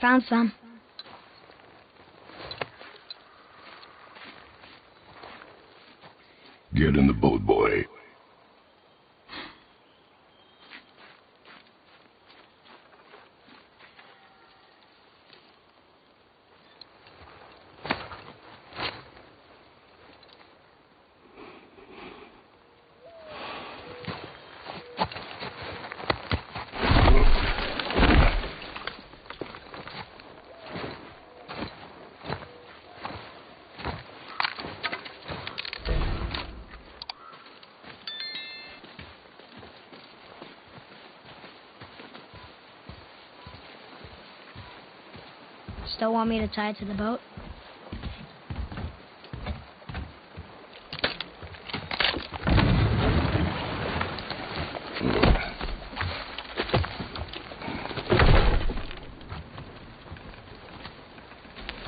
Found some. Get in the boat, boy. Still want me to tie it to the boat?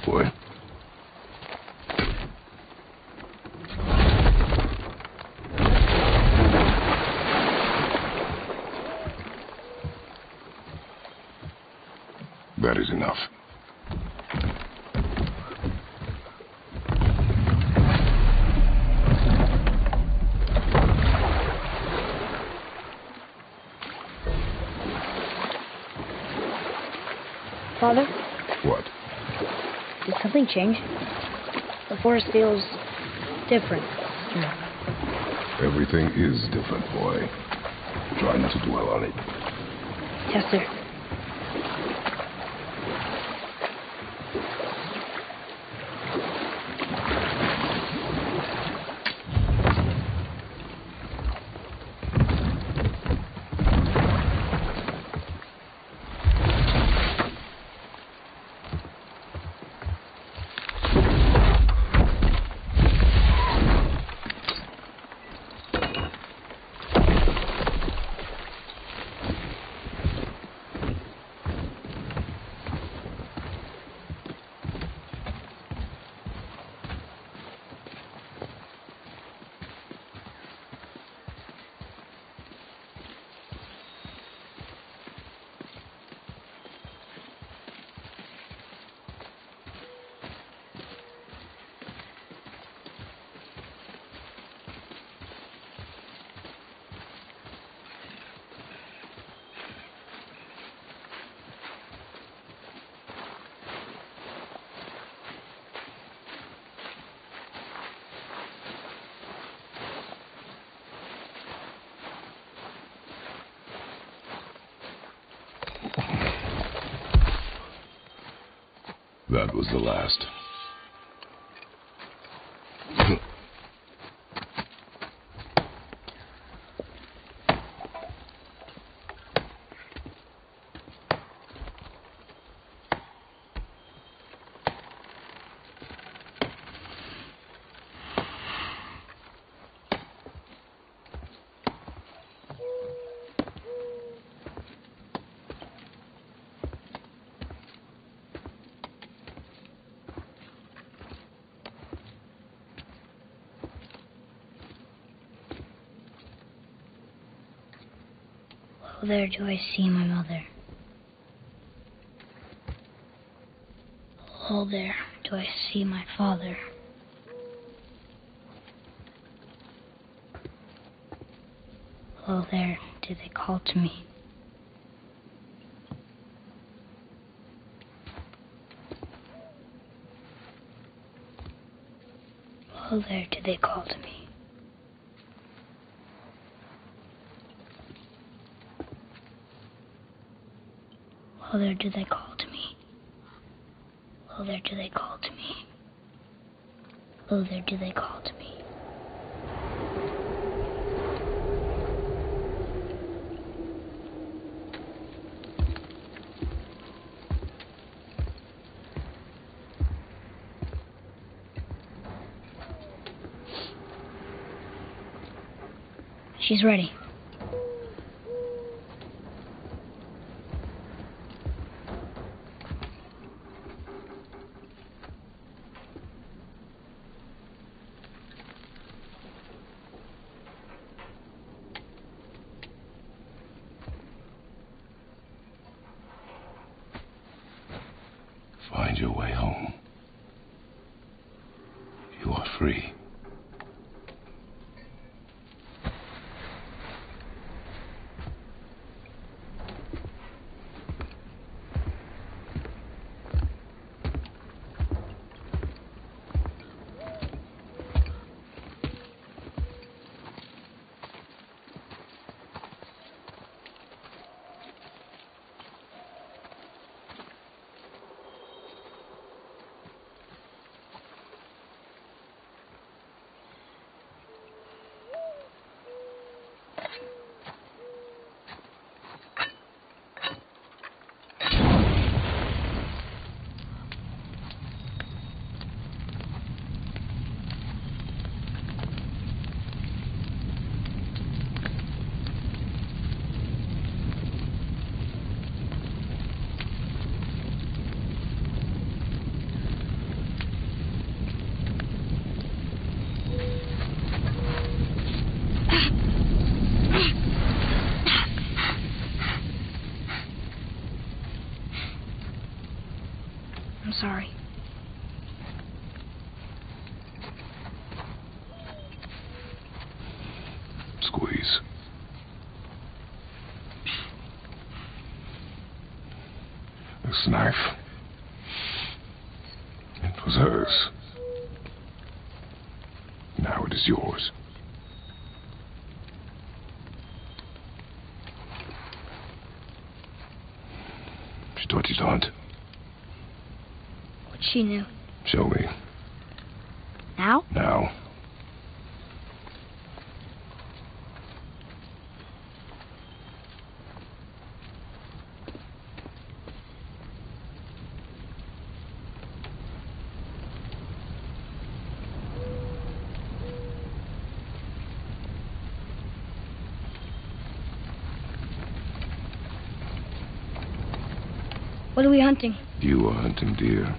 Boy. That is enough. Father? What? Did something change? The forest feels different. Everything is different, boy. Try not to dwell on it. Yes, sir. That was the last. Oh, there do I see my mother. Oh, there do I see my father. Oh, there do they call to me? Below there, do they call to me? Below there, do they call to me? Below there, do they call to me? Below there, do they call to me? She's ready. Find your way home. You are free. I'm sorry. Squeeze. This knife. It was hers. Now it is yours. She taught you to hunt. What she knew. Show me. Now? Now. What are we hunting? You are hunting deer.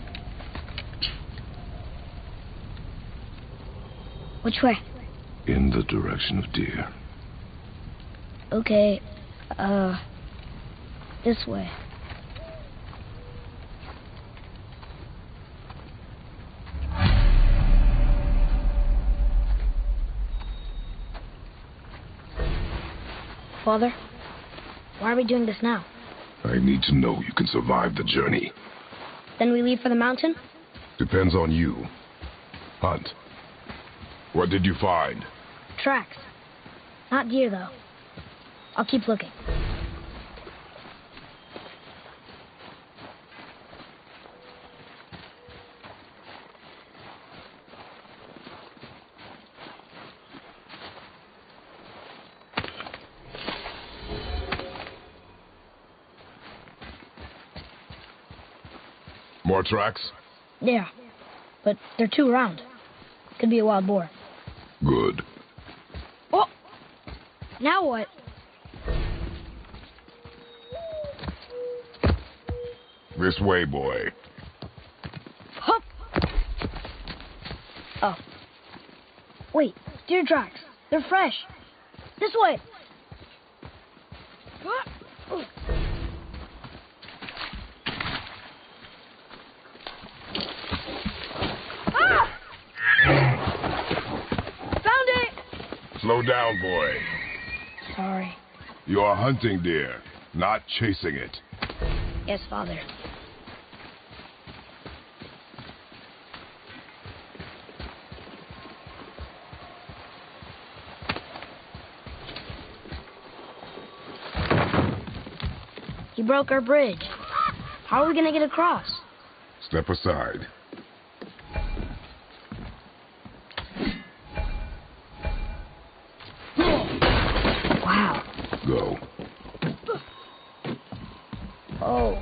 Which way? In the direction of deer. Okay, this way. Father, why are we doing this now? I need to know you can survive the journey. Then we leave for the mountain? Depends on you. Hunt. What did you find? Tracks. Not deer, though. I'll keep looking. More tracks? Yeah, but they're too round. Could be a wild boar. Good. Oh! Now what? This way, boy. Hup! Oh. Wait, deer tracks. They're fresh. This way. Ah! Found it! Slow down, boy. Sorry. You are hunting deer, not chasing it. Yes, Father. He broke our bridge. How are we gonna get across? Step aside. Wow. Go. Oh,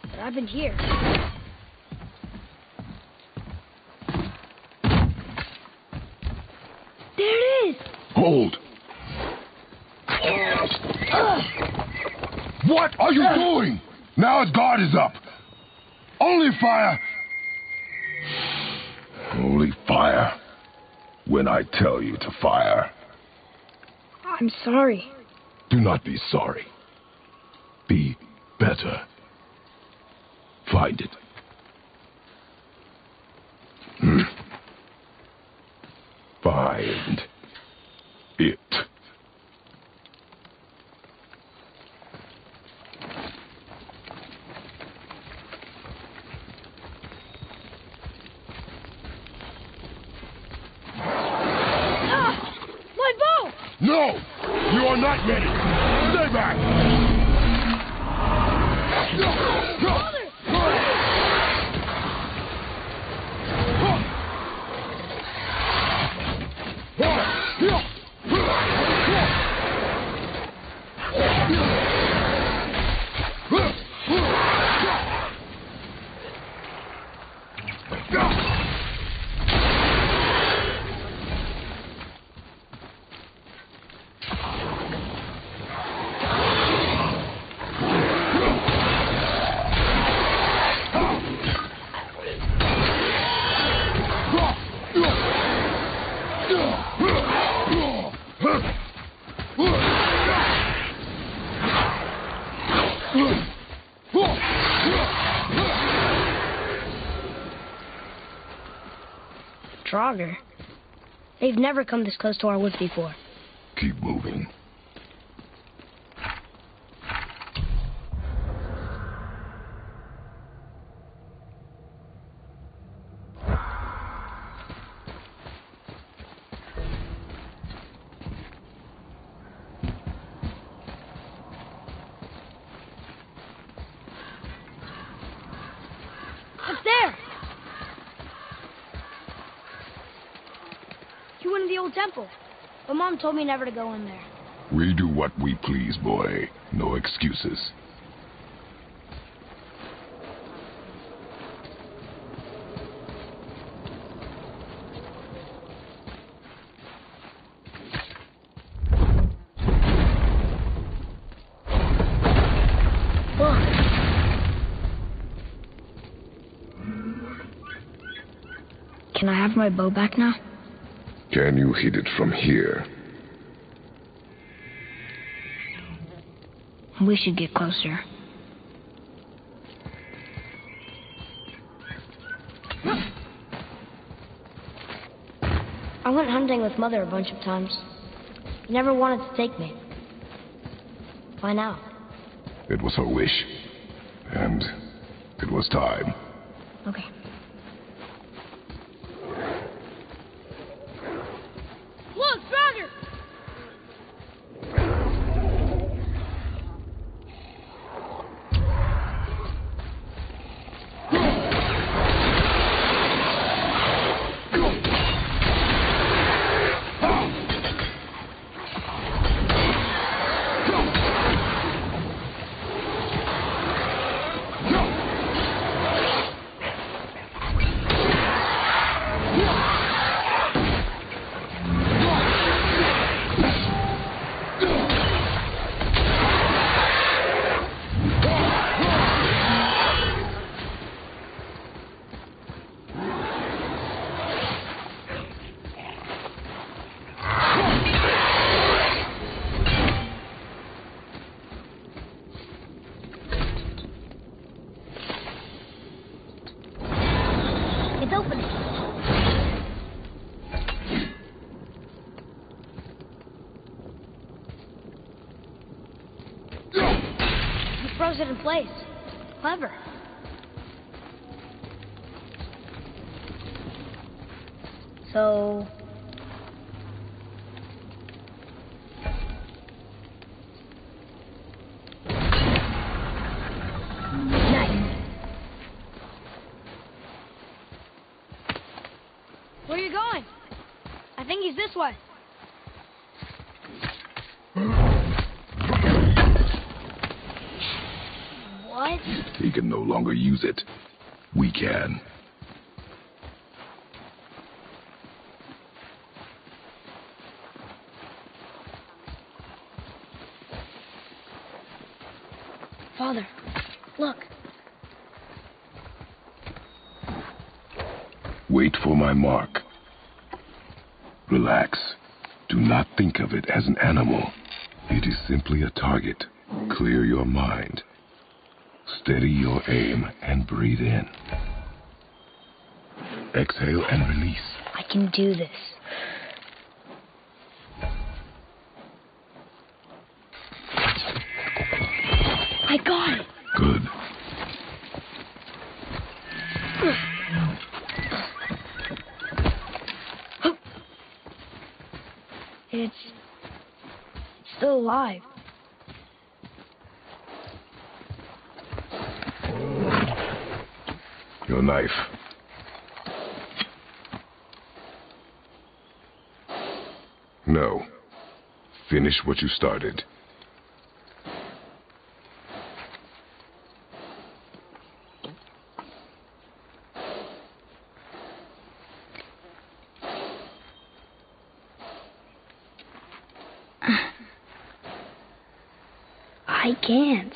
what happened here? There it is! Hold! What are you doing? Now his guard is up. Only fire. Only fire. When I tell you to fire. I'm sorry. Do not be sorry. Be better. Find it. Find it. My bow! No! You are not ready! Stay back! Draugr. They've never come this close to our woods before. Keep moving. Up there! You went to the old temple. But Mom told me never to go in there. We do what we please, boy. No excuses. Look. Can I have my bow back now? Can you hit it from here? We should get closer. I went hunting with Mother a bunch of times. She never wanted to take me. Why now? It was her wish. And it was time. Okay. Look, Draugr! froze it in place. Clever. So... Nice. Where are you going? I think he's this way. What? He can no longer use it. We can. Father, look. Wait for my mark. Relax. Do not think of it as an animal. It is simply a target. Clear your mind. Steady your aim and breathe in. Exhale and release. I can do this. I got it. Good. It's still alive. Your knife. No. Finish what you started. I can't.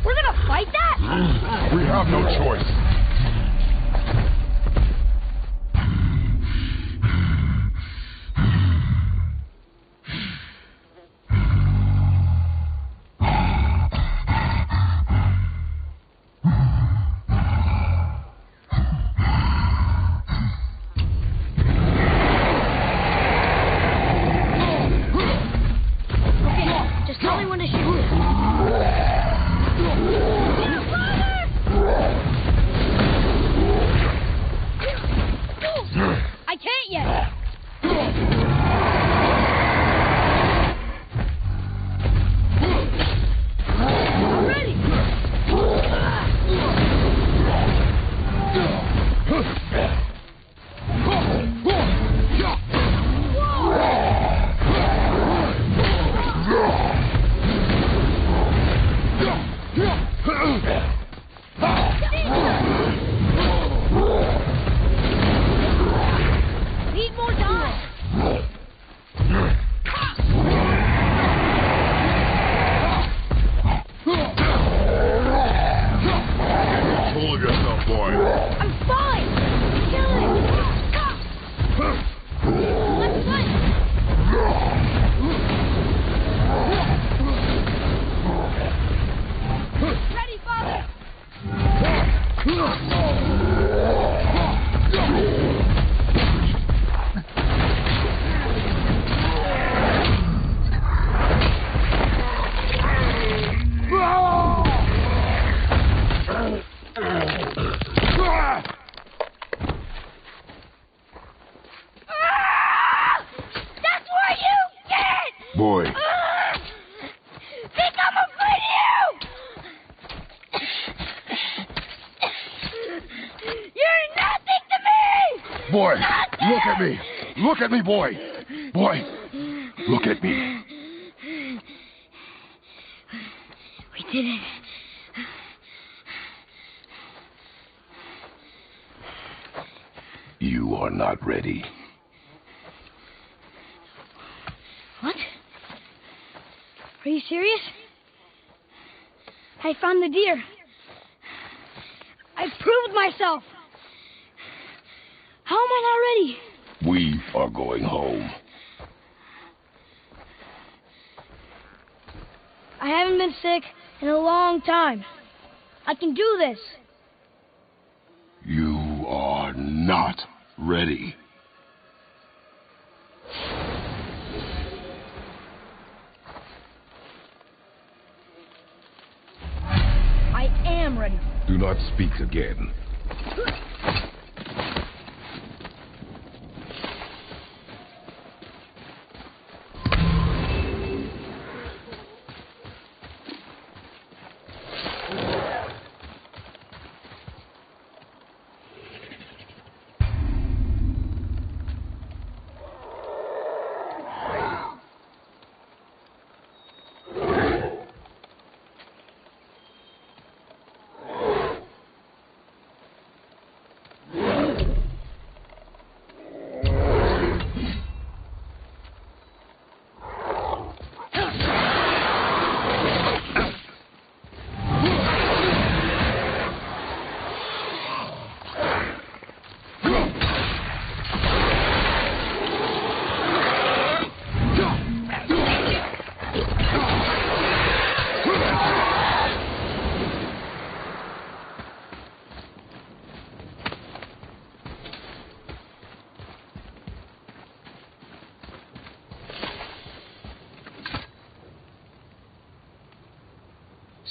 We're gonna fight that? We have no choice. Boy. Pick Boy, look at me. Look at me, boy. Boy, look at me. We did it. You are not ready. What? Are you serious? I found the deer. I proved myself. How am I not ready? We are going home. I haven't been sick in a long time. I can do this. You are not ready. I am ready. Do not speak again.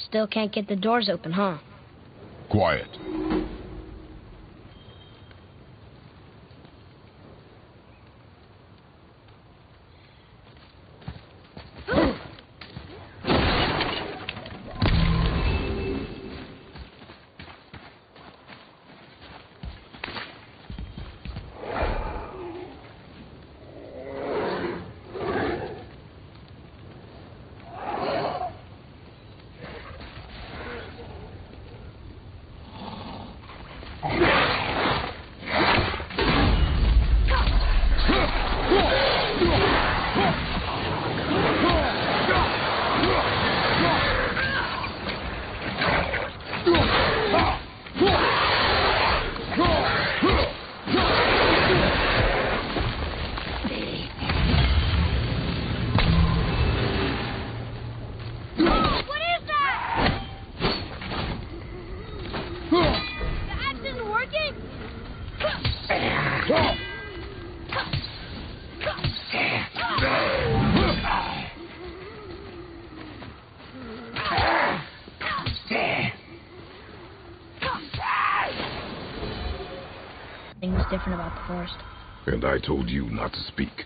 Still can't get the doors open, huh? Quiet. Things different about the forest. And I told you not to speak.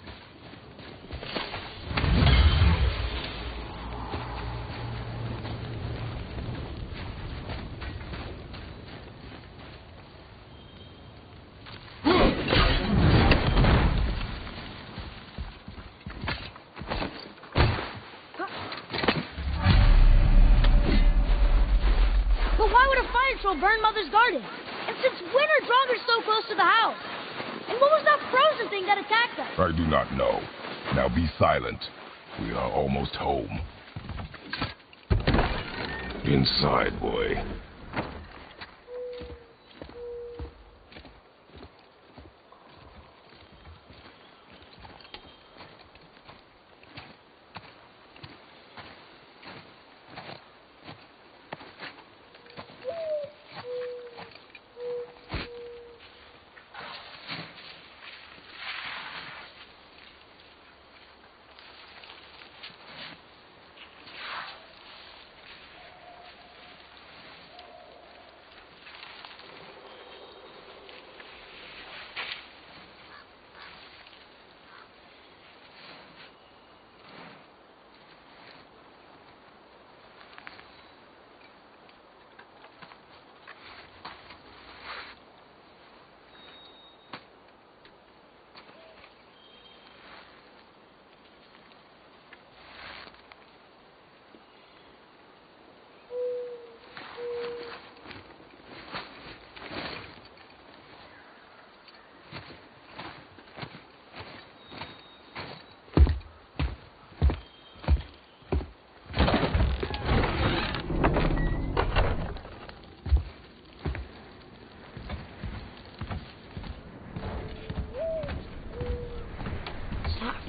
But why would a fire troll burn Mother's garden? And since when are Draugrs so close to the house? And what was that frozen thing that attacked us? I do not know. Now be silent. We are almost home. Inside, boy.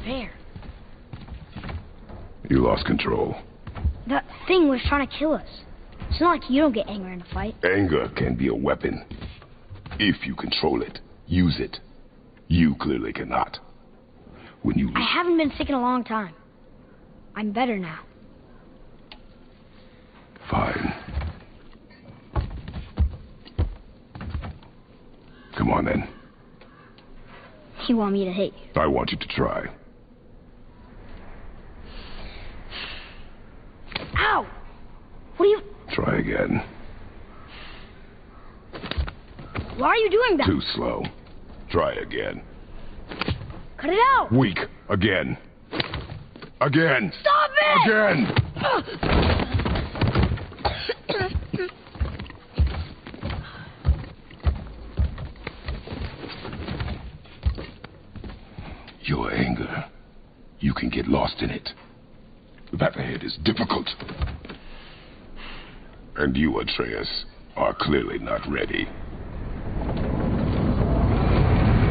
fair. You lost control. That thing was trying to kill us. It's not like you don't get angry in a fight. Anger can be a weapon. If you control it, use it. You clearly cannot. When you... I haven't been sick in a long time. I'm better now. Fine. Come on, then. You want me to hit you? I want you to try. Ow! What are you... Try again. Why are you doing that? Too slow. Try again. Cut it out! Weak. Again. Again. Stop it! Again! Your anger. You can get lost in it. That ahead is difficult. And you, Atreus, are clearly not ready.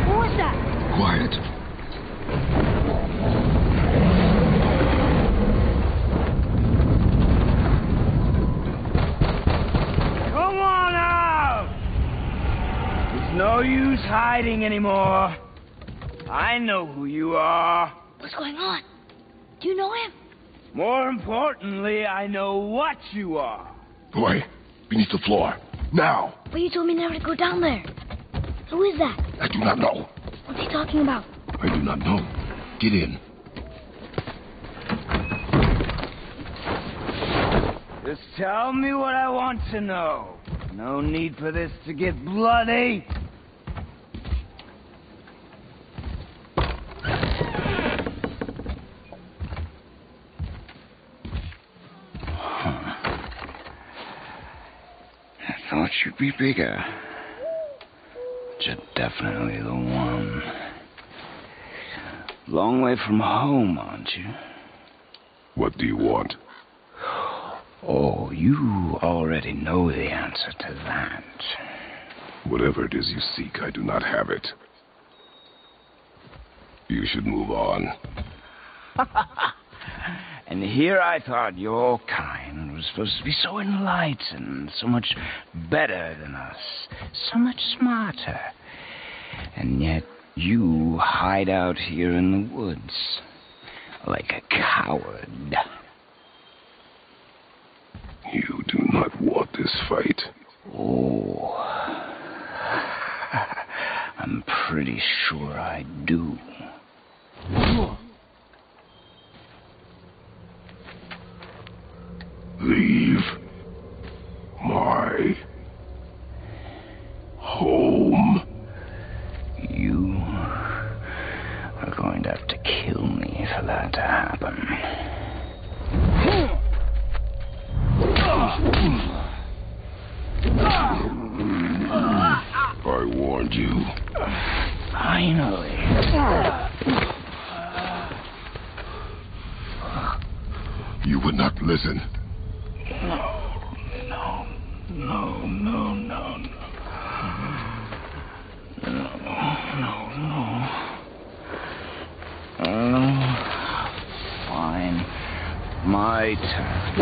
What was that? Quiet. Come on out! There's no use hiding anymore. I know who you are. What's going on? Do you know him? More importantly, I know what you are. Boy, beneath the floor. Now! But you told me never to go down there. Who is that? I do not know. What's he talking about? I do not know. Get in. Just tell me what I want to know. No need for this to get bloody. I thought you'd be bigger. But you're definitely the one. Long way from home, aren't you? What do you want? Oh, you already know the answer to that. Whatever it is you seek, I do not have it. You should move on. And here I thought your kind was supposed to be so enlightened, so much better than us, so much smarter. And yet you hide out here in the woods like a coward. You do not want this fight. Oh, I'm pretty sure I do. Leave my home. You are going to have to kill me for that to happen. I warned you. Finally. You would not listen. Fine. My turn.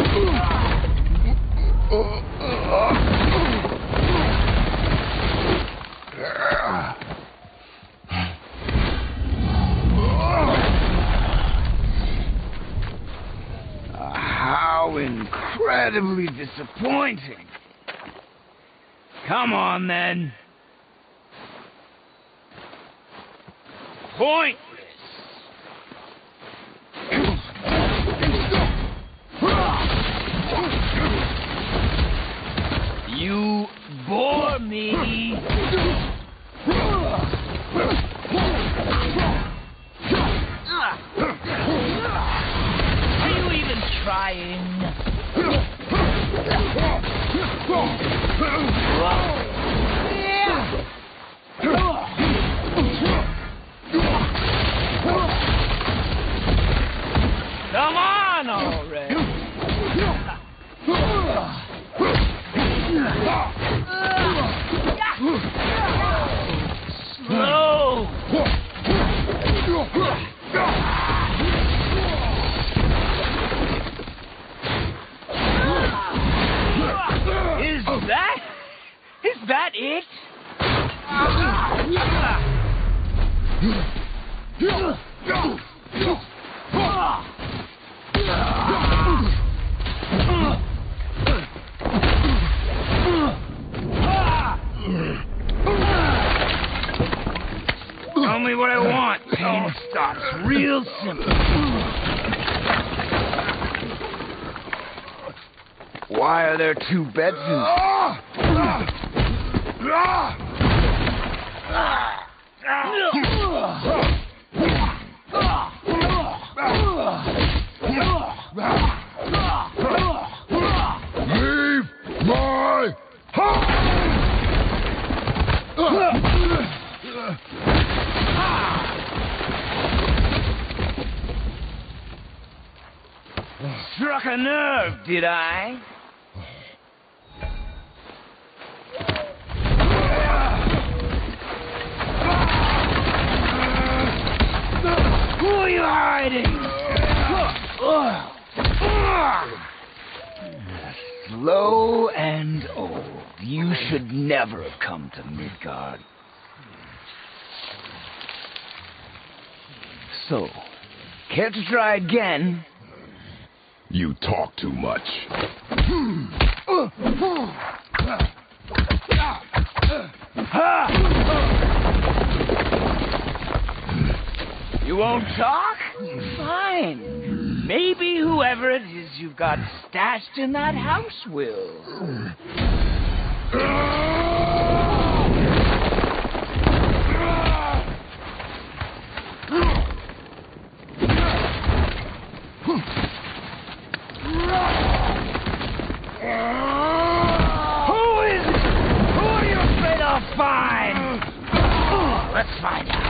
How incredibly disappointing. Come on, then. Pointless. You bore me. Are you even trying? Come on already. Tell me what I want. Pain stops real simple. Why are there two beds in Leave my house! Struck a nerve, did I? Who are you hiding? Slow and old. You should never have come to Midgard. So, care to try again? You talk too much. You won't talk? Fine. Maybe whoever it is you've got stashed in that house will. Who is it? Who are you afraid I'll find? Let's find out.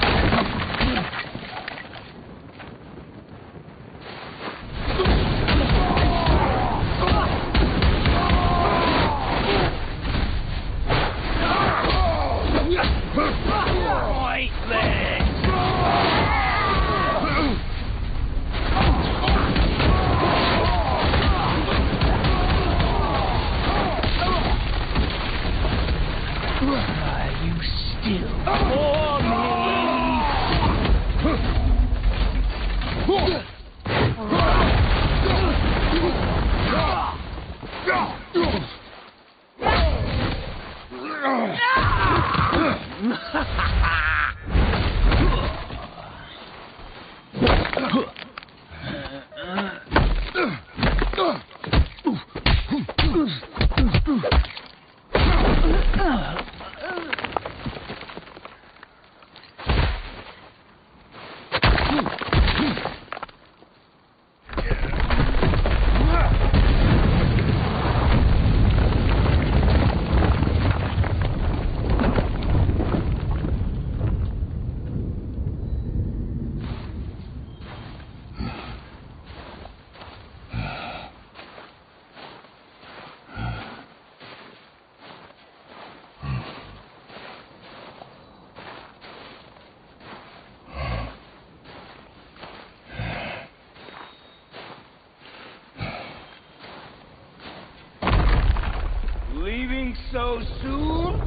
Leaving so soon?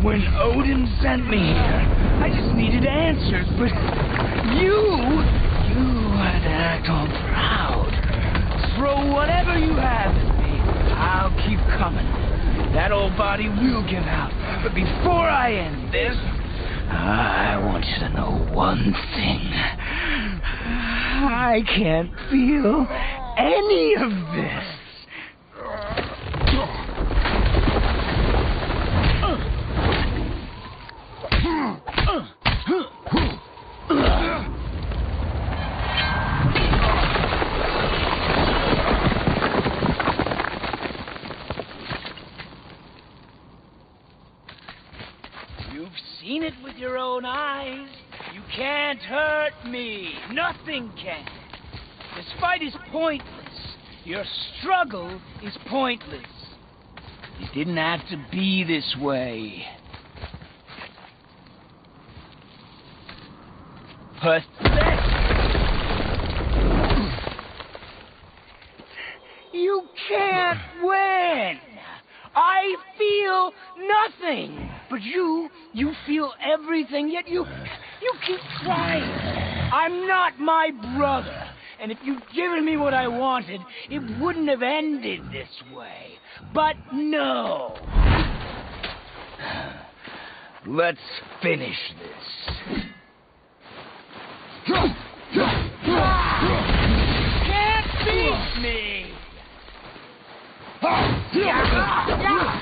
When Odin sent me here, I just needed answers, but you had to act all proud. Throw whatever you have at me. I'll keep coming. That old body will give out. But before I end this, I want you to know one thing. I can't feel any of this. You've seen it with your own eyes. You can't hurt me. Nothing can. This fight is pointless. Your struggle is pointless. It didn't have to be this way. Pathetic. nothing. But you feel everything, yet you keep crying. I'm not my brother. And if you'd given me what I wanted, it wouldn't have ended this way. But no. Let's finish this. Can't beat me! I feel nothing!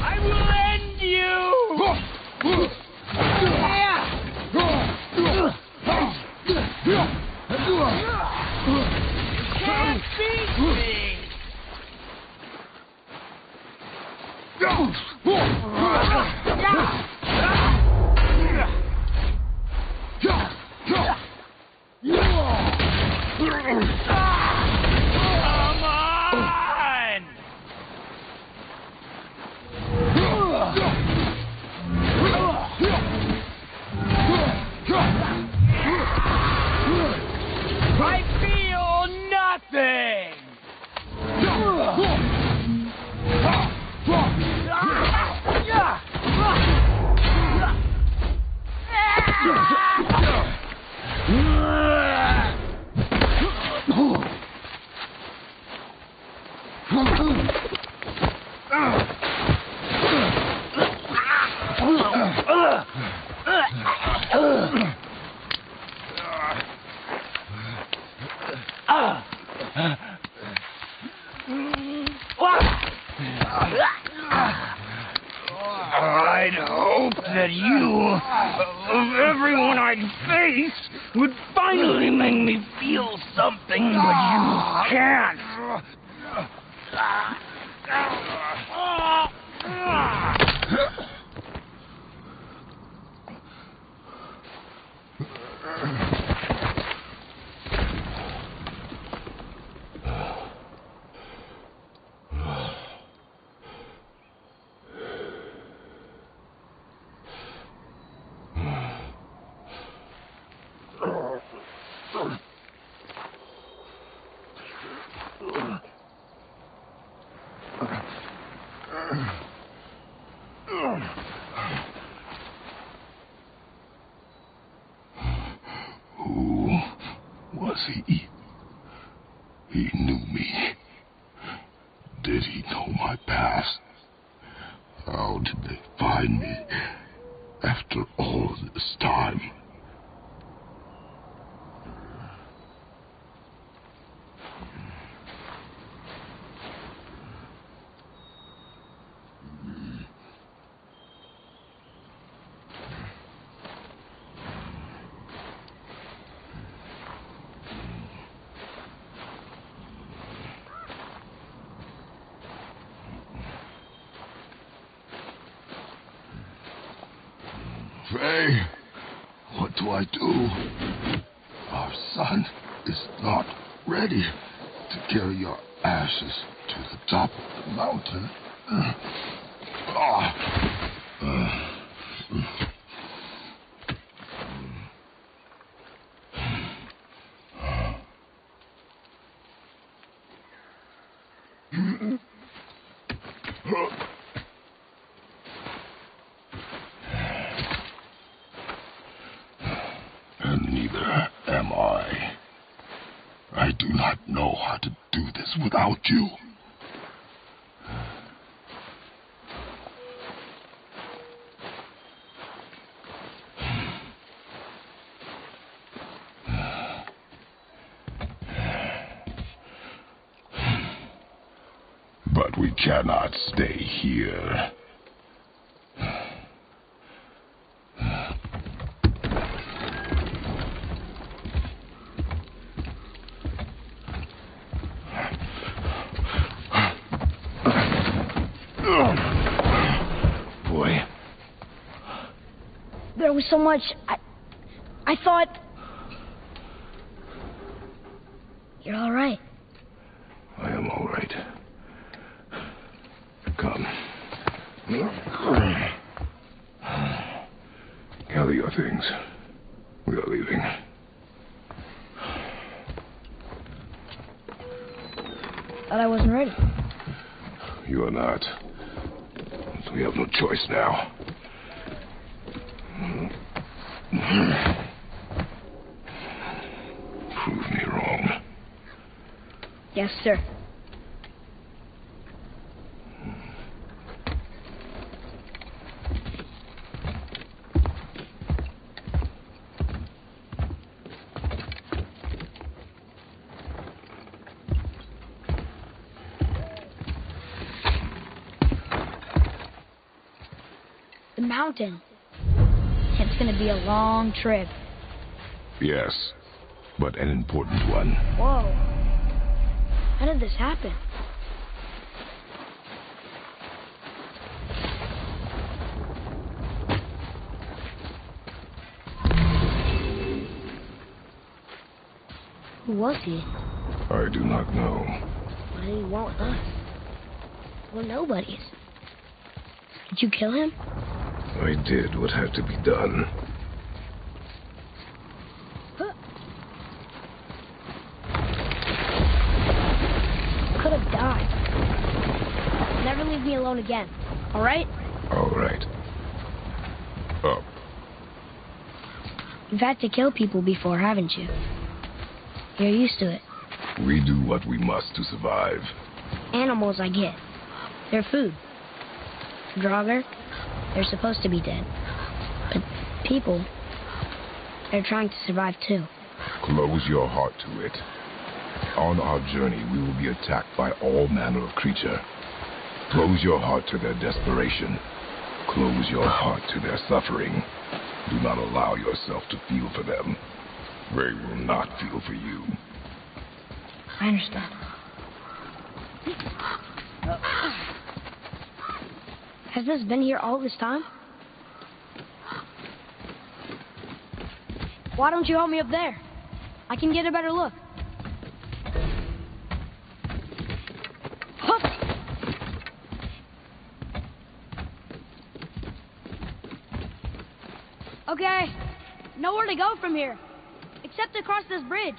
I will end you! Can't beat me! Come on! I feel nothing! I'd hoped that you, of everyone I'd face, would finally make me feel something, but you can't. Who was he? He knew me. Did he know my past? How did they find me after all this time? Faye, what do I do? Our son is not ready to carry your ashes to the top of the mountain. not to do this without you. But we cannot stay here. Boy. There was so much. I thought. You're all right. I am all right. Come. Gather your things. We are leaving. Thought I wasn't ready. You are not. We have no choice now. Prove me wrong. Yes, sir. The mountain. It's gonna be a long trip. Yes, but an important one. Whoa. How did this happen? Who was he? I do not know. What did he want with us? We're nobodies. Did you kill him? I did what had to be done. Could have died. Never leave me alone again. All right? All right. Up. You've had to kill people before, haven't you? You're used to it. We do what we must to survive. Animals, I get. They're food. Draugr, they're supposed to be dead. But people, they're trying to survive too. Close your heart to it. On our journey, we will be attacked by all manner of creature. Close your heart to their desperation. Close your heart to their suffering. Do not allow yourself to feel for them. They will not feel for you. I understand. Has this been here all this time? Why don't you help me up there? I can get a better look. Hup! Okay, nowhere to go from here, except across this bridge.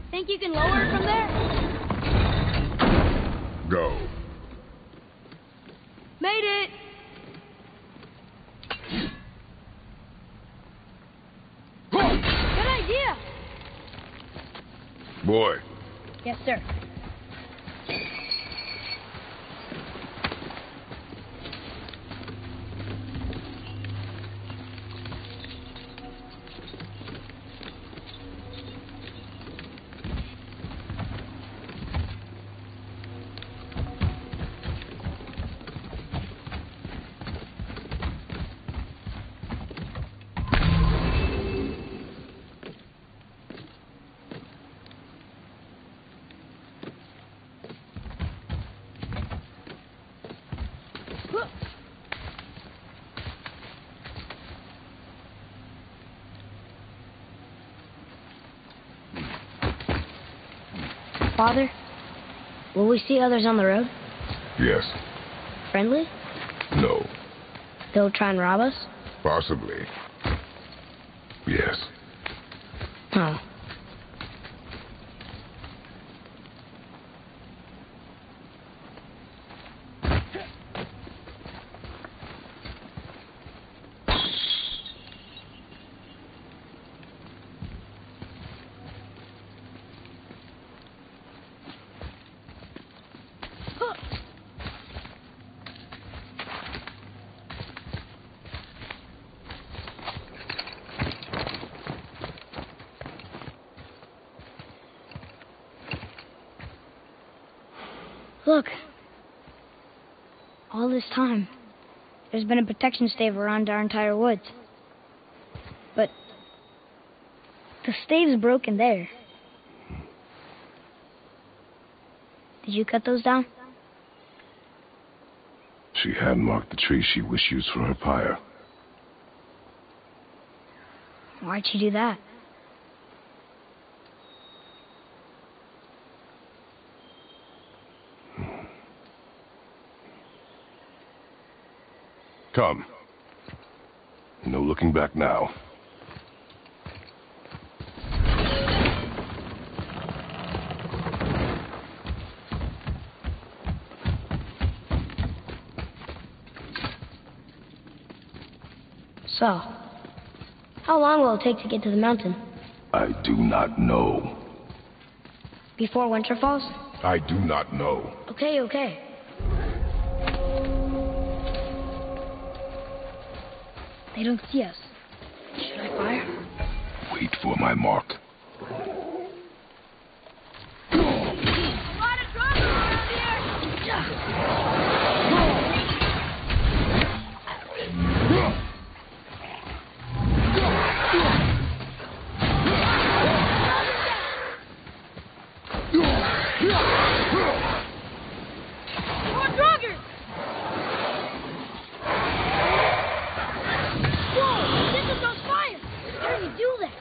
Think you can lower it from there? Go. Made it! Good idea! Boy. Yes, sir. Father, will we see others on the road? Yes. Friendly? No. They'll try and rob us? Possibly. Yes. Oh. Look. All this time, there's been a protection stave around our entire woods. But the stave's broken there. Did you cut those down? She hand marked the tree she wished used for her pyre. Why'd she do that? Come. No looking back now. So, how long will it take to get to the mountain? I do not know. Before winter falls? I do not know. Okay. They don't see us. Should I fire? Wait for my mark. A lot of drugs around here! More druggers! Whoa! This is those fires! How do you do that?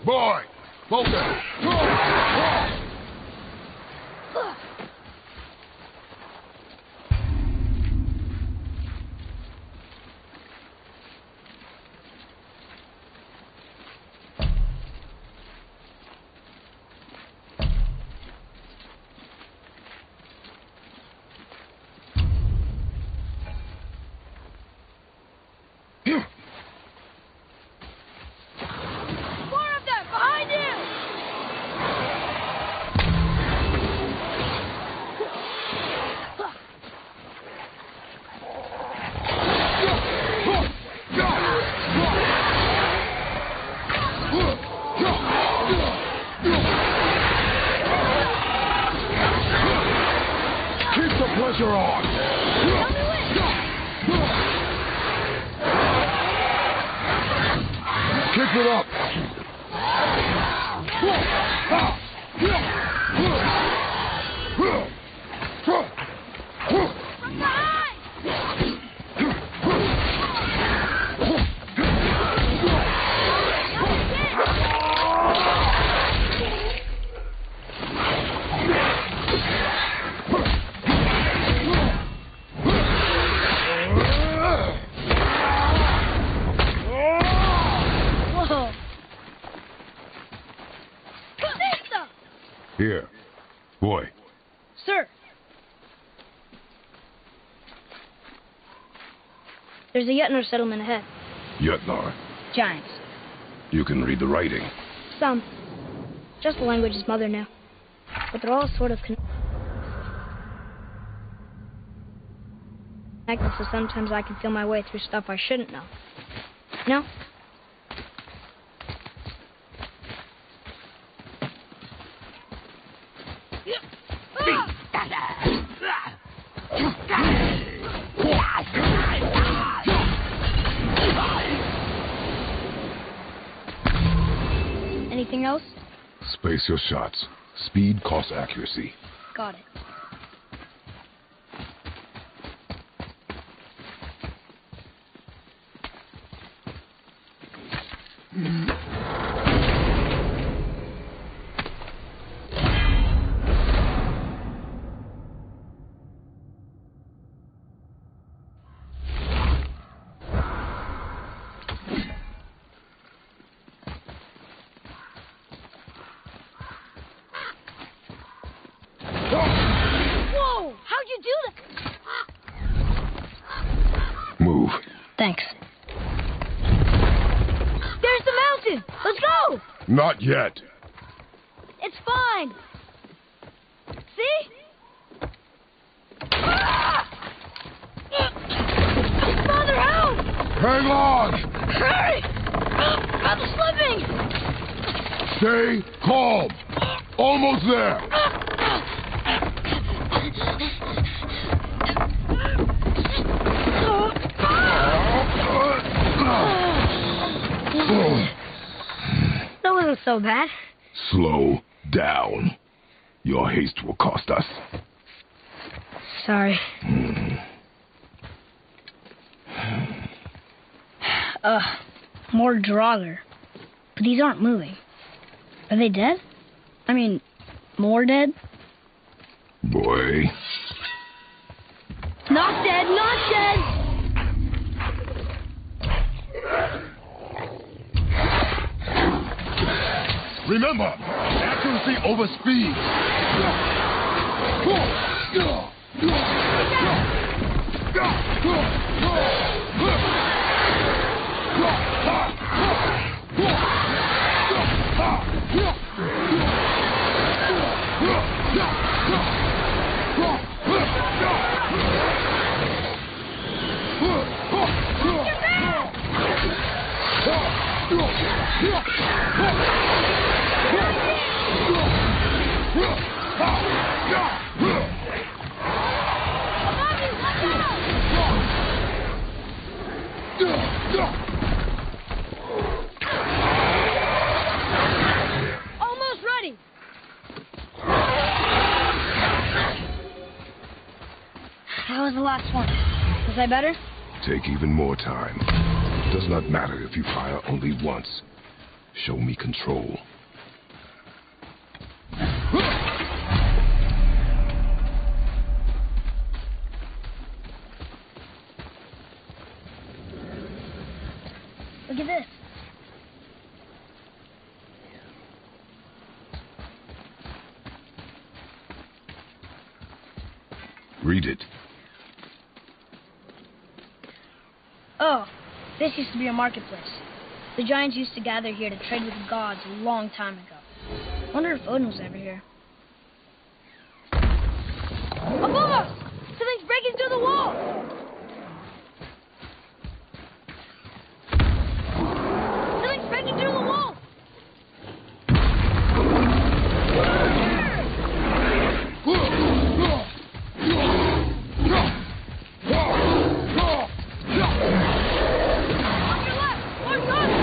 Boy! Focus! Ugh. More of them! Behind you! Keep the pressure on! Tell me when! Keep it up! From behind! Whoa! Lisa! Here. Boy. Sir! There's a Yutner settlement ahead. Yutnar. Giants. You can read the writing. Some. Just the language his mother knew. But they're all sort of connected, so sometimes I can feel my way through stuff I shouldn't know. You know? Anything else? Space your shots. Speed costs accuracy. Got it. Thanks. There's the mountain! Let's go! Not yet. It's fine. See? Ah! Father, help! Hang on! Hurry! I'm slipping! Stay calm. Almost there. That wasn't so bad. Slow down. Your haste will cost us. Sorry. More Draugr. But these aren't moving. Are they dead? I mean, more dead? Boy. Not dead, not dead! Remember, accuracy over speed. Almost ready! That was the last one. Was I better? Take even more time. It does not matter if you fire only once. Show me control. Look at this. Read it. Oh, this used to be a marketplace. The giants used to gather here to trade with the gods a long time ago. Wonder if Odin was ever here. Above us! Something's breaking through the wall! Something's breaking through the wall! On your left! More guns!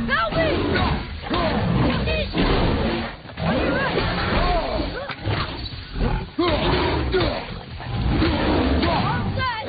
Help me! On your right! All set!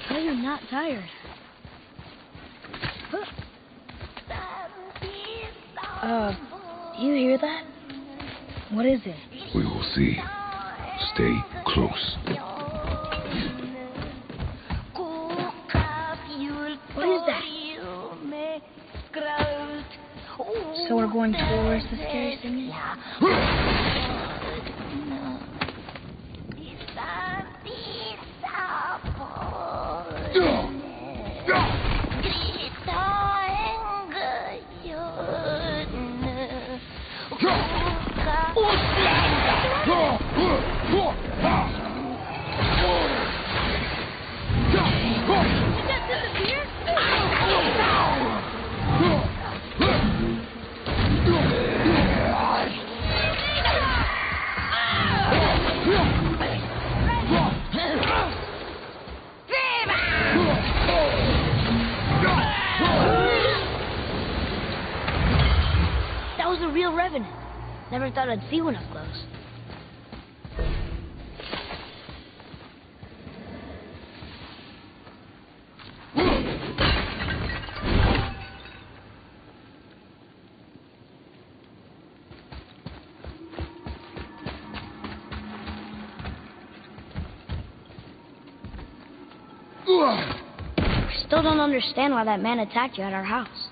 How are you not tired? Do you hear that? What is it? We will see. Stay close. What is that? So we're going towards the scary thing? Did that disappear? was a real revenant. Never thought I'd see one up close. Still don't understand why that man attacked you at our house.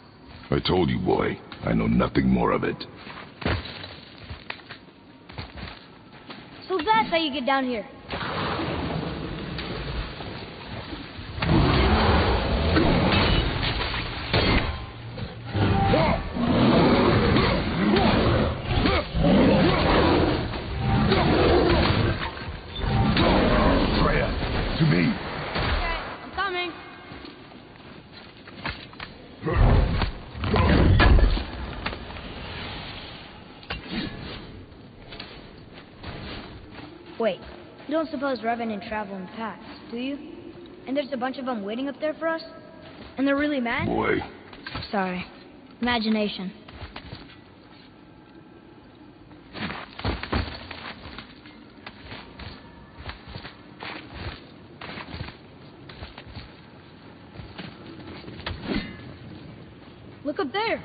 I told you, boy. I know nothing more of it. So that's how you get down here. Freya, to me. I'm coming. Wait, you don't suppose Revenant travel in packs, do you? And there's a bunch of them waiting up there for us? And they're really mad? Boy. Sorry. Imagination. Look up there.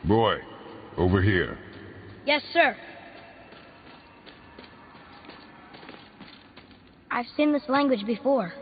Boy, over here. Yes, sir. I've seen this language before.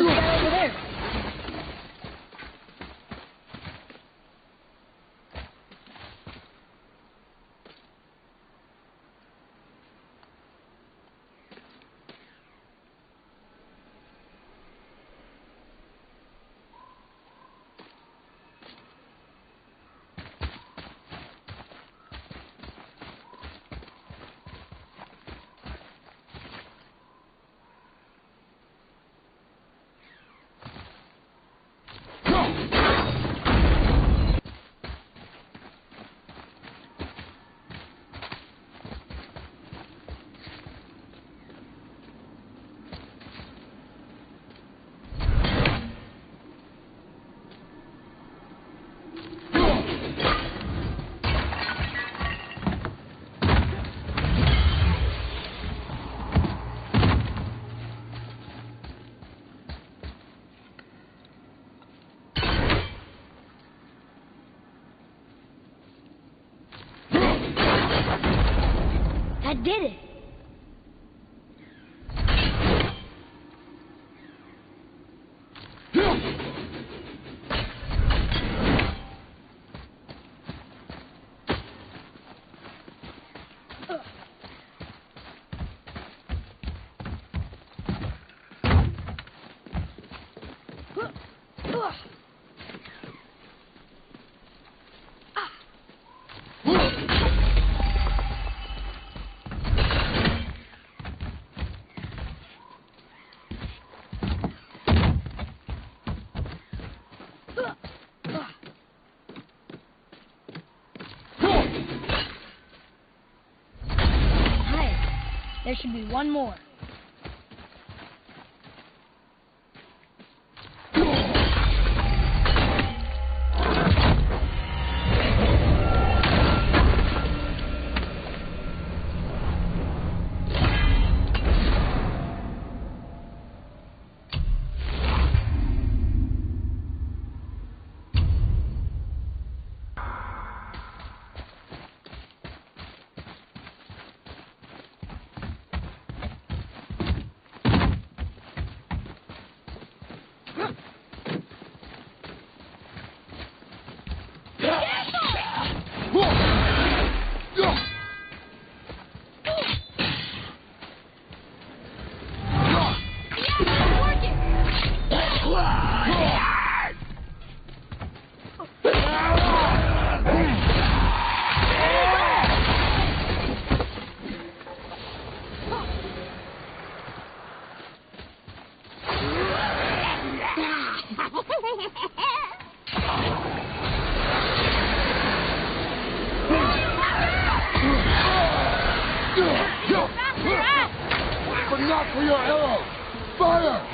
What's that over there? That did it. There should be one more. But not for your arrow! Fire!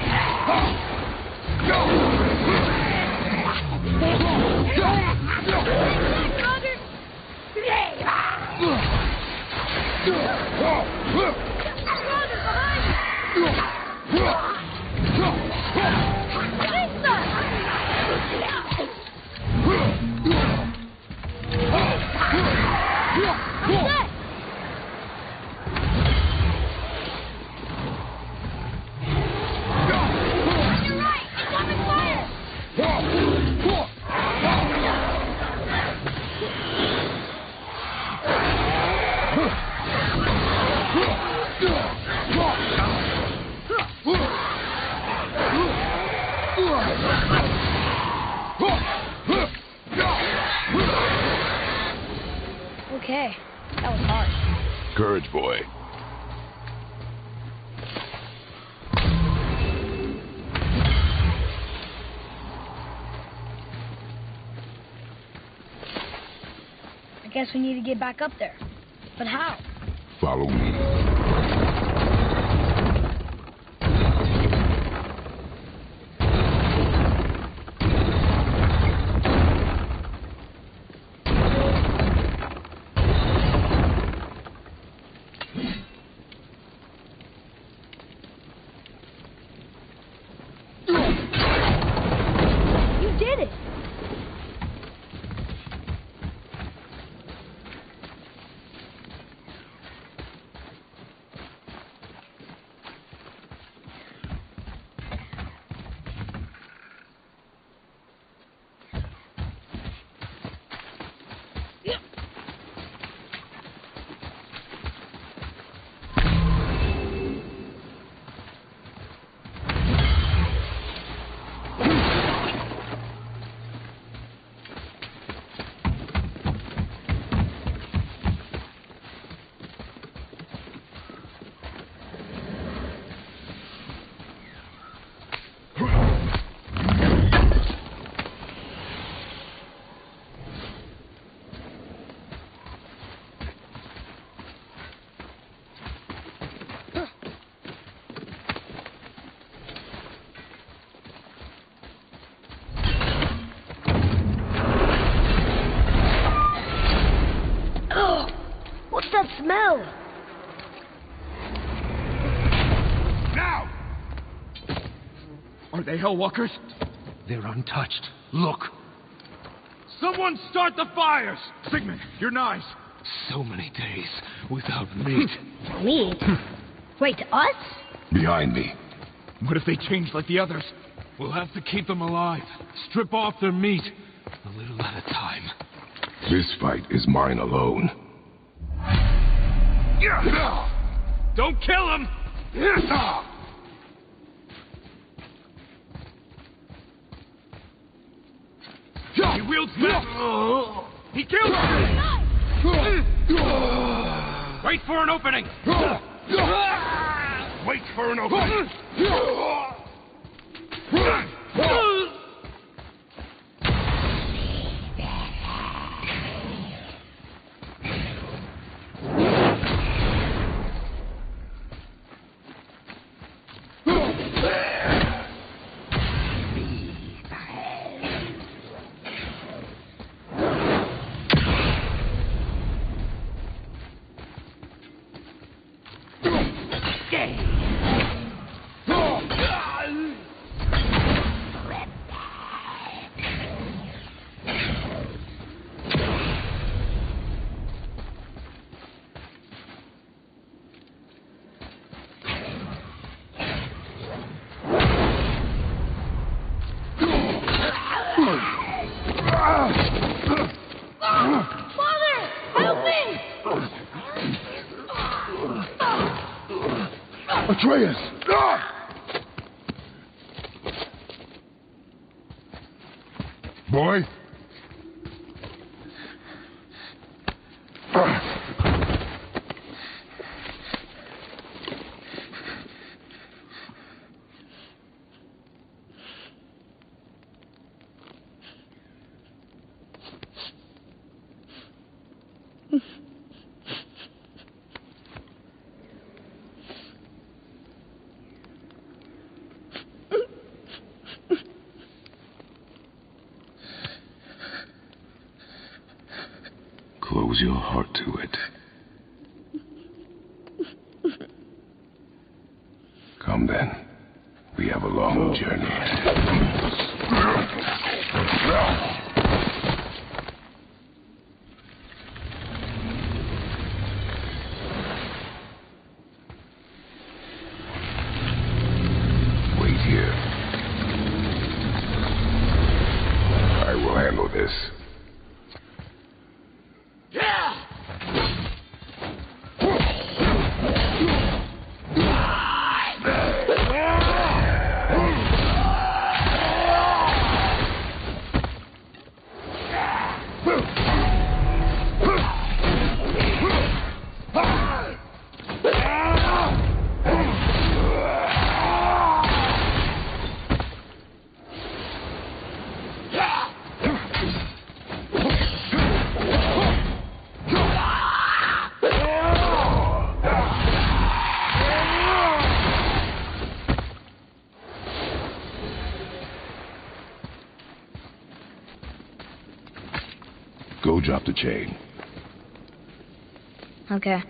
Okay, that was hard. Courage, boy. I guess we need to get back up there. But how? Follow me. You did it! What's that smell? Now! Are they Hellwalkers? They're untouched. Look. Someone start the fires! Sigmund, you're nice. So many days without meat. Meat? Wait, us? Behind me. What if they change like the others? We'll have to keep them alive. Strip off their meat. A little at a time. This fight is mine alone. Don't kill him! He wields magic! He kills him! Wait for an opening! Wait for an opening! Atreus! Boy? Close your heart to it. Come then. We have a long journey. Wait here. I will handle this. Go drop the chain. Okay.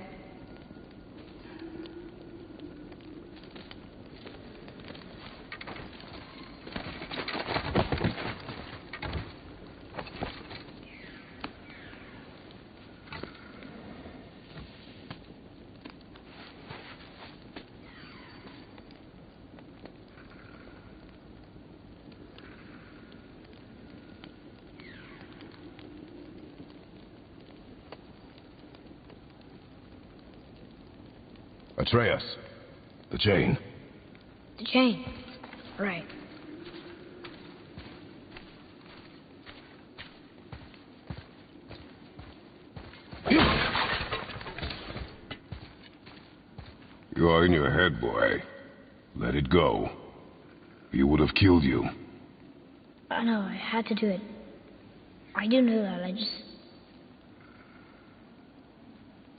Atreus, the chain. The chain. Right. You are in your head, boy. Let it go. He would have killed you. I know, I had to do it. I do know that,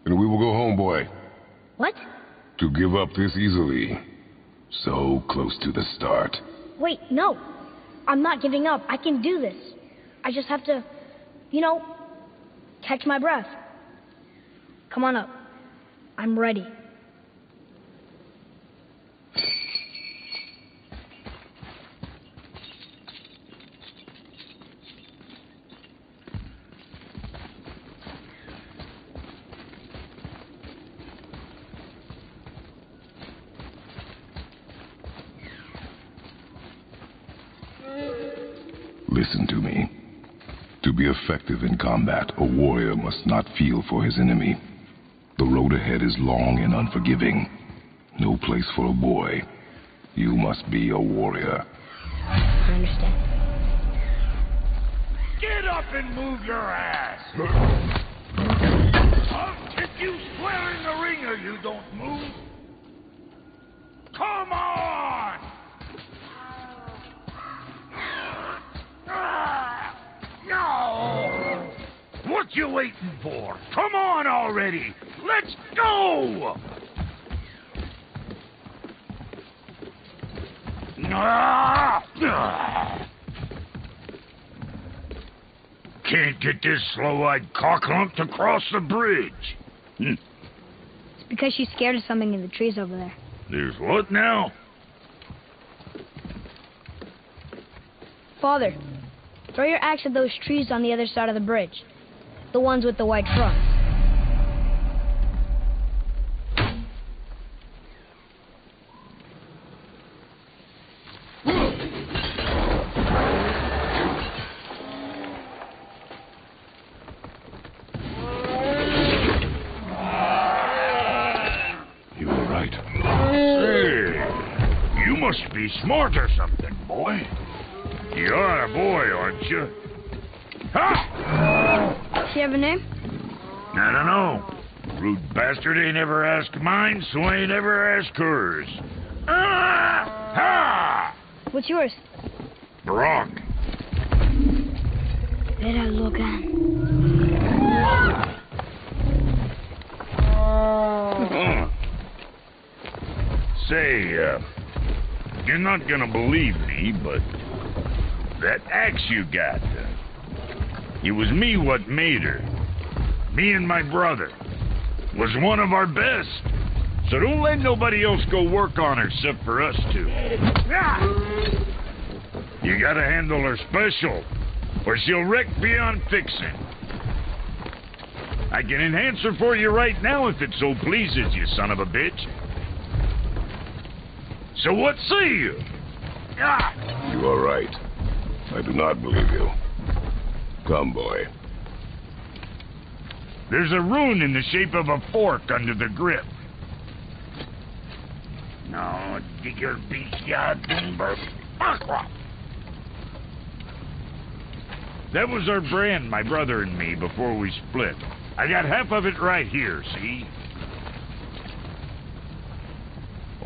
And we will go home, boy. What? To give up this easily. So close to the start. Wait, no. I'm not giving up. I can do this. I just have to, catch my breath. Come on up. I'm ready. Listen to me. To be effective in combat, a warrior must not feel for his enemy. The road ahead is long and unforgiving. No place for a boy. You must be a warrior. I understand. Get up and move your ass! I'll kick you square in the ring or you don't move. Come on! No! What you waiting for? Come on already! Let's go! Can't get this slow-eyed cocklump to cross the bridge. It's because she's scared of something in the trees over there. There's what now? Father, throw your axe at those trees on the other side of the bridge. The ones with the white fronts. You were right. Hey, you must be smart or something, boy. You're a boy, aren't you? Ha! Does she have a name? I don't know. Rude bastard ain't ever asked mine, so I ain't ever asked hers. Ha! What's yours? Brock. Vera Logan. Say, you're not gonna believe me, but that axe you got, it was me what made her. Me and my brother. Was one of our best. So don't let nobody else go work on her except for us two. You gotta handle her special, or she'll wreck beyond fixing. I can enhance her for you right now if it so pleases you, son of a bitch. So what say you? You are right. I do not believe you. Come, boy. There's a rune in the shape of a fork under the grip. No, digger beast That was our brand, my brother and me, before we split. I got half of it right here, see?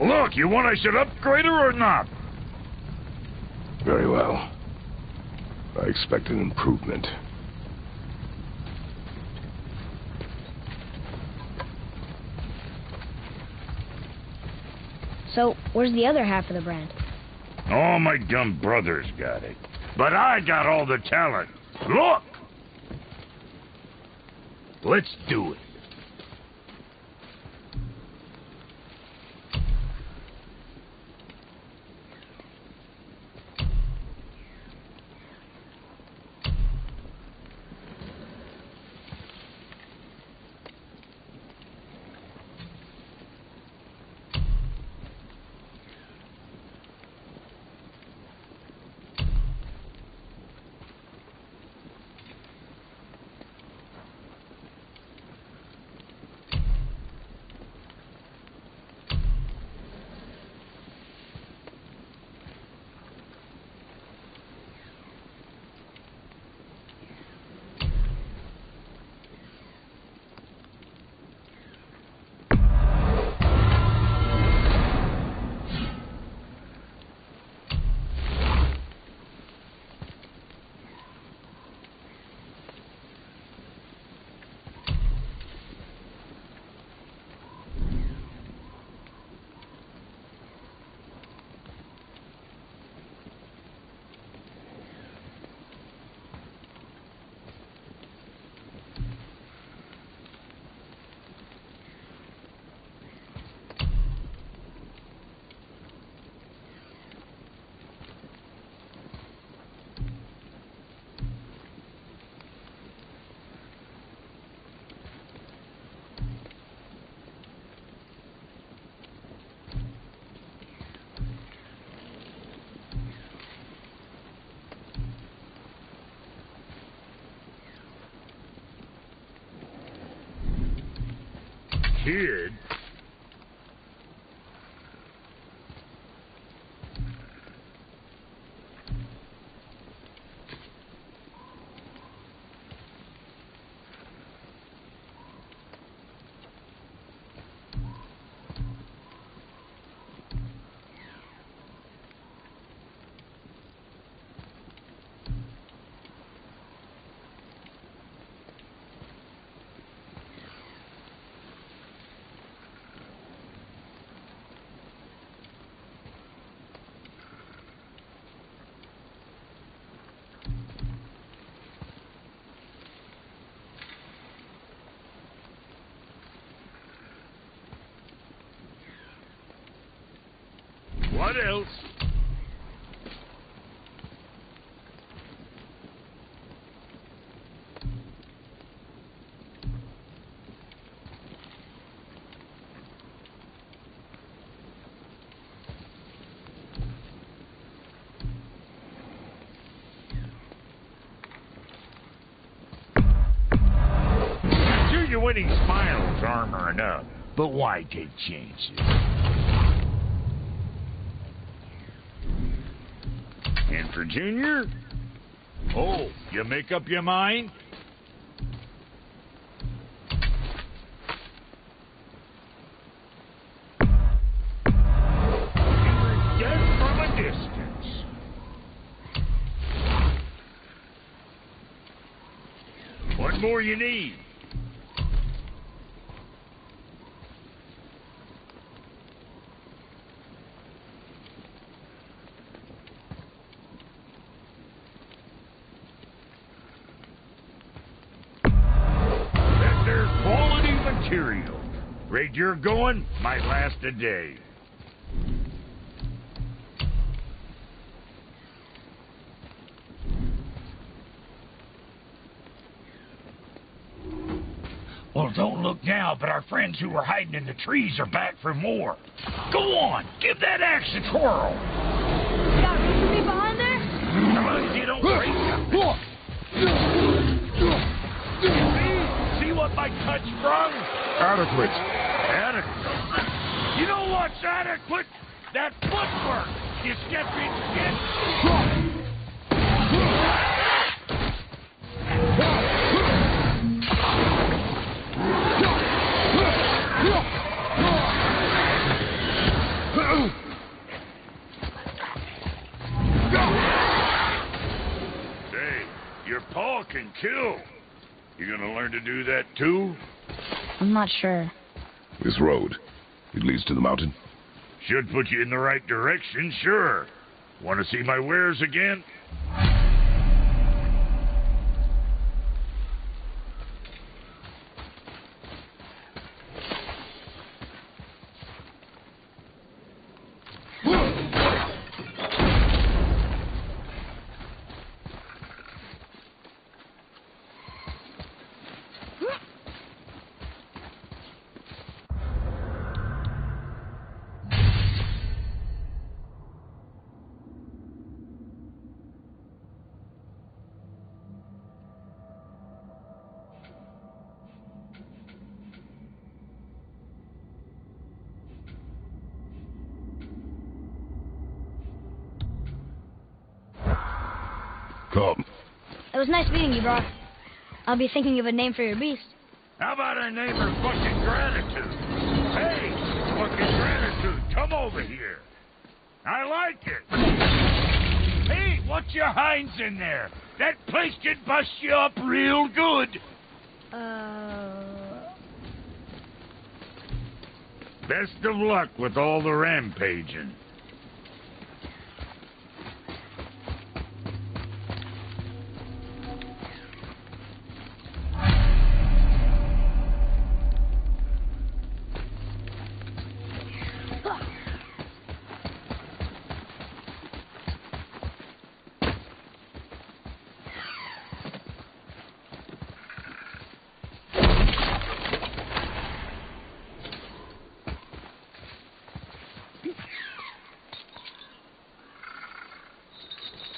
Look, you want I should upgrade her or not? Very well. I expect an improvement. So, where's the other half of the brand? All my dumb brothers got it. But I got all the talent. Look! Let's do it. kid. What else? Sure, your winning smiles armor enough, but why take chances? And for Junior? Oh, you make up your mind? You were dead from a distance. What more you need? Material. Rate you're going might last a day. Well, don't look now, but our friends who were hiding in the trees are back for more. Go on, give that axe a twirl. You got room for me behind there? As long as you don't break something. See what my touch sprung? Adequate. Adequate. You know what's adequate? That footwork. You step in, skid. Say, your paw can kill. You gonna learn to do that too? I'm not sure. This road, it leads to the mountain? Should put you in the right direction, sure. Want to see my wares again? Come. It was nice meeting you, Brock. I'll be thinking of a name for your beast. How about I name her fucking Gratitude? Hey, fucking Gratitude, come over here. I like it. Hey, what's your hinds in there? That place can bust you up real good. Best of luck with all the rampaging.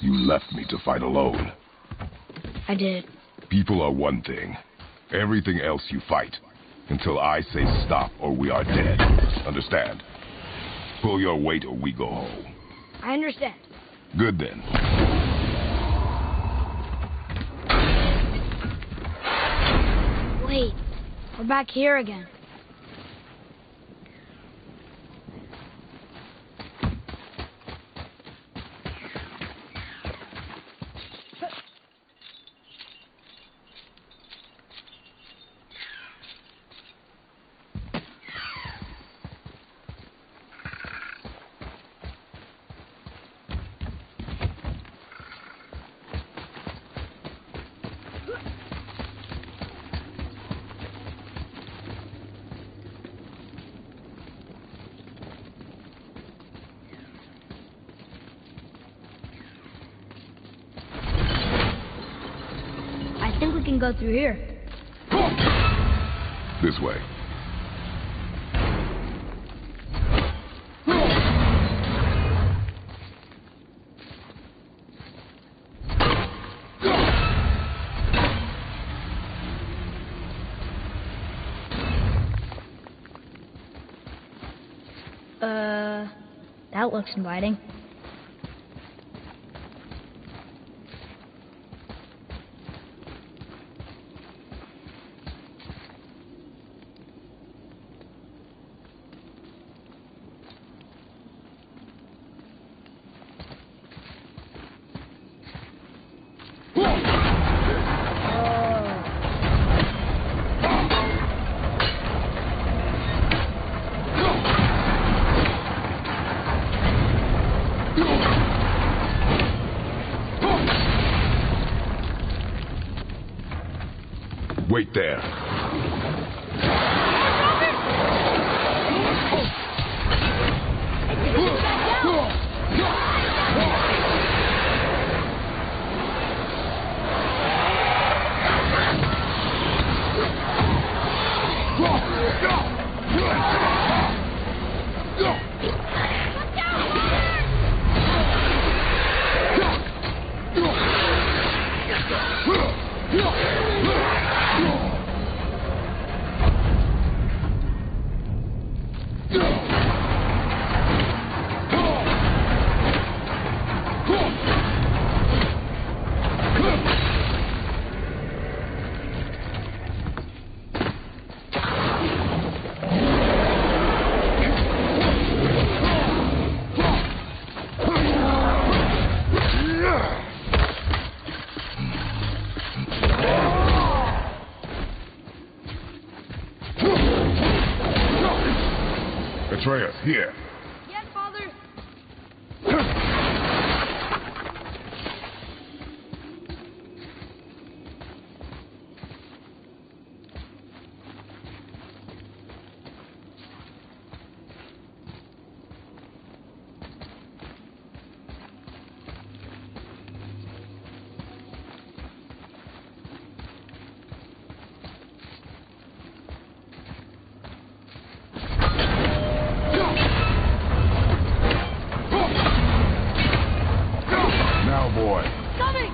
You left me to fight alone. I did. People are one thing. Everything else you fight. until I say stop or we are dead. Understand? Pull your weight or we go home. I understand. Good then. Wait, we're back here again. I think we can go through here. This way. That looks inviting. Wait there. Atreus, here. Yes, Father. Boy. Coming!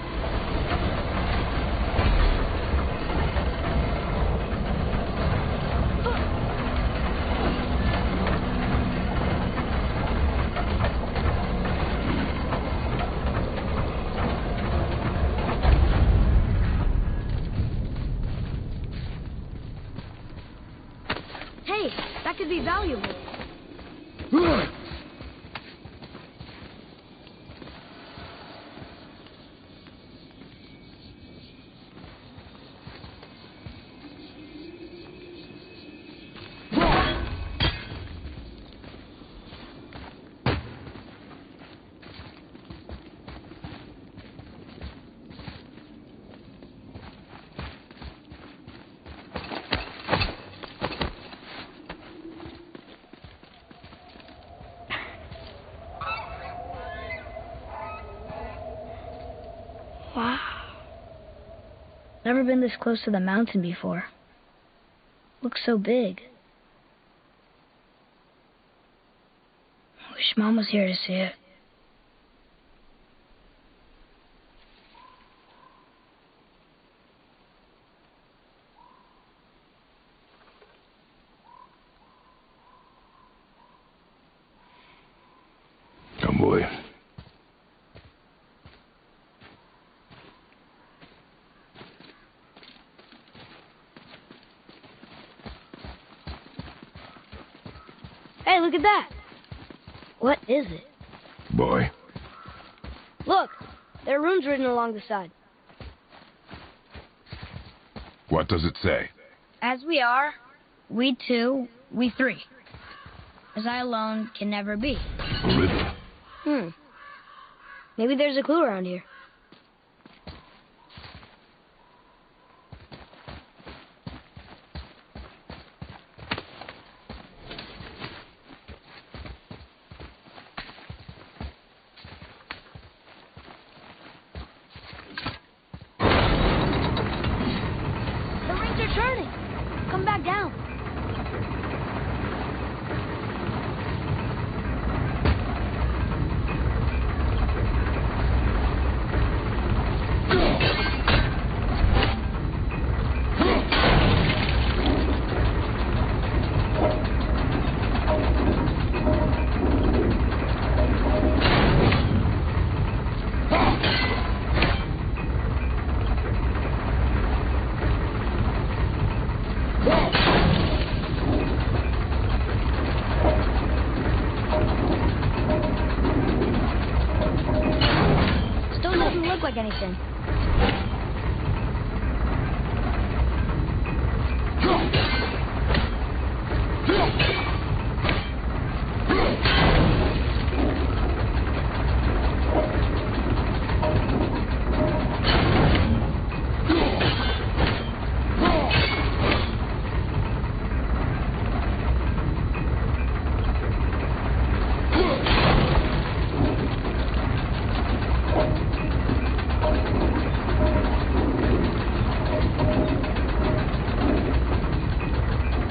Hey, that could be valuable. Wow. Never been this close to the mountain before. Looks so big. Wish Mom was here to see it. boy. Hey, look at that. What is it? Boy. Look, there are runes written along the side. What does it say? As we are, we two, we three. As I alone can never be. A riddle. Maybe there's a clue around here. The rings are turning. Come back down. Still doesn't look like anything.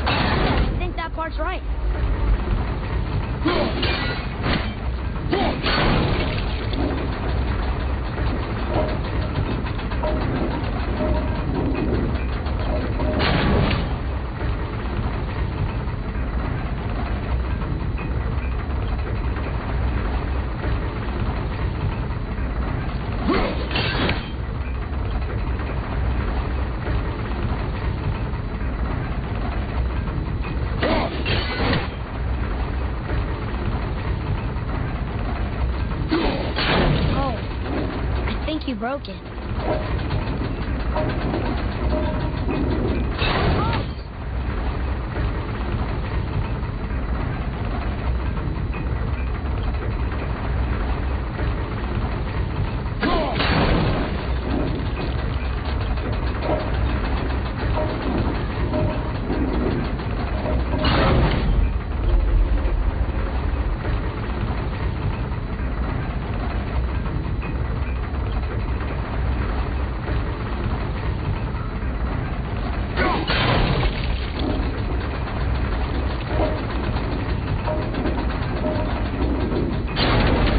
I think that part's right. I think you broke it.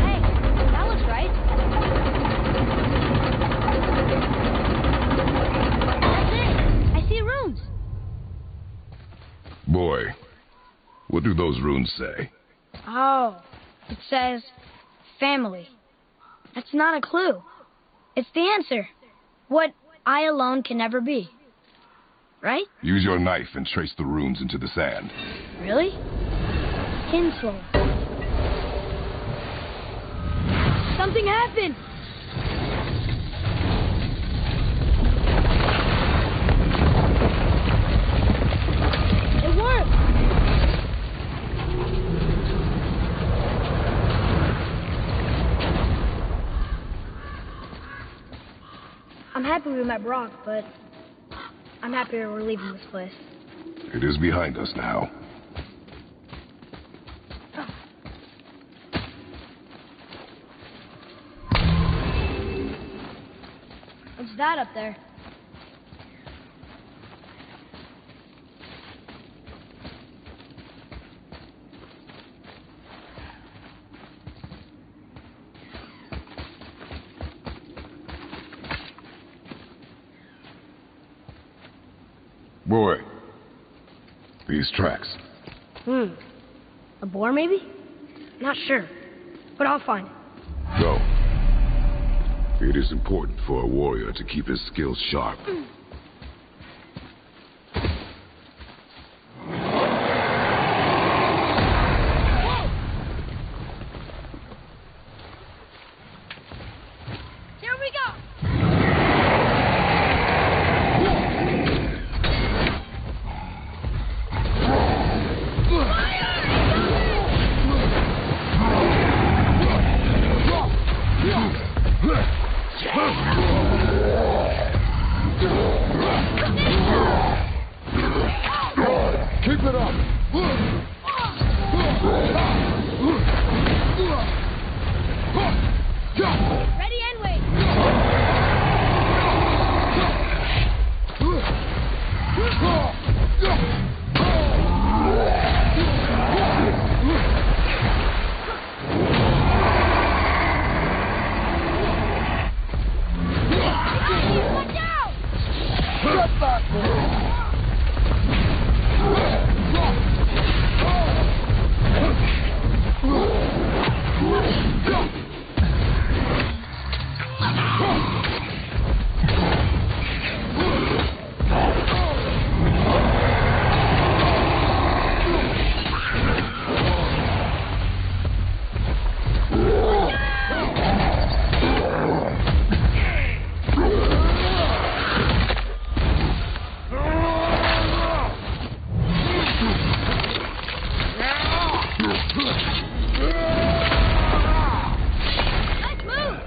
Hey, that looks right. That's it. I see runes. Boy, what do those runes say? Oh, it says family. That's not a clue. It's the answer. What I alone can never be. Right? Use your knife and trace the runes into the sand. Really? Kinslow. Something happened! It worked! I'm happy we met Brock, but I'm happier we're leaving this place. It is behind us now. What's that up there? Boy, these tracks. A boar, maybe? Not sure. but I'll find it. Go. It is important for a warrior to keep his skills sharp. Keep it up! Ready and wait. Watch out! Get back, boy! Let's move!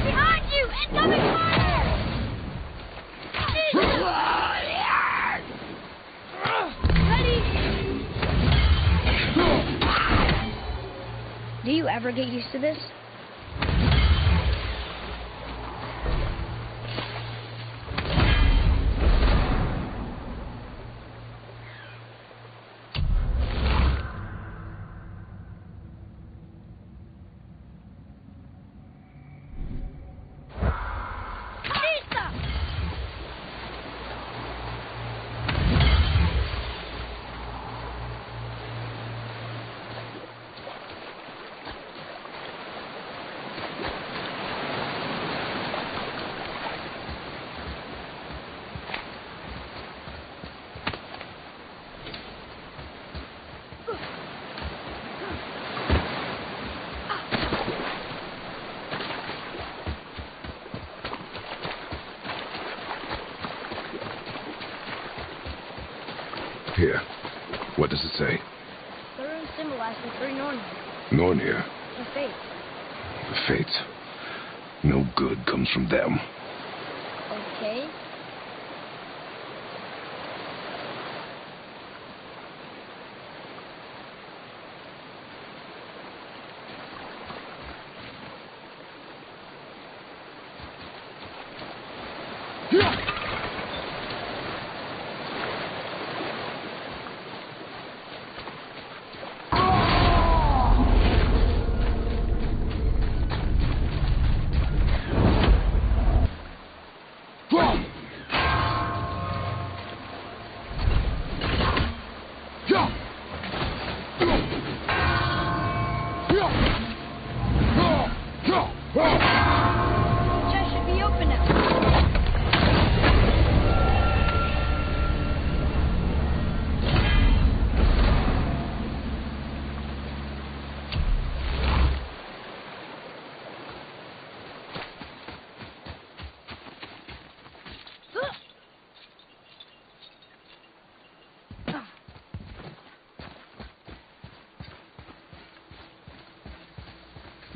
Behind you! Incoming fire! Ready? Do you ever get used to this? Here. What does it say? The runes symbolize the three Norns. Nornir. The fates. The fates. No good comes from them. Okay. Chest should be open now.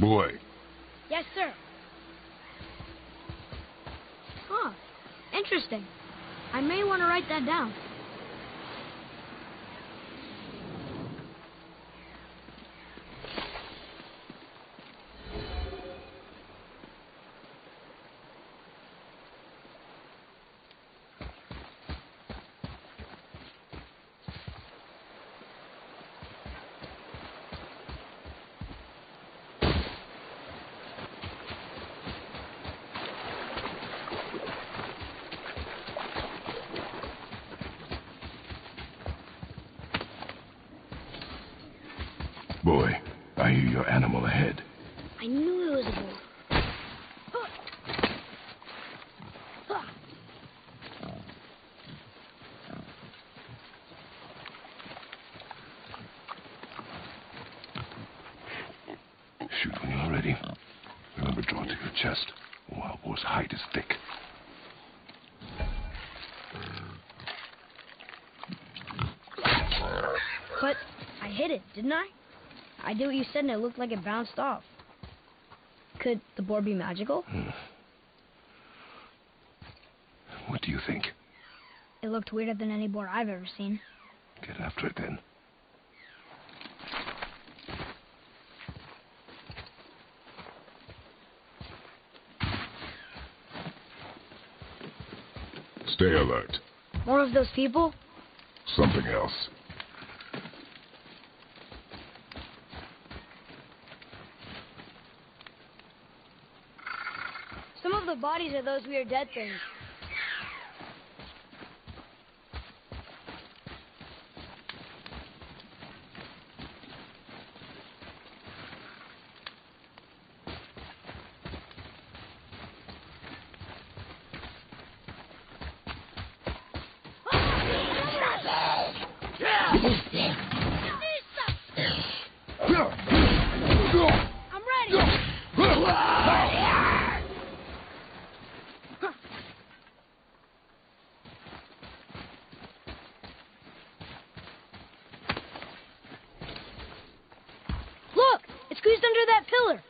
Boy, Yes, sir. Huh. Interesting. I may want to write that down. Boy, I hear your animal ahead. I knew it was a bull. Shoot when you're ready. Remember, draw to your chest. A wild boar's hide is thick. But I hit it, didn't I? I did what you said and it looked like it bounced off. Could the boar be magical? What do you think? It looked weirder than any boar I've ever seen. Get after it then. Stay alert. More of those people? Something else. Some of the bodies are those weird dead things. I'm ready. Look! It's squeezed under that pillar.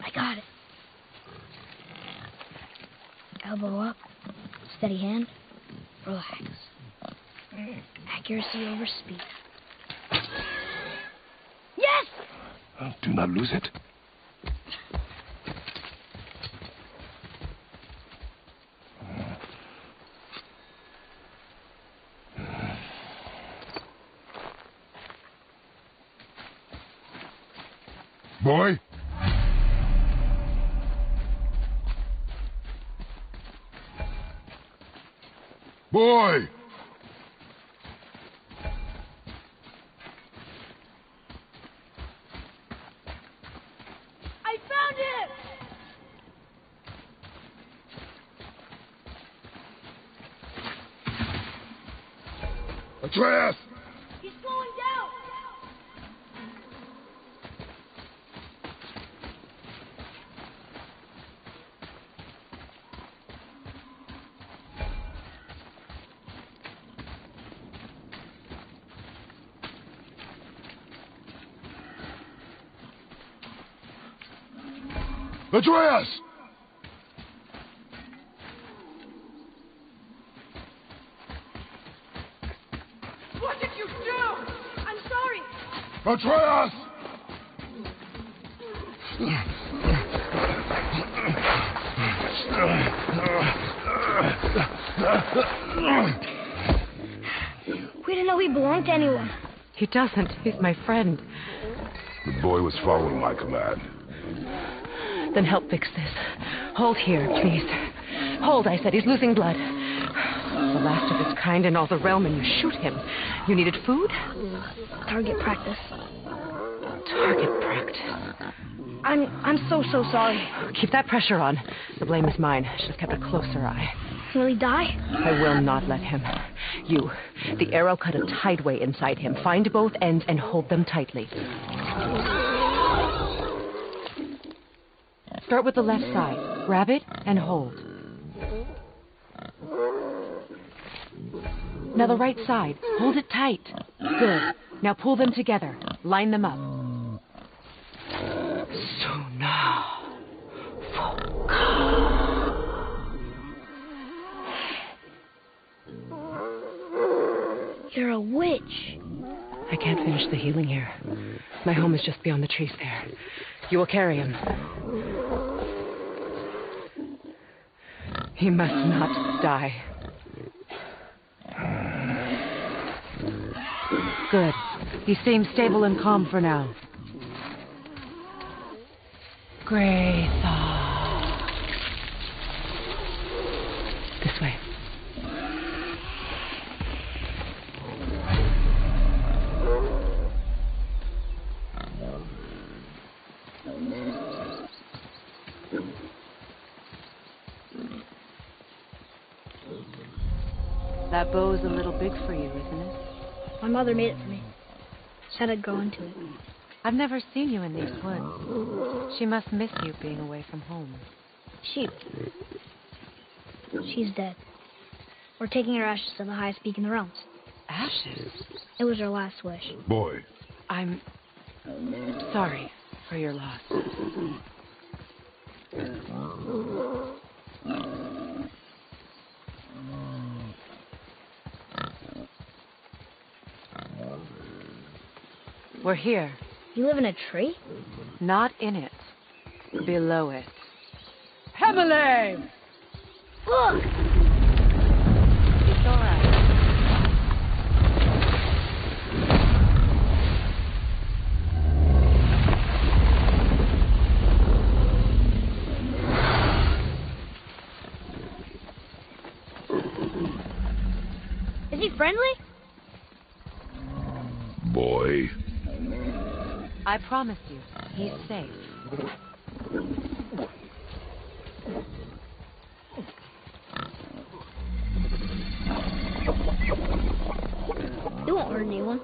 I got it. Elbow up. Steady hand. Relax. Accuracy over speed. Yes! Do not lose it. Boy? Boy! I found him! Atreus! He's slowing down! Atreus! What did you do? I'm sorry. Atreus! We didn't know he belonged to anyone. He doesn't. He's my friend. The boy was following my command. Then help fix this. Hold here, please. Hold, I said. He's losing blood. The last of his kind in all the realm, and you shoot him. You needed food? Target practice. Target practice. I'm so sorry. Keep that pressure on. The blame is mine. I should have kept a closer eye. Will he die? I will not let him. You. The arrow cut a tideway inside him. Find both ends and hold them tightly. Start with the left side. Grab it and hold. Now the right side. Hold it tight. Good. Now pull them together. Line them up. So now. You're a witch. I can't finish the healing here. My home is just beyond the trees there. You will carry him. He must not die. Good. He seems stable and calm for now. Gray thoughts. This way. That bow's a little big for you, isn't it? My mother made it for me. Said I'd grow into it. I've never seen you in these woods. She must miss you being away from home. She's dead. We're taking her ashes to the highest peak in the realms. Ashes? It was her last wish. Boy. I'm sorry for your loss. We're here. You live in a tree? Not in it. Below it. Emily! Look! It's all right. Is he friendly? Boy. I promise you, he's safe. He won't hurt anyone.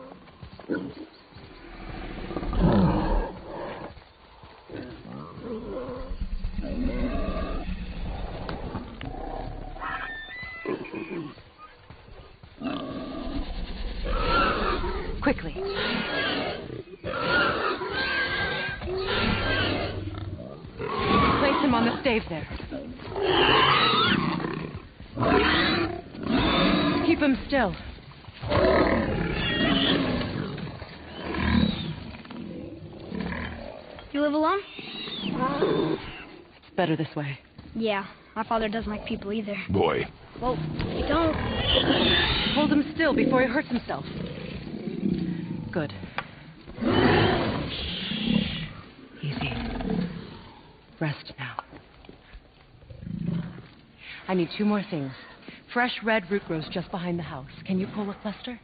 Quickly. Place him on the stave there. Keep him still. You live alone? It's better this way. Yeah, my father doesn't like people either. Boy. Well, you don't. Hold him still before he hurts himself. Good. Easy. Rest now. I need 2 more things. Fresh red root grows just behind the house. Can you pull a cluster?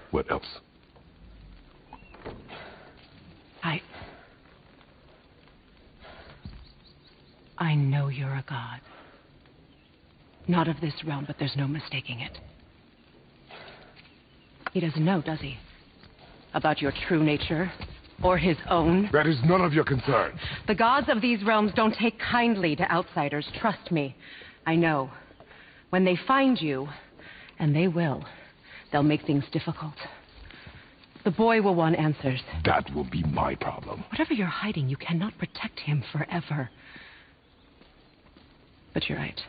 What else? I know you're a god. Not of this realm, but there's no mistaking it. He doesn't know, does he? About your true nature? Or his own? That is none of your concern. The gods of these realms don't take kindly to outsiders. Trust me. I know. When they find you, and they will, they'll make things difficult. The boy will want answers. That will be my problem. Whatever you're hiding, you cannot protect him forever. But you're right.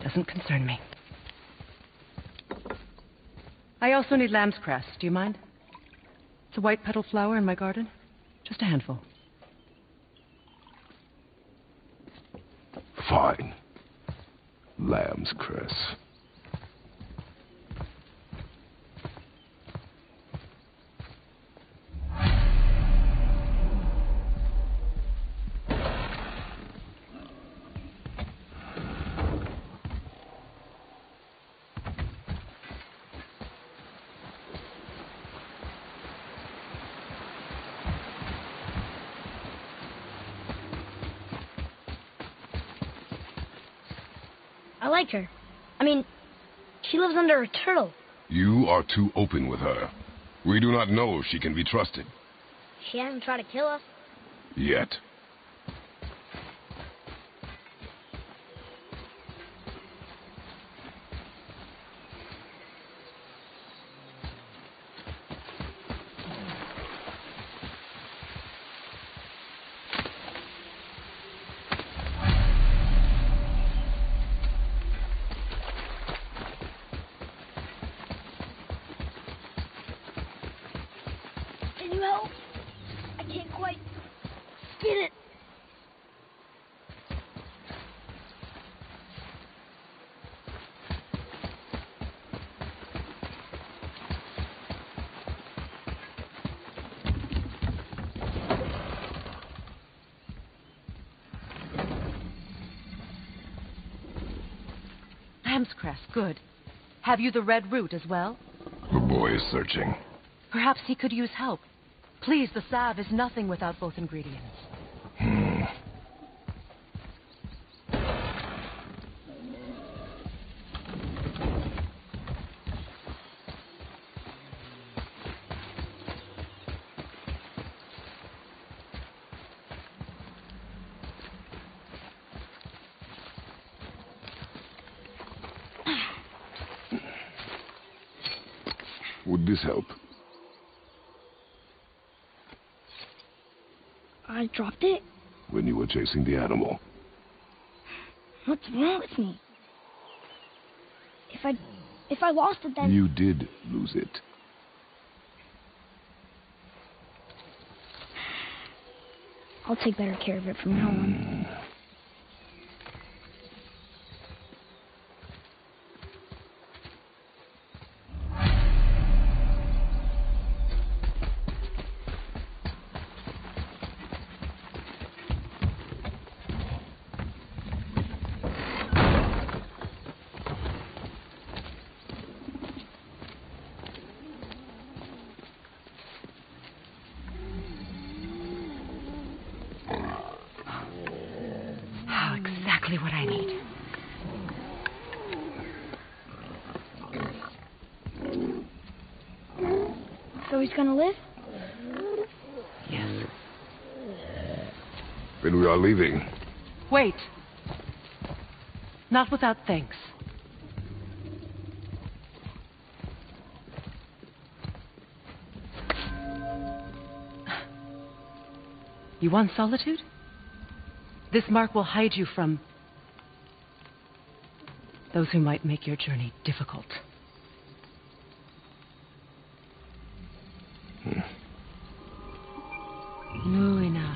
Doesn't concern me. I also need lamb's cress. Do you mind? It's a white petal flower in my garden. Just a handful. Fine. Lamb's cress. I like her. I mean, she lives under a turtle. You are too open with her. We do not know if she can be trusted. She hasn't tried to kill us. Yet. Can you help? I can't quite get it. ram's crest. Good. Have you the red root as well? The boy is searching. Perhaps he could use help. Please, the salve is nothing without both ingredients. Would this help? I dropped it? When you were chasing the animal. What's wrong with me? If I lost it, then... You did lose it. I'll take better care of it from now on. Exactly what I need. So he's gonna live? Yes. Then we are leaving. Wait. Not without thanks. You want solitude? This mark will hide you from those who might make your journey difficult. Nuina.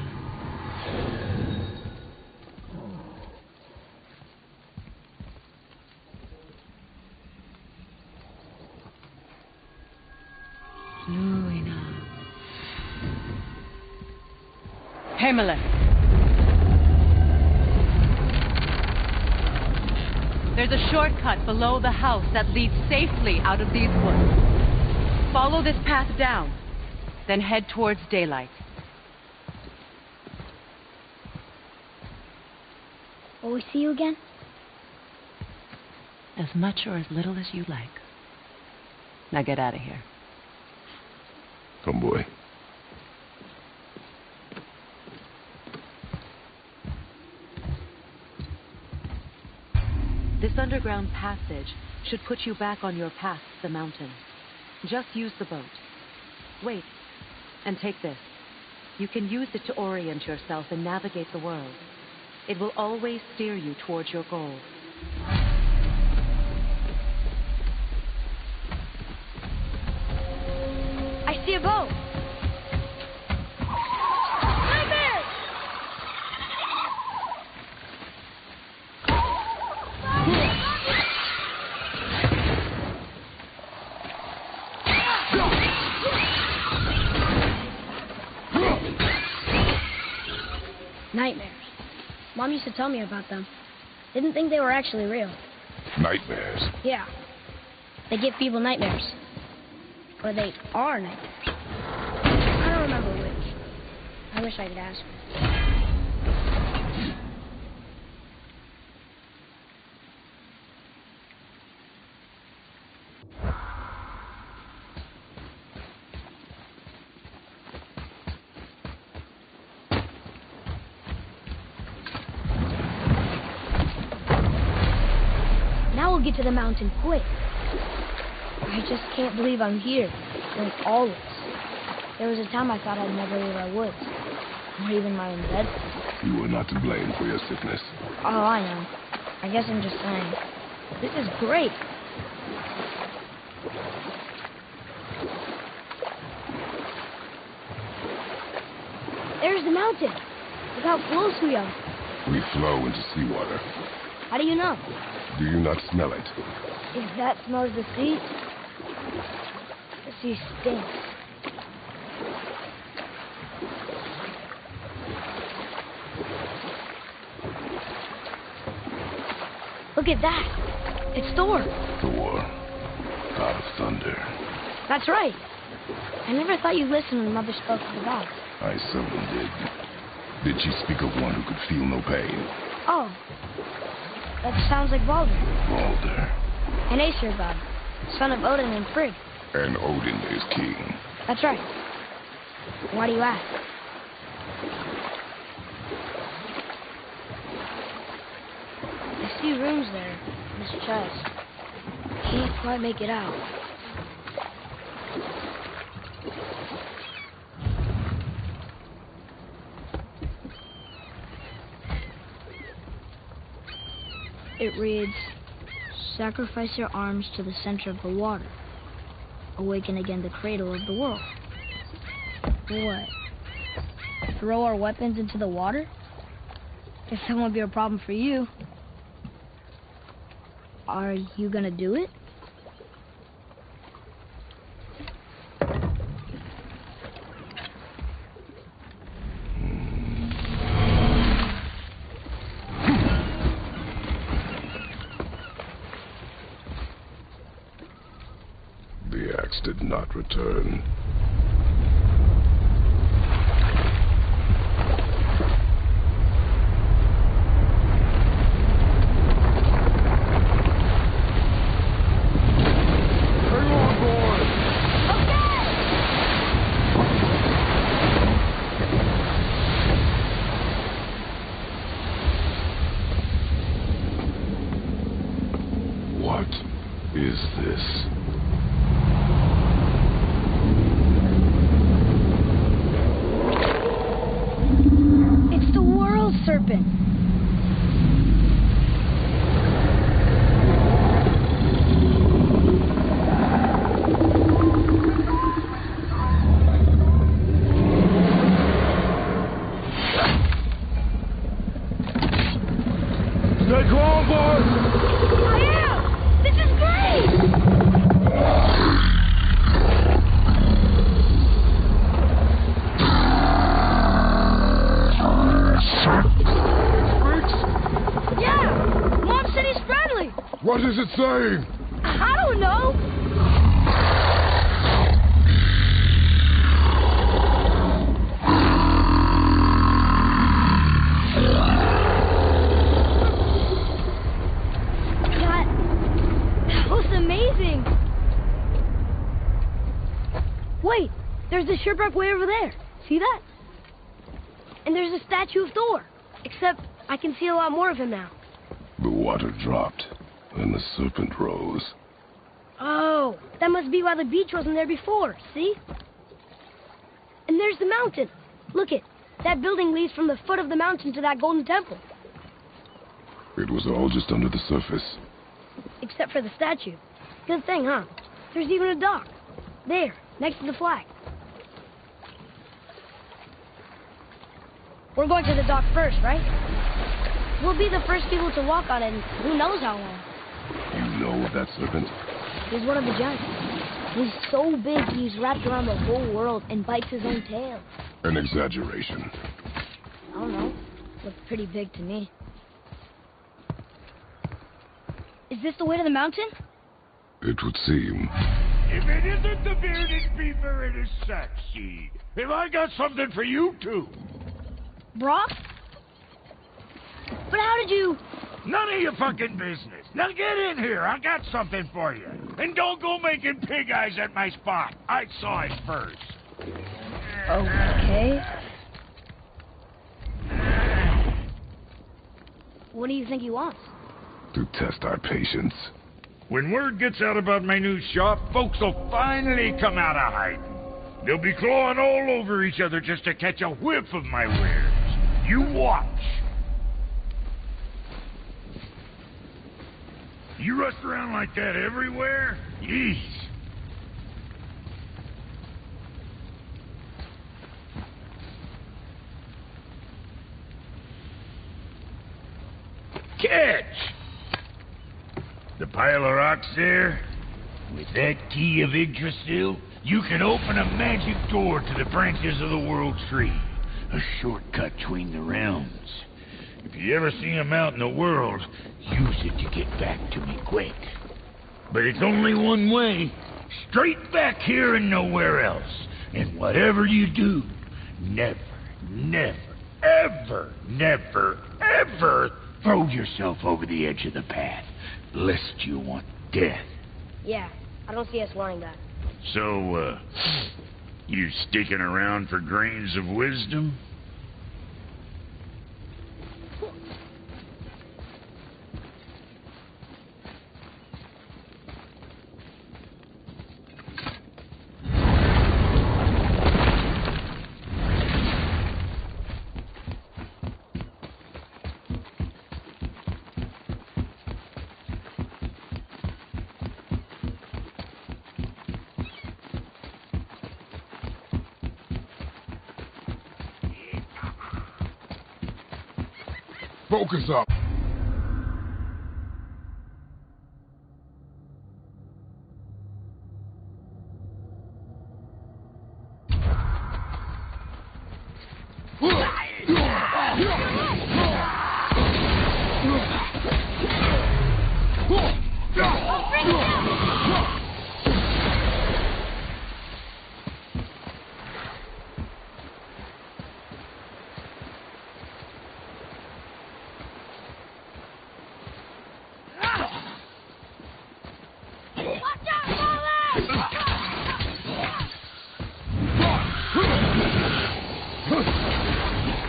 Nuina. Pamela. There's a shortcut below the house that leads safely out of these woods. Follow this path down, then head towards daylight. Will we see you again? As much or as little as you like. Now get out of here. Come, boy. This underground passage should put you back on your path to the mountain. Just use the boat. Wait, and take this. You can use it to orient yourself and navigate the world. It will always steer you towards your goal. I see a boat! Nightmares. Mom used to tell me about them. Didn't think they were actually real. Nightmares? Yeah. They give people nightmares. Or they are nightmares. I don't remember which. I wish I could ask her. Now we'll get to the mountain quick. I just can't believe I'm here, doing all this. There was a time I thought I'd never leave our woods, or even my own bed. You were not to blame for your sickness. Oh, I know. I guess I'm just saying. This is great. There's the mountain. Look how close we are. We flow into seawater. How do you know? Do you not smell it? If that smells the sea, the sea stinks. Look at that. It's Thor. Thor, god of thunder. That's right. I never thought you listened when Mother spoke of the gods. I seldom did. Did she speak of one who could feel no pain? Oh. That sounds like Baldur. Baldur. An Aesir god, son of Odin and Frigg. And Odin is king. That's right. Why do you ask? I see rooms there in this chest. Can't quite make it out. It reads, sacrifice your arms to the center of the water. Awaken again the cradle of the world. What? Throw our weapons into the water? Guess that won't be a problem for you. Are you gonna do it? The axe did not return. What is this? It's the world serpent. Stay calm, boys! I am! This is great! Yeah! Mom said he's friendly! What is it saying? I don't know! That was amazing! Wait, there's the shipwreck way over there. See that? And there's a statue of Thor. Except I can see a lot more of him now. The water dropped, and the serpent rose. Oh, that must be why the beach wasn't there before, see? And there's the mountain. Look it, that building leads from the foot of the mountain to that golden temple. It was all just under the surface. Except for the statue. Good thing, huh? There's even a dock. There, next to the flag. We're going to the dock first, right? We'll be the first people to walk on it in who knows how long. You know of that serpent? He's one of the giants. He's so big he's wrapped around the whole world and bites his own tail. An exaggeration. I don't know. Looks pretty big to me. Is this the way to the mountain? It would seem. If it isn't the bearded beaver in his sack seed, have I got something for you too? Brock? But how did you... None of your fucking business. Now get in here. I got something for you. And don't go making pig eyes at my spot. I saw it first. Okay. What do you think he wants? To test our patience. When word gets out about my new shop, folks will finally come out of hiding. They'll be clawing all over each other just to catch a whiff of my wares. You watch. You rust around like that everywhere? Yeesh. Catch! The pile of rocks there? With that key of Yggdrasil, you can open a magic door to the branches of the World Tree. A shortcut between the realms. If you ever see him out in the world, use it to get back to me quick. But it's only one way. Straight back here and nowhere else. And whatever you do, never, ever throw yourself over the edge of the path, lest you want death. Yeah, I don't see us wanting that. So, you sticking around for grains of wisdom? Focus up.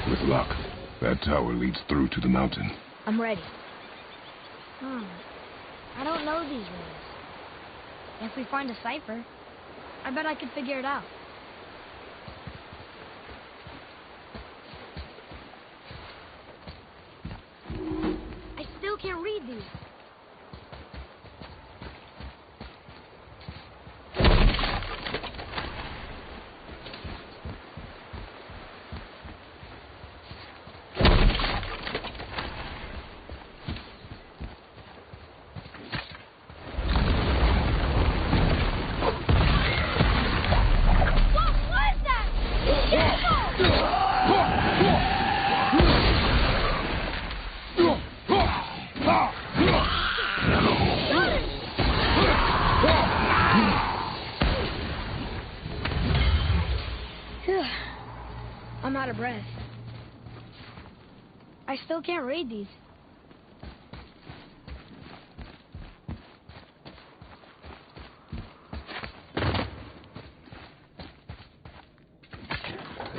With luck, that tower leads through to the mountain. I'm ready. I don't know these rules. If we find a cipher, I bet I could figure it out. I still can't read these. I'm out of breath. I still can't read these.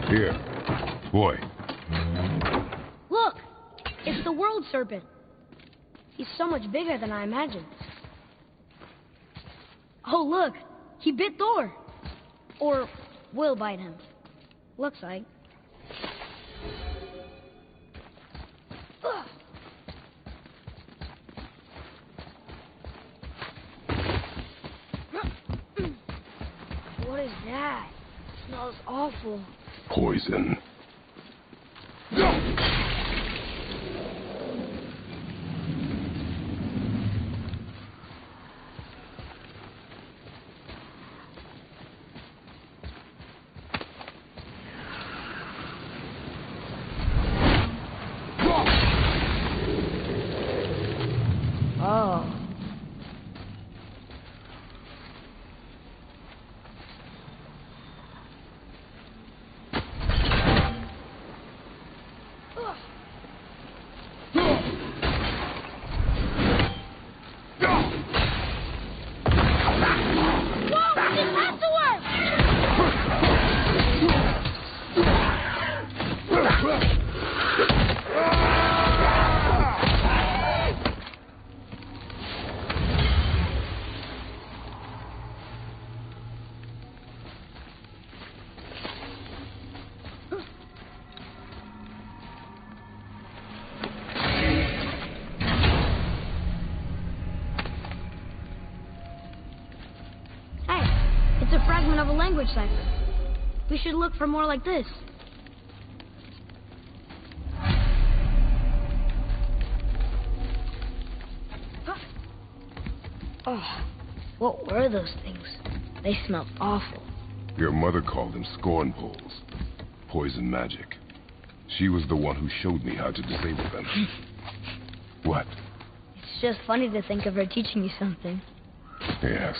Here, boy. Look! It's the world serpent. He's so much bigger than I imagined. Oh, look! He bit Thor! Or will bite him. Looks like. What is that? It smells awful. Poison. Oh. It's a fragment of a language cipher. We should look for more like this. Oh, what were those things? They smelled awful. Your mother called them scorn poles. Poison magic. She was the one who showed me how to disable them. What? It's just funny to think of her teaching you something. Yes.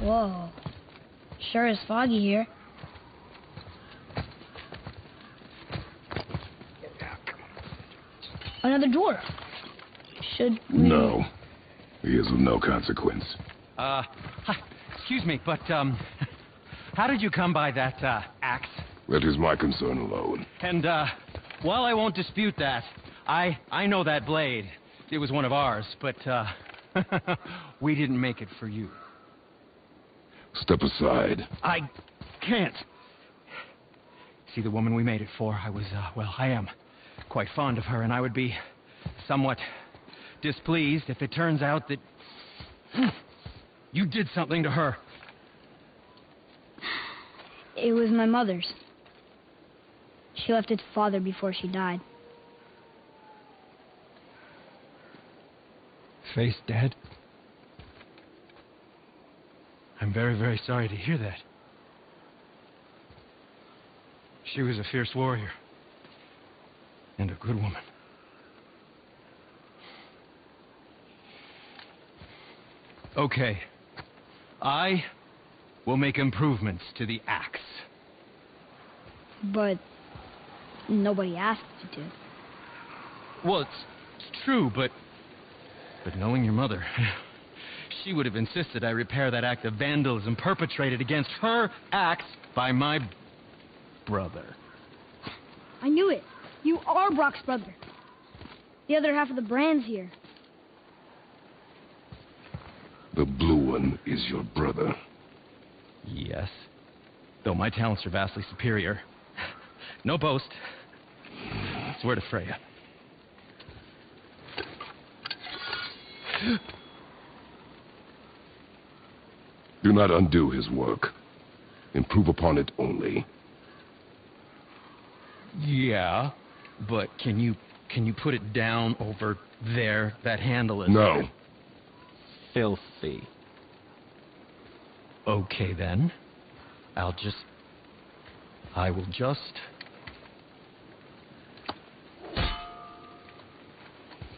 Whoa. Sure is foggy here. Another door. Should we... No. He is of no consequence. Hi, excuse me, but, how did you come by that, axe? That is my concern alone. And, while I won't dispute that, I know that blade. It was one of ours, but, we didn't make it for you. Step aside. I can't. See, the woman we made it for, I am quite fond of her, and I would be somewhat displeased if it turns out that you did something to her. It was my mother's. She left its father before she died. Face dead? I'm very, very sorry to hear that. She was a fierce warrior. And a good woman. Okay. I will make improvements to the axe. But nobody asked you to. Well, it's true, but knowing your mother, she would have insisted I repair that act of vandalism perpetrated against her axe by my brother. I knew it. You are Brock's brother. The other half of the brand's here. The blue one is your brother. Yes. Though my talents are vastly superior. No boast. Swear to Freya. Do not undo his work. Improve upon it only. Yeah, but can you put it down over there? That handle is... No. Filthy. Okay, then. I will just...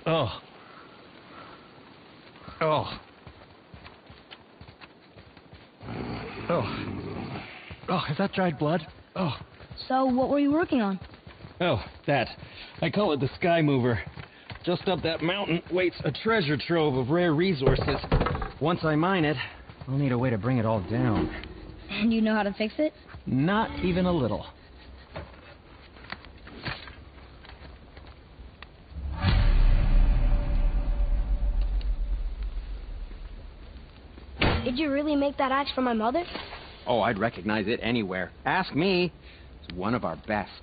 Oh. Oh. Oh. Oh, is that dried blood? Oh. So, what were you working on? Oh, that. I call it the Sky Mover. Just up that mountain waits a treasure trove of rare resources. Once I mine it, I'll need a way to bring it all down. And you know how to fix it? Not even a little. Did you really make that axe for my mother? Oh, I'd recognize it anywhere. Ask me. It's one of our best.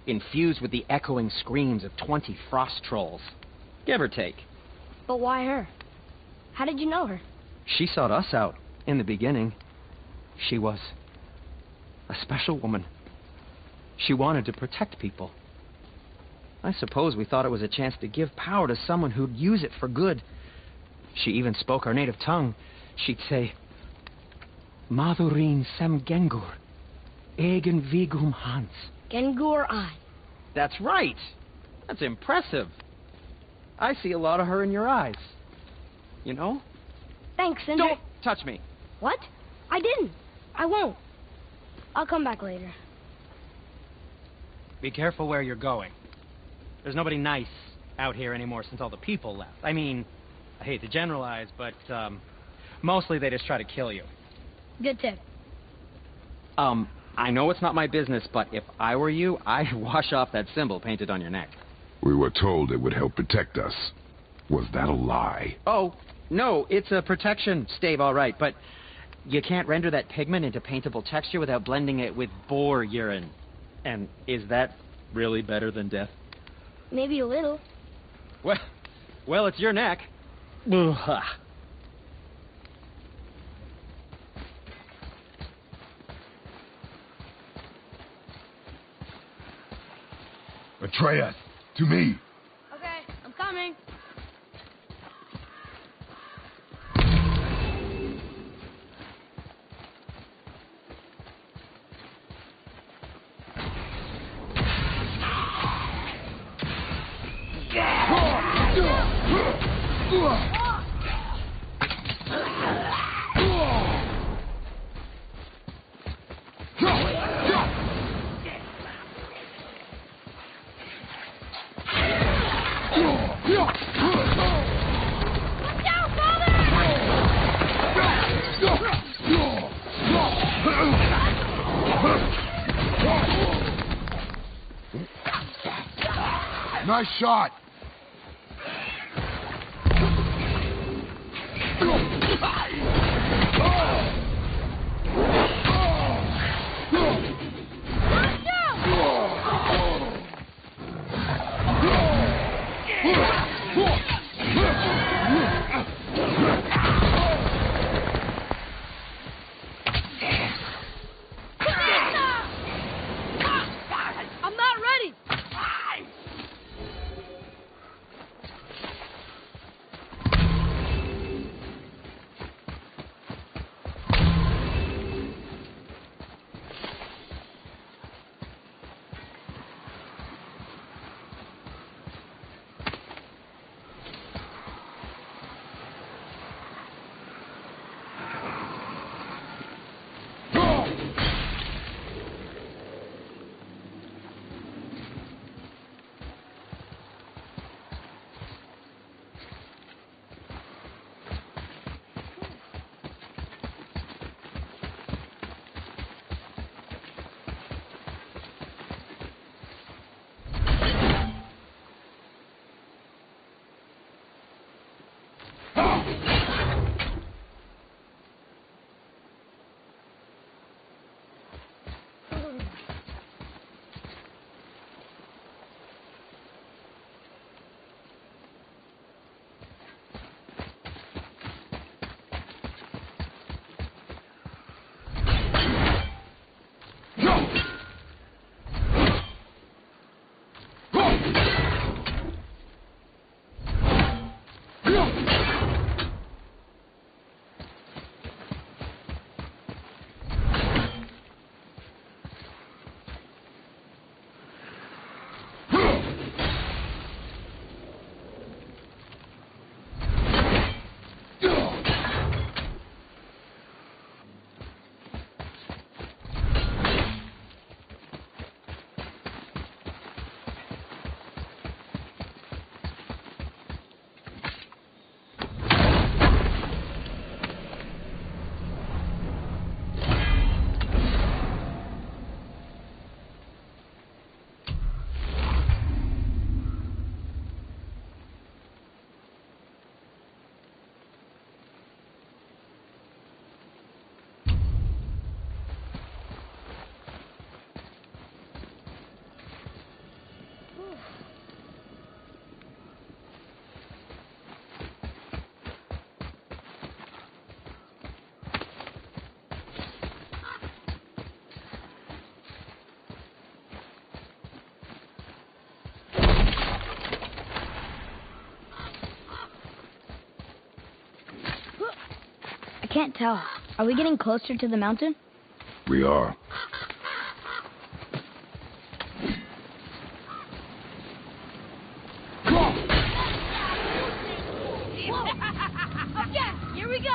Infused with the echoing screams of 20 frost trolls. Give or take. But why her? How did you know her? She sought us out in the beginning. She was a special woman. She wanted to protect people. I suppose we thought it was a chance to give power to someone who'd use it for good. She even spoke our native tongue. She'd say, Madurin sem Gengur, egen vigum Hans. Gengur I. That's right. That's impressive. I see a lot of her in your eyes. You know? Thanks, Cinder. Don't touch me. What? I didn't. I won't. I'll come back later. Be careful where you're going. There's nobody nice out here anymore since all the people left. I mean, I hate to generalize, but, mostly they just try to kill you. Good tip. I know it's not my business, but if I were you, I'd wash off that symbol painted on your neck. We were told it would help protect us. Was that a lie? Oh, no, it's a protection stave, all right, but you can't render that pigment into paintable texture without blending it with boar urine. And is that really better than death? Maybe a little. Well, it's your neck. Ugh. Atreus, to me. Okay, I'm coming. Nice shot. I'm not ready. I can't tell. Are we getting closer to the mountain? We are. Okay, here we go.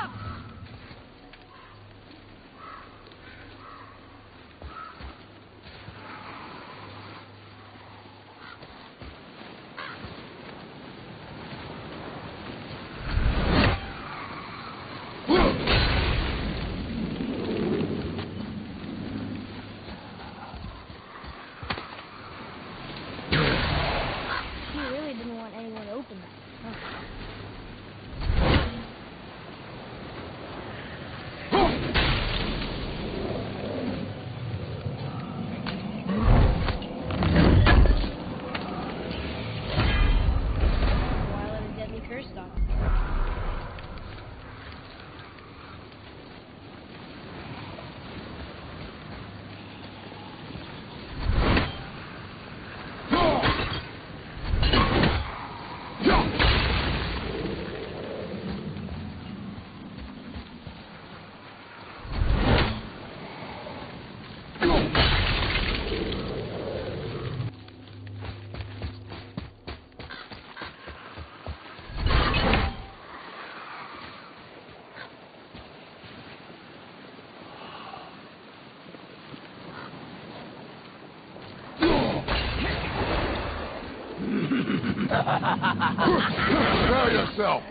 Prepare yourself.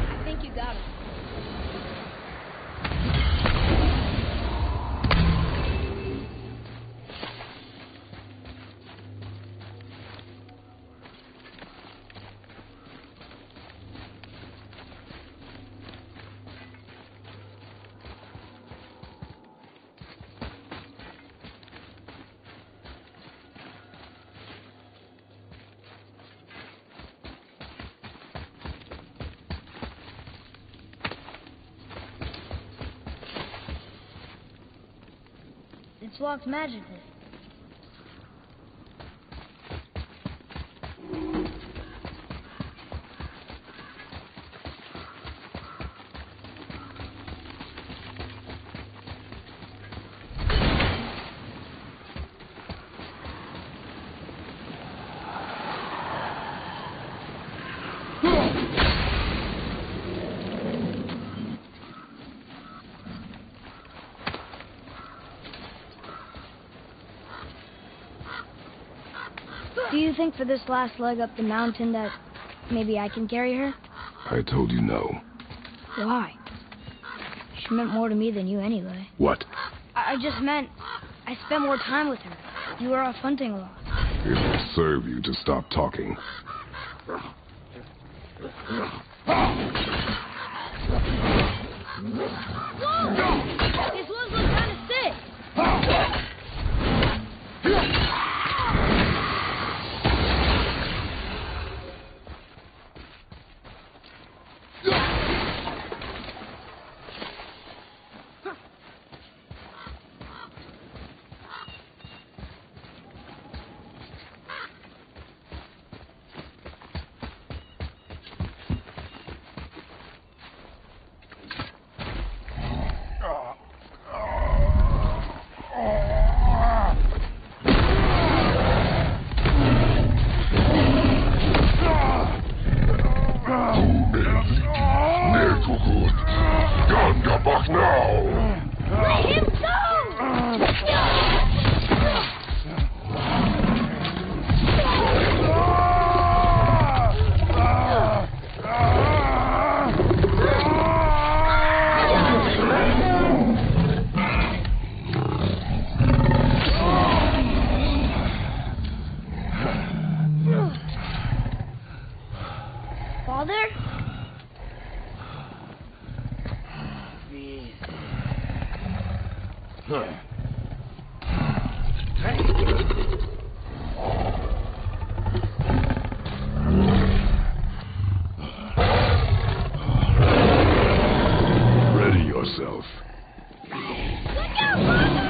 I think you got him. It's locked magically. Do you think for this last leg up the mountain that maybe I can carry her? I told you no. Why? She meant more to me than you anyway. What? I just meant I spent more time with her. You were off hunting a lot. It will serve you to stop talking. Whoa! These ones look kind of sick. Let him go! Father? Ready yourself. Look out, Father!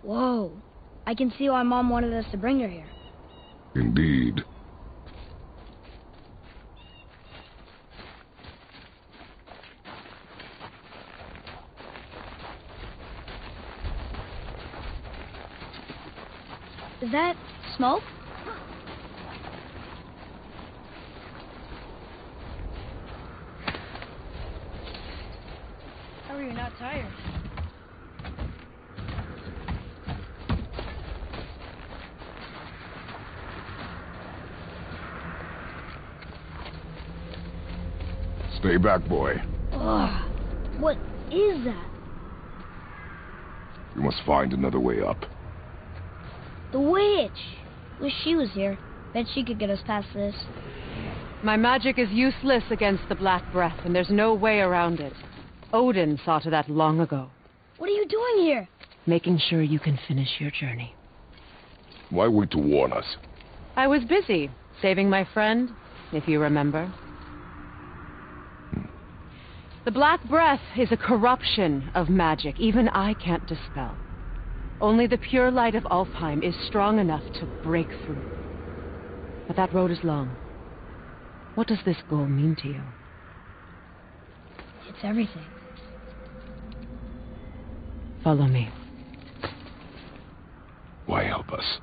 Whoa. I can see why Mom wanted us to bring her here. Indeed. Is that smoke? How are you not tired? Stay back, boy. Ugh. What is that? We must find another way up. The witch! Wish she was here. Bet she could get us past this. My magic is useless against the Black Breath, and there's no way around it. Odin saw to that long ago. What are you doing here? Making sure you can finish your journey. Why wait to warn us? I was busy, saving my friend, if you remember. The Black Breath is a corruption of magic even I can't dispel. Only the pure light of Alfheim is strong enough to break through. But that road is long. What does this goal mean to you? It's everything. Follow me. Why help us?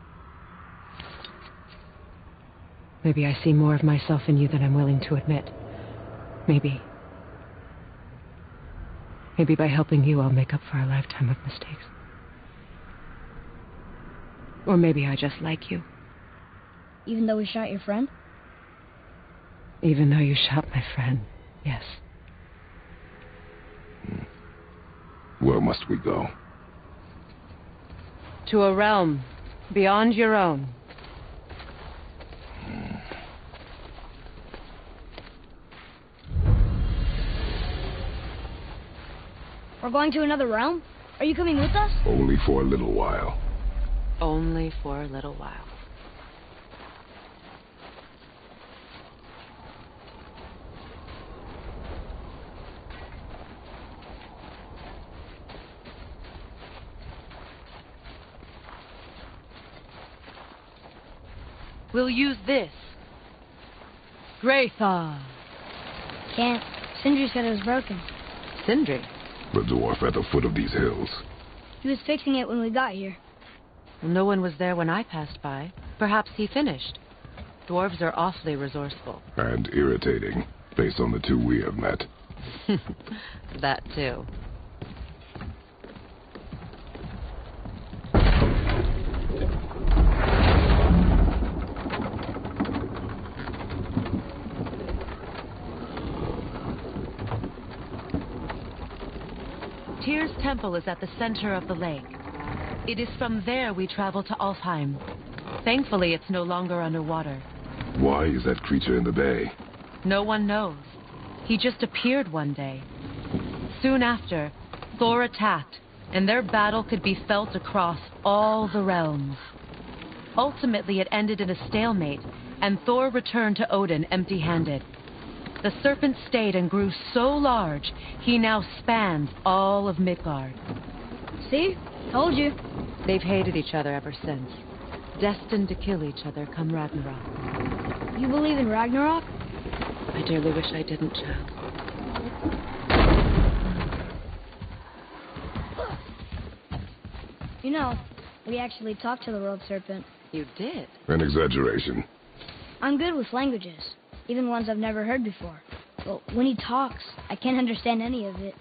Maybe I see more of myself in you than I'm willing to admit. Maybe by helping you, I'll make up for a lifetime of mistakes. Or maybe I just like you. Even though we shot your friend? Even though you shot my friend, yes. Where must we go? To a realm beyond your own. We're going to another realm? Are you coming with us? Only for a little while. Only for a little while. We'll use this. Graythaw. Can't. Sindri said it was broken. Sindri? The dwarf at the foot of these hills. He was fixing it when we got here. No one was there when I passed by. Perhaps he finished. Dwarves are awfully resourceful. And irritating, based on the two we have met. That too. Tyr's temple is at the center of the lake. It is from there we travel to Alfheim. Thankfully, it's no longer underwater. Why is that creature in the bay? No one knows. He just appeared one day. Soon after, Thor attacked, and their battle could be felt across all the realms. Ultimately, it ended in a stalemate, and Thor returned to Odin empty-handed. The serpent stayed and grew so large, he now spans all of Midgard. See? Told you. They've hated each other ever since. Destined to kill each other come Ragnarok. You believe in Ragnarok? I dearly wish I didn't, child. You know, we actually talked to the world serpent. You did? An exaggeration. I'm good with languages, even ones I've never heard before. But when he talks, I can't understand any of it.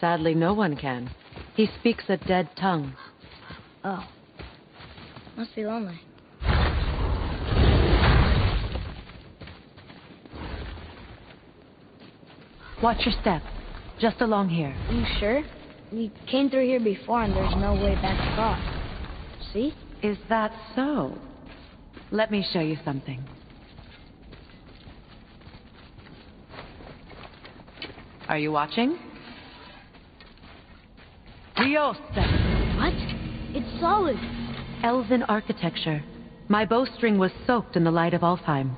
Sadly, no one can. He speaks a dead tongue. Oh. Must be lonely. Watch your step. Just along here. Are you sure? We came through here before and there's no way back across. See? Is that so? Let me show you something. Are you watching? Diosa. What? It's solid. Elven architecture. My bowstring was soaked in the light of Alfheim.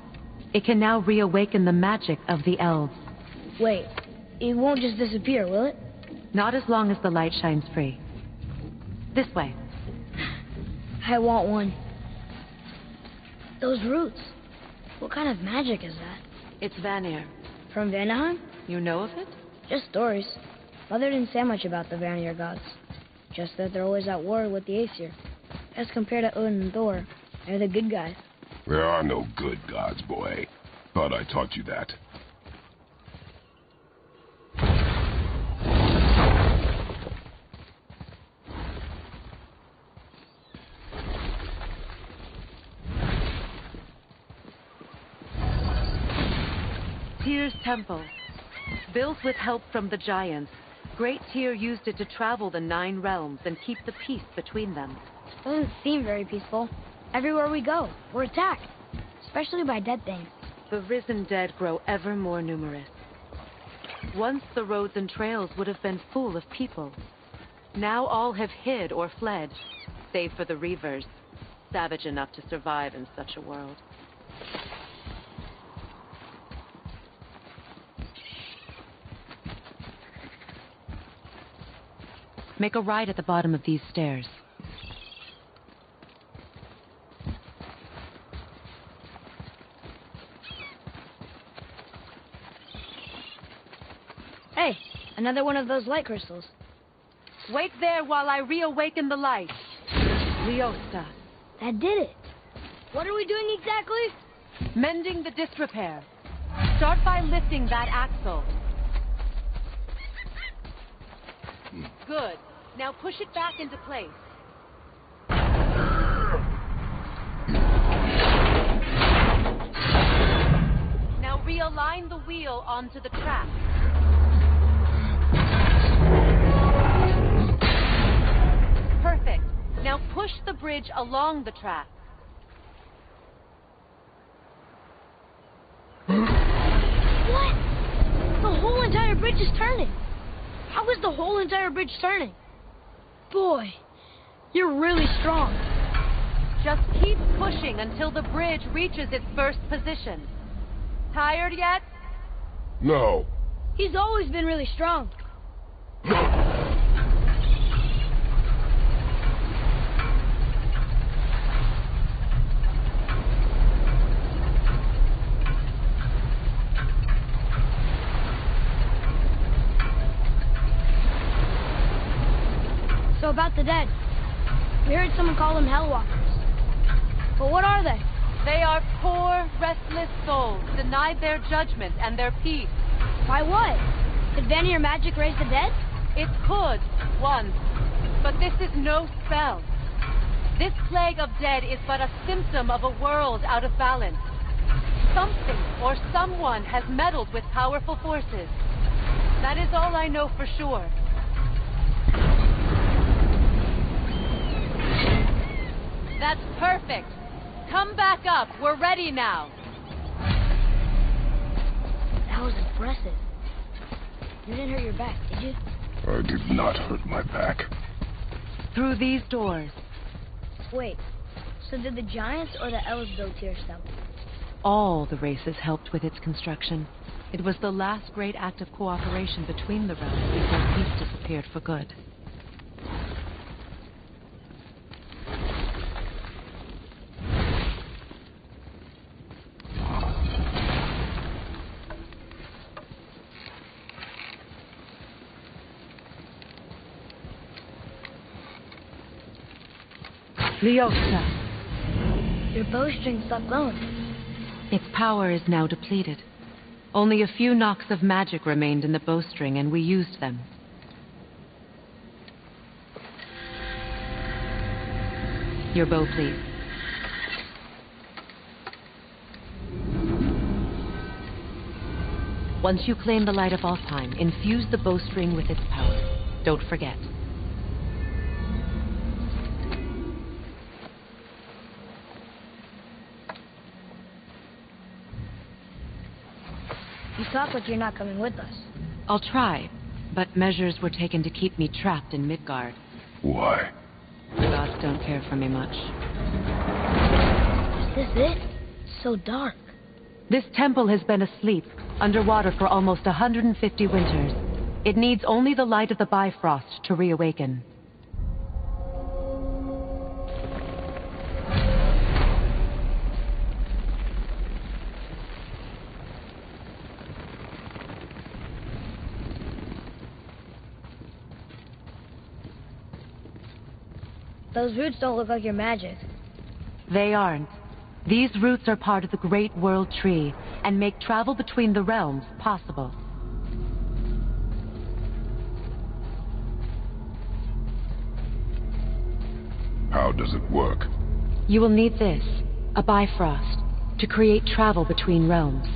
It can now reawaken the magic of the elves. Wait, it won't just disappear, will it? Not as long as the light shines free. This way. I want one. Those roots. What kind of magic is that? It's Vanir. From Vanaheim? You know of it? Just stories. Mother didn't say much about the Vanir gods. Just that they're always at war with the Aesir. As compared to Odin and Thor, they're the good guys. There are no good gods, boy. Thought I taught you that. Tyr's temple. Built with help from the giants, Great Tyr used it to travel the 9 realms and keep the peace between them. Doesn't seem very peaceful. Everywhere we go, we're attacked. Especially by dead things. The risen dead grow ever more numerous. Once the roads and trails would have been full of people. Now all have hid or fled, save for the Reavers, savage enough to survive in such a world. Make a right at the bottom of these stairs. Hey, another one of those light crystals. Wait there while I reawaken the light. Leosta. That did it. What are we doing exactly? Mending the disrepair. Start by lifting that axle. Good. Now push it back into place. Now realign the wheel onto the track. Perfect. Now push the bridge along the track. What? The whole entire bridge is turning. How is the whole entire bridge turning? Boy, you're really strong. Just keep pushing until the bridge reaches its first position. Tired yet? No. He's always been really strong. So about the dead. We heard someone call them Hellwalkers. But what are they? They are poor, restless souls, denied their judgment and their peace. By what? Did Vanir magic raise the dead? It could, once. But this is no spell. This plague of dead is but a symptom of a world out of balance. Something or someone has meddled with powerful forces. That is all I know for sure. That's perfect. Come back up. We're ready now. That was impressive. You didn't hurt your back, did you? I did not hurt my back. Through these doors. Wait, so did the giants or the elves build Tyr's temple? All the races helped with its construction. It was the last great act of cooperation between the realms before peace disappeared for good. Leosta. Your bowstring stopped glowing. Its power is now depleted. Only a few knocks of magic remained in the bowstring, and we used them. Your bow, please. Once you claim the light of Alfheim, infuse the bowstring with its power. Don't forget. You talk like you're not coming with us. I'll try, but measures were taken to keep me trapped in Midgard. Why? The gods don't care for me much. Is this it? It's so dark. This temple has been asleep, underwater for almost 150 winters. It needs only the light of the Bifrost to reawaken. Those roots don't look like your magic. They aren't. These roots are part of the Great World Tree and make travel between the realms possible. How does it work? You will need this, a Bifrost, to create travel between realms.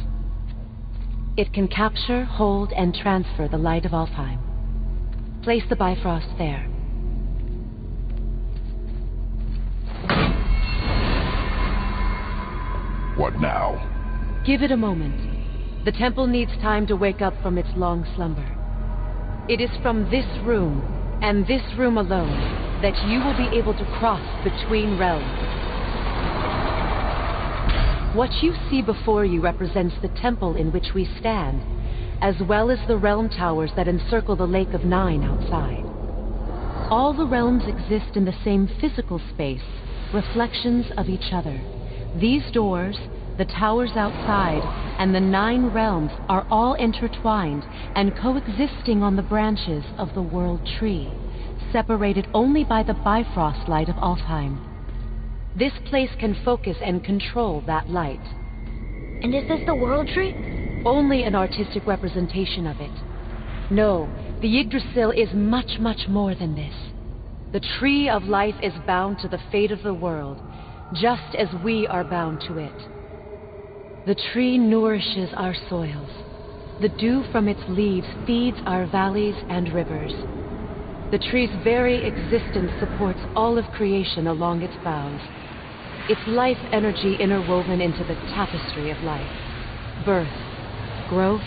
It can capture, hold, and transfer the light of Alfheim. Place the Bifrost there. What now? Give it a moment. The temple needs time to wake up from its long slumber. It is from this room, and this room alone, that you will be able to cross between realms. What you see before you represents the temple in which we stand, as well as the realm towers that encircle the Lake of Nine outside. All the realms exist in the same physical space, reflections of each other. These doors, the towers outside, and the 9 realms are all intertwined and coexisting on the branches of the World Tree, separated only by the Bifrost light of Alfheim. This place can focus and control that light. And is this the World Tree? Only an artistic representation of it. No, the Yggdrasil is much, much more than this. The Tree of Life is bound to the fate of the world, just as we are bound to it. The tree nourishes our soils. The dew from its leaves feeds our valleys and rivers. The tree's very existence supports all of creation along its boughs. Its life energy interwoven into the tapestry of life. Birth, growth,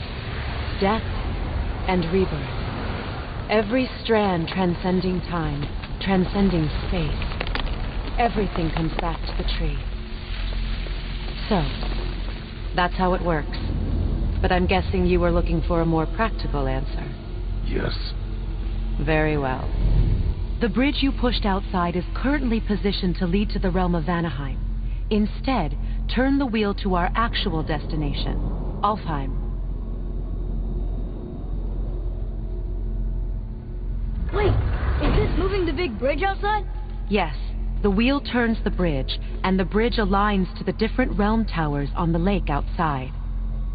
death, and rebirth. Every strand transcending time, transcending space. Everything comes back to the tree. So, that's how it works. But I'm guessing you were looking for a more practical answer. Yes. Very well. The bridge you pushed outside is currently positioned to lead to the realm of Vanaheim. Instead, turn the wheel to our actual destination, Alfheim. Wait, is this moving the big bridge outside? Yes. The wheel turns the bridge, and the bridge aligns to the different realm towers on the lake outside.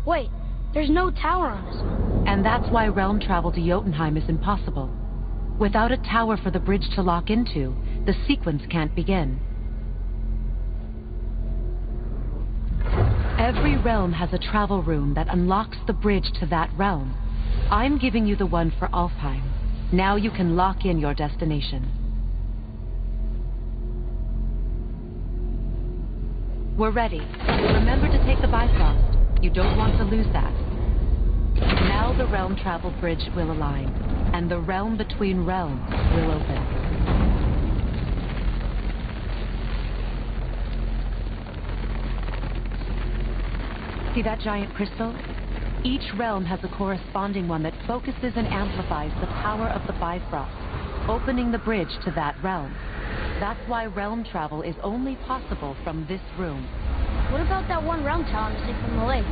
Wait, there's no tower on this one. And that's why realm travel to Jotunheim is impossible. Without a tower for the bridge to lock into, the sequence can't begin. Every realm has a travel room that unlocks the bridge to that realm. I'm giving you the one for Alfheim. Now you can lock in your destination. We're ready. Remember to take the Bifrost. You don't want to lose that. Now the realm travel bridge will align, and the realm between realms will open. See that giant crystal? Each realm has a corresponding one that focuses and amplifies the power of the Bifrost, opening the bridge to that realm. That's why realm travel is only possible from this room. What about that one realm tower missing from the lake?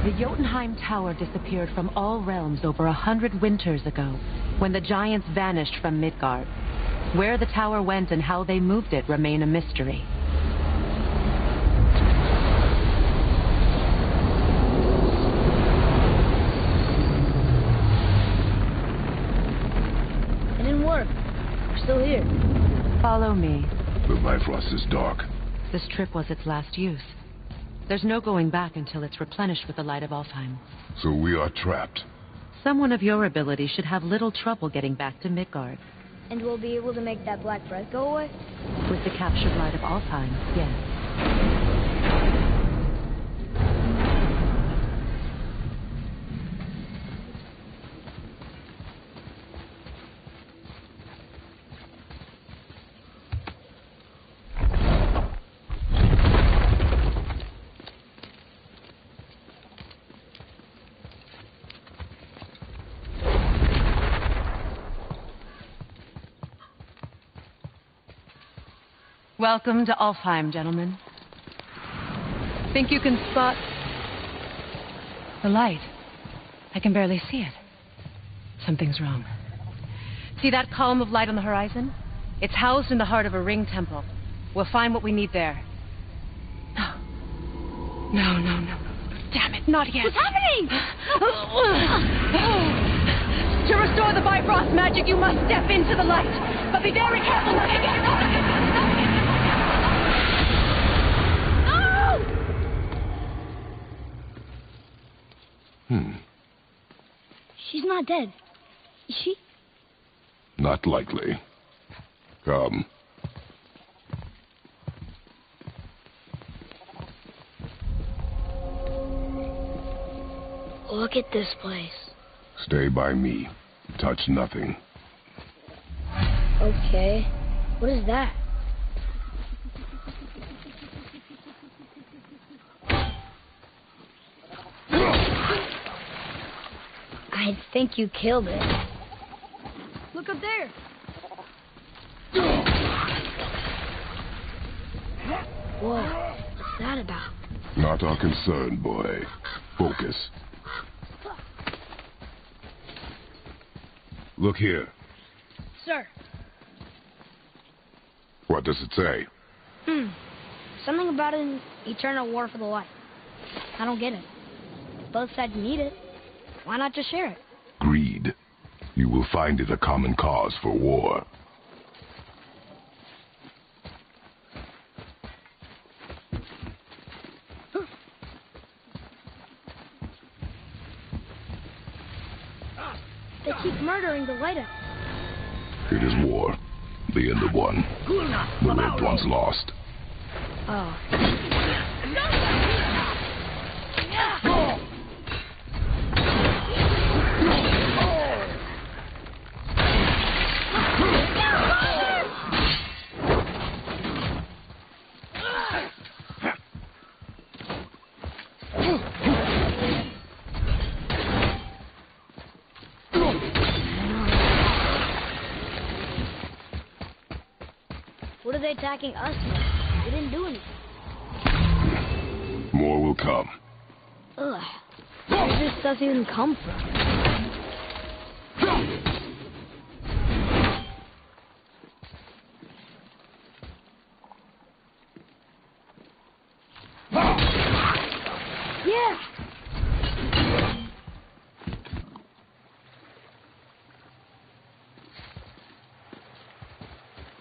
The Jotunheim Tower disappeared from all realms over 100 winters ago, when the giants vanished from Midgard. Where the tower went and how they moved it remain a mystery. It didn't work. We're still here. Follow me. The Bifrost is dark. This trip was its last use. There's no going back until it's replenished with the light of Alfheim. So we are trapped. Someone of your ability should have little trouble getting back to Midgard. And we'll be able to make that black breath go away? With the captured light of Alfheim, yes. Welcome to Alfheim, gentlemen. Think you can spot the light? I can barely see it. Something's wrong. See that column of light on the horizon? It's housed in the heart of a ring temple. We'll find what we need there. No. Damn it, not yet. What's happening? To restore the Bifrost magic, you must step into the light. But be very careful not to get No! She's not dead. Is she? Not likely. Come. Look at this place. Stay by me. Touch nothing. Okay. What is that? I think you killed it. Look up there. Whoa. What's that about? Not our concern, boy. Focus. Look here. Sir. What does it say? Something about an eternal war for the light. I don't get it. Both sides need it. Why not just share it? Greed. You will find it a common cause for war. They keep murdering the light up. It is war. The end of one. The lived one's lost. Oh. What are they attacking us for? We didn't do anything. More will come. Ugh. Where does this stuff even come from? Yeah!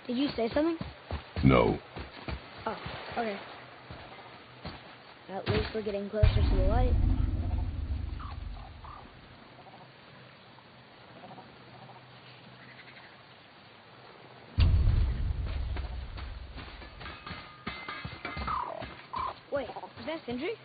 Did you say something? No. Oh, okay. At least we're getting closer to the light. Wait, is that Sindri?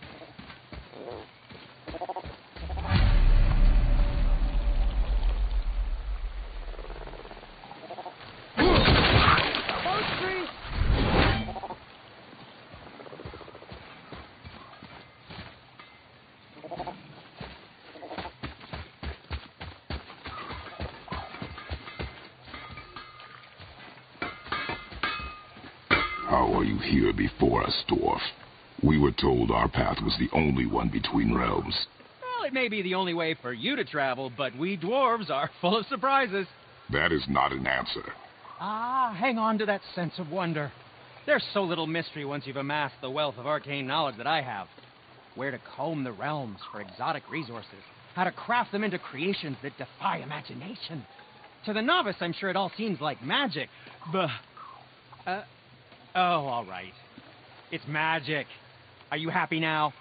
How are you here before us, dwarf? We were told our path was the only one between realms. Well, it may be the only way for you to travel, but we dwarves are full of surprises. That is not an answer. Hang on to that sense of wonder. There's so little mystery once you've amassed the wealth of arcane knowledge that I have. Where to comb the realms for exotic resources. How to craft them into creations that defy imagination. To the novice, I'm sure it all seems like magic, but... Oh, all right. It's magic. Are you happy now?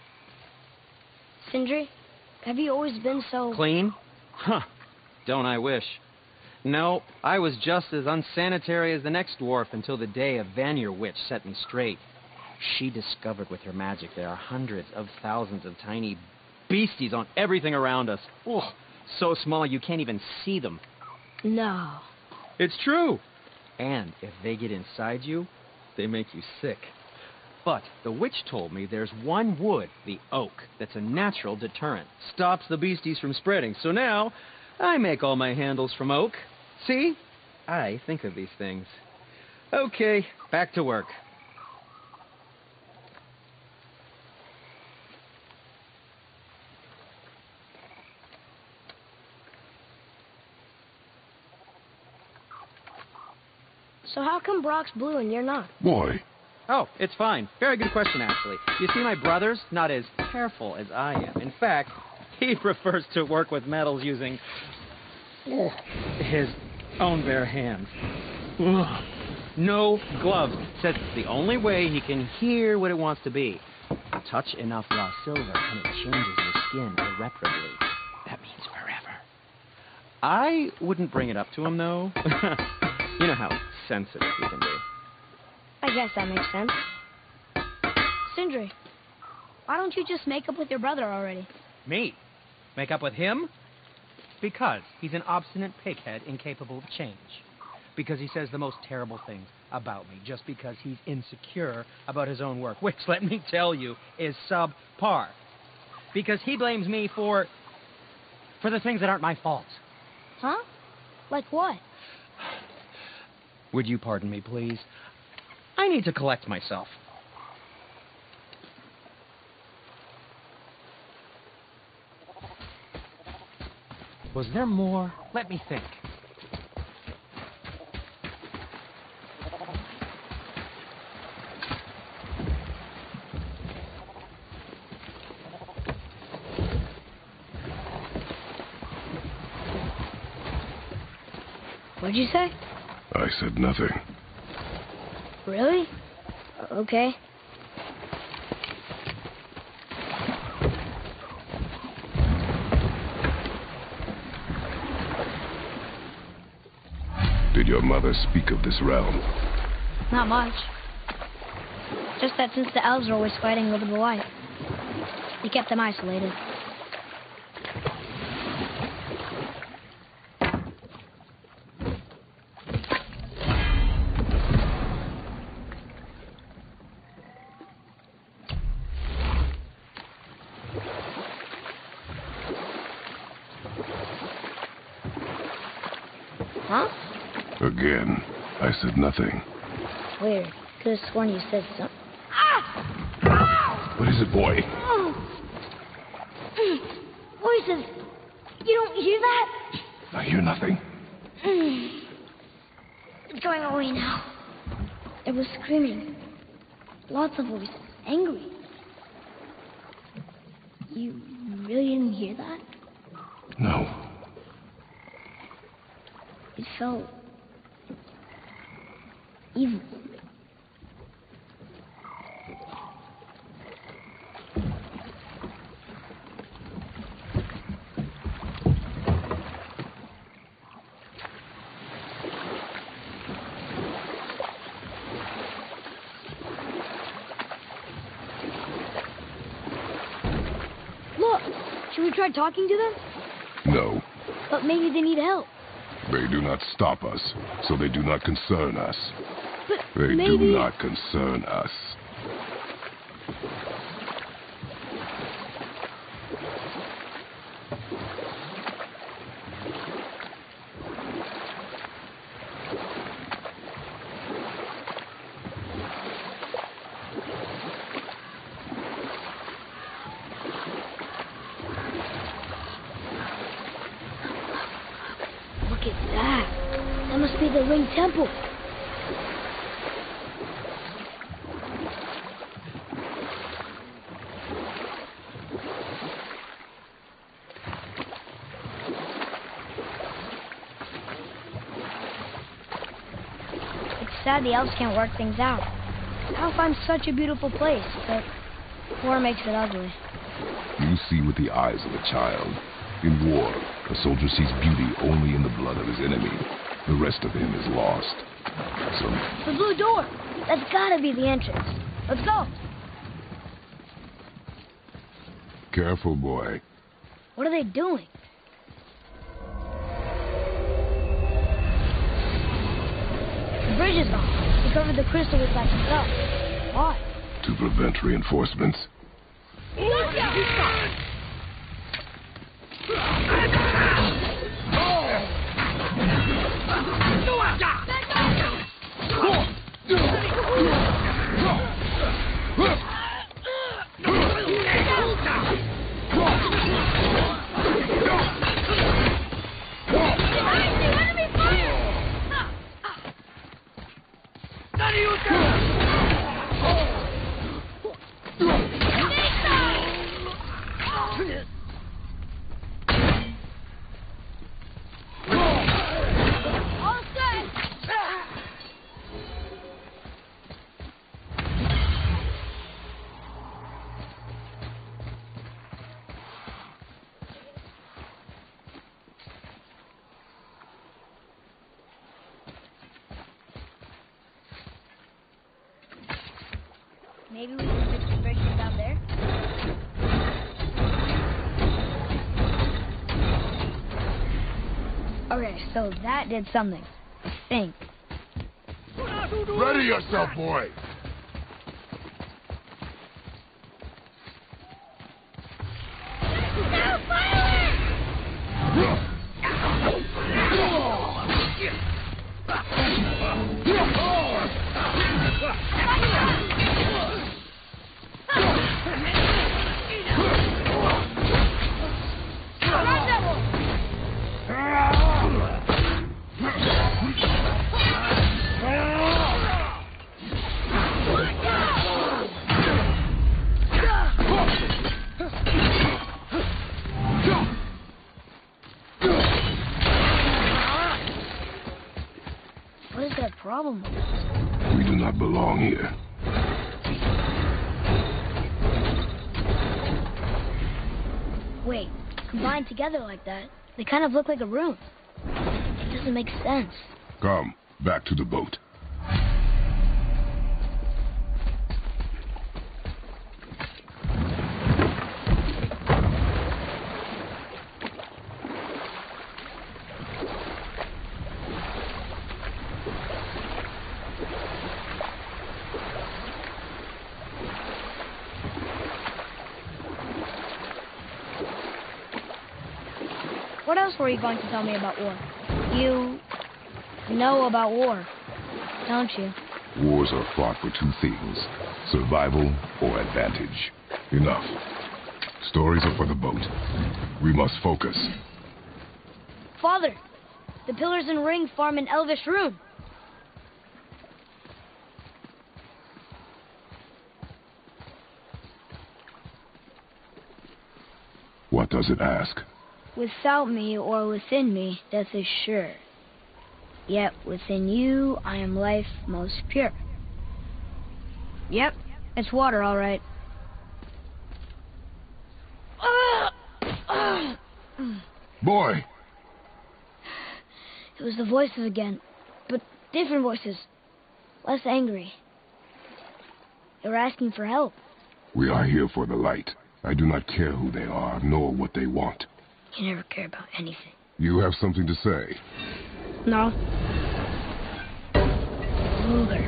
Sindri, have you always been so... Clean? Huh. Don't I wish. No, I was just as unsanitary as the next dwarf until the day a Vanir witch set me straight. She discovered with her magic there are hundreds of thousands of tiny beasties on everything around us. Oh, so small you can't even see them. No. It's true. And if they get inside you, they make you sick. But the witch told me there's one wood, the oak, that's a natural deterrent. Stops the beasties from spreading. So now, I make all my handles from oak. See? I think of these things. Okay, back to work. So how come Brock's blue and you're not? Boy, Oh, it's fine. Very good question, actually. You see, my brother's not as careful as I am. In fact, he prefers to work with metals using his own bare hands. No gloves. Says it's the only way he can hear what it wants to be. Touch enough raw silver and it changes your skin irreparably. That means forever. I wouldn't bring it up to him, though. You know how sensitive he can be. I guess that makes sense. Sindri, why don't you just make up with your brother already? Me? Make up with him? Because he's an obstinate pighead incapable of change. Because he says the most terrible things about me. Just because he's insecure about his own work. Which, let me tell you, is subpar. Because he blames me for the things that aren't my fault. Huh? Like what? Would you pardon me, please? I need to collect myself. Was there more? Let me think. What'd you say? I said nothing. Really? Okay. Did your mother speak of this realm? Not much. Just that since the elves are always fighting over the light, he kept them isolated. Huh? Again, I said nothing. Weird. Could have sworn you said something. What is it, boy? Voices. You don't hear that? I hear nothing. It's going away now. It was screaming. Lots of voices. Angry. You really didn't hear that? No. It felt evil. Look, should we try talking to them? No. But maybe they need help. They do not stop us, so they do not concern us. But They maybe... do not concern us. Look at that. That must be the Ring Temple. It's sad the elves can't work things out. I'll find such a beautiful place, but war makes it ugly. You see with the eyes of a child. In war, a soldier sees beauty only in the blood of his enemy. The rest of him is lost. So, The blue door. That's gotta be the entrance. Let's go. careful, boy. What are they doing? The bridge is gone. They covered the crystal with that stuff. Why? To prevent reinforcements. Look out! Maybe we can fix the breakers down there? Okay, so that did something. I think. Ready yourself, boy! What is that problem? We do not belong here. Wait, combined together like that, they kind of look like a room. It doesn't make sense. Come, back to the boat. What else were you going to tell me about war? You know about war, don't you? Wars are fought for two things, survival or advantage. Enough. Stories are for the boat. We must focus. Father, the pillars and ring form an elvish rune. What does it ask? Without me or within me, death is sure. Yet within you, I am life most pure. Yep, it's water, all right. Boy! It was the voices again, but different voices. Less angry. They were asking for help. We are here for the light. I do not care who they are, nor what they want. You never care about anything. You have something to say? No. Ruler.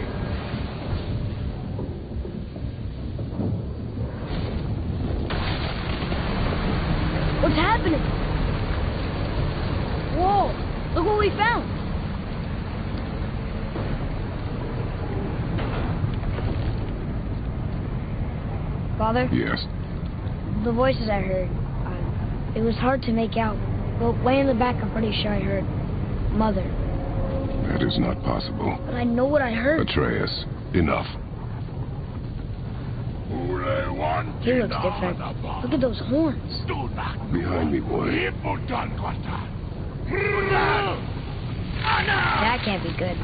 What's happening? Whoa! Look what we found! Father? Yes. The voices I heard, it was hard to make out, but way in the back I'm pretty sure I heard Mother. That is not possible. But I know what I heard. Atreus, enough. He looks different. Look at those horns. Behind me, boy. That can't be good.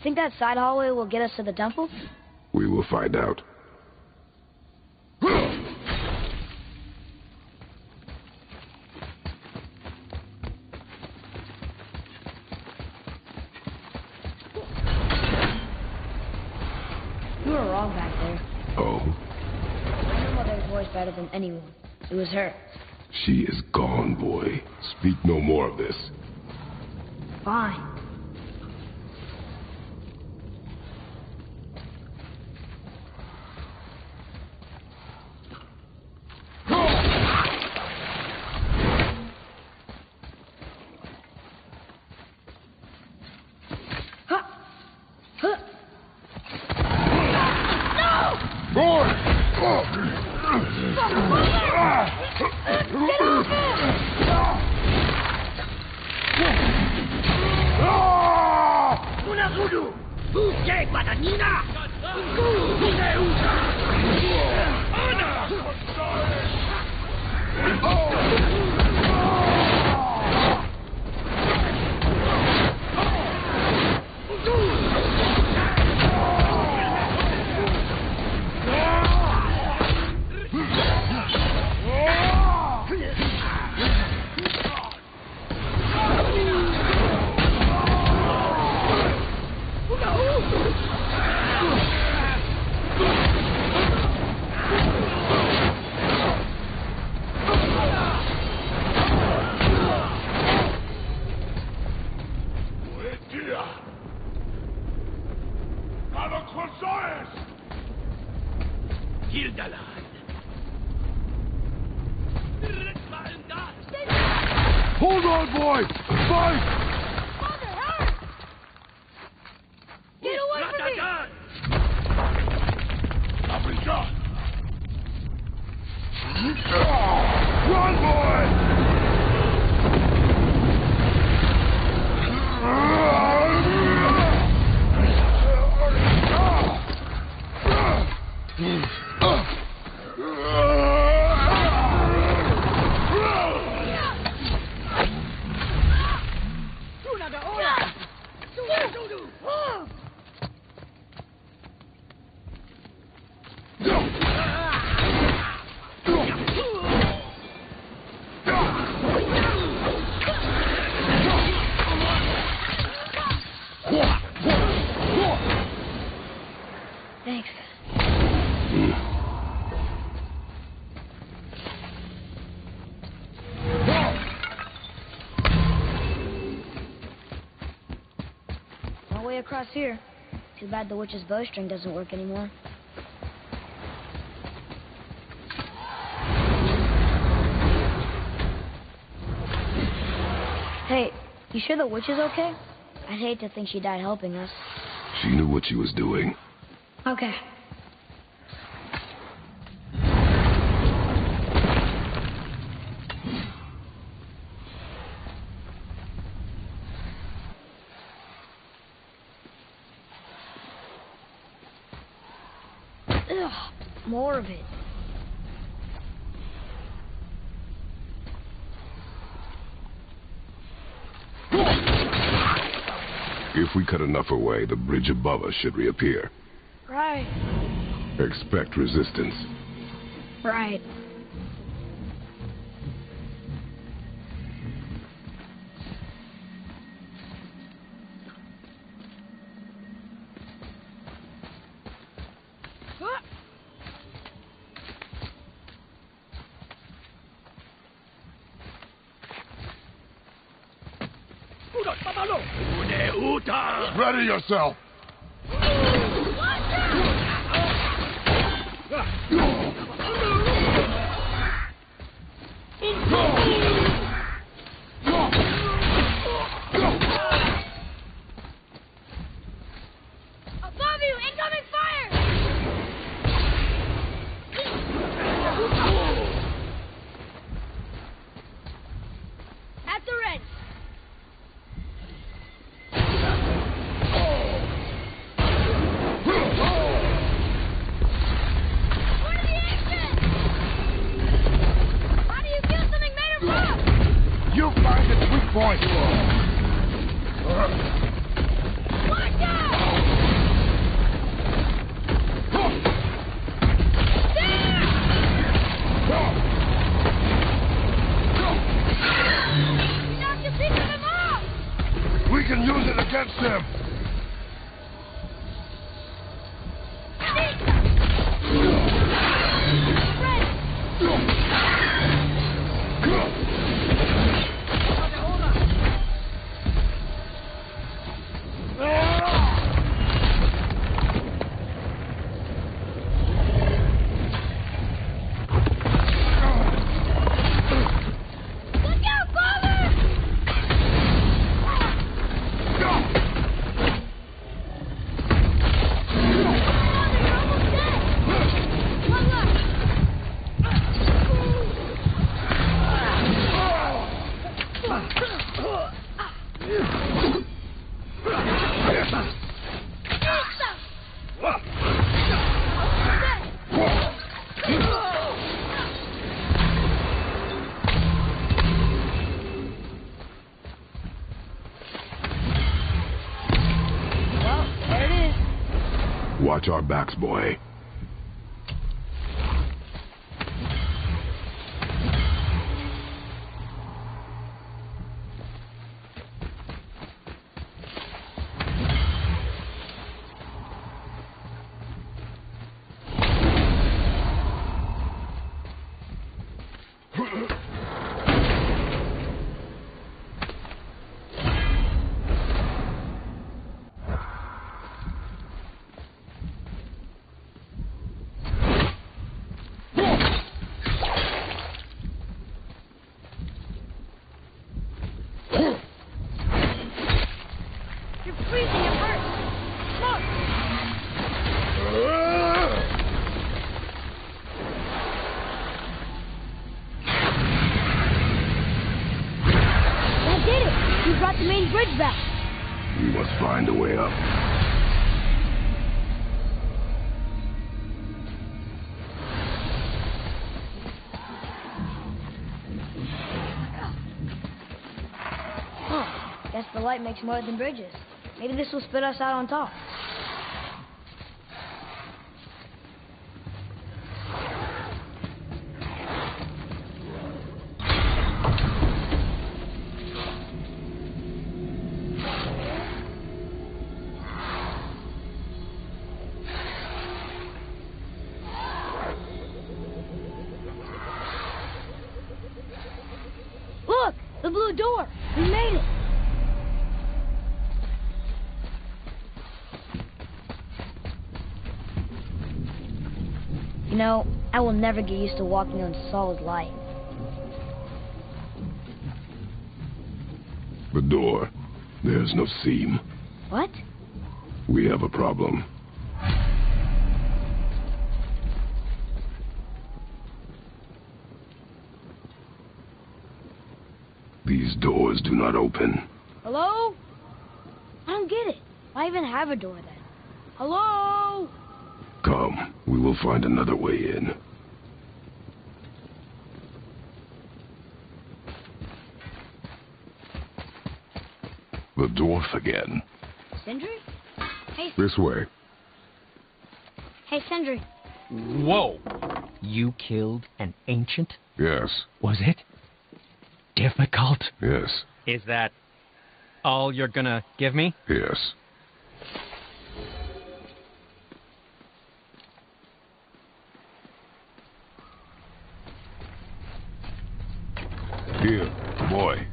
Think that side hallway will get us to the temple? We will find out. You were wrong back there. Oh? I know Mother's voice better than anyone. It was her. She is gone, boy. Speak no more of this. Fine. Hold on, boy! Fight! Mother, hurry! Get away from me! Run, boy! Thanks. No way across here. Too bad the witch's bowstring doesn't work anymore. Hey, you sure the witch is okay? I'd hate to think she died helping us. She knew what she was doing. Okay. Ugh, more of it. If we cut enough away, the bridge above us should reappear. Right. Expect resistance. Right. Ready yourself! Above you! Incoming fire! At the ready. What are the exits? How do you kill something made of rock? You find its weak point! Watch out! it against him! Watch our backs, boy. We must find a way up. Guess the light makes more than bridges. Maybe this will spit us out on top. Look! The blue door! We made it! You know, I will never get used to walking on solid light. The door. There's no seam. What? We have a problem. These doors do not open. Hello? I don't get it. Why even have a door then? Hello? Come, we will find another way in. The dwarf again. Sindri? Hey, This way. hey, Sindri. Whoa! You killed an ancient? Yes, Was it difficult? yes, Is that all you're gonna give me? yes. Here, boy.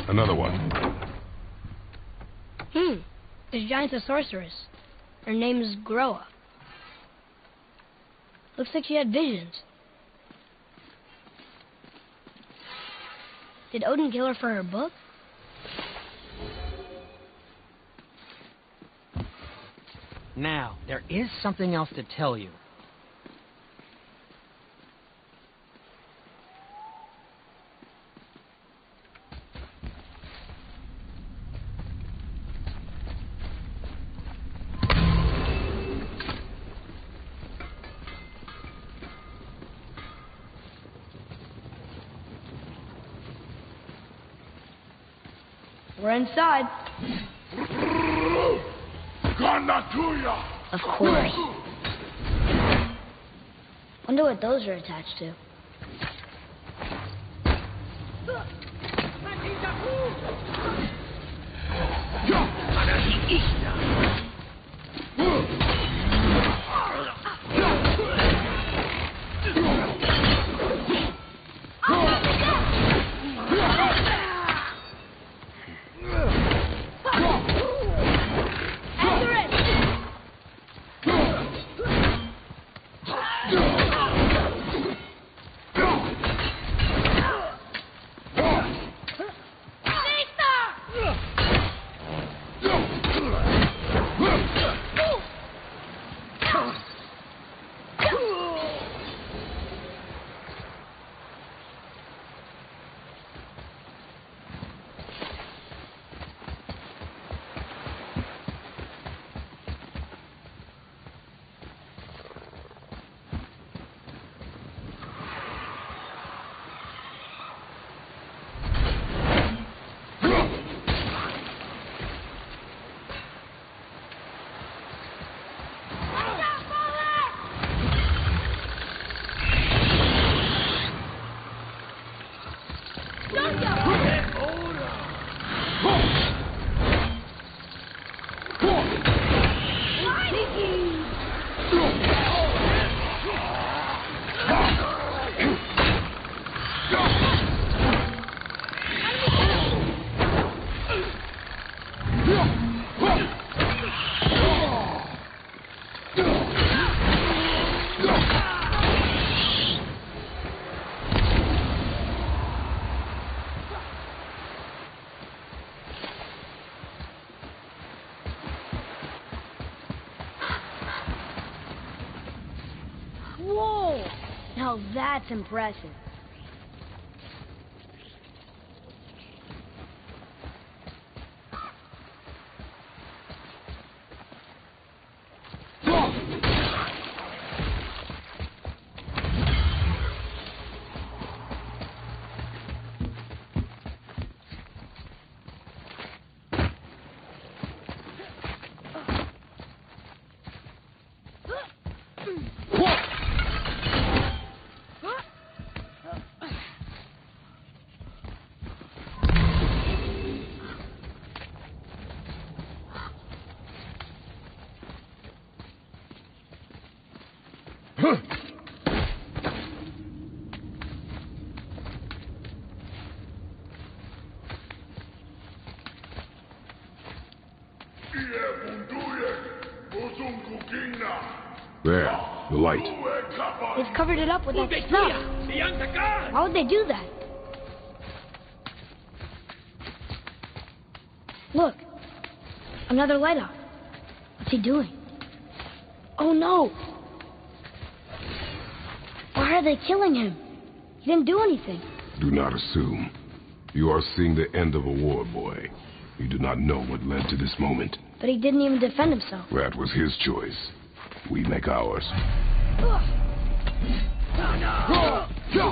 Another one. This giant's a sorceress. Her name is Groa. Looks like she had visions. Did Odin kill her for her book? Now, there is something else to tell you. We're inside. Of course. Wonder what those are attached to. Whoa! Now that's impressive. There, the light. They've covered it up with that stuff. Why would they do that? Look, another light out. What's he doing? Oh no! Why are they killing him? He didn't do anything. Do not assume. You are seeing the end of a war, boy. You do not know what led to this moment. But he didn't even defend himself. That was his choice. We make ours.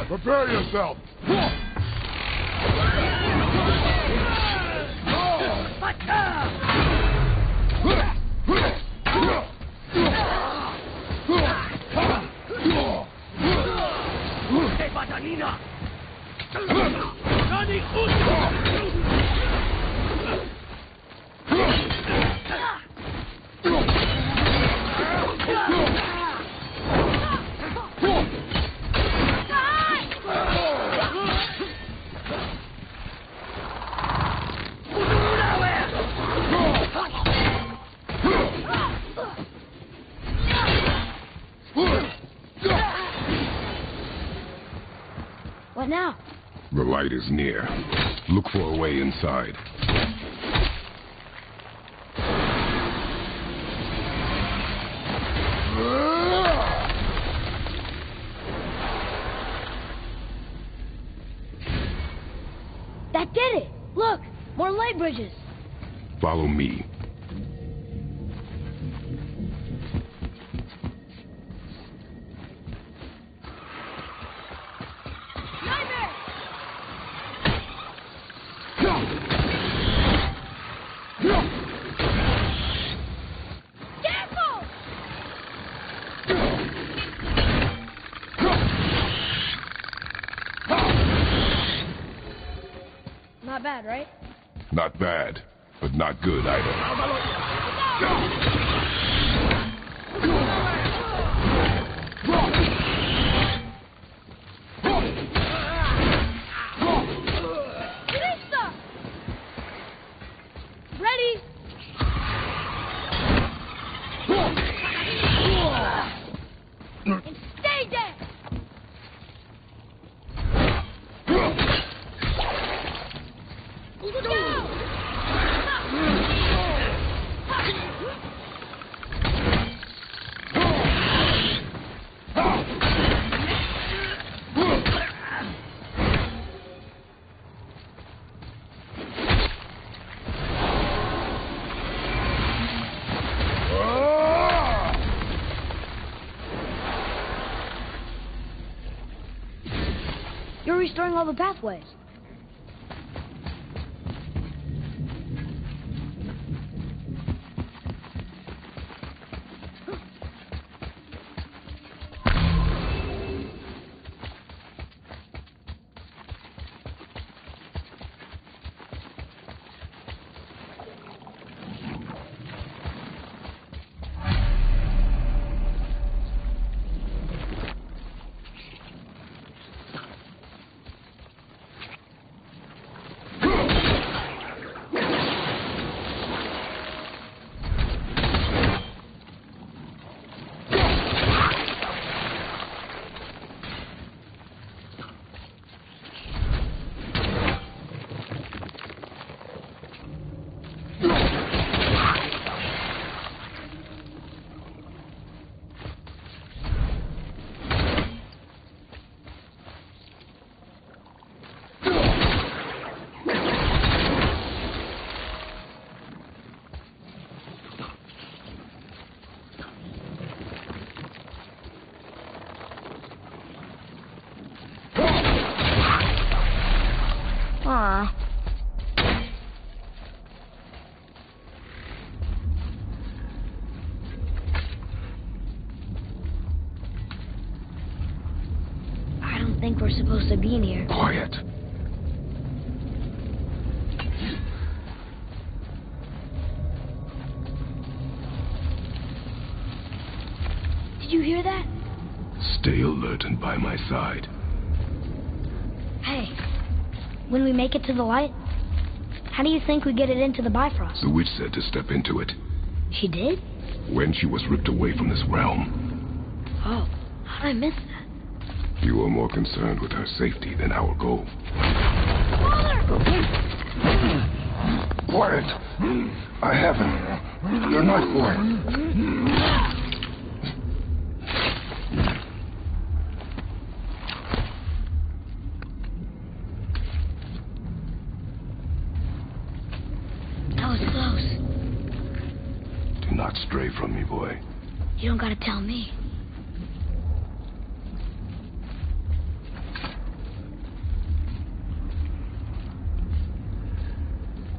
Prepare yourself. What now? The light is near. Look for a way inside. That did it! Look! More light bridges! Follow me. Not bad, right? Not bad. but not good either. Ready? And stay dead! Look out! You're restoring all the pathways. Aw. I don't think we're supposed to be in here. Quiet. Did you hear that? Stay alert and by my side. Hey, when we make it to the light, how do you think we get it into the Bifrost? The witch said to step into it She did? when she was ripped away from this realm. Oh, how did I miss that? You were more concerned with her safety than our goal. Quiet. I haven't. You're not quiet. That was close. Do not stray from me, boy. You don't gotta tell me.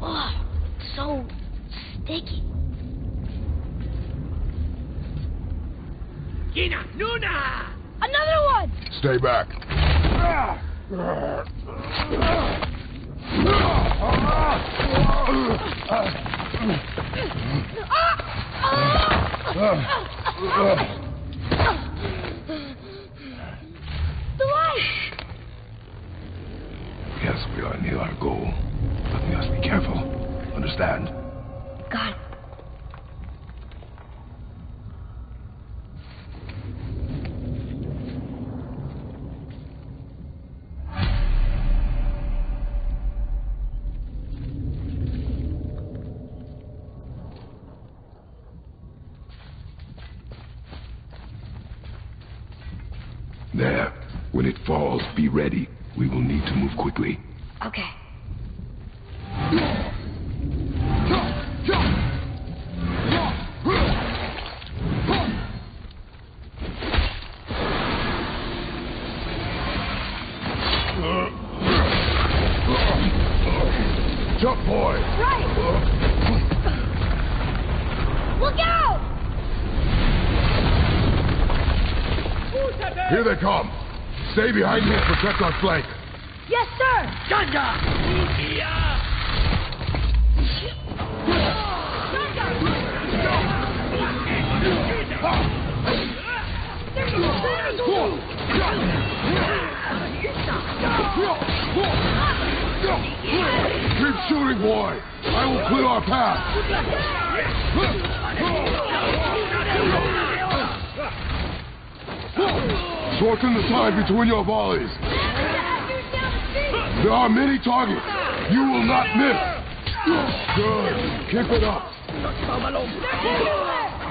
Oh, so sticky. Gina, Nuna! Another one! Stay back. The light! Yes, we are near our goal, but we must be careful. Understand? Got it. There. When it falls, be ready. We will need to move quickly. Okay. Jump, boy! Right! Look out! Here they come. Stay behind me and protect our flank. Yes, sir! Ganja! Keep shooting, boy! I will clear our path! Shorten the time between your volleys. There are many targets. You will not miss. Good. Keep it up.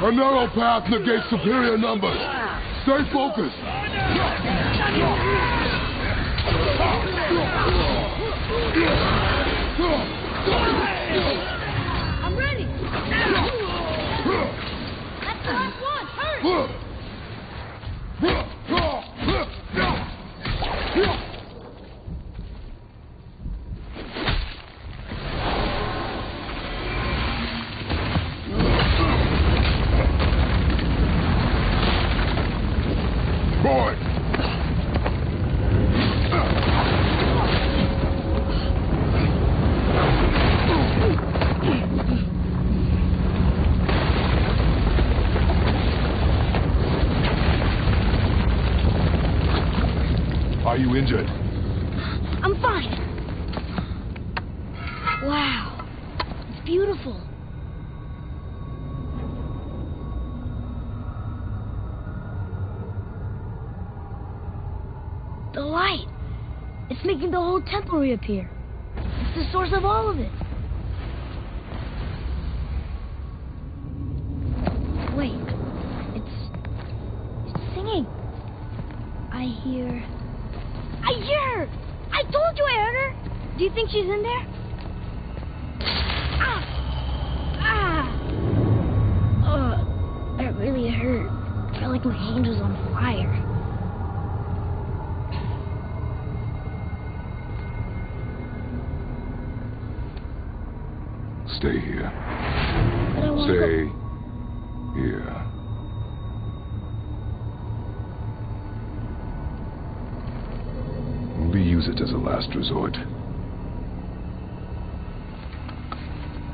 A narrow path negates superior numbers. Stay focused. I'm ready. That's the last one. Hurry. Boy! Are you injured? I'm fine. Wow. It's beautiful. The light. It's making the whole temple reappear. It's the source of all of it. Wait. It's singing. I hear her! I told you I heard her! Do you think she's in there? That really hurt. I felt like my hand was on fire. Stay here. But I want to Stay here. Only use it as a last resort.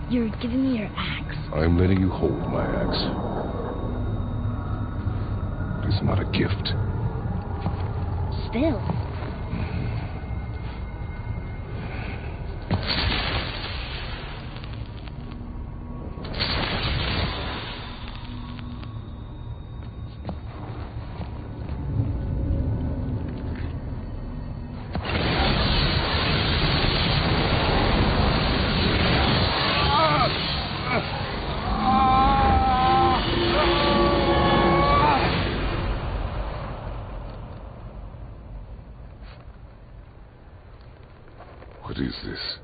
You're giving me your axe. I'm letting you hold my axe. It's not a gift. Still. What is this?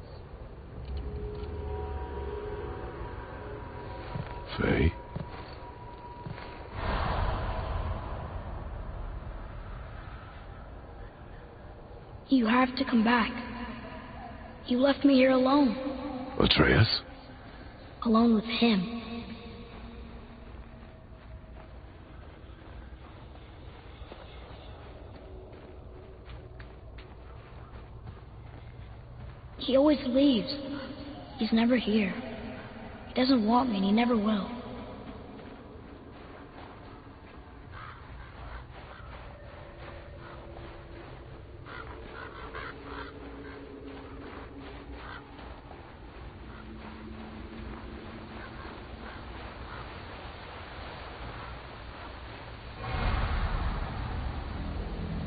Faye? You have to come back. You left me here alone. Atreus? Alone with him. He always leaves. He's never here. He doesn't want me, and he never will.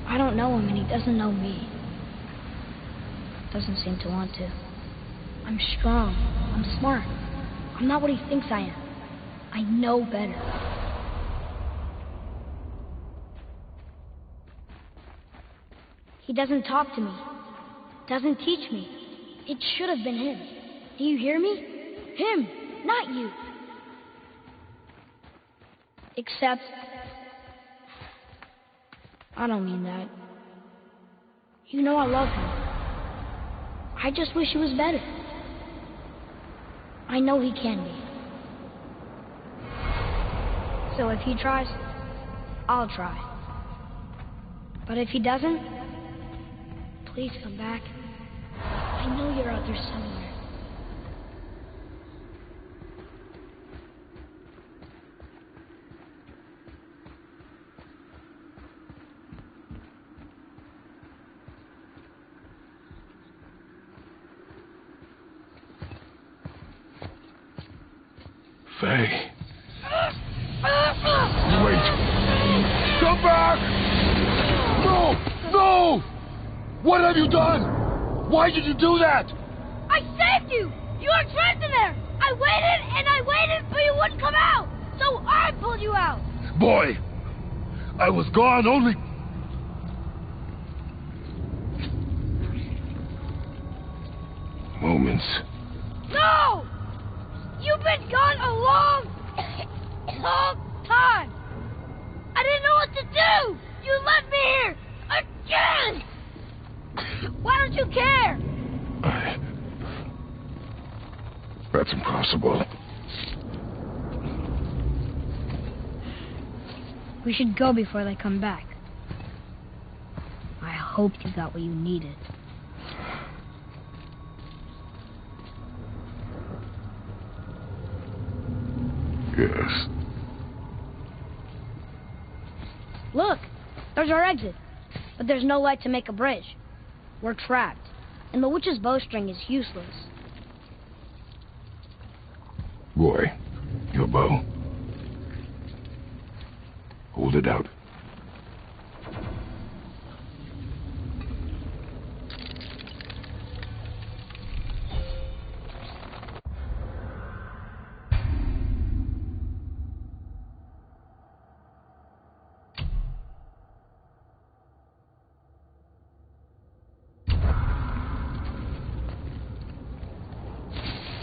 I don't know him, and he doesn't know me. Doesn't seem to want to. I'm strong. I'm smart. I'm not what he thinks I am. I know better. He doesn't talk to me. Doesn't teach me. It should have been him. Do you hear me? Him, not you. Except... I don't mean that. You know I love him. I just wish he was better. I know he can be. So if he tries, I'll try. But if he doesn't, please come back. I know you're out there somewhere. Faye. Wait. Come back! No! No! What have you done? Why did you do that? I saved you! You were trapped in there! I waited and I waited, but you wouldn't come out! So I pulled you out! Boy, I was gone only... moments. No! You've been gone a long, long time! I didn't know what to do! You left me here! Again! Why don't you care? That's impossible. We should go before they come back. I hope you got what you needed. Yes. Look, there's our exit. But there's no light to make a bridge. We're trapped, and the witch's bowstring is useless. Boy, your bow. Hold it out.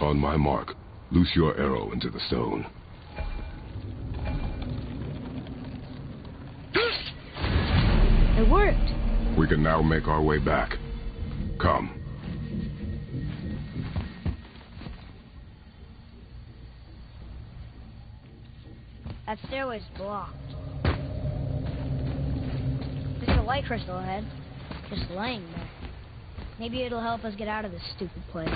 On my mark, loose your arrow into the stone. It worked. We can now make our way back. Come. That stairway's blocked. There's a light crystal ahead, just laying there. Maybe it'll help us get out of this stupid place.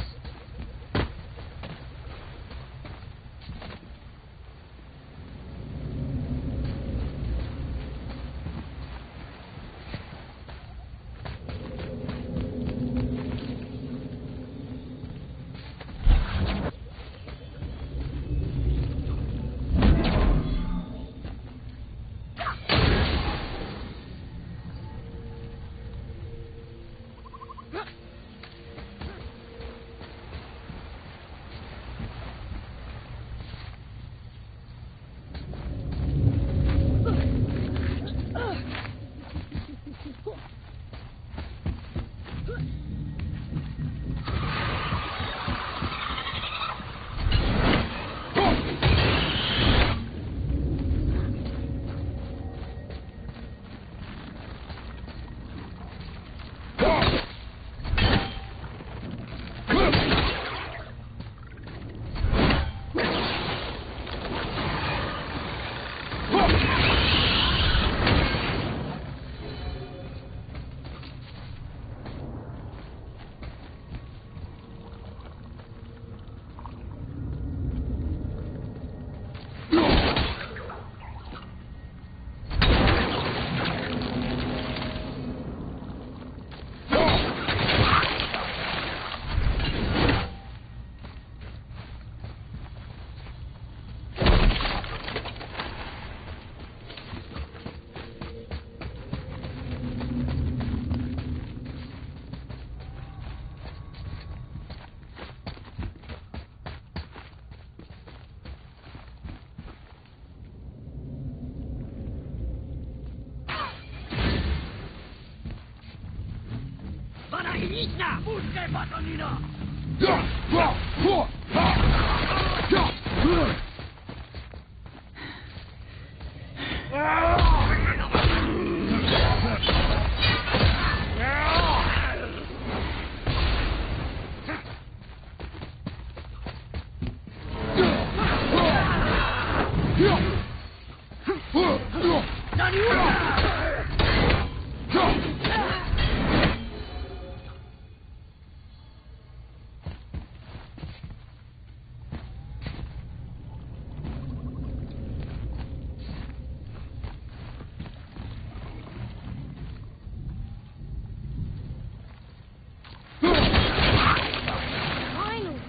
Finally!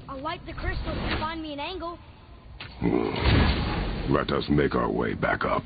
I'll light the crystal to find me an angle. Let us make our way back up.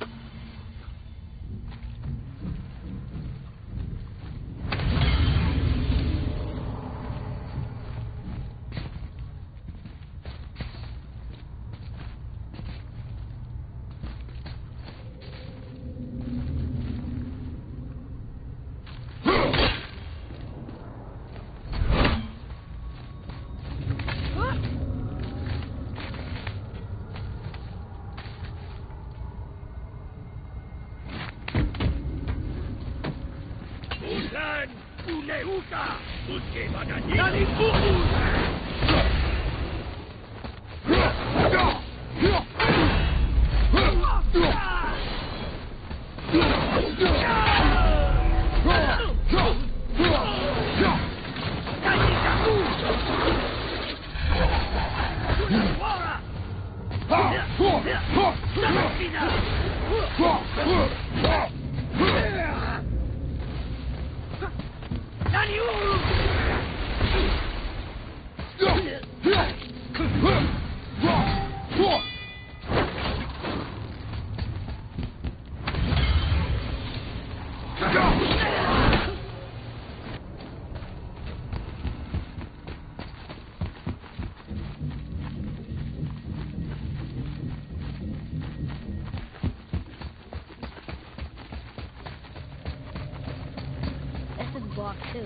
Block 2.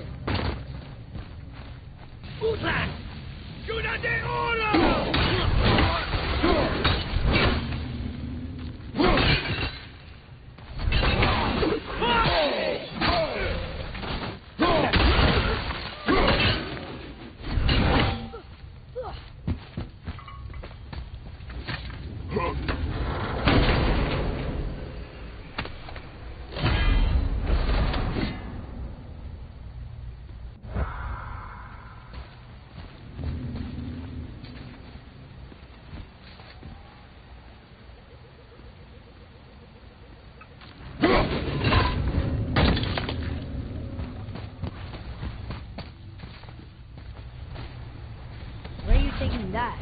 Where are you taking that?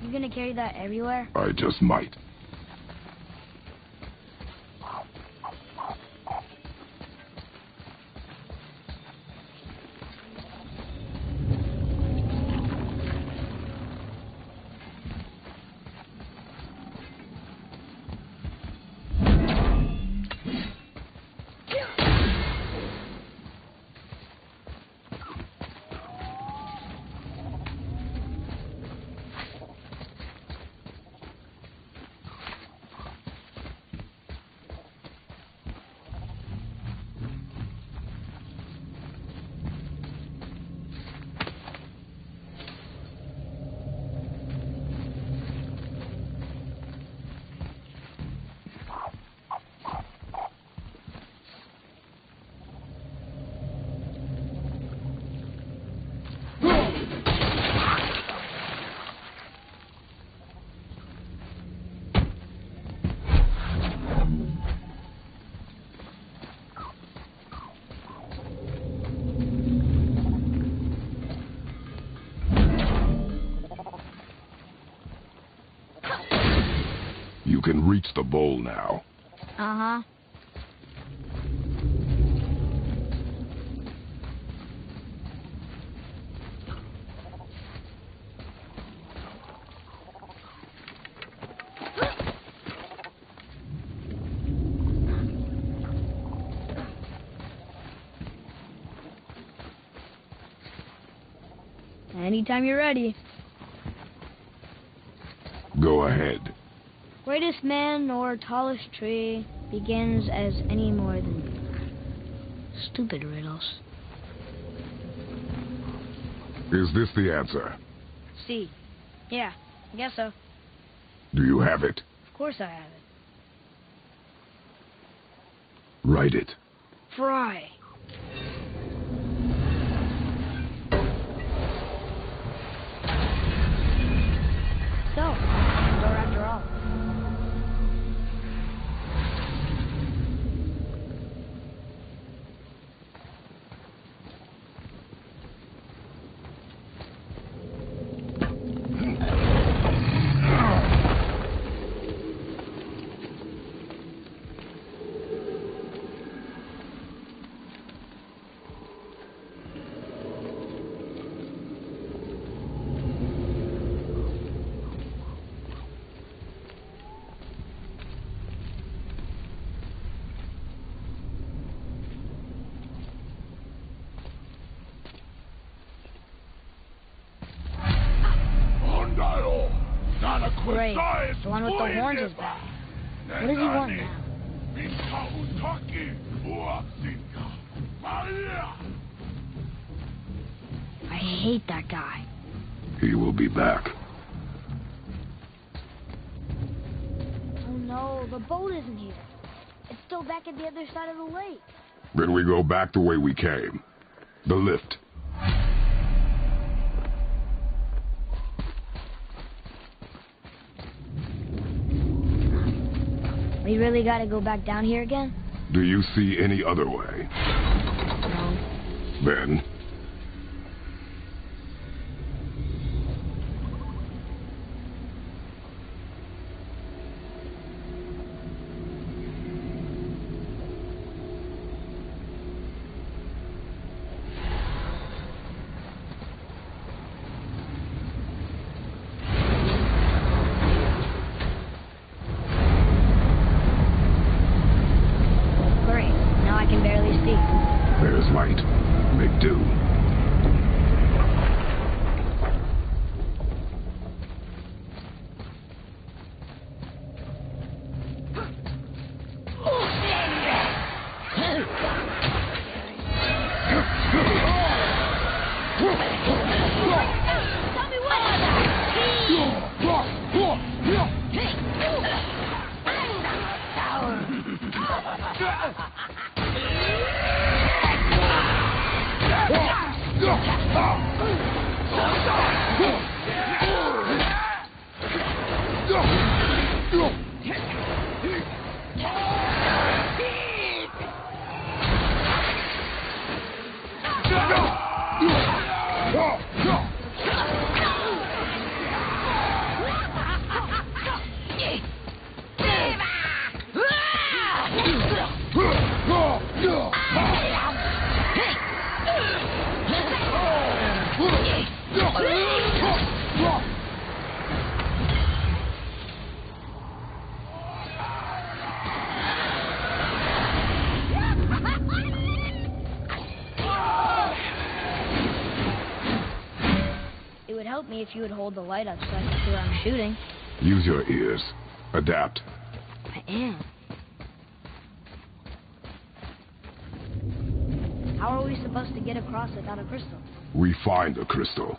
You gonna carry that everywhere? I just might. You can reach the bowl now. Uh-huh. Anytime you're ready. Go ahead. Greatest man or tallest tree begins as any more than stupid riddles. Is this the answer? C. Yeah, I guess so. Do you have it? Of course I have it. Write it. Fry. So, door after all. great. The one with the horns is back. What does he want now? I hate that guy. He will be back. Oh no, the boat isn't here. It's still back at the other side of the lake. Then we go back the way we came. The lift. We really gotta go back down here again? Do you see any other way? No. Then... There's light. Make do. It would help me if you would hold the light up so I can see where I'm shooting. Use your ears. Adapt. I am. How are we supposed to get across without a crystal? We find the crystal.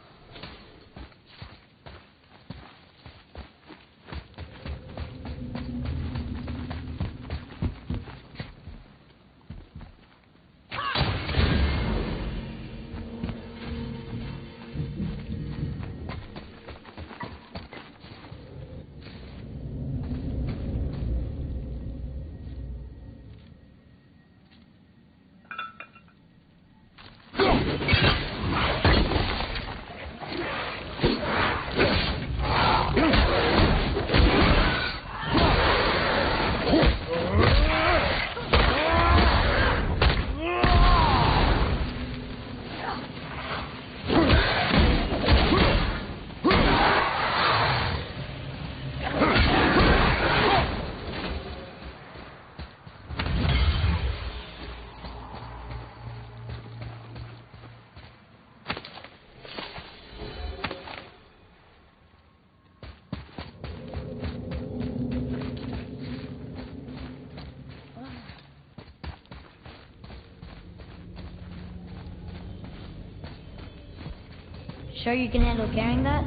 Sure you can handle carrying that?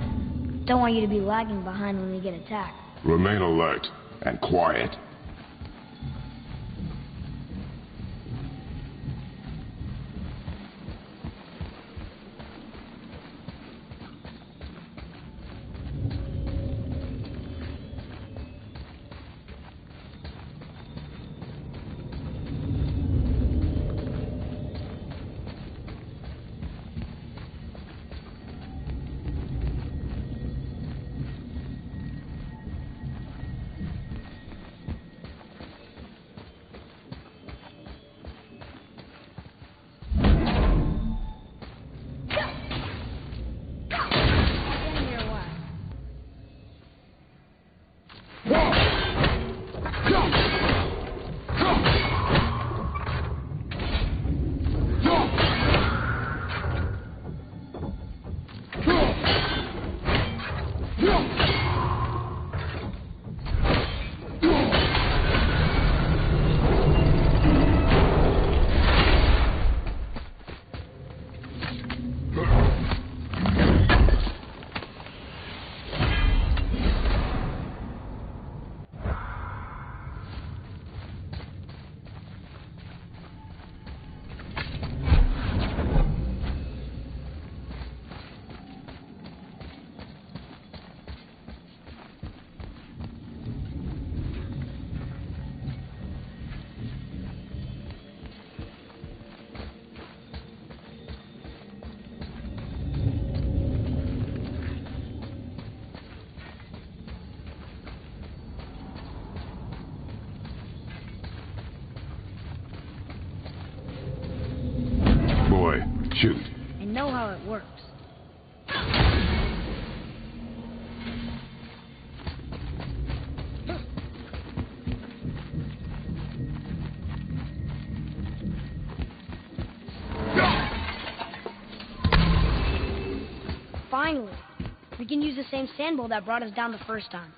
Don't want you to be lagging behind when we get attacked. Remain alert and quiet. Shoot. I know how it works. Finally, we can use the same sand bowl that brought us down the first time.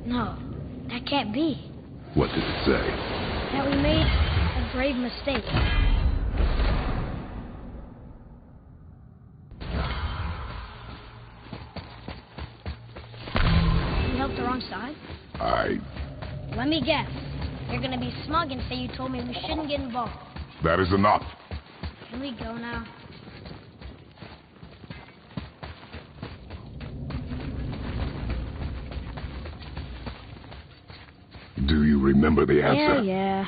No, that can't be. What did it say? That we made a grave mistake. You helped the wrong side? Let me guess. You're gonna be smug and say you told me we shouldn't get involved. That is enough. Can we go now? Do you remember the answer? Yeah.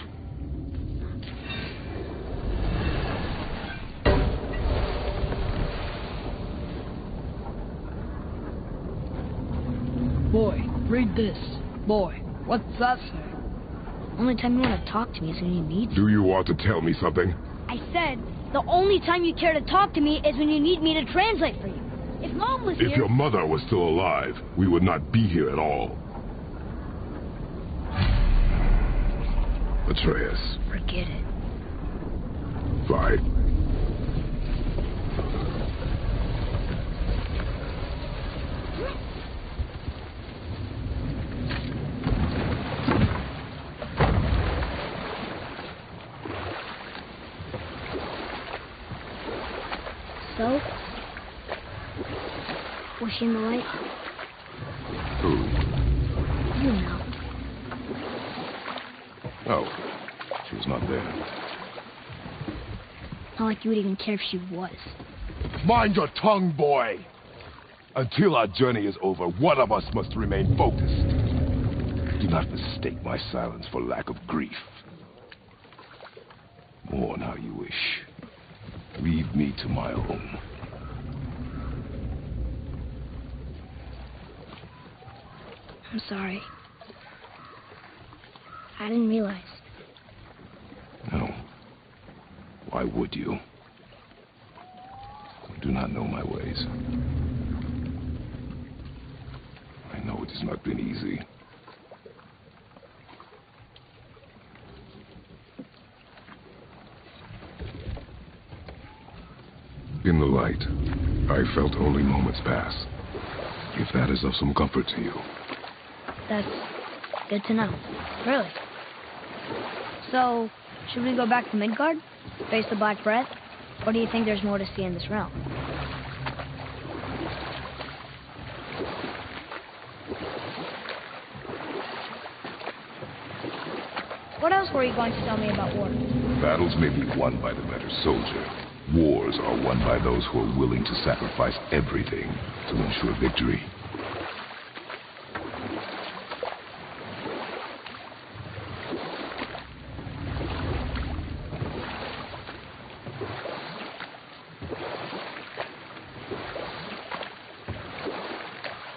Boy, read this. Boy, what's that say? Only time you want to talk to me is when you need me. Do you want to tell me something? I said, the only time you care to talk to me is when you need me to translate for you. If Mom was here... If your mother was still alive, we would not be here at all. Atreus. Forget it. Fine. So? Was she in the light? Who? You know. Oh, she was not there. Not like you would even care if she was. Mind your tongue, boy! Until our journey is over, one of us must remain focused. Do not mistake my silence for lack of grief. Mourn how you wish. Leave me to my own. I'm sorry. I didn't realize. No. Why would you? You do not know my ways. I know it has not been easy. In the light, I felt only moments pass. If that is of some comfort to you. That's good to know. Really. So, should we go back to Midgard? Face the Black Breath? Or do you think there's more to see in this realm? What else were you going to tell me about war? Battles may be won by the better soldier. Wars are won by those who are willing to sacrifice everything to ensure victory.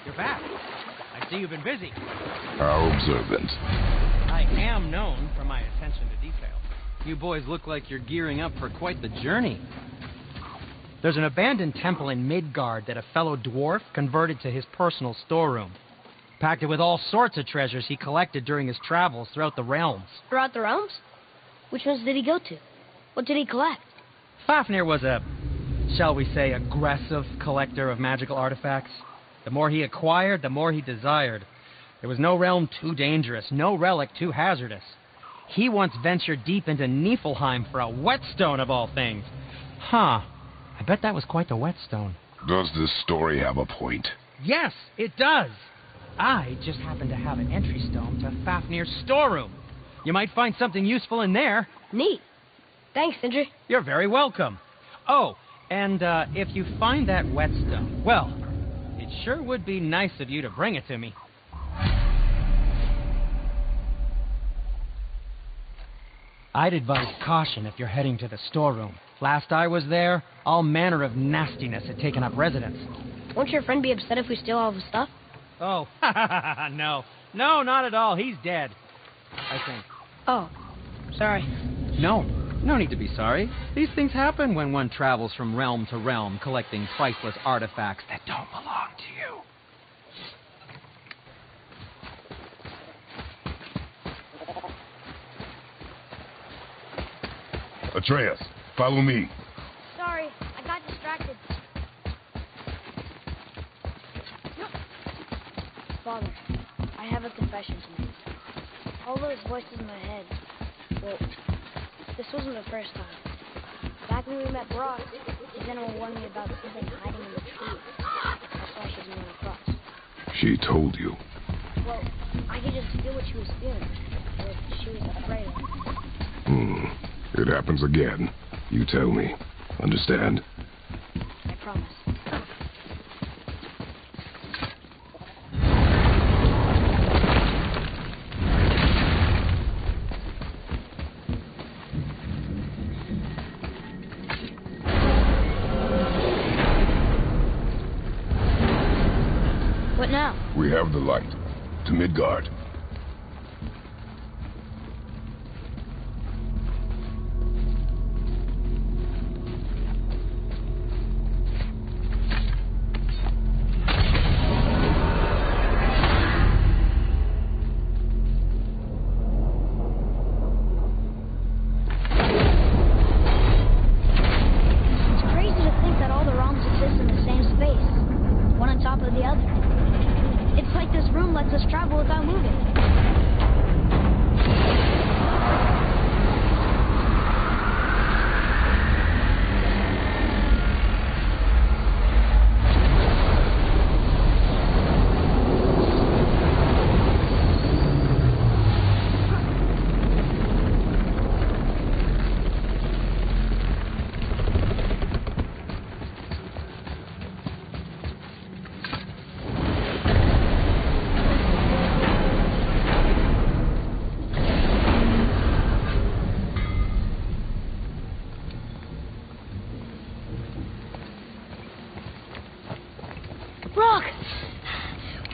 You're back. I see you've been busy. How observant. I am known for my attention to detail. You boys look like you're gearing up for quite the journey. There's an abandoned temple in Midgard that a fellow dwarf converted to his personal storeroom. Packed it with all sorts of treasures he collected during his travels throughout the realms. Throughout the realms? Which ones did he go to? What did he collect? Fafnir was a, shall we say, aggressive collector of magical artifacts. The more he acquired, the more he desired. There was no realm too dangerous, no relic too hazardous. He once ventured deep into Niflheim for a whetstone of all things. Huh. I bet that was quite the whetstone. Does this story have a point? Yes, it does. I just happen to have an entry stone to Fafnir's storeroom. You might find something useful in there. Neat. Thanks, Sindri. You're very welcome. Oh, and if you find that whetstone, well, it sure would be nice of you to bring it to me. I'd advise caution if you're heading to the storeroom. Last I was there, all manner of nastiness had taken up residence. Won't your friend be upset if we steal all the stuff? Oh, no. No, not at all. He's dead, I think. Oh, sorry. No need to be sorry. These things happen when one travels from realm to realm, collecting priceless artifacts that don't belong to you. Atreus, follow me. Sorry, I got distracted. Father, I have a confession to make. All those voices in my head, well, this wasn't the first time. Back when we met Brock, his animal warned me about something hiding in the tree. That's why she didn't run across. She told you. Well, I could just feel what she was feeling. What she was afraid of. It happens again. You tell me. Understand? I promise. What now? We have the light. To Midgard.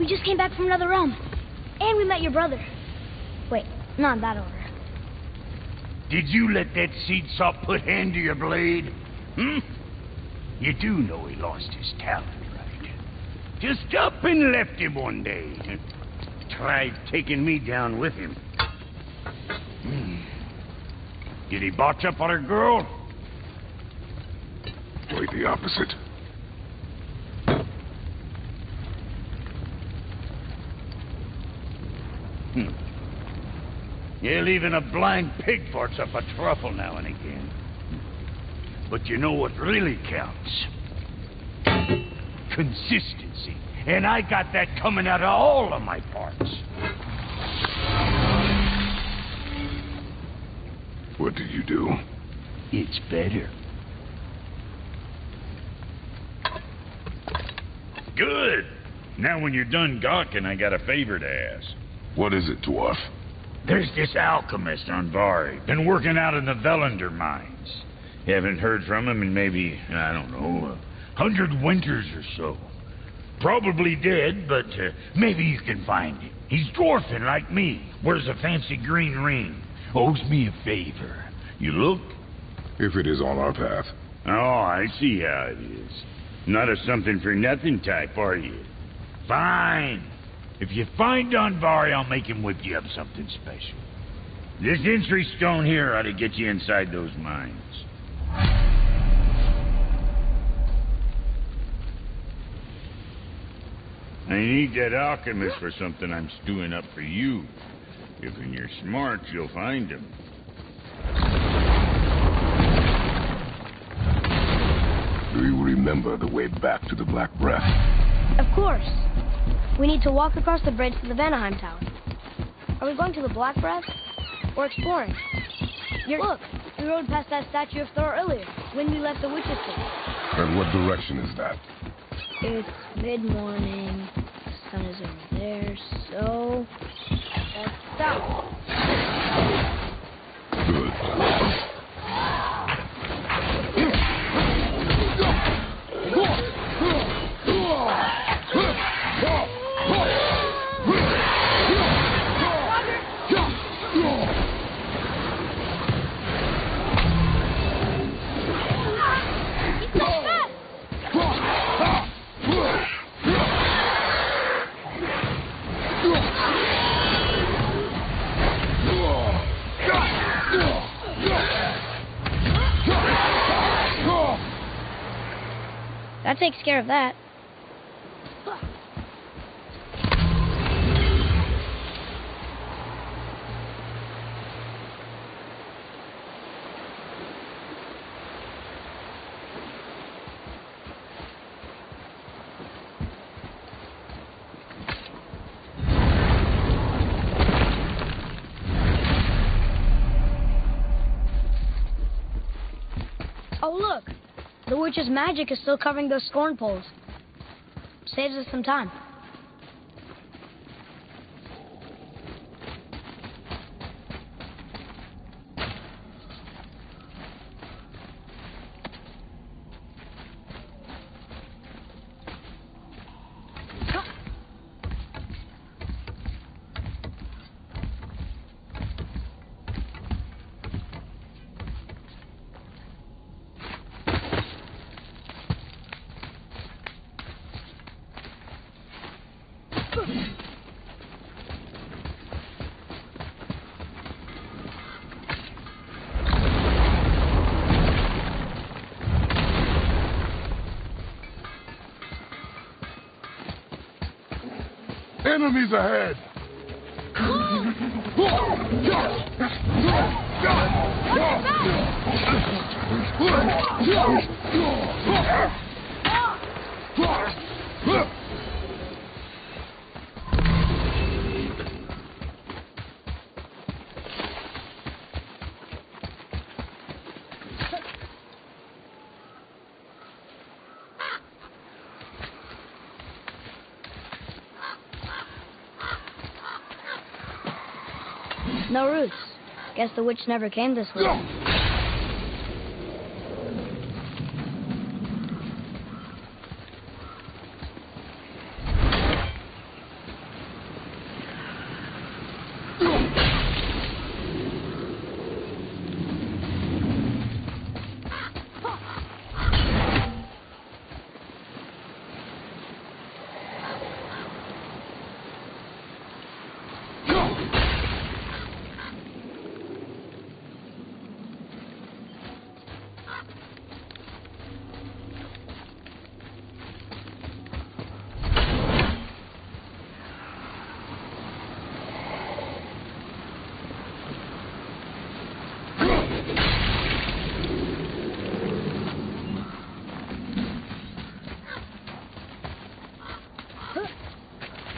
We just came back from another realm. And we met your brother. Wait, not in that order. Did you let that seed sop put hand to your blade? You do know he lost his talent, right? Just up and left him one day. Tried taking me down with him. Did he botch up on her girl? Quite the opposite. Yeah, leaving a blind pig farts up a truffle now and again. But you know what really counts? Consistency. And I got that coming out of all of my parts. What did you do? It's better. Good. Now when you're done gawking, I got a favor to ask. What is it, dwarf? There's this alchemist on Vari. Been working out in the Velander mines. Haven't heard from him in maybe, I don't know, 100 winters or so. Probably dead, but maybe you can find him. He's dwarfing like me. Wears a fancy green ring. Owes me a favor. You look? If it is on our path. Oh, I see how it is. Not a something-for-nothing type, are you? Fine. If you find Donvari, I'll make him whip you up something special. This entry stone here ought to get you inside those mines. I need that alchemist for something I'm stewing up for you. If when you're smart, you'll find him. Do you remember the way back to the Black Breath? Of course. We need to walk across the bridge to the Vanaheim Tower. Are we going to the Black Breath? Or exploring? Look, we rode past that statue of Thor earlier, when we left the Witch's Cave. And what direction is that? It's mid-morning. The sun is over there, so... Let's stop. Good. That takes care of that. Oh, look! The witch's magic is still covering those scorn poles. Saves us some time. Enemies ahead! No roots. Guess the witch never came this way.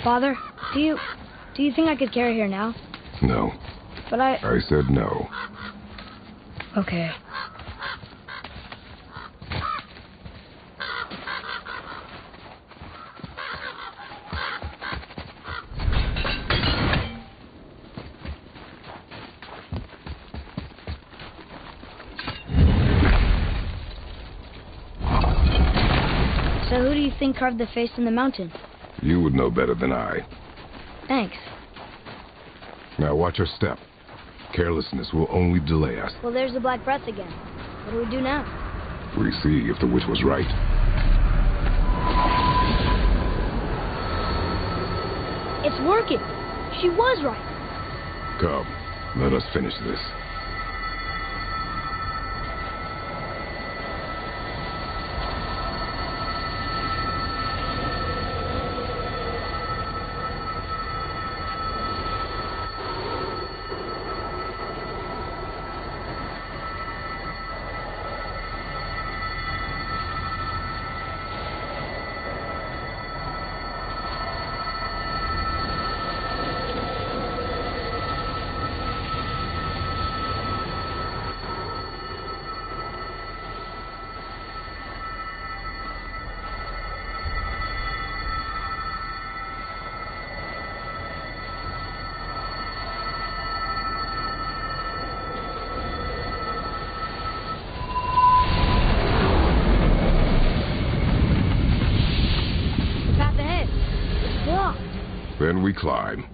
Father, do you think I could carry her now? No. But I said no. Okay. So who do you think carved the face in the mountain? You would know better than I. Thanks. Now watch your step. Carelessness will only delay us. Well, there's the black breath again. What do we do now? We see if the witch was right. It's working. She was right. Come, let us finish this. Then we climb.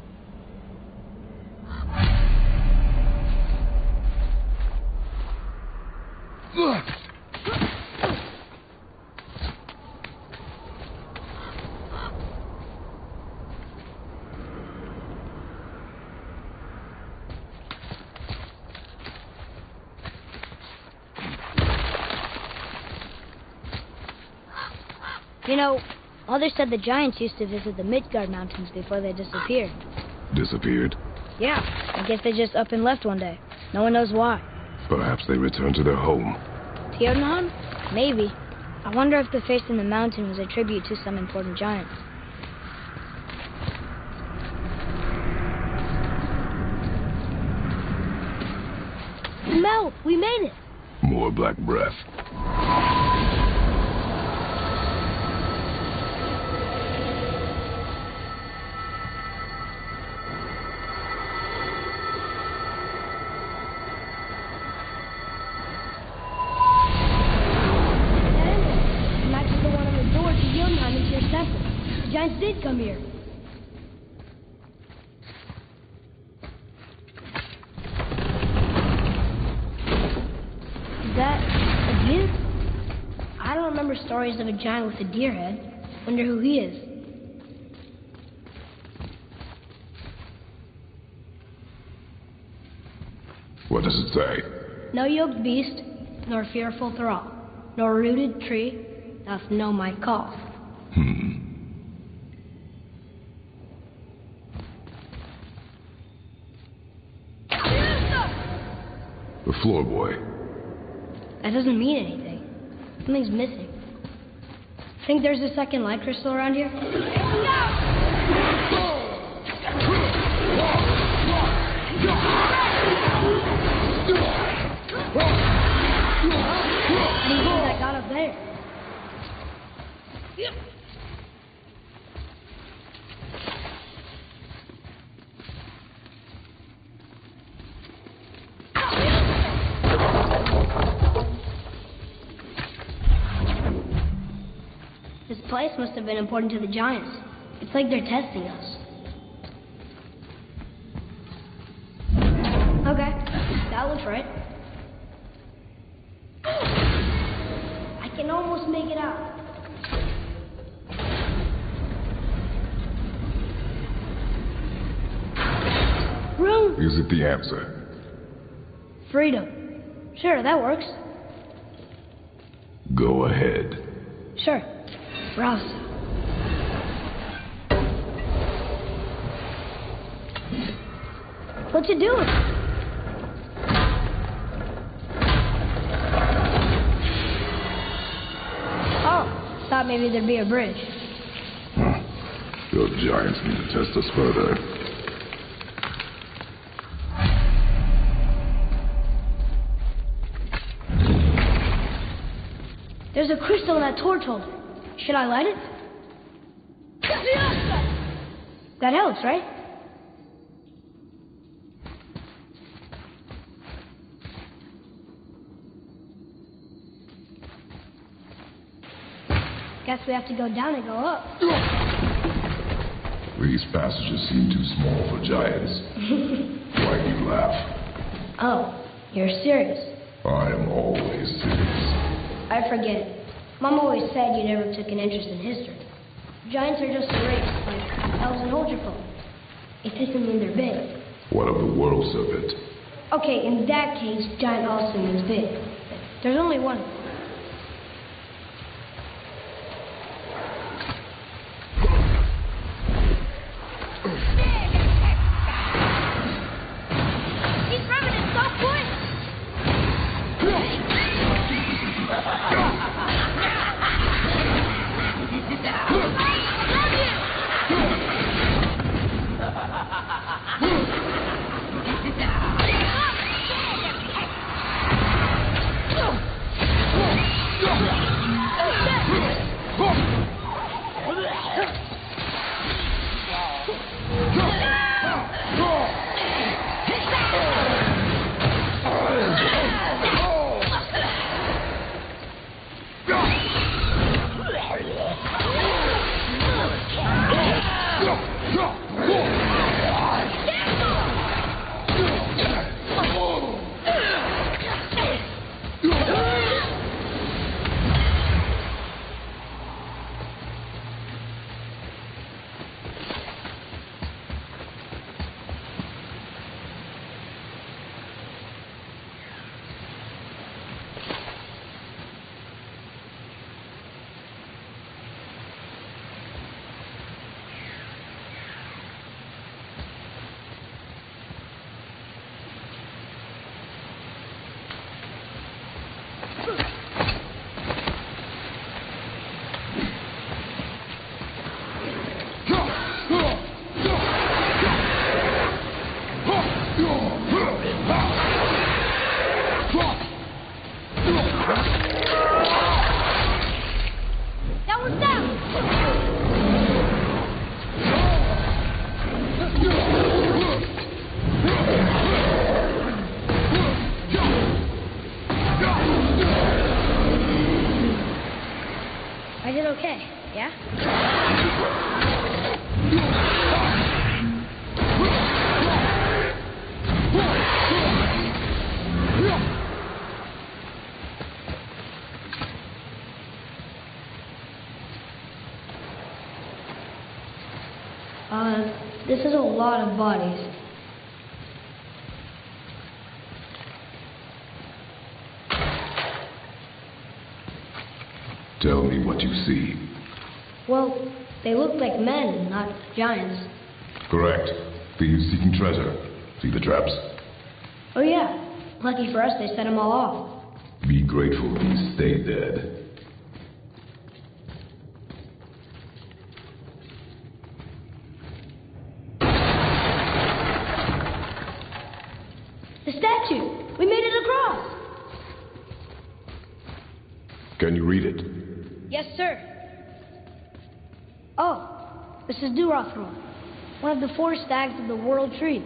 You know, Mother said the giants used to visit the Midgard Mountains before they disappeared. Disappeared? Yeah, I guess they just up and left one day. No one knows why. Perhaps they returned to their home. Jotunheim? Maybe. I wonder if the face in the mountain was a tribute to some important giants. Mel, we made it. More black breath. Giants did come here. Is that a deer? I don't remember stories of a giant with a deer head. Wonder who he is. What does it say? No yoked beast, nor fearful thrall, nor rooted tree doth know my call. The floor boy. That doesn't mean anything. Something's missing. Think there's a second light crystal around here? How do you think that got up there? This place must have been important to the giants. It's like they're testing us. Okay, that looks right. I can almost make it out. Room. Is it the answer? Freedom. Sure, that works. Go ahead. Sure. Browse. What you doing? Oh, thought maybe there'd be a bridge. Your giants need to test us further. There's a crystal in that torch holder. Should I light it? That helps, right? Guess we have to go down and go up. These passages seem too small for giants. Why do you laugh? Oh, you're serious. I am always serious. I forget it. Mom always said you never took an interest in history. Giants are just a race, like elves and Holgerfolk. It doesn't mean they're big. What of the world serpent? Okay, in that case, giant also means big. There's only one. He's running it so quick! That one's down! I did okay, yeah? This is a lot of bodies. Tell me what you see. Well, they look like men, not giants. Correct. Thieves seeking treasure. See the traps? Oh yeah, lucky for us they set them all off. Be grateful these stay dead. The statue! We made it across! Can you read it? Yes, sir. Oh, this is Durathron, one of the 4 stags of the World Tree.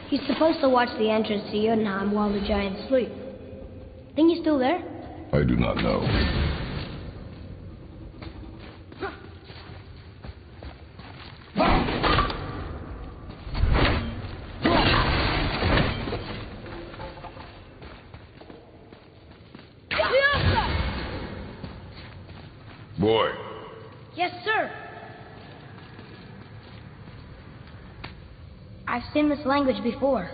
He's supposed to watch the entrance to Jotunheim while the giants sleep. Think he's still there? I do not know. Boy. Yes, sir. I've seen this language before.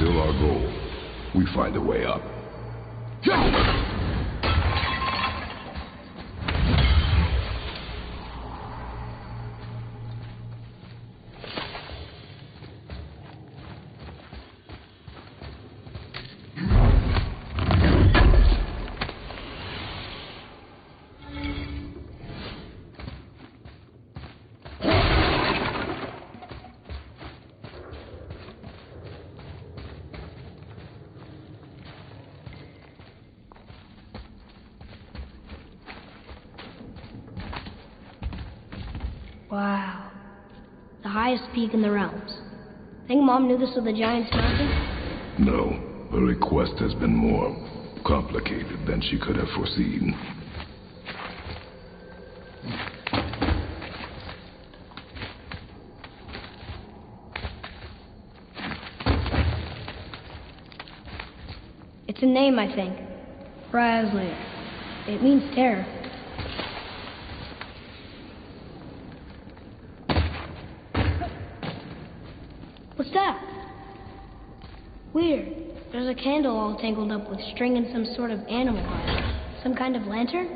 still our goal. We find a way up. Wow. The highest peak in the realms. Think Mom knew this was the Giant's Mountain? No, her request has been more complicated than she could have foreseen. It's a name, I think. Razlair. It means terror. What's that? Weird. There's a candle all tangled up with string and some sort of animal hide. Some kind of lantern?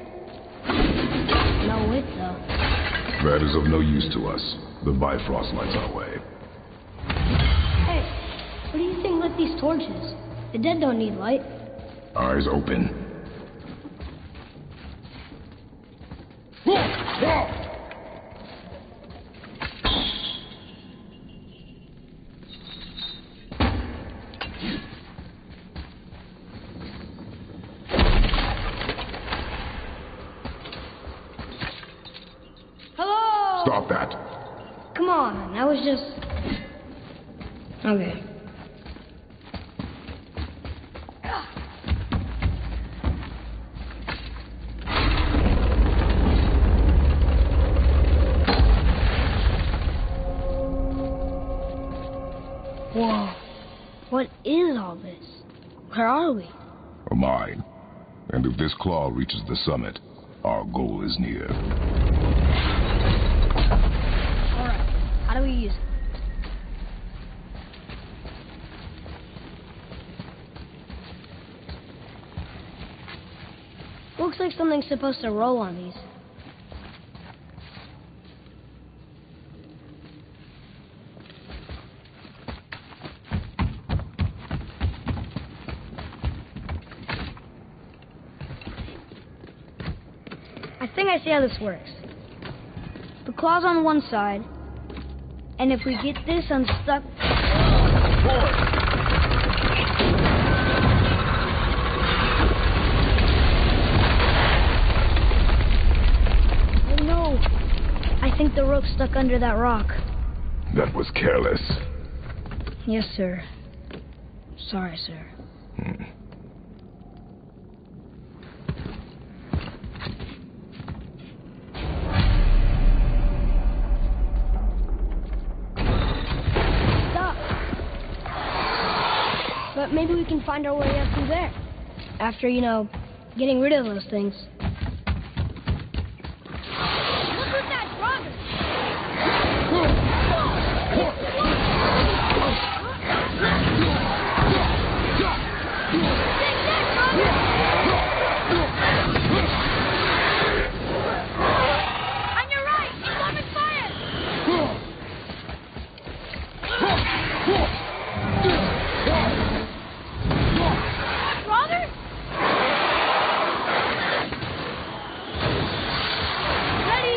No wick, though. That is of no use to us. The Bifrost lights our way. Hey, what do you think lit these torches? The dead don't need light. Eyes open. Hello? Stop that. Come on, that was just... Okay. Whoa. What is all this? Where are we? A mine. And if this claw reaches the summit, our goal is near. Alright, how do we use it? Looks like something's supposed to roll on these. I think I see how this works. The claw's on one side, and if we get this unstuck... Oh no! I think the rope's stuck under that rock. That was careless. Yes, sir. Sorry, sir. But maybe we can find our way up through there. After, getting rid of those things. Look who's that brother! On your right! He's on fire! Brother? Ready?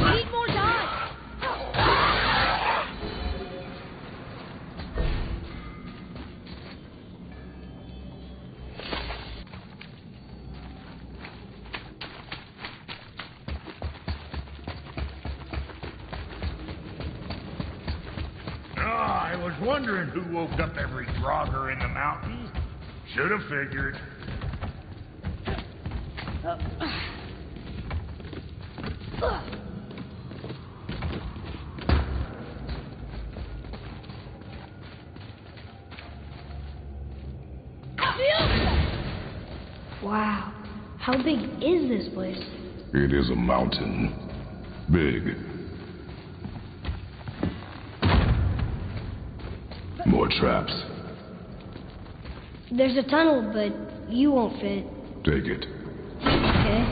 Need more time. I was wondering who woke up every grogger in the mountains. Should have figured. Wow. How big is this place? It is a mountain. Big. More traps. There's a tunnel, but you won't fit. Take it. Okay.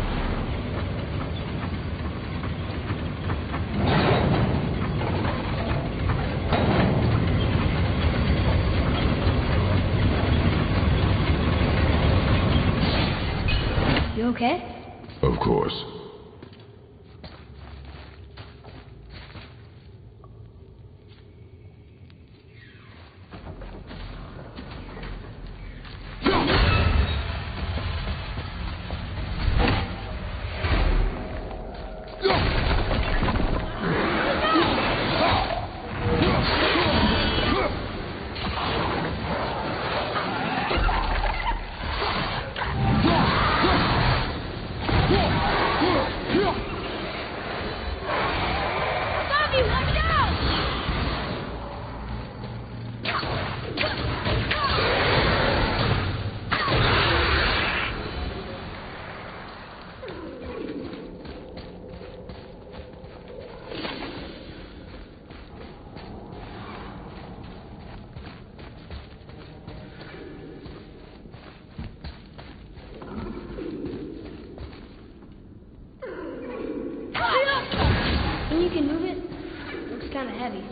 You okay? Of course. You can move it? Looks kind of heavy.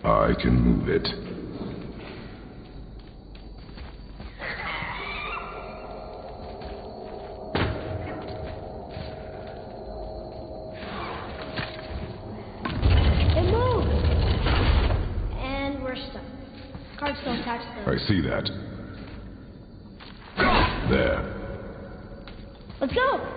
I can move it. It moved! And we're stuck. Cards don't attach the... I see that. There. Let's go!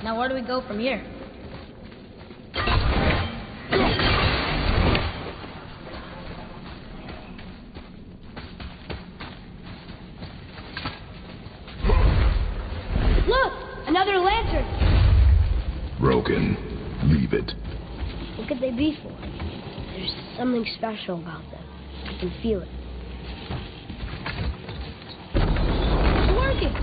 Now where do we go from here? Look! Another lantern! Broken. Leave it. What could they be for? There's something special about them. I can feel it. It's working!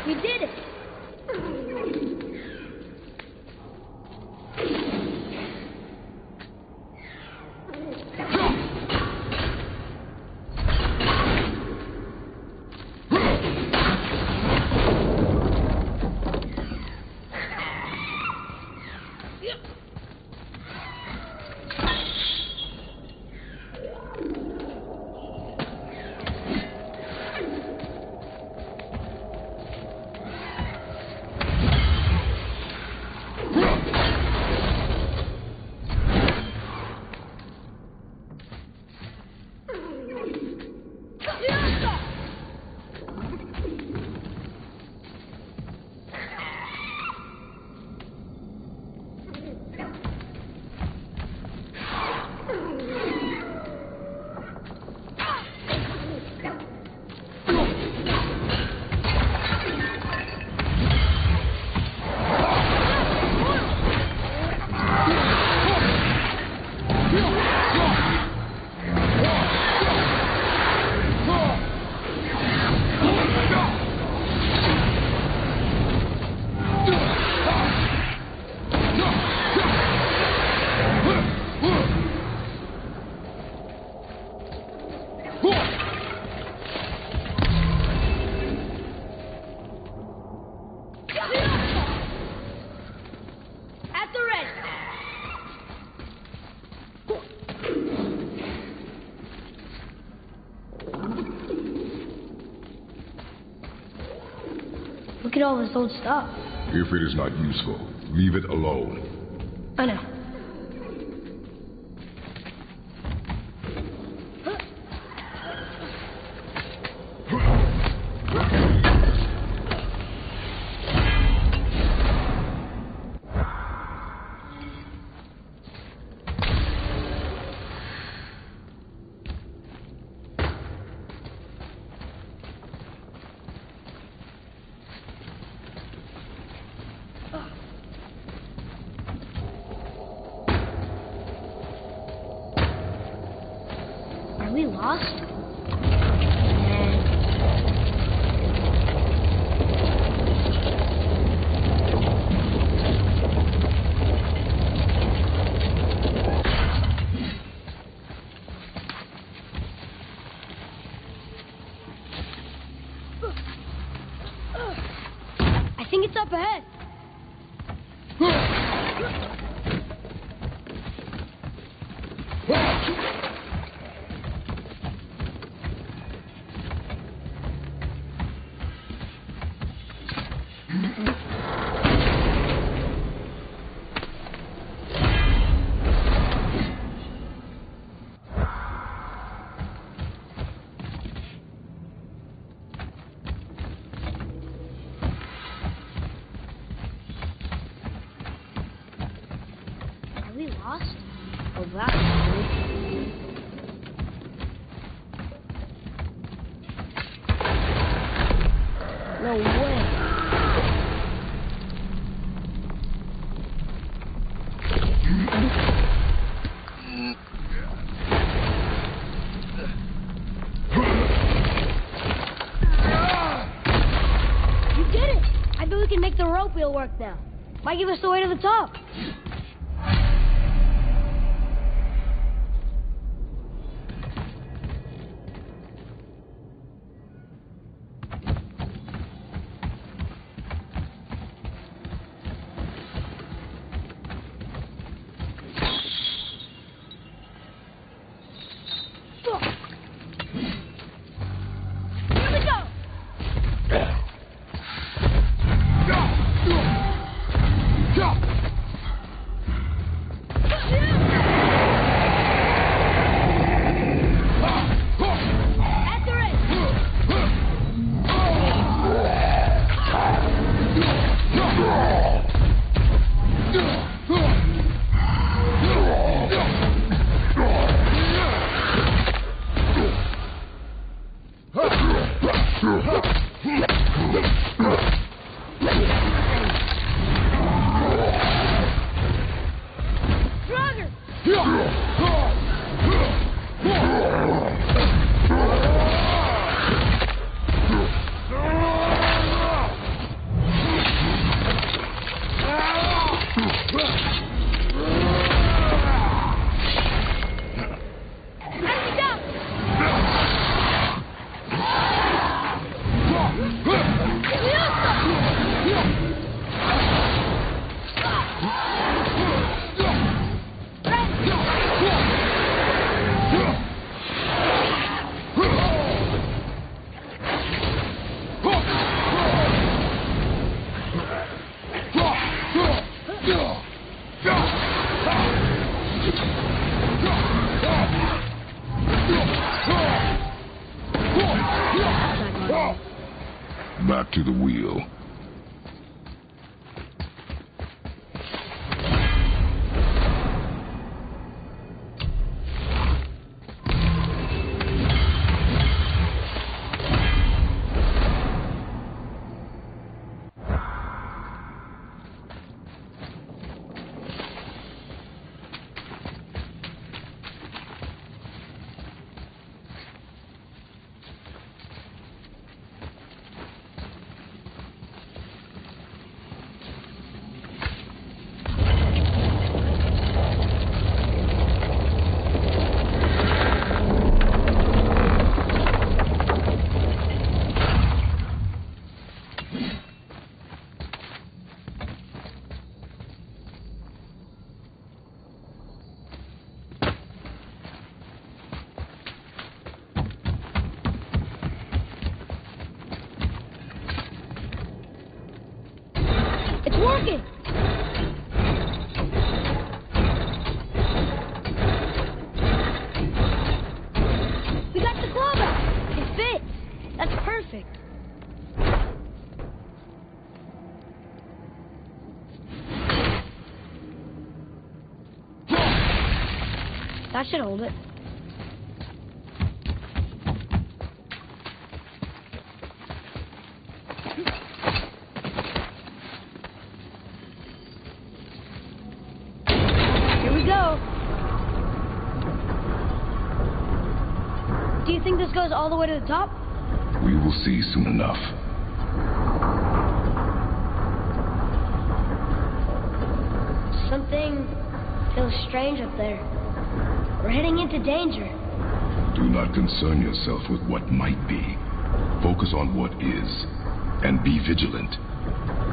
We did it! Look at all this old stuff. If it is not useful, leave it alone. I know. Are we lost? I think it's up ahead. Are we lost? Well, that's good. No way. You did it! I bet we can make the rope wheel work now. Might give us the way to the top. Here we go! It's working! We got the glove out! It fits! That's perfect. That should hold it. Here we go. Do you think this goes all the way to the top? We will see soon enough. Something feels strange up there. We're heading into danger. Do not concern yourself with what might be. Focus on what is, and be vigilant.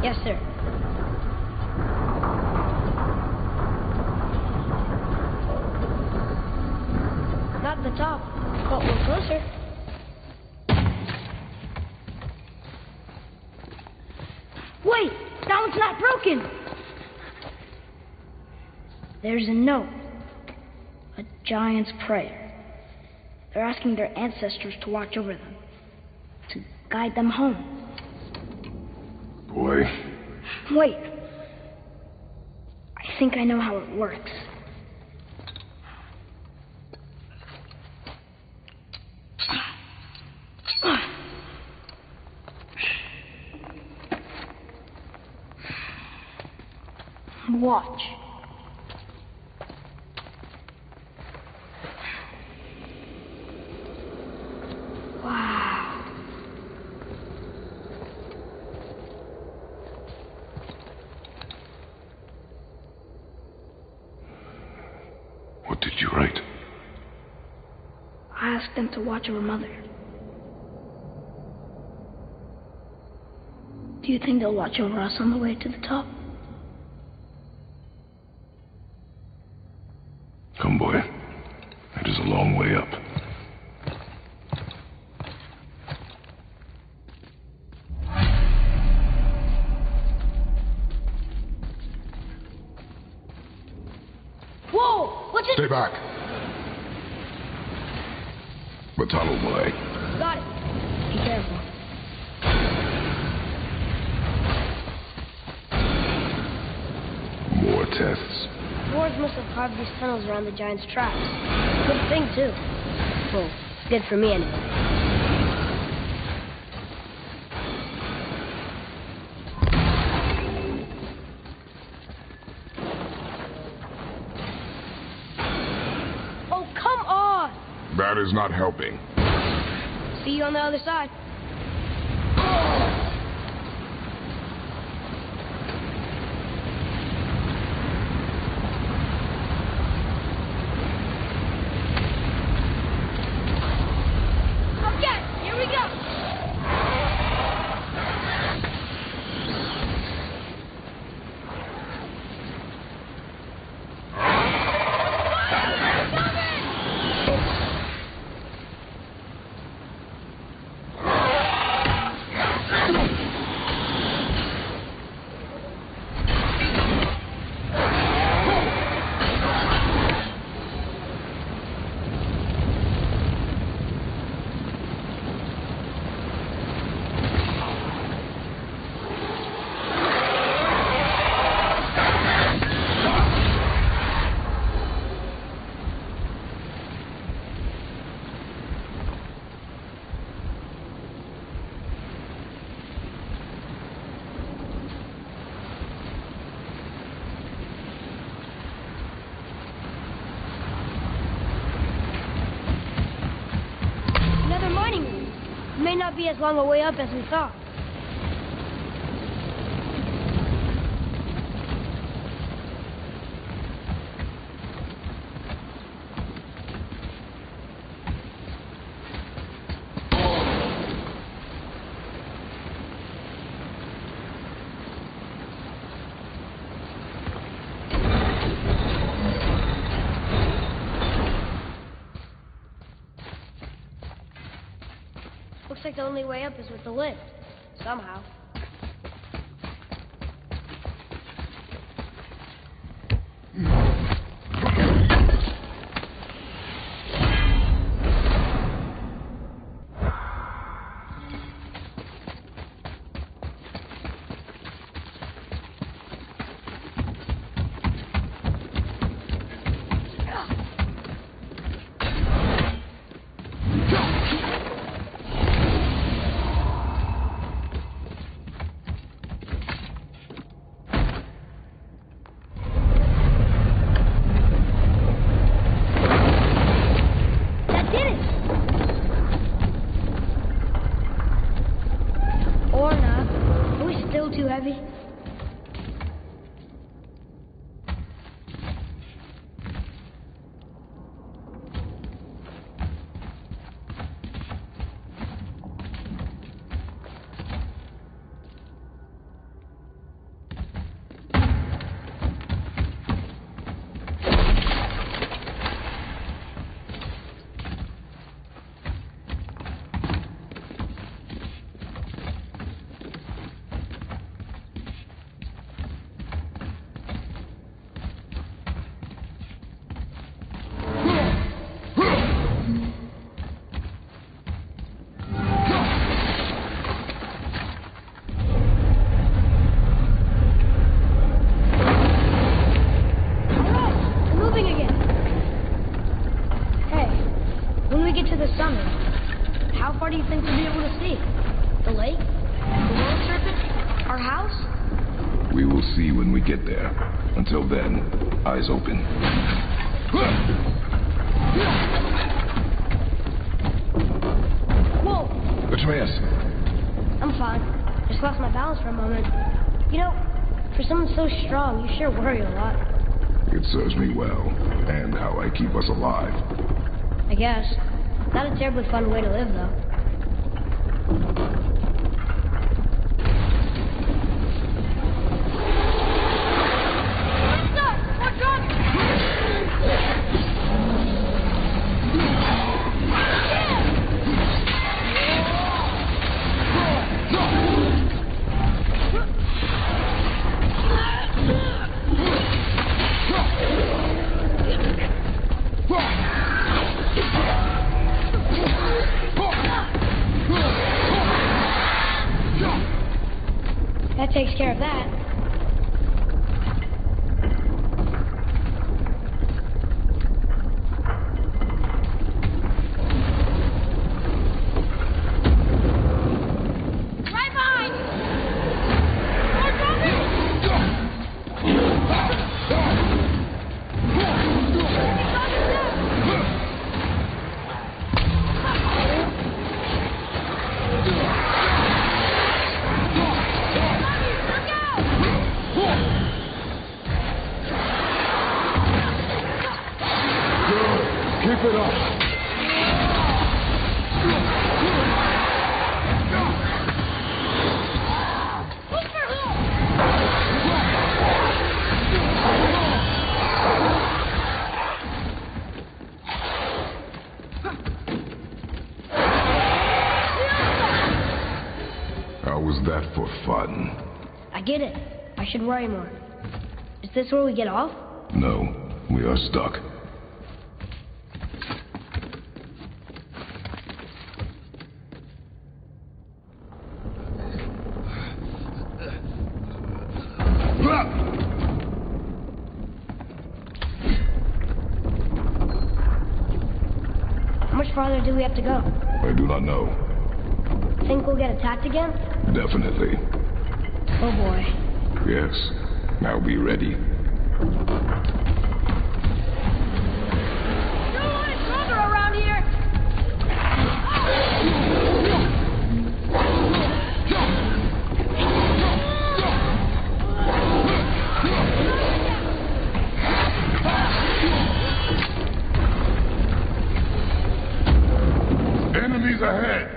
Yes, sir. Not at the top, but we're closer. Wait! That one's not broken! There's a note. A giant's prayer. They're asking their ancestors to watch over them. To guide them home. Boy. Wait. I think I know how it works. Watch. Wow. What did you write? I asked them to watch over Mother. Do you think they'll watch over us on the way to the top? Come, boy. It is a long way up. Whoa! What's it? Stay back. The tunnel, boy. Got it. Be careful. More tests. Dwarves must have carved these tunnels around the giant's tracks. Good thing, too. Well, good for me, anyway. Oh, come on! That is not helping. See you on the other side. May not be as long a way up as we thought. Looks like the only way up is with the lift. Somehow. heavy? How far do you think we'll be able to see? The lake? The world serpent? Our house? We will see when we get there. Until then, eyes open. Whoa! Atreus! I'm fine. Just lost my balance for a moment. You know, for someone so strong, you sure worry a lot. It serves me well, and how I keep us alive. I guess. Not a terribly fun way to live, though. That takes care of that. Right behind! Keep it up! How was that for fun? I get it. I should worry more. Is this where we get off? No, we are stuck. How much farther do we have to go? I do not know. Think we'll get attacked again? Definitely. Oh boy. Yes. Now be ready. Around here. Enemies ahead!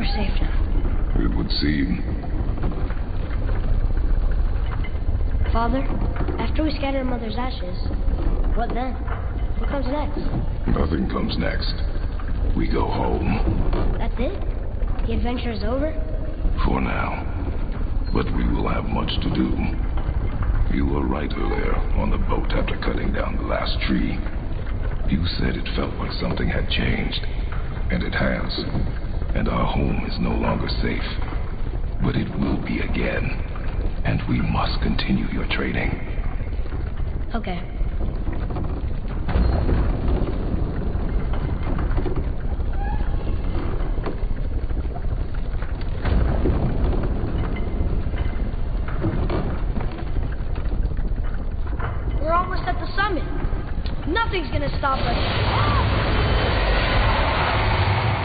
we're safe now. It would seem. Father, after we scatter Mother's ashes, what then? What comes next? Nothing comes next. We go home. That's it? The adventure is over? For now. But we will have much to do. You were right earlier on the boat after cutting down the last tree. You said it felt like something had changed. And it has. And our home is no longer safe. But it will be again. And we must continue your training. Okay. We're almost at the summit. Nothing's gonna stop us.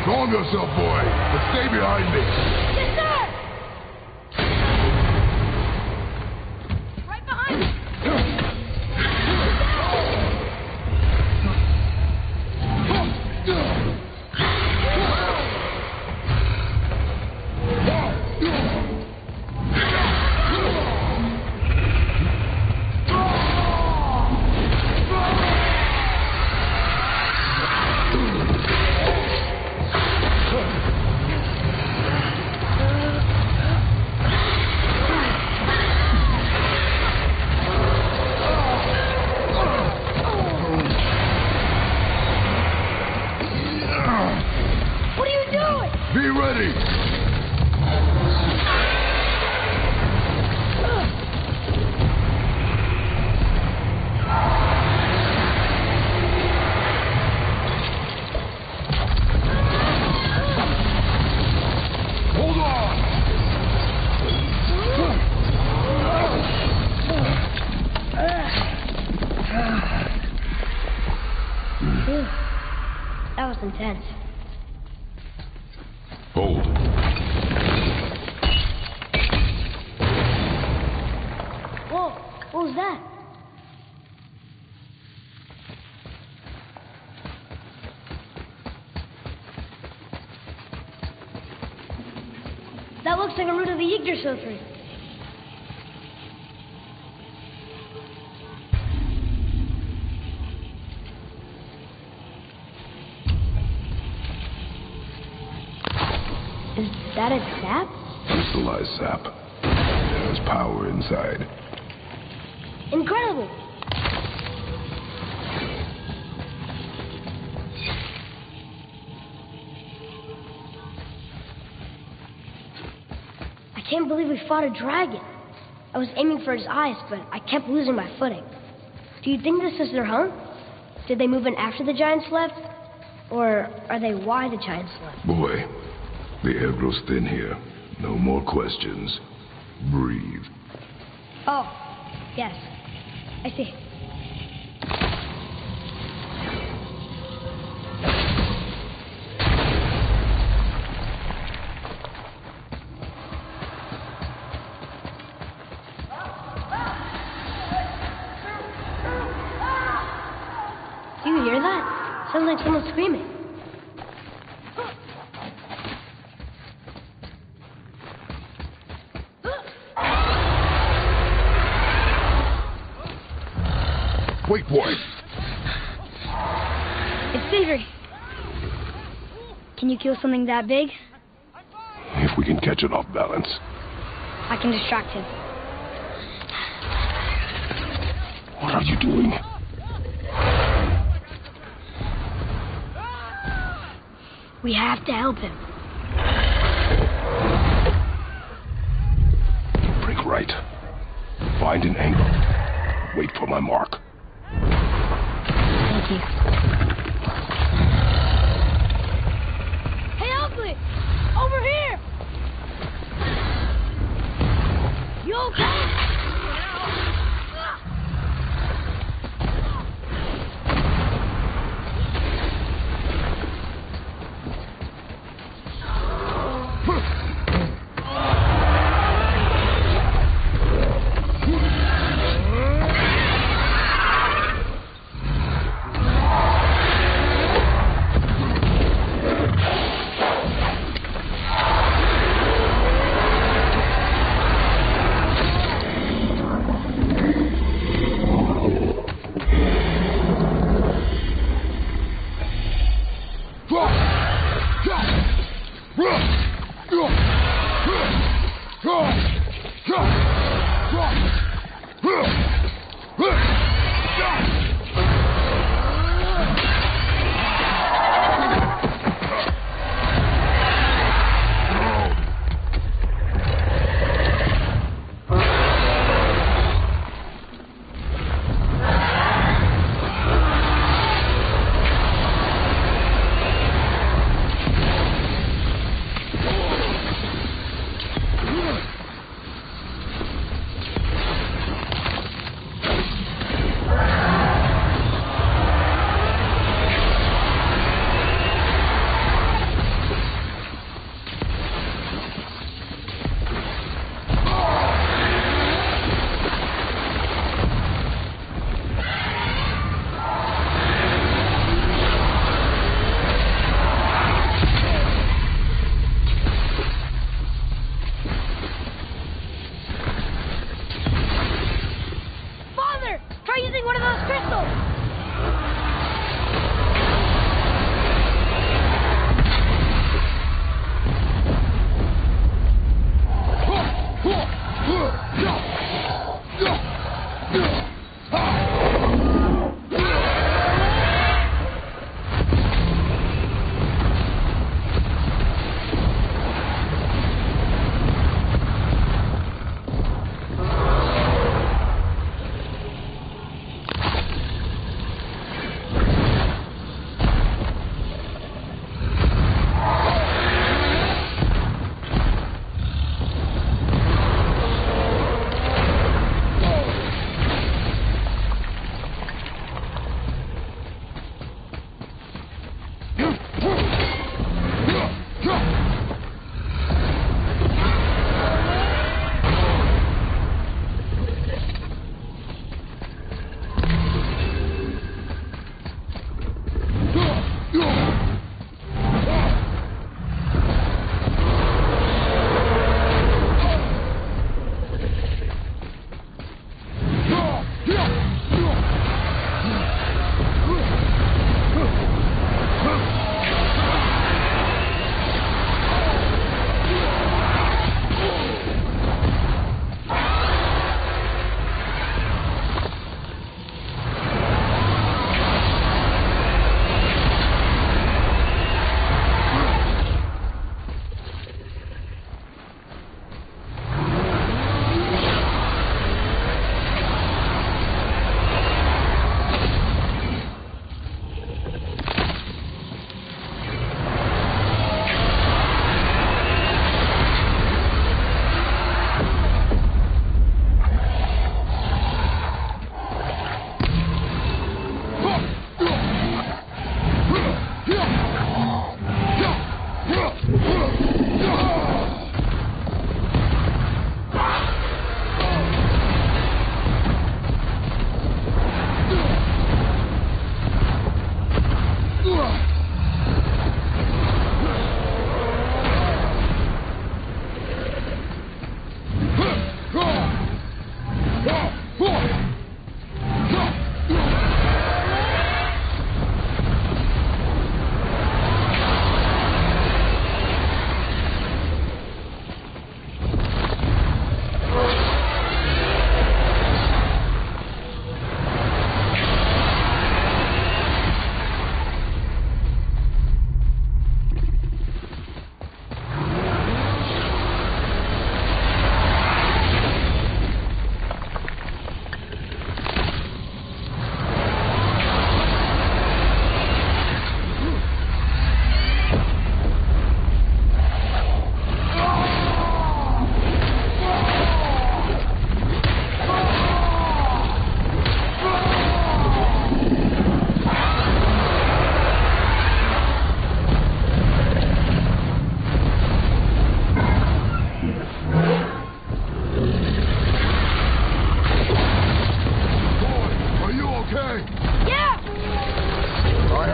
Calm yourself, boy, but stay behind me. Yes, sir! Right behind me! Be ready! Hold on! That was intense. Hold. Whoa, what was that? That looks like a root of the Yggdrasil. Is that a sap? Crystallized sap. There's power inside. Incredible! I can't believe we fought a dragon. I was aiming for his eyes, but I kept losing my footing. Do you think this is their home? Did they move in after the giants left? Or are they why the giants left? Boy, the air grows thin here. No more questions. Breathe. Oh, yes. I see. Do you hear that? Sounds like someone screaming. Wait, boy. It's Sindri. Can you kill something that big? If we can catch it off balance. I can distract him. What are you doing? We have to help him. Break right. Find an angle. Wait for my mark. Thank you. Hey, Ugly! Over here! You okay?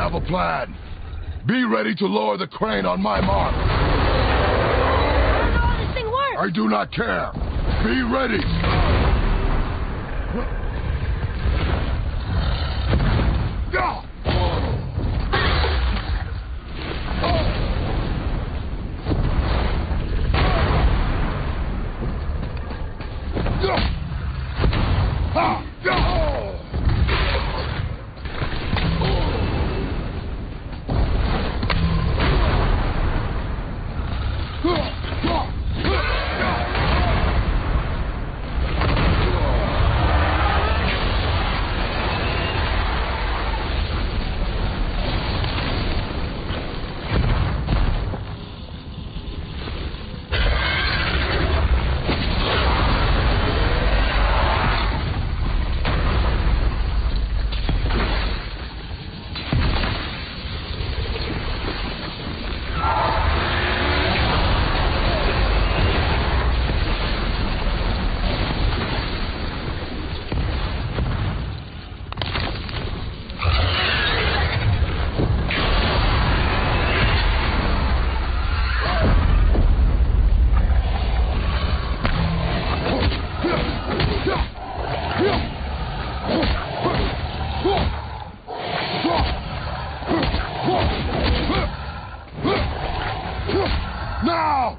have a plan. Be ready to lower the crane on my mark. I don't know how this thing works. I do not care. Be ready. Now!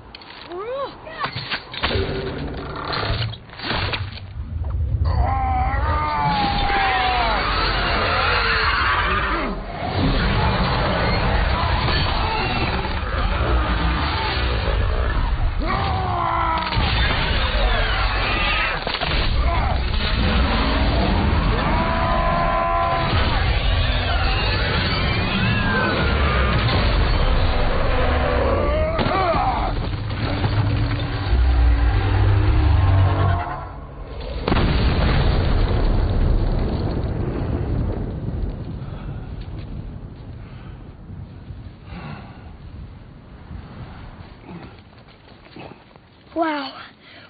Wow,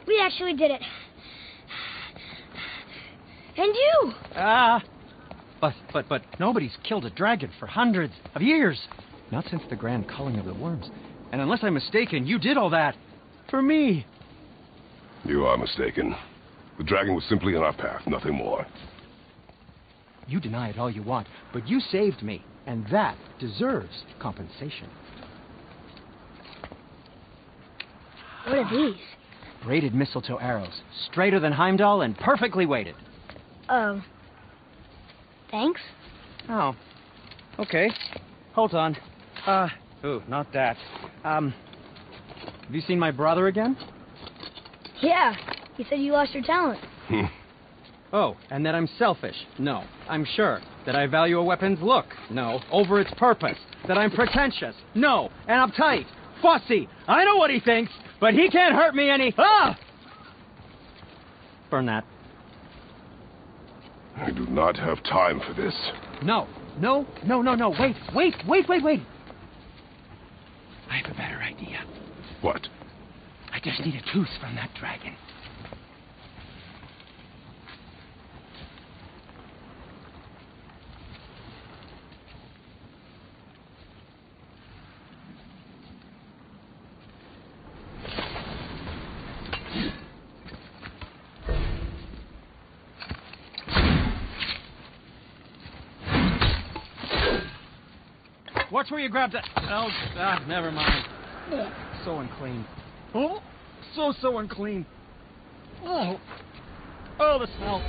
we actually did it. And you! But nobody's killed a dragon for hundreds of years. Not since the grand culling of the worms. And unless I'm mistaken, you did all that for me. You are mistaken. The dragon was simply in our path, nothing more. You deny it all you want, but you saved me, and that deserves compensation. What are these? Braided mistletoe arrows, straighter than Heimdall and perfectly weighted. Oh. Thanks? Oh. Okay. Hold on. Ooh, not that. Have you seen my brother again? Yeah, he said you lost your talent. Oh, and that I'm selfish? No, I'm sure. That I value a weapon's look? No, over its purpose. That I'm pretentious? No, and uptight. Fussy. I know what he thinks, but he can't hurt me any... Ah! Burn that. I do not have time for this. No. Wait. I have a better idea. What? I just need a tooth from that dragon. Watch where you grab that. Oh, never mind. So unclean. Oh, so unclean. Oh, the smell.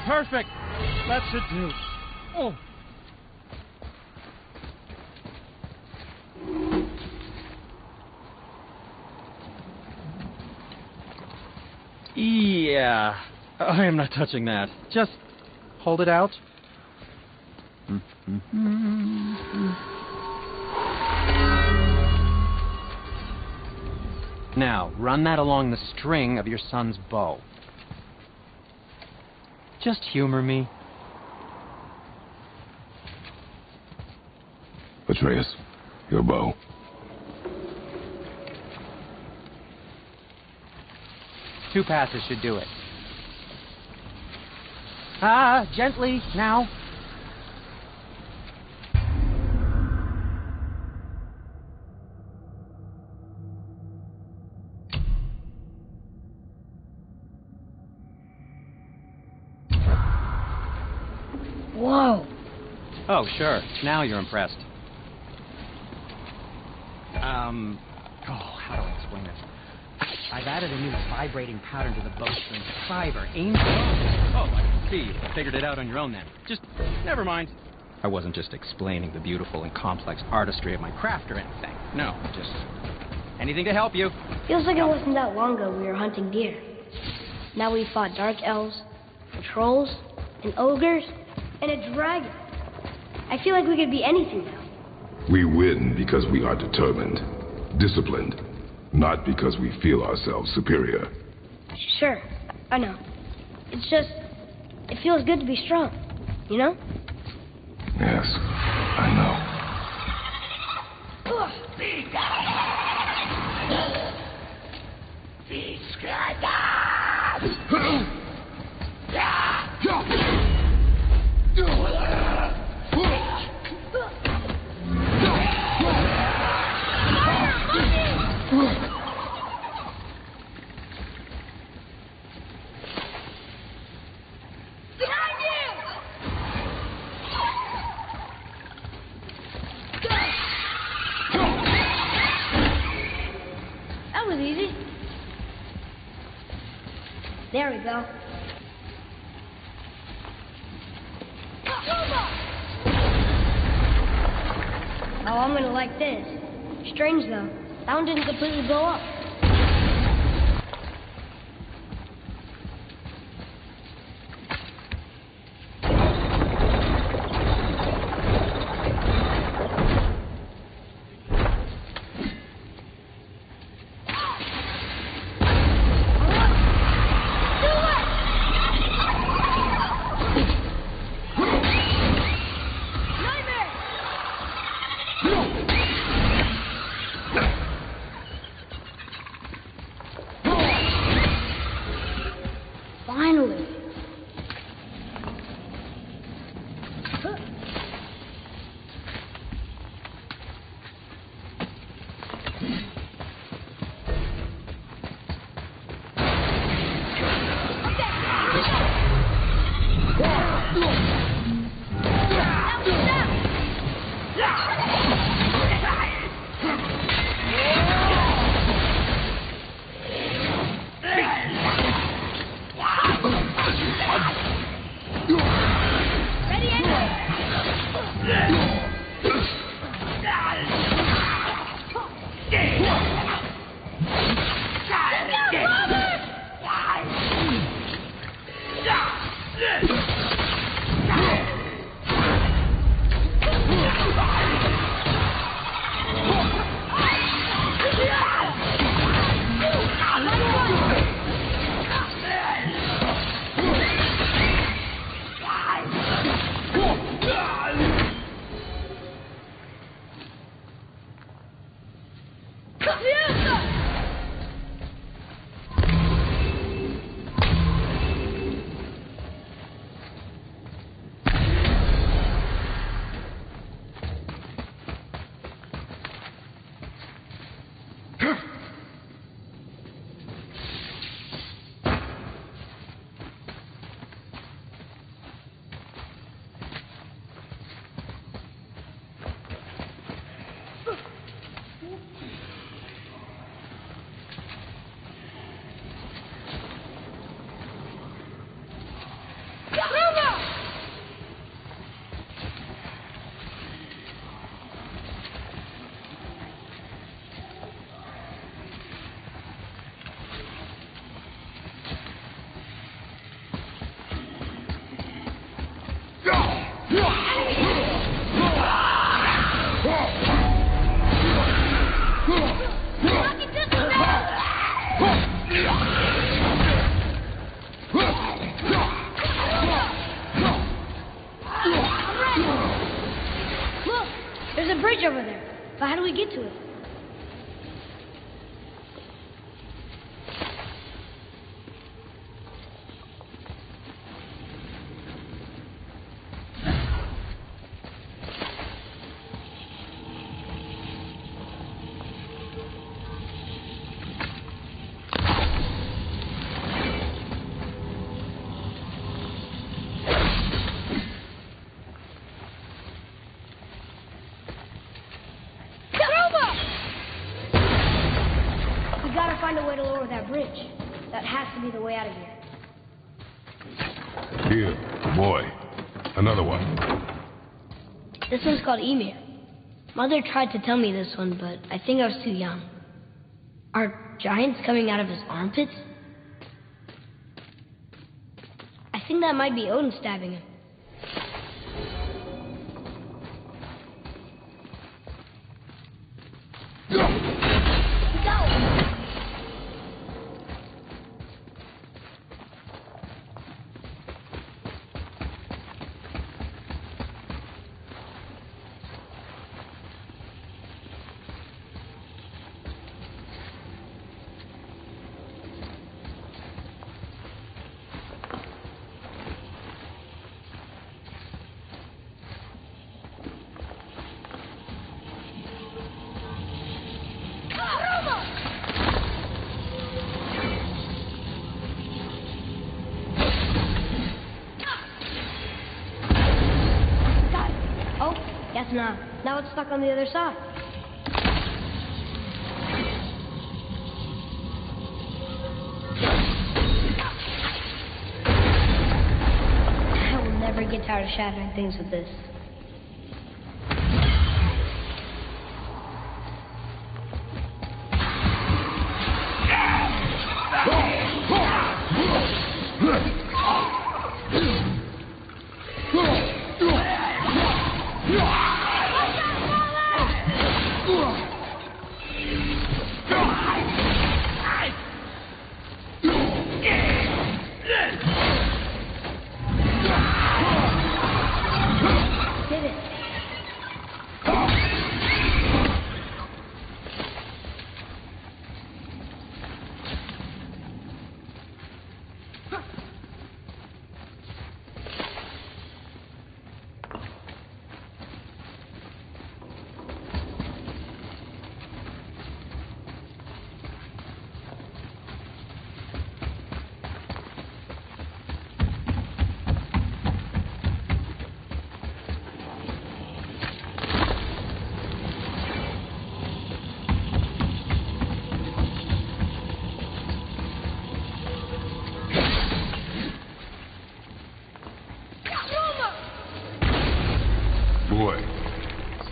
Perfect. That should do. Oh. Yeah. I am not touching that. Just hold it out. Now, run that along the string of your son's bow. Just humor me. Atreus, your bow. Two passes should do it. Gently, now. Oh, sure. Now you're impressed. How do I explain this? I've added a new vibrating pattern to the bowstring fiber aimed at... Oh, I see. You figured it out on your own then. Just, never mind. I wasn't just explaining the beautiful and complex artistry of my craft or anything. No, just anything to help you. Feels like it wasn't that long ago we were hunting deer. Now we fought dark elves, and trolls, and ogres, and a dragon. I feel like we could be anything now. We win because we are determined, disciplined, not because we feel ourselves superior. Sure, I know. It's just, it feels good to be strong, you know? Yes, I know. That was easy. There we go. Oh, I'm gonna like this. Strange though, that one didn't completely blow up. Finally. Look, there's a bridge over there. But how do we get to it? find a way to lower that bridge. That has to be the way out of here. Here, boy. Another one. This one's called Emir. Mother tried to tell me this one, but I think I was too young. Are giants coming out of his armpits? I think that might be Odin stabbing him. Now it's stuck on the other side. I will never get tired of shattering things with this.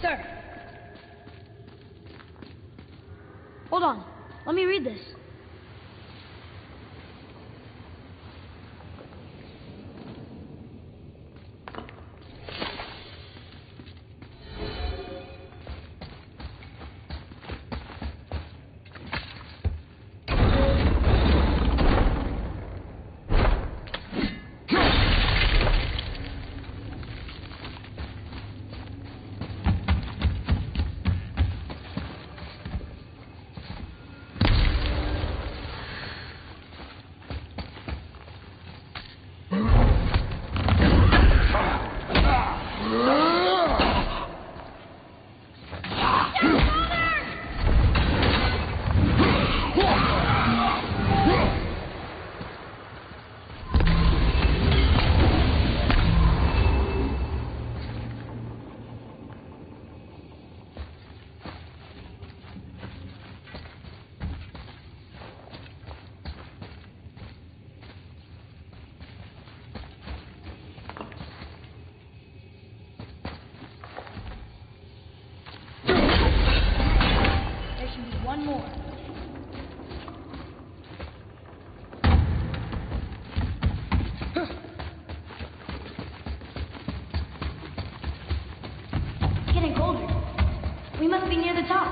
Sir. Hold on. Let me read this. One more. It's getting colder. We must be near the top.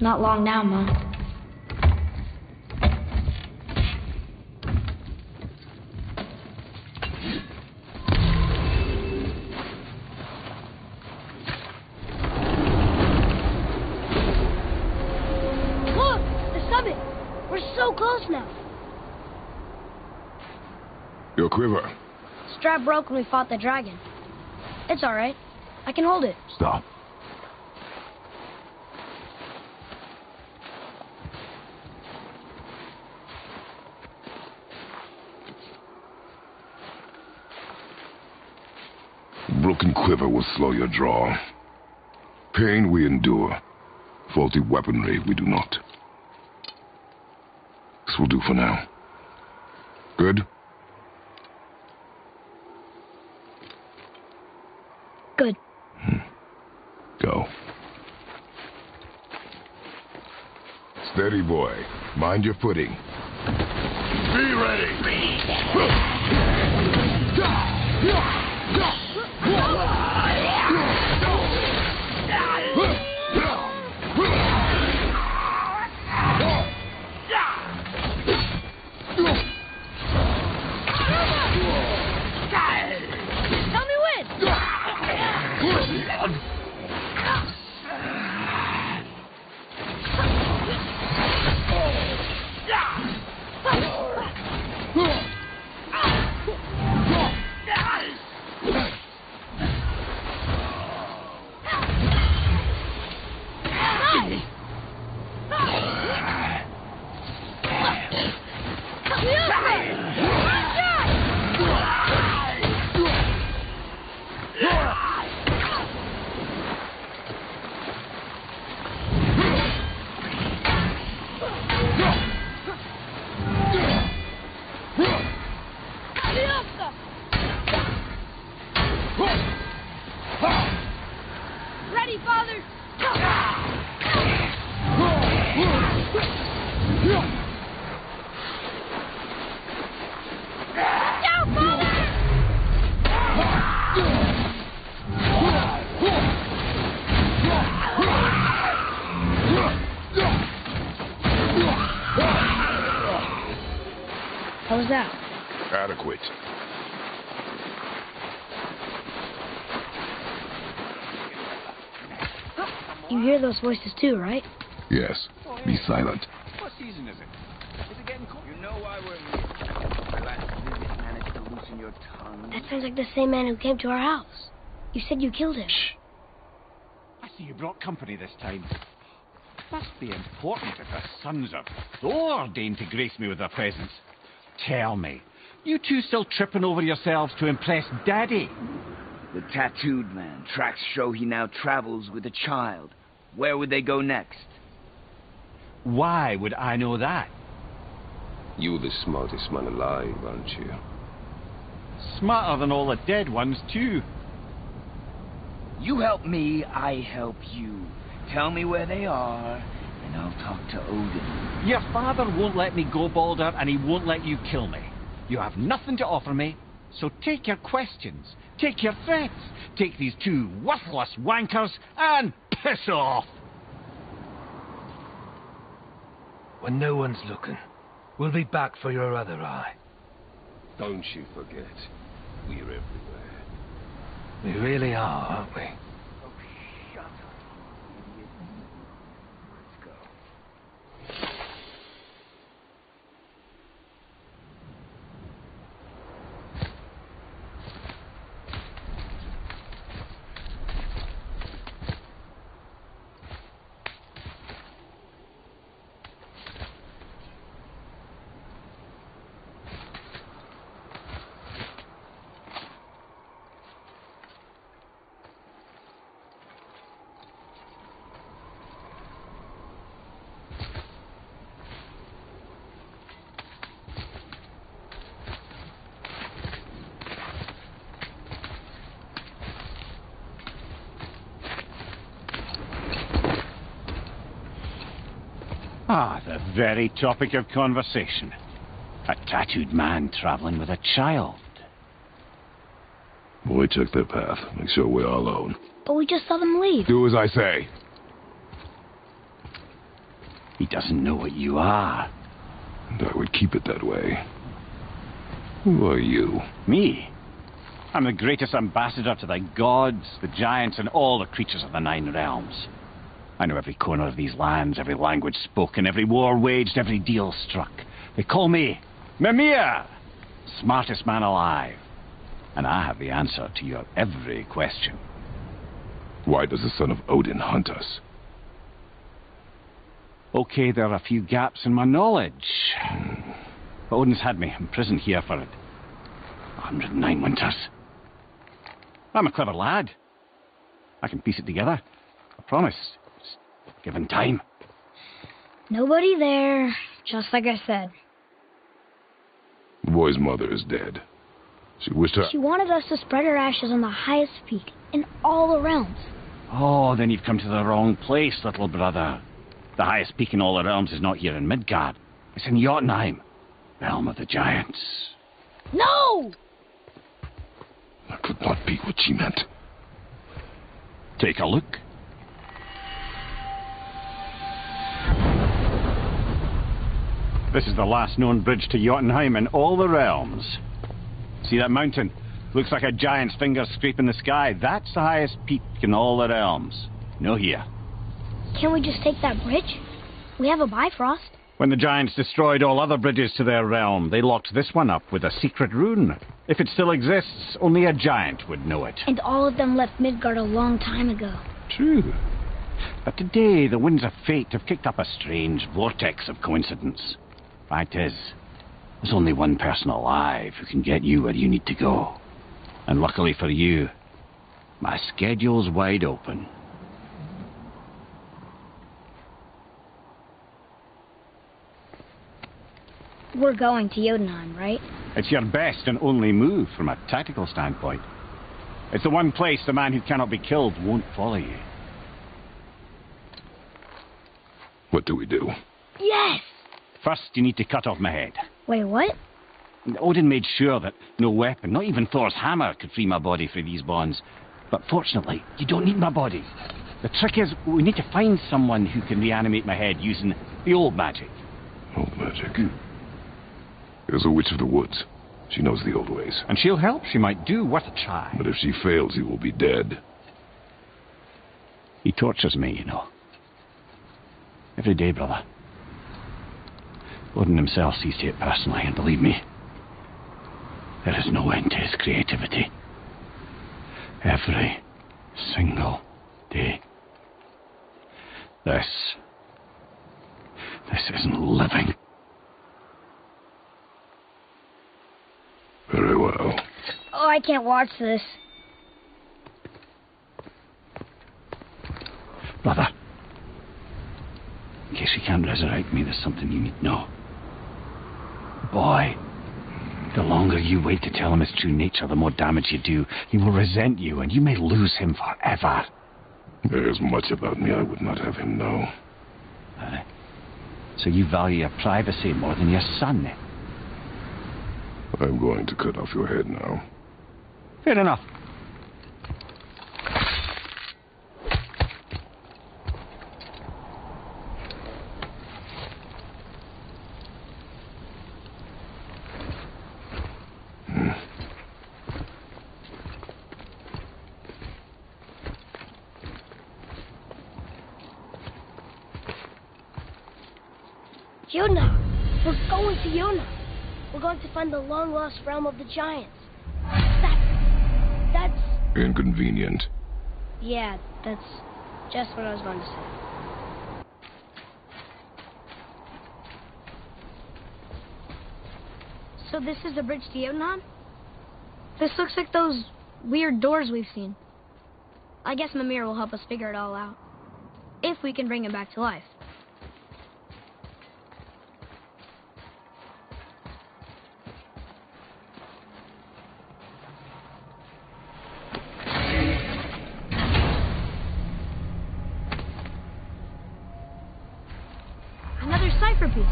Not long now, Mom. Your quiver. Strap broke when we fought the dragon. It's all right. I can hold it. Stop. Broken quiver will slow your draw. Pain we endure. Faulty weaponry we do not. This will do for now. Good? Good. Go. Steady, boy. Mind your footing. Be ready! Tell me when! Ready, Father! Down, Father! How was that? Adequate. You hear those voices too, right? Yes. Be silent. What season is it? Is it getting cold? You know why we're here. My last visit managed to loosen your tongue. That sounds like the same man who came to our house. You said you killed him. Shh. I see you brought company this time. Must be important if the sons of Thor deign to grace me with their presence. Tell me, you two still tripping over yourselves to impress Daddy? The tattooed man. Tracks show he now travels with a child. Where would they go next? Why would I know that? You're the smartest man alive, aren't you? Smarter than all the dead ones, too. You help me, I help you. Tell me where they are, and I'll talk to Odin. Your father won't let me go, Balder, and he won't let you kill me. You have nothing to offer me, so take your questions, take your threats, take these two worthless wankers, and piss off! When no one's looking, we'll be back for your other eye. Don't you forget, we're everywhere. We really are, aren't we? Ah, the very topic of conversation. A tattooed man traveling with a child. Boy, check their path. Make sure we're all alone. But we just saw them leave. Do as I say. He doesn't know what you are. And I would keep it that way. Who are you? Me? I'm the greatest ambassador to the gods, the giants, and all the creatures of the Nine Realms. I know every corner of these lands, every language spoken, every war waged, every deal struck. They call me Mimir, smartest man alive. And I have the answer to your every question. Why does the son of Odin hunt us? Okay, there are a few gaps in my knowledge. But Odin's had me imprisoned here for 109 winters. I'm a clever lad. I can piece it together. A promise. Just given time. Nobody there, just like I said. The boy's mother is dead. She wished her... She wanted us to spread her ashes on the highest peak in all the realms. Oh, then you've come to the wrong place, little brother. The highest peak in all the realms is not here in Midgard. It's in Jotunheim, realm of the giants. No! That could not be what she meant. Take a look. This is the last known bridge to Jotunheim in all the realms. See that mountain? Looks like a giant's finger scraping the sky. That's the highest peak in all the realms. No here. Can't we just take that bridge? We have a Bifrost. When the giants destroyed all other bridges to their realm, they locked this one up with a secret rune. If it still exists, only a giant would know it. And all of them left Midgard a long time ago. True. But today, the winds of fate have kicked up a strange vortex of coincidence. Fact is, there's only one person alive who can get you where you need to go. And luckily for you, my schedule's wide open. We're going to Jotunheim, right? It's your best and only move from a tactical standpoint. It's the one place the man who cannot be killed won't follow you. What do we do? Yes! First, you need to cut off my head. Wait, what? Odin made sure that no weapon, not even Thor's hammer, could free my body from these bonds. But fortunately, you don't need my body. The trick is, we need to find someone who can reanimate my head using the old magic. Old magic? There's a witch of the woods. She knows the old ways. And she'll help. She might do. Worth a try. But if she fails, he will be dead. He tortures me, you know. Every day, brother. Odin himself sees to it personally, and believe me, there is no end to his creativity. Every single day. This isn't living. Very well. Oh, I can't watch this. Brother, in case you can't resurrect me, there's something you need to know. Boy, the longer you wait to tell him his true nature, the more damage you do. He will resent you, and you may lose him forever. There is much about me I would not have him know. So you value your privacy more than your son, then? I'm going to cut off your head now. Fair enough. Jotunheim! We're going to Jotunheim! We're going to find the long-lost realm of the giants. That's... Inconvenient. Yeah, that's just what I was going to say. So this is the bridge to Jotunheim? This looks like those weird doors we've seen. I guess Mimir will help us figure it all out. If we can bring it back to life. Another cipher piece.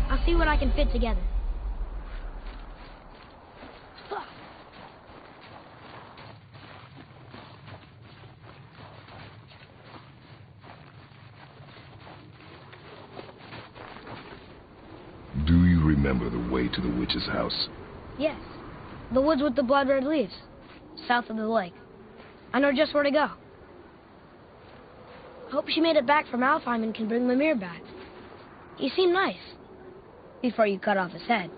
I'll see what I can fit together. Do you remember the way to the witch's house? Yes. The woods with the blood-red leaves. South of the lake. I know just where to go. Hope she made it back from Alfheim and can bring Mimir back. He seemed nice. Before you cut off his head.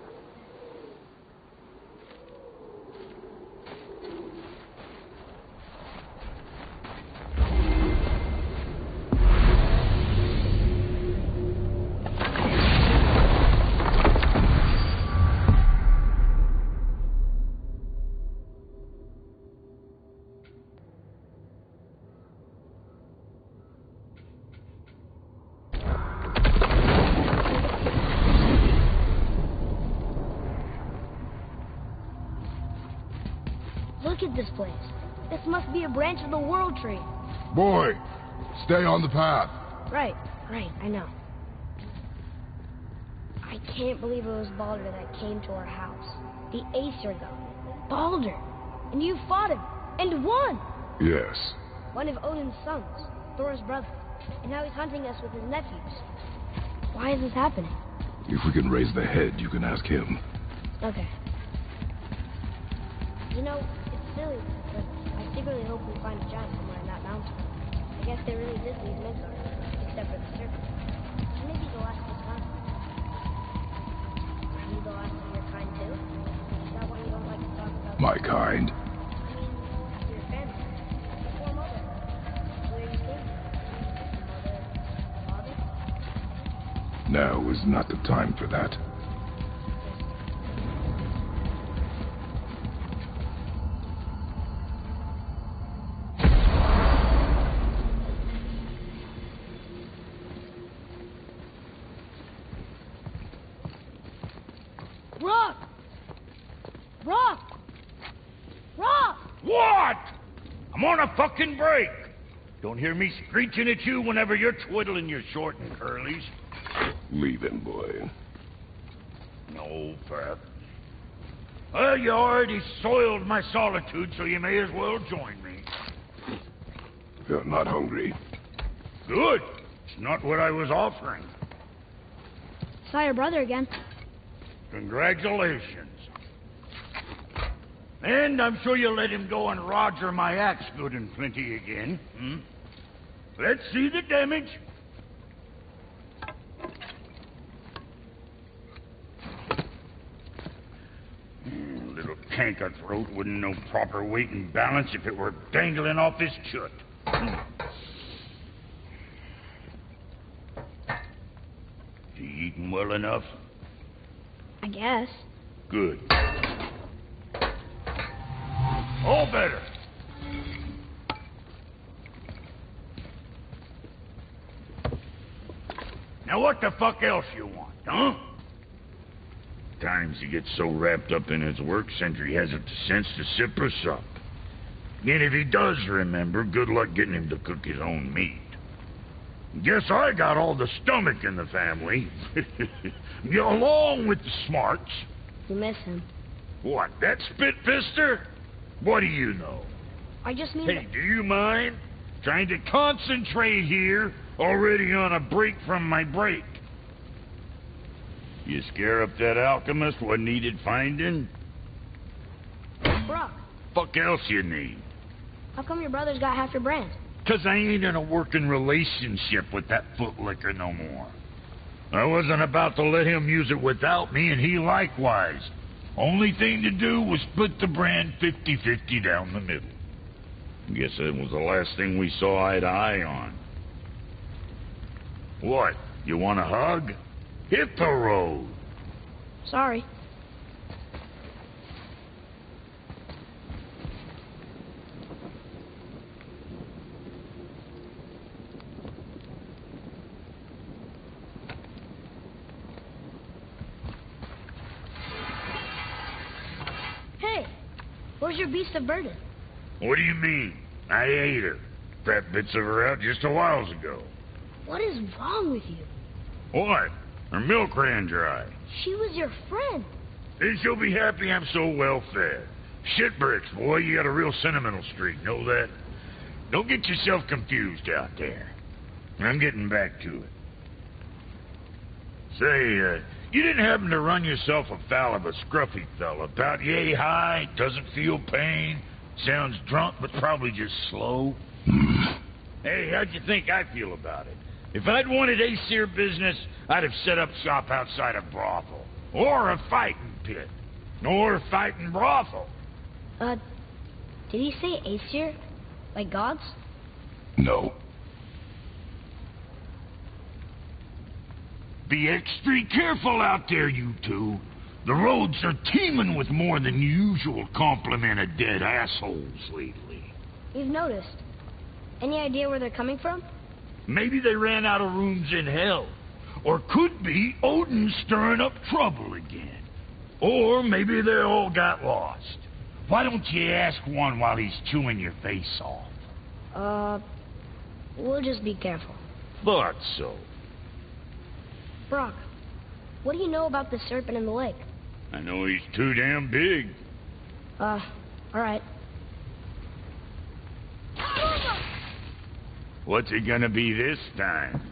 at this place. This must be a branch of the World Tree. Boy, stay on the path. Right, I know. I can't believe it was Baldur that came to our house. The Aesir god. Baldur! And you fought him, and won! Yes. One of Odin's sons, Thor's brother. And now he's hunting us with his nephews. Why is this happening? If we can raise the head, you can ask him. Okay. You know, it's silly, but I secretly hope we find a giant somewhere in that mountain. I guess they really did leave Midgard, except for the serpent. And maybe the last of his kind. Are you the last of your kind too? Is that why you don't like to talk about My kind? I mean, your family. Before mother. Where you came from. Mother, father? Now is not the time for that. Rock! Rock! Rock! What? I'm on a fucking break. Don't hear me screeching at you whenever you're twiddling your short and curlies. Leave him, boy. No, Pep. Well, you already soiled my solitude, so you may as well join me. You're not hungry. Good. It's not what I was offering. Saw your brother again. Congratulations. And I'm sure you'll let him go and roger my axe good and plenty again. Let's see the damage. Little canker throat wouldn't know proper weight and balance if it were dangling off his chut. You eating well enough? I guess. Good. All better. Now what the fuck else you want, huh? Times he gets so wrapped up in his work, Sentry hasn't the sense to sip or sup. And if he does remember, good luck getting him to cook his own meat. Guess I got all the stomach in the family. Along with the smarts. You miss him. What, that spit-fister? What do you know? I just mean... Hey, do you mind? Trying to concentrate here, already on a break from my break. You scare up that alchemist what needed finding? Brock, Fuck else you need? how come your brother's got half your brand? 'Cause I ain't in a working relationship with that footlicker no more. I wasn't about to let him use it without me, and he likewise. Only thing to do was split the brand 50-50 down the middle. Guess that was the last thing we saw eye to eye on. What, you want a hug? Hit the road. Sorry. Hey, where's your beast of burden? What do you mean? I ate her. Fat bits of her out just a while ago. What is wrong with you? What? Her milk ran dry. She was your friend. Then she'll be happy I'm so well fed. Shit bricks, boy, you got a real sentimental streak, know that? Don't get yourself confused out there. I'm getting back to it. Say, you didn't happen to run yourself afoul of a scruffy fella, about yay high, doesn't feel pain, sounds drunk but probably just slow? Hey, how'd you think I feel about it? If I'd wanted Aesir business, I'd have set up shop outside a brothel. Or a fighting pit. Or a fighting brothel. Did he say Aesir? Like gods? No. Be extra careful out there, you two. The roads are teeming with more than usual complement of dead assholes lately. We've noticed. Any idea where they're coming from? Maybe they ran out of rooms in hell. Or could be Odin stirring up trouble again. Or maybe they all got lost. Why don't you ask one while he's chewing your face off? We'll just be careful. Thought so. Brock, what do you know about the serpent in the lake? I know he's too damn big. Alright. What's it gonna be this time?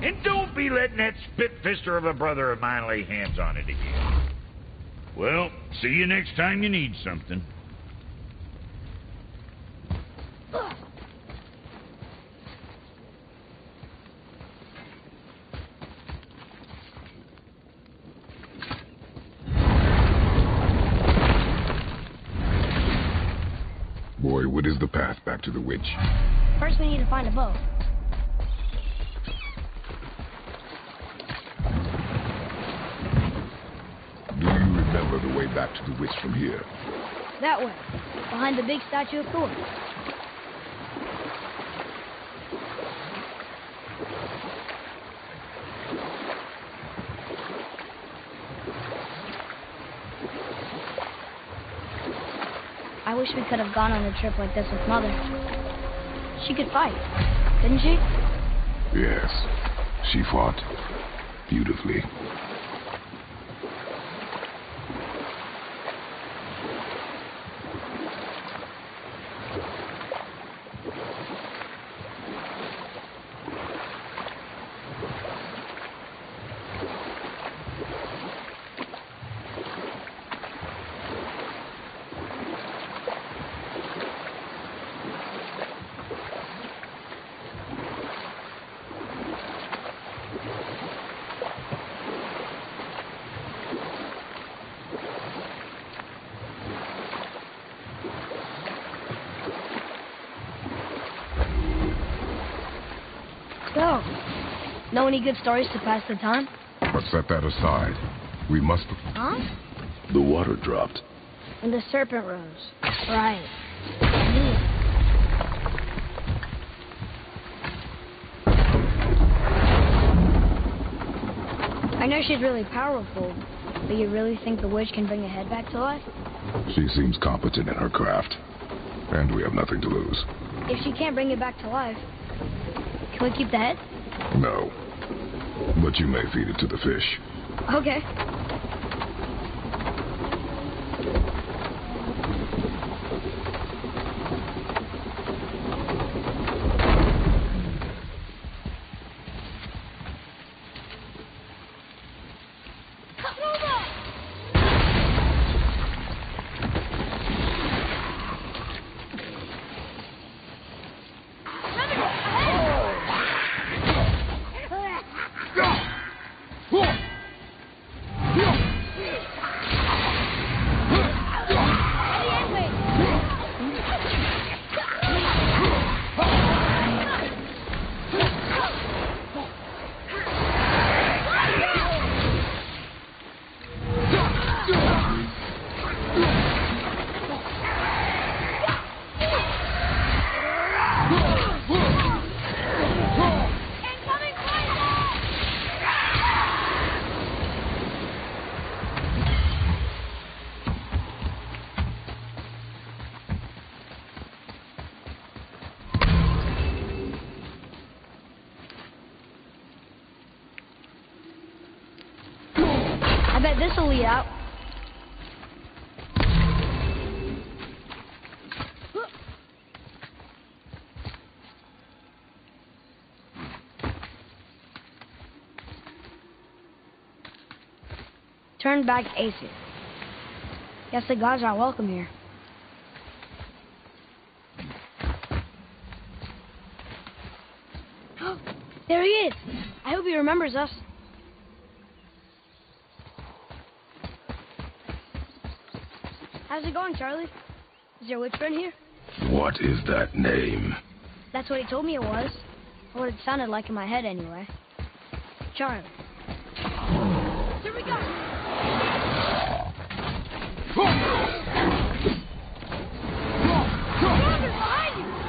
And don't be letting that spit-fister of a brother of mine lay hands on it again. Well, see you next time you need something. Boy, what is the path back to the witch? First we need to find a boat. Remember the way back to the witch from here? That way, behind the big statue of Thor. I wish we could have gone on a trip like this with Mother. She could fight, couldn't she? Yes, she fought beautifully. So, know any good stories to pass the time? But set that aside. We must... Huh? The water dropped. And the serpent rose. Right. I know she's really powerful, but you really think the witch can bring a head back to life? She seems competent in her craft. And we have nothing to lose. If she can't bring it back to life, can we keep the head? No. But you may feed it to the fish. Okay. I bet this'll lead out. Turn back aces. Guess the gods aren't welcome here. There he is! I hope he remembers us. How's it going, Charlie? Is your witch friend here? What is that name? That's what he told me it was. Or what it sounded like in my head, anyway. Charlie. Here we go! Behind you!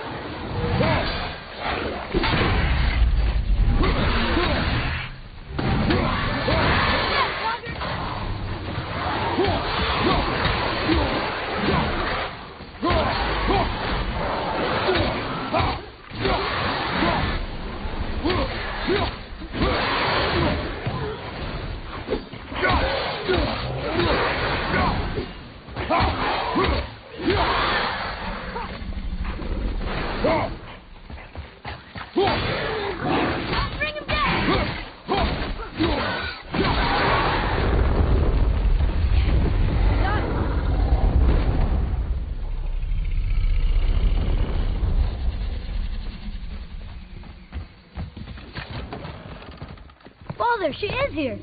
Bring him down! Father, she is here.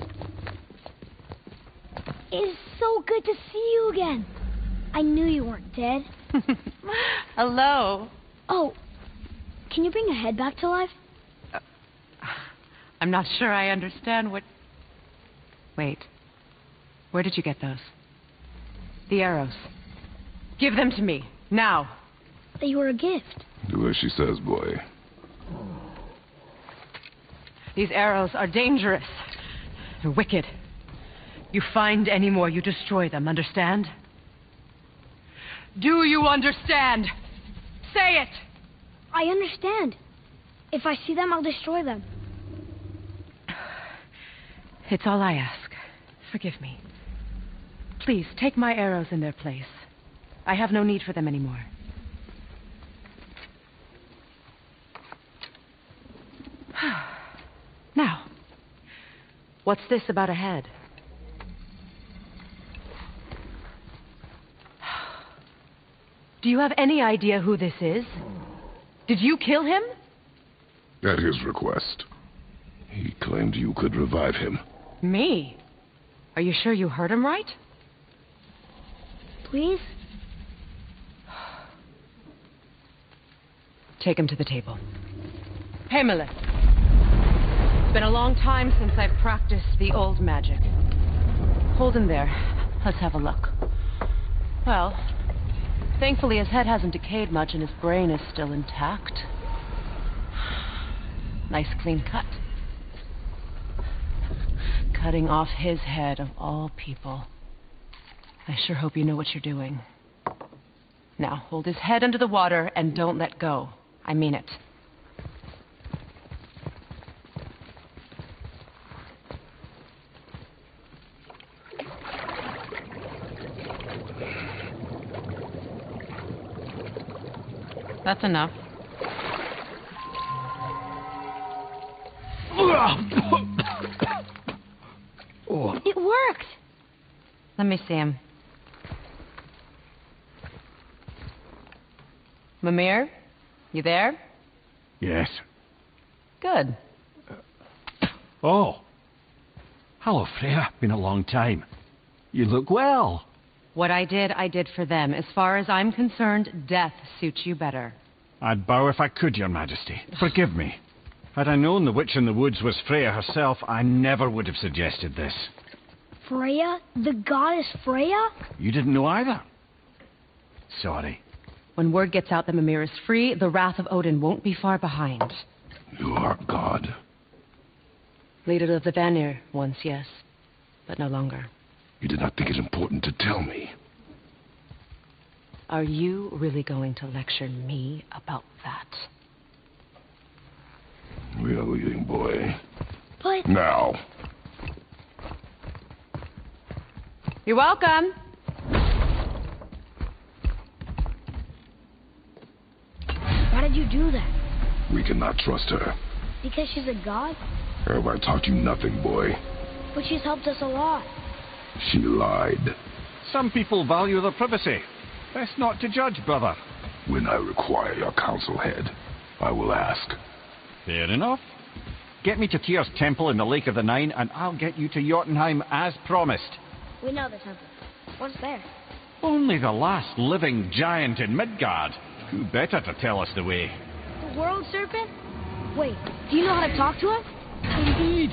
It is so good to see you again. I knew you weren't dead. Hello. Oh, can you bring a head back to life? I'm not sure I understand what... Wait. Where did you get those? The arrows. Give them to me. Now. They were a gift. Do as she says, boy. These arrows are dangerous. They're wicked. You find any more, you destroy them, understand? Do you understand? Say it! I understand. If I see them, I'll destroy them. It's all I ask. Forgive me. Please, take my arrows in their place. I have no need for them anymore. Now, what's this about a head? Do you have any idea who this is? Did you kill him? At his request. He claimed you could revive him. Me? Are you sure you heard him right? Please? Take him to the table. Pamela. It's been a long time since I've practiced the old magic. Hold him there. Let's have a look. Well, thankfully his head hasn't decayed much and his brain is still intact. Nice clean cut. Cutting off his head of all people. I sure hope you know what you're doing. Now, hold his head under the water and don't let go. I mean it. That's enough. It worked! Let me see him. Mimir? You there? Yes. Good. Oh. Hello, Freya. Been a long time. You look well. What I did for them. As far as I'm concerned, death suits you better. I'd bow if I could, Your Majesty. Forgive me. Had I known the witch in the woods was Freya herself, I never would have suggested this. Freya? The goddess Freya? You didn't know either? Sorry. When word gets out that Mimir is free, the wrath of Odin won't be far behind. You are God. Leader of the Vanir, once, yes. But no longer. You did not think it important to tell me. Are you really going to lecture me about that? We are leaving, boy. But... Now. You're welcome. Why did you do that? We cannot trust her. Because she's a god? Have I taught you nothing, boy? But she's helped us a lot. She lied. Some people value their privacy. Best not to judge, brother. When I require your counsel, head, I will ask. Fair enough. Get me to Tyr's temple in the Lake of the Nine, and I'll get you to Jotunheim as promised. We know the temple. What's there? Only the last living giant in Midgard. Who better to tell us the way? The world serpent? Wait, do you know how to talk to him? Indeed.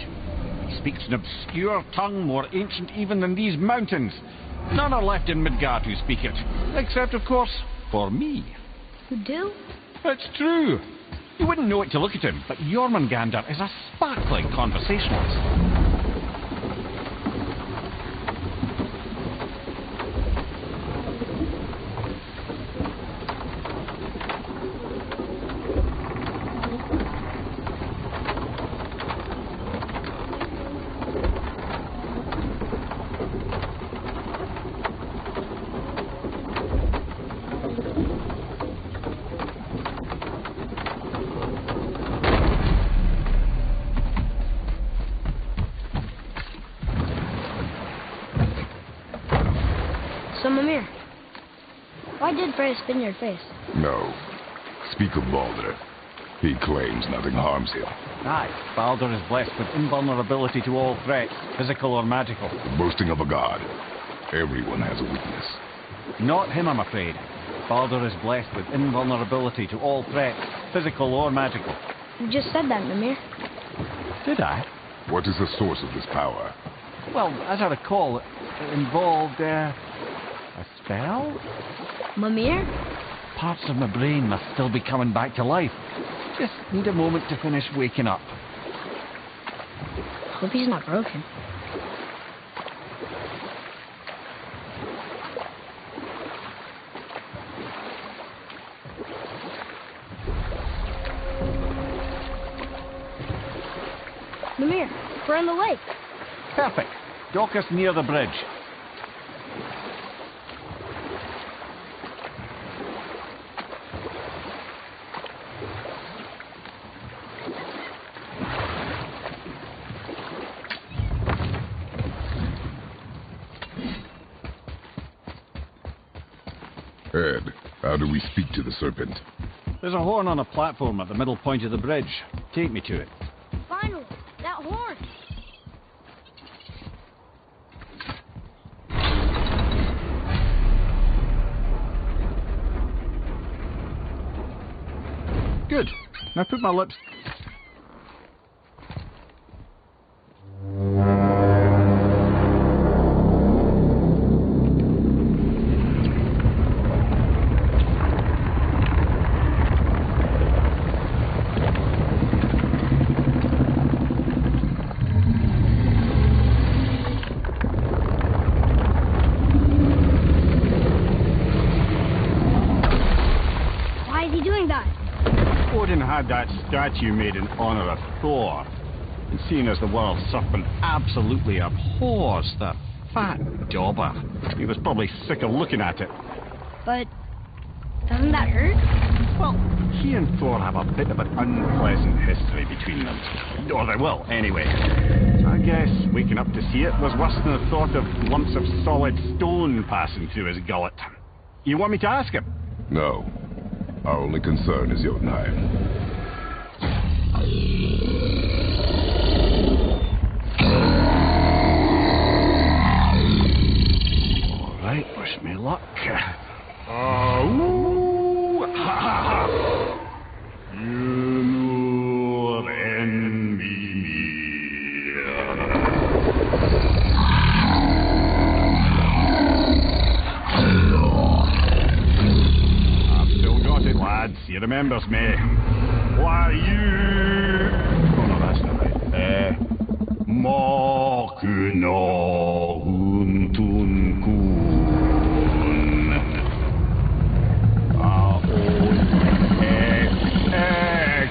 He speaks an obscure tongue more ancient even than these mountains. None are left in Midgard who speak it. Except, of course, for me. You do? It's true. You wouldn't know it to look at him, but Jormungandr is a sparkling conversationalist. Mimir, why did Freya spit in your face? No. Speak of Baldur. He claims nothing harms him. Aye, Baldur is blessed with invulnerability to all threats, physical or magical. Boasting of a god. Everyone has a weakness. Not him, I'm afraid. Baldur is blessed with invulnerability to all threats, physical or magical. You just said that, Mimir. Did I? What is the source of this power? Well, as I recall, it involved, a spell? Mimir? Parts of my brain must still be coming back to life. Just need a moment to finish waking up. Hope he's not broken. Mimir, we're on the lake. Perfect. Dock us near the bridge. Ed, how do we speak to the serpent? There's a horn on a platform at the middle point of the bridge. Take me to it. Finally, that horn. Good. Now put my lips... Had that statue made in honor of Thor, and seeing as the world's serpent absolutely abhors that fat dauber, he was probably sick of looking at it. But doesn't that hurt? Well, he and Thor have a bit of an unpleasant history between them. Or they will, anyway. I guess waking up to see it was worse than the thought of lumps of solid stone passing through his gullet. You want me to ask him? No. Our only concern is Jotunheim. All right, wish me luck. Ooh, ha, ha, ha. He remembers me. Why you... Oh no, that's not right. Makuna huntun kun. Aon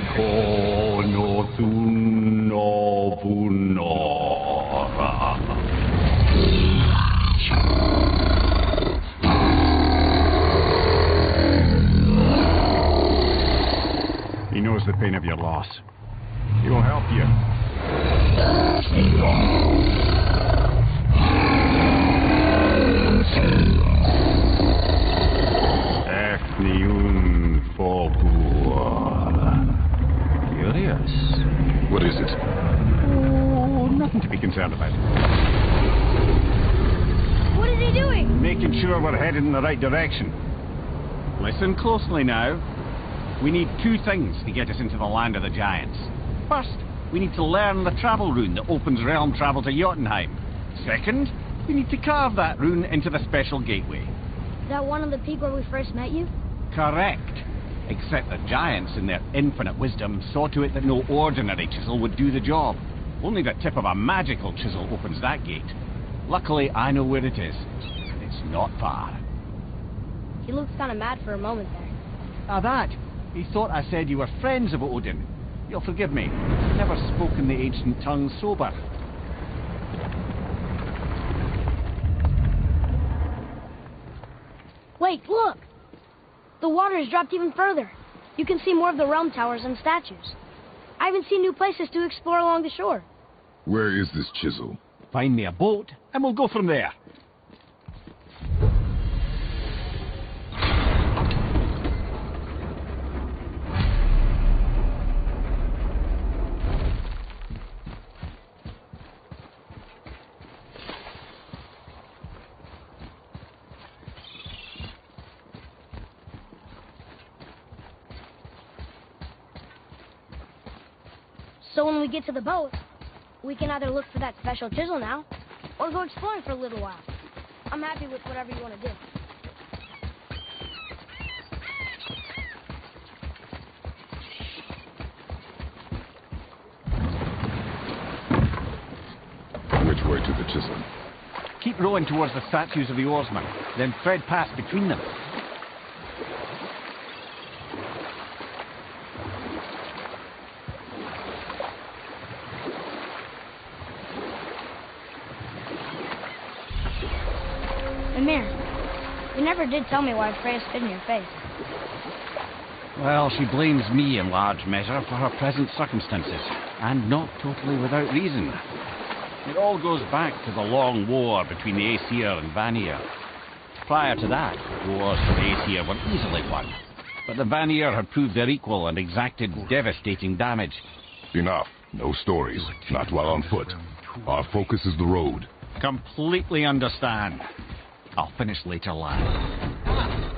ekono tunobunora. He knows the pain of your loss. He will help you. Efniun Fogur. Curious. What is it? Oh, nothing to be concerned about. What is he doing? Making sure we're headed in the right direction. Listen closely now. We need two things to get us into the land of the giants. First, we need to learn the travel rune that opens realm travel to Jotunheim. Second, we need to carve that rune into the special gateway. Is that one on the peak where we first met you? Correct. Except the giants, in their infinite wisdom, saw to it that no ordinary chisel would do the job. Only the tip of a magical chisel opens that gate. Luckily, I know where it is. And it's not far. He looked kind of mad for a moment there. Now that... He thought I said you were friends of Odin. You'll forgive me. Never spoken the ancient tongue sober. Wait, look! The water has dropped even further. You can see more of the realm towers and statues. I even see new places to explore along the shore. Where is this chisel? Find me a boat, and we'll go from there. So when we get to the boat, we can either look for that special chisel now, or go exploring for a little while. I'm happy with whatever you want to do. Which way to the chisel? Keep rowing towards the statues of the oarsmen, then thread past between them. Amir, you never did tell me why Freya spit in your face. Well, she blames me in large measure for her present circumstances, and not totally without reason. It all goes back to the long war between the Aesir and Vanir. Prior to that, wars for the Aesir were easily won, but the Vanir had proved their equal and exacted devastating damage. Enough. No stories. Not while on foot. Our focus is the road. Completely understand. I'll finish later, lad.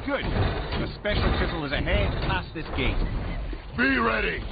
Good. The special chisel is ahead past this gate. Be ready!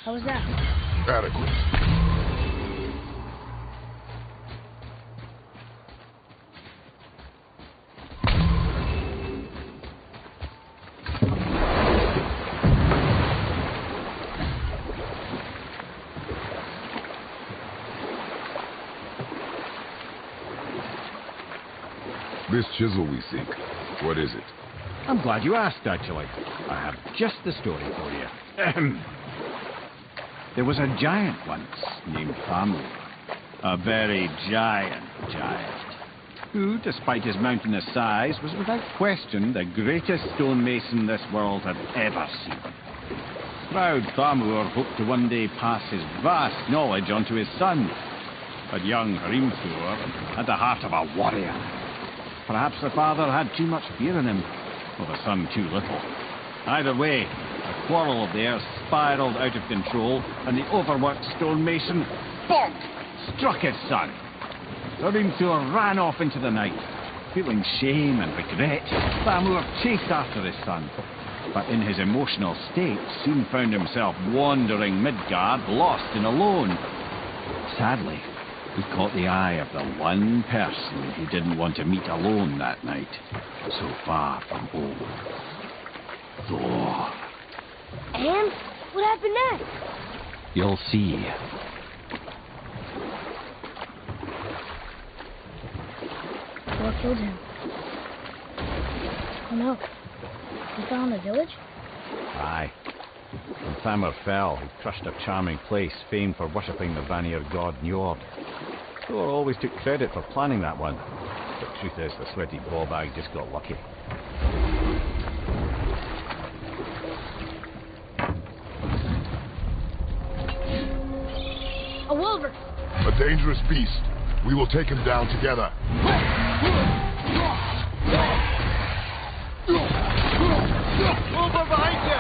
How was that? Adequate. This chisel we seek, what is it? I'm glad you asked, actually. I have just the story for you. There was a giant once named Thamur. A very giant, who, despite his mountainous size, was without question the greatest stonemason this world had ever seen. Proud Thamur hoped to one day pass his vast knowledge on to his son. But young Hrimthur had the heart of a warrior. Perhaps the father had too much fear in him, or the son too little. Either way, a quarrel of theirs spiraled out of control, and the overworked stonemason, bonk, struck his son. Hrimthur ran off into the night. Feeling shame and regret, Thamur chased after his son, but in his emotional state soon found himself wandering Midgard, lost and alone. Sadly, he caught the eye of the one person he didn't want to meet alone that night, so far from home. Thor. And what happened next? You'll see. Thor killed him. Oh no. He fell in the village? Aye. When Thamur fell, he crushed a charming place famed for worshipping the Vanir god Njord. Thor always took credit for planning that one. But truth is, the sweaty ballbag just got lucky. A wolver! A dangerous beast. We will take him down together. Wolver behind you!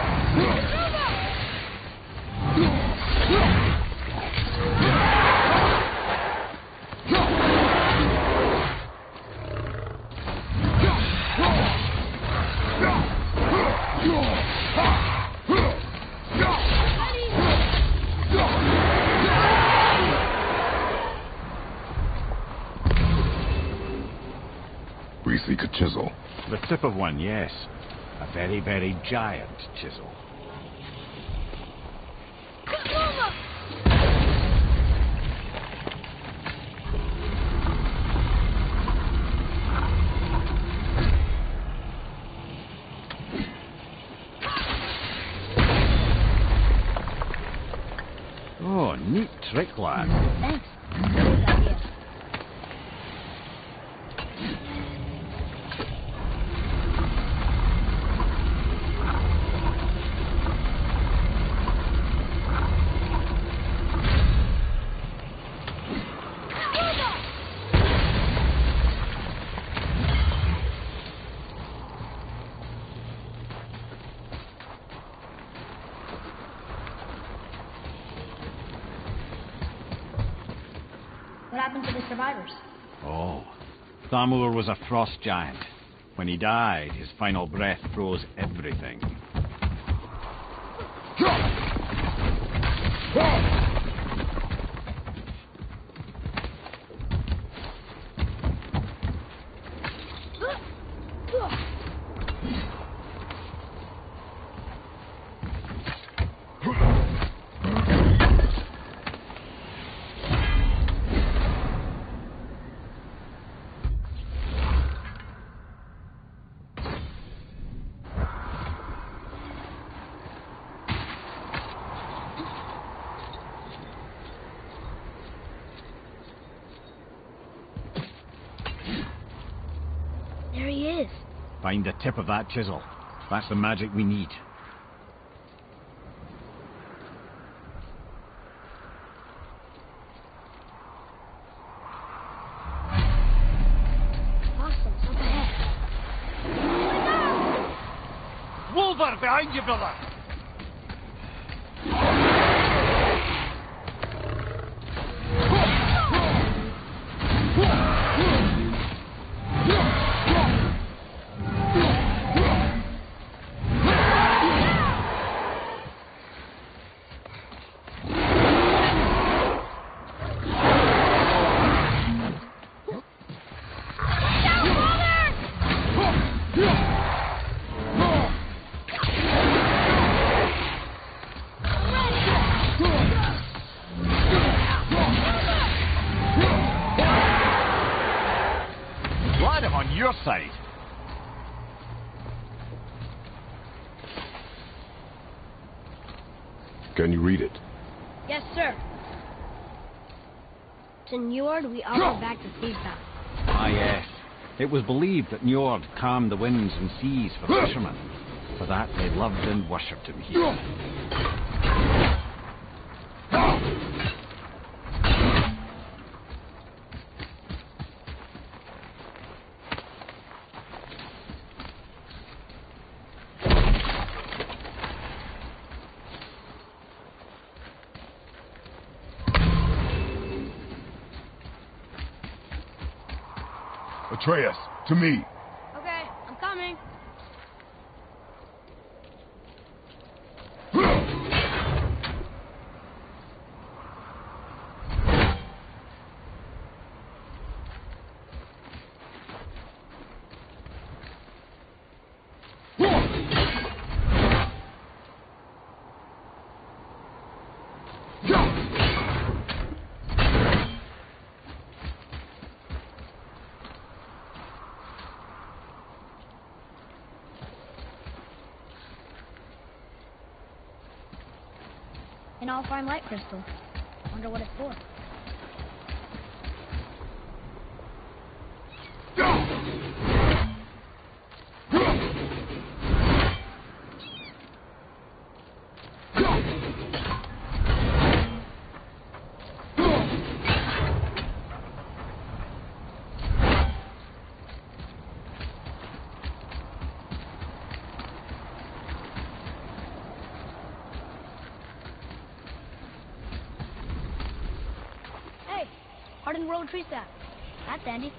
seek a chisel. The tip of one, yes. A very, very giant chisel. Oh, neat trick, lad. Thanks. Good idea. What happened to the survivors? Oh, Thamur was a frost giant. When he died, his final breath froze everything. There he is. Find the tip of that chisel. That's the magic we need. Awesome. Up ahead. Wolver, behind you, brother! Glad I'm on your side. Can you read it? Yes, sir. To Njord, we offer back the seas bound. Ah, yes. It was believed that Njord calmed the winds and seas for fishermen. For that, they loved and worshipped him here. Atreus, to me. Okay, I'm coming. An all-fine light crystal. Wonder what it's for. Hardened road tree staff. That's handy.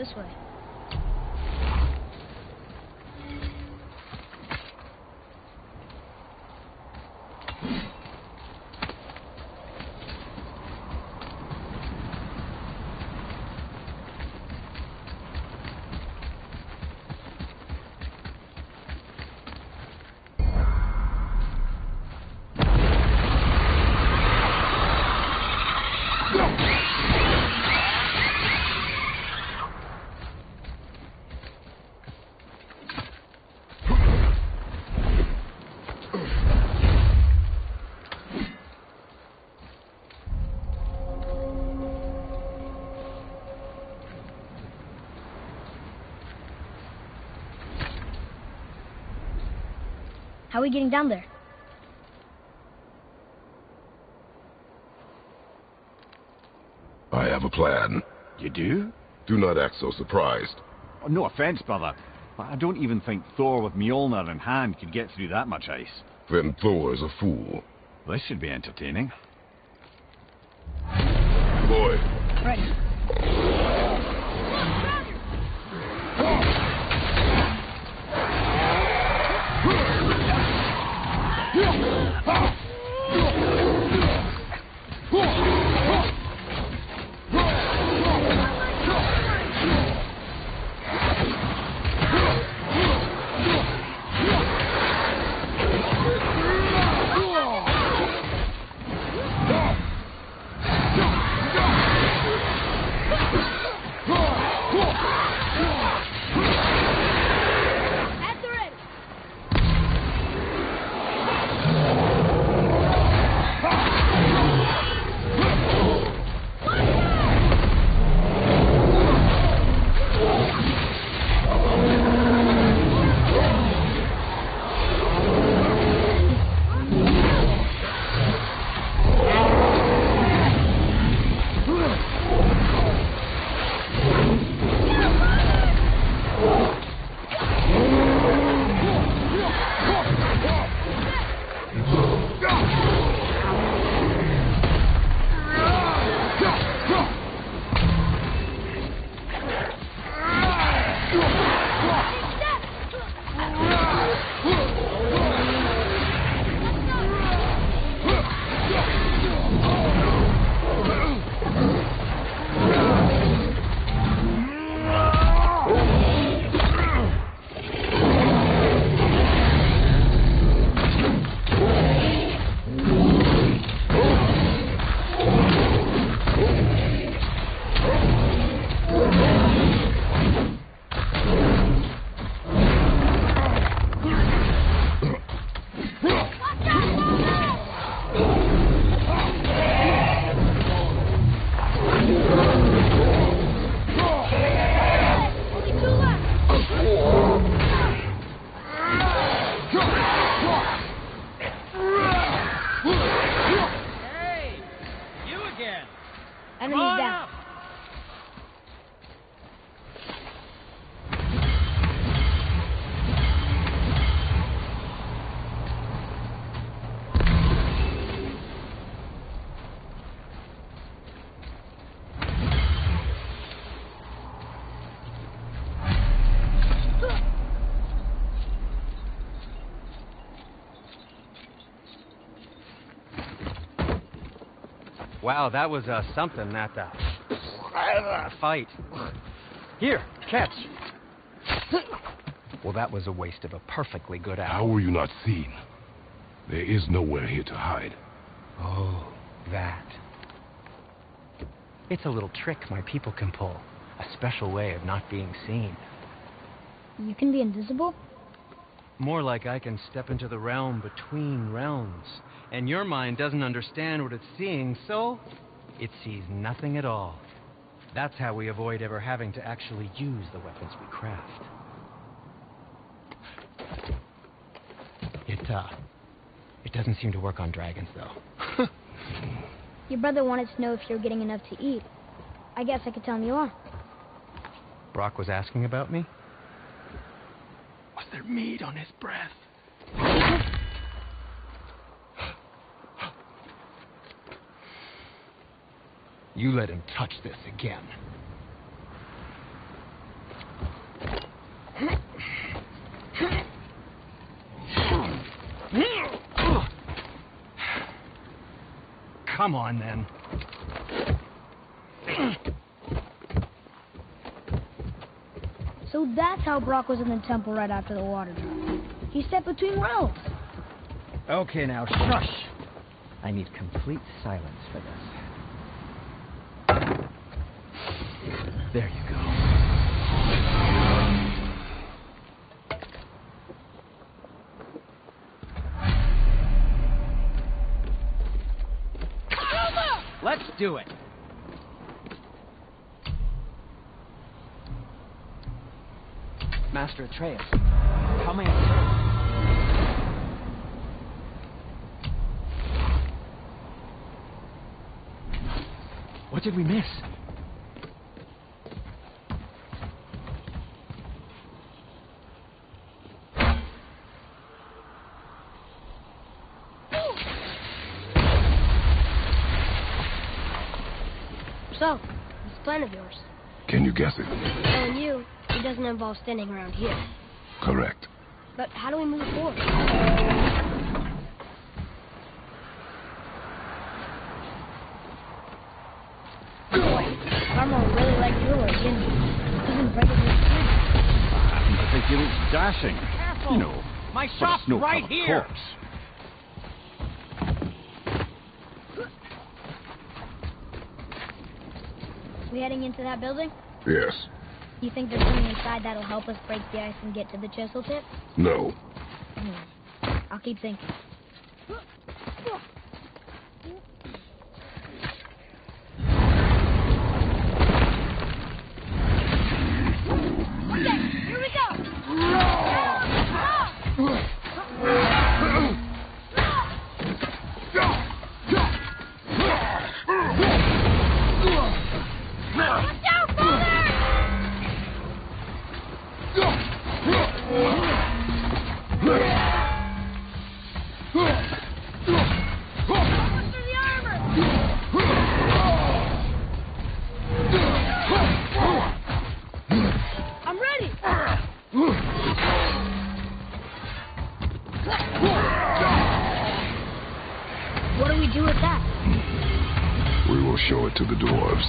this way. How are we getting down there? I have a plan. You do? Do not act so surprised. Oh, no offense, brother. But I don't even think Thor with Mjolnir in hand could get through that much ice. Then Thor is a fool. This should be entertaining. Boy. Ready. Enemies down. Wow, that was something, that fight. Here, catch. Well, that was a waste of a perfectly good hour. How were you not seen? There is nowhere here to hide. Oh, that. It's a little trick my people can pull. A special way of not being seen. You can be invisible? More like I can step into the realm between realms. And your mind doesn't understand what it's seeing, so it sees nothing at all. That's how we avoid ever having to actually use the weapons we craft. It doesn't seem to work on dragons, though. Your brother wanted to know if you're getting enough to eat. I guess I could tell him you are. Brock was asking about me? Was there meat on his breath? You let him touch this again. Come on, then. So that's how Brock was in the temple right after the water drop. He stepped between realms. Okay, now, shush. I need complete silence for this. There you go. Let's do it. Master Atreus, how may I serve? What did we miss? So, this plan of yours. Can you guess it? Knowing you, it doesn't involve standing around here. Correct. But how do we move forward? Armor really liked your work, didn't he? Even breaking his skin. I think he looks dashing. Careful! You know, My but a shop's right snow-covered here! corpse. We heading into that building? Yes. You think there's something inside that'll help us break the ice and get to the chisel tip? No. I'll keep thinking. Okay, here we go! Watch out, brother! Almost through the armor! I'm ready! What do we do with that? We will show it to the dwarves.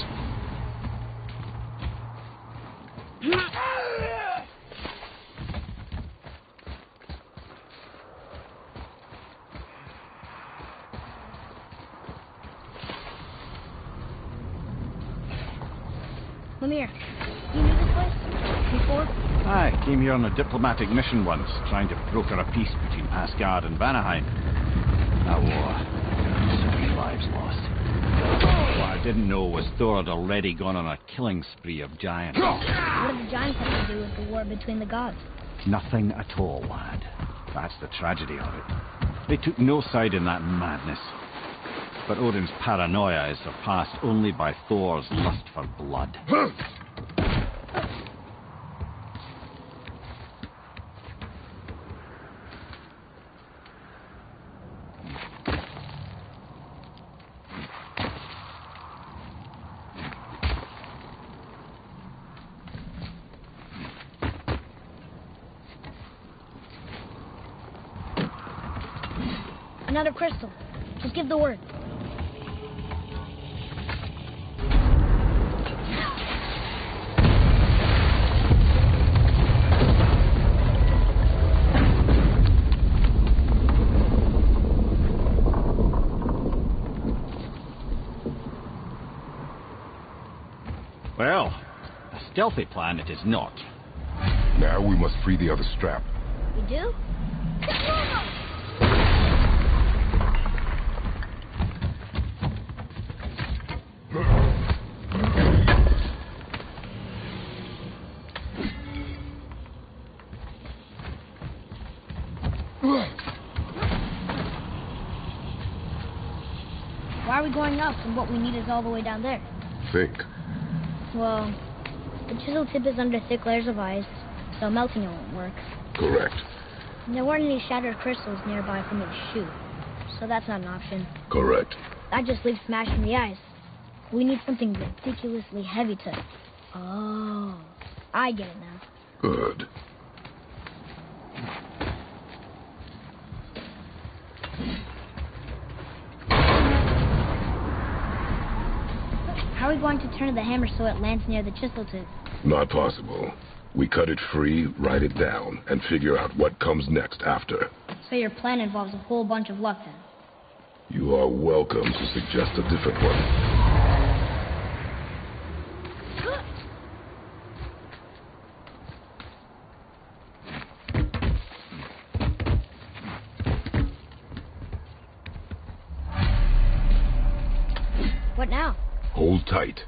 Lemire, you knew this place? Before? I came here on a diplomatic mission once, trying to broker a peace between Asgard and Vanaheim. That war. So many lives lost. What I didn't know was Thor had already gone on a killing spree of giants. What did the giants have to do with the war between the gods? Nothing at all, lad. That's the tragedy of it. They took no side in that madness. But Odin's paranoia is surpassed only by Thor's lust for blood. Another crystal. Just give the word. Well, a stealthy plan it is not. Now we must free the other strap. We do? Why are we going up when what we need is all the way down there? Think. Well, the chisel tip is under thick layers of ice, so melting it won't work. Correct. And there weren't any shattered crystals nearby for me to shoot, so that's not an option. Correct. That just leaves smashing the ice. We need something ridiculously heavy to... Oh, I get it now. Good. are we going to turn the hammer so it lands near the chisel tip? Not possible. We cut it free, write it down, and figure out what comes next after. So your plan involves a whole bunch of luck then? You are welcome to suggest a different one. What now? Hold tight.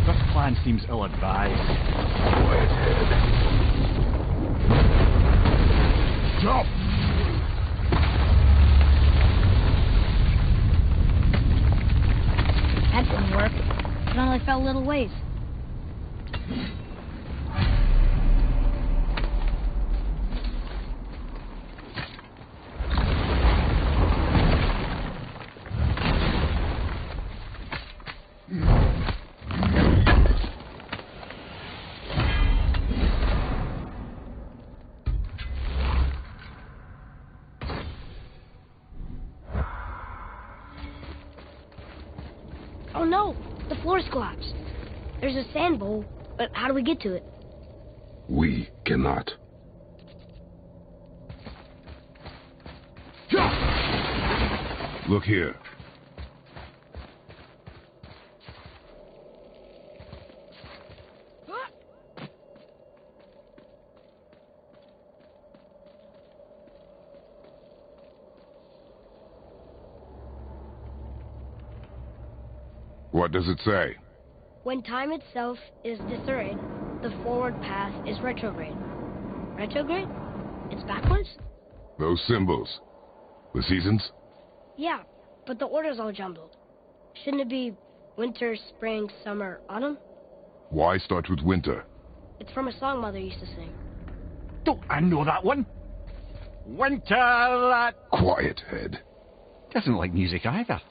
This plan seems ill-advised. Quiet head. Drop! That didn't work. It only fell a little ways. Oh no! The floor's collapsed. There's a sand bowl, but how do we get to it? We cannot. Look here. What does it say? When time itself is disarrayed, the forward path is retrograde. Retrograde? It's backwards? Those symbols. The seasons? Yeah, but the order's all jumbled. Shouldn't it be winter, spring, summer, autumn? Why start with winter? It's from a song Mother used to sing. Don't I know that one? Winter that... Quiet head. Doesn't like music either.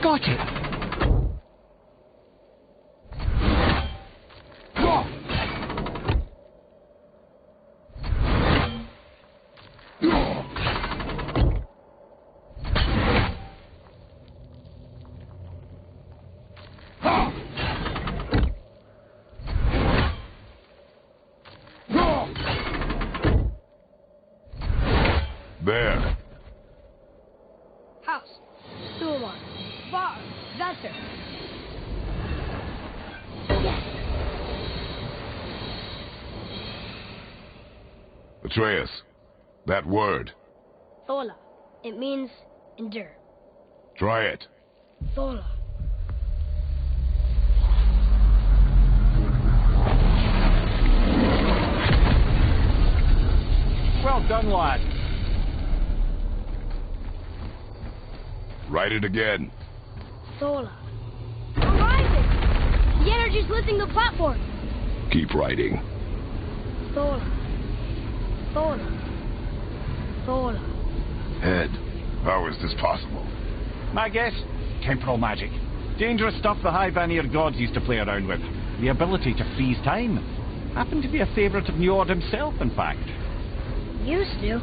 Got it! There. House. Stulon. Bar. Vesser. Yes. Atreus, that word. Thola. It means endure. Try it. Thola. Well done, lad. Write it again. Thola. Horizon! The energy's lifting the platform. Keep writing. Thola. Thola. Thola. Head, how is this possible? My guess? Temporal magic. Dangerous stuff the High Vanir gods used to play around with. The ability to freeze time. Happened to be a favourite of Njord himself, in fact. Used to.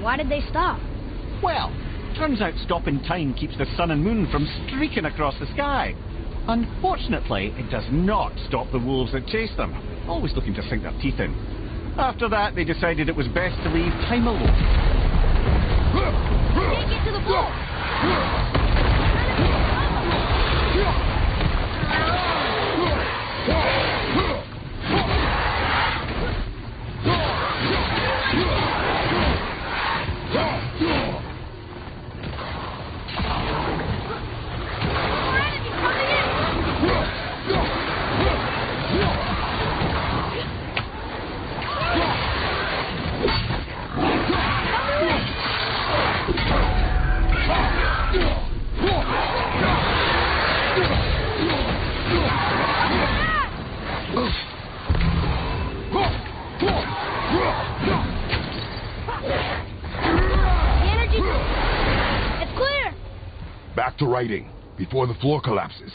Why did they stop? Well, turns out stopping time keeps the sun and moon from streaking across the sky. Unfortunately, it does not stop the wolves that chase them, always looking to sink their teeth in. After that, they decided it was best to leave time alone. Can't get to the floor! Back to writing, before the floor collapses.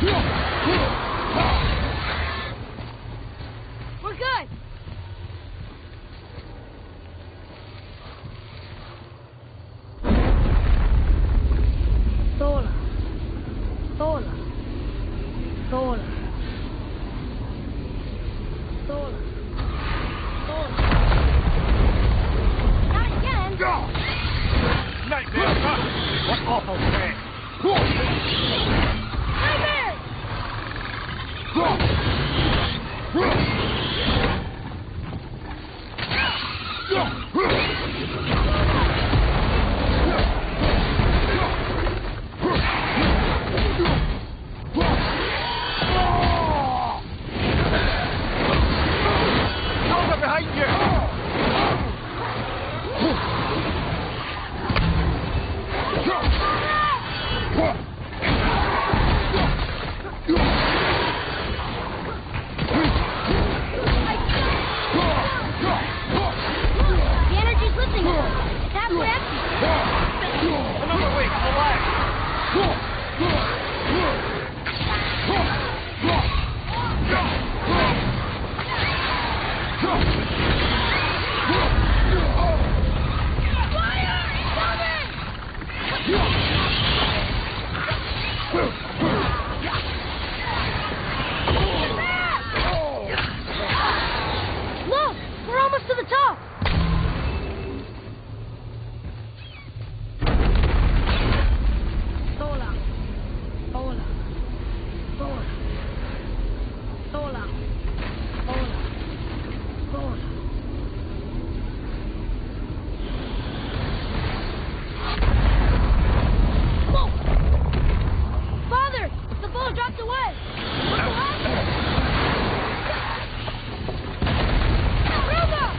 We're good. Sola. Sola. Sola. Sola. Sola. Not again. Nightmare, huh? What awful threat. Nightmare! Over behind you! The energy's lifting us. It's halfway empty. Another way to the left! Look! We're almost to the top! Sola. Sola. Sola. Sola. Sola. Sola. Whoa! Father! The ball dropped away! What happened? Roma!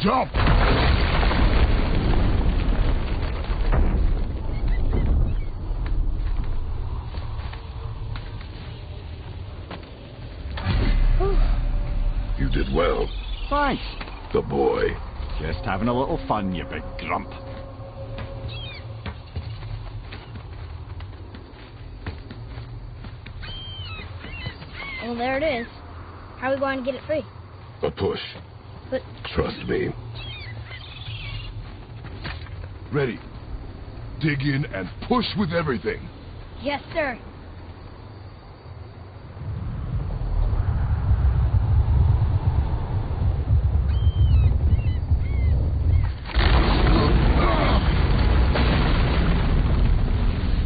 Jump! You did well, Thanks. the boy. Just having a little fun, you big grump. Well, there it is. How are we going to get it free? A push. But Trust me. Ready. Dig in and push with everything. yes, sir.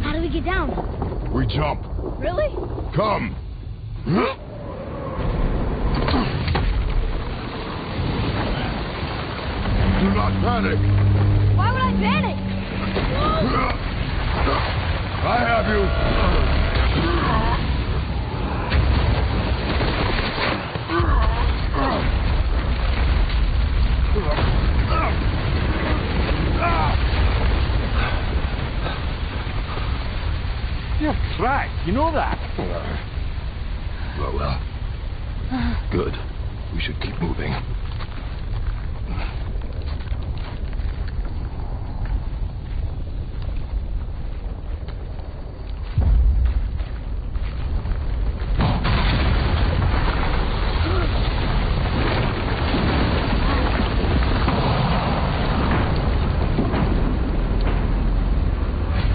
How do we get down? We jump. Really? Come. Do not panic. Why would I panic? I have you. You're cracked, you know that? Well. Good. We should keep moving.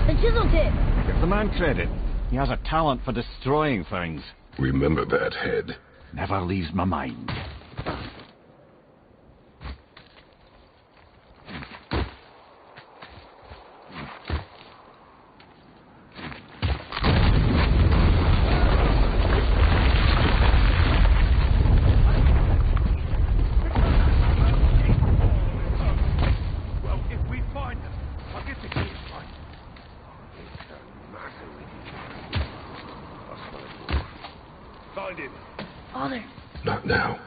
The chisel tip. Give the man credit. He has a talent for destroying things. Remember that head. Never leaves my mind. Well, if we find them, I'll get the key fine. Find him. Father. Not now.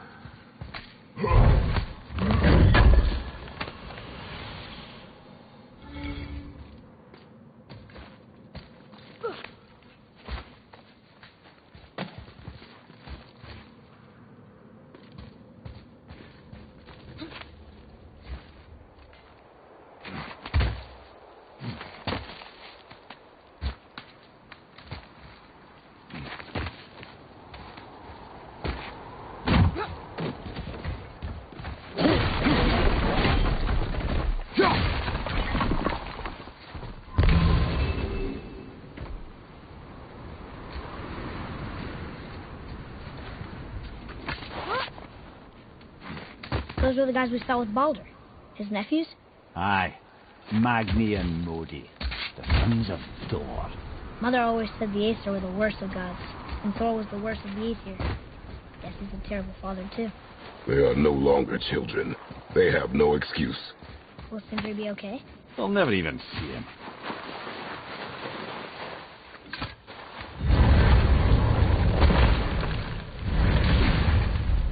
Those were the guys we saw with Baldur. His nephews? Aye. Magni and Modi, the sons of Thor. Mother always said the Aesir were the worst of gods, and Thor was the worst of the Aesir. Guess he's a terrible father, too. They are no longer children. They have no excuse. Will Sindri be okay? They'll never even see him.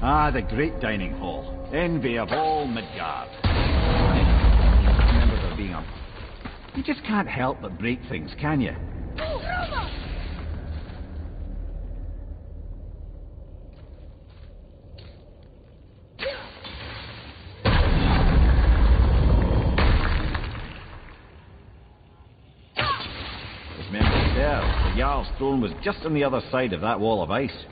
Ah, the great dining hall. Envy of all Midgard. I remember there being a... You just can't help but break things, can you? As memory serves, the Jarl's throne was just on the other side of that wall of ice.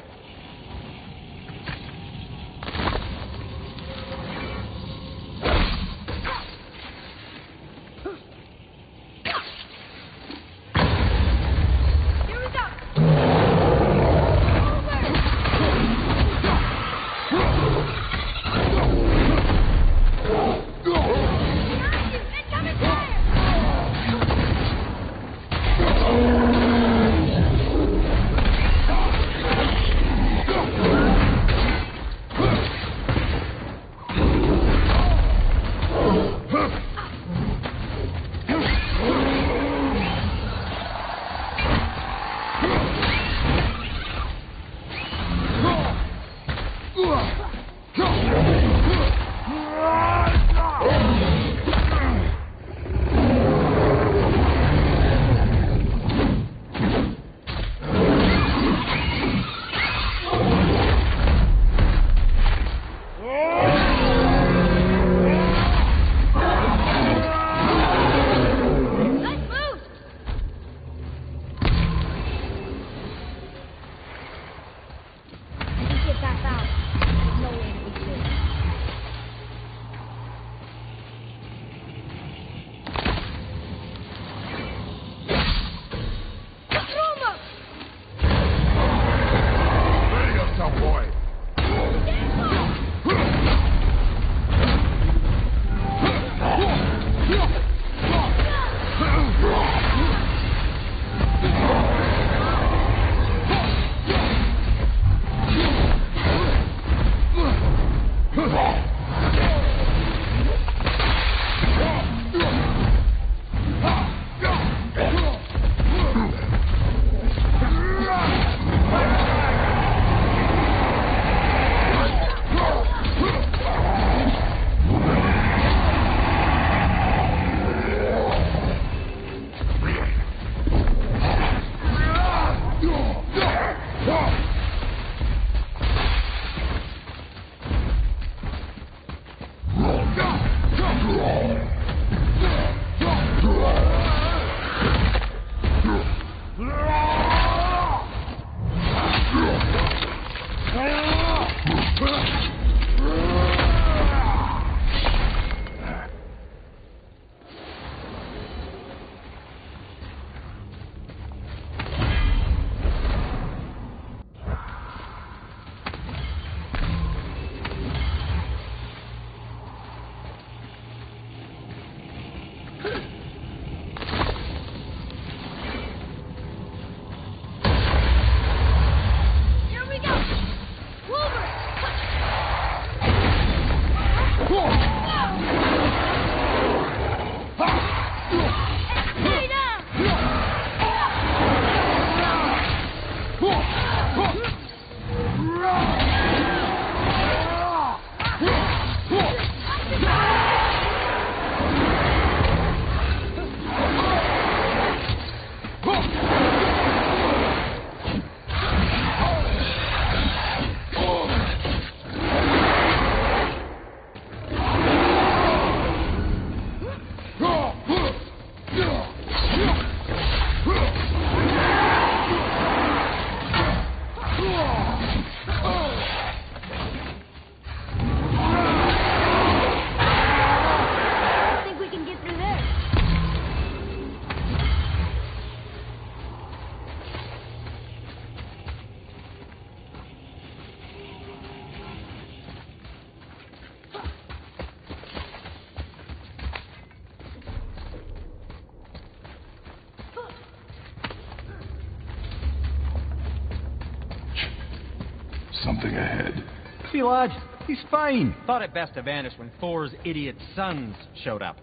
Something ahead. See, lad, he's fine. Thought it best to vanish when Thor's idiot sons showed up.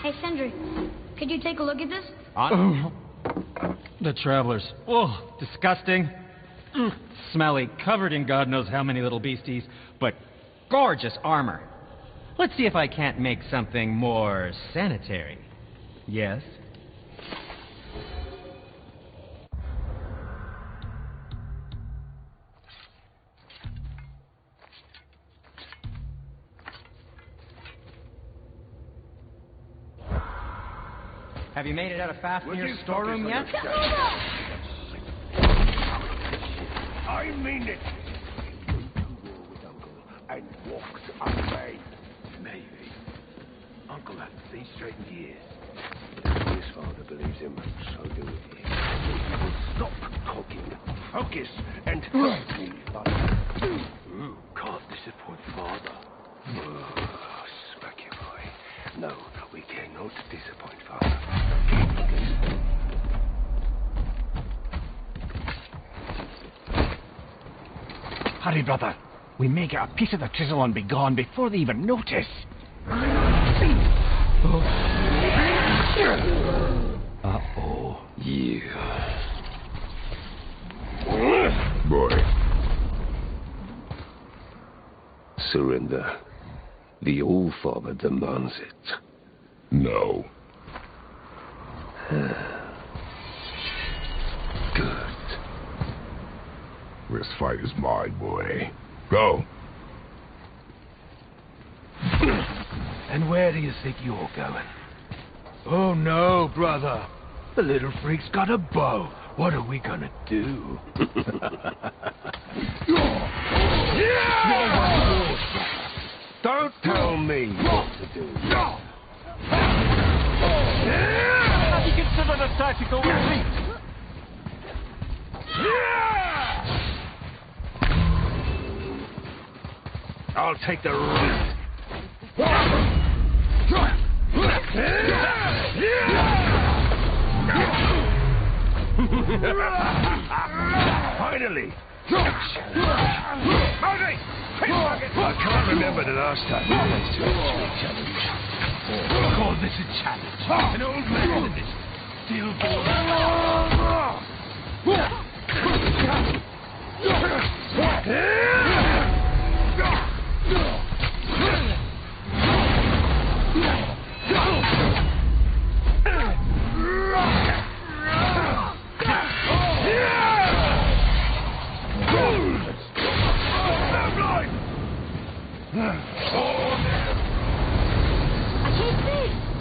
Hey, Sindri, could you take a look at this? The travelers. Oh, disgusting. Smelly, covered in God knows how many little beasties, but gorgeous armor. Let's see if I can't make something more sanitary. Yes? Have you made it out of Fafnir's storeroom yet? I mean it. With Uncle and walked away. Maybe. Uncle hasn't seen straight in years. His father believes him, so do we. He will stop talking, focus, and help me, father. Can't disappoint father. Oh, smack you, boy. No, we cannot disappoint father. Hurry, brother. We may get a piece of the chisel and be gone before they even notice. Uh-oh. You. Boy. Surrender. The All-Father demands it. No. Good. This fight is mine, boy. Go. And where do you think you're going? Oh no, brother. The little freak's got a bow. What are we gonna do? Don't tell me what to do. Have you considered a tactical retreat? I'll take the risk. Finally! I can't remember the last time we faced each other. Call this a challenge. An old man in this still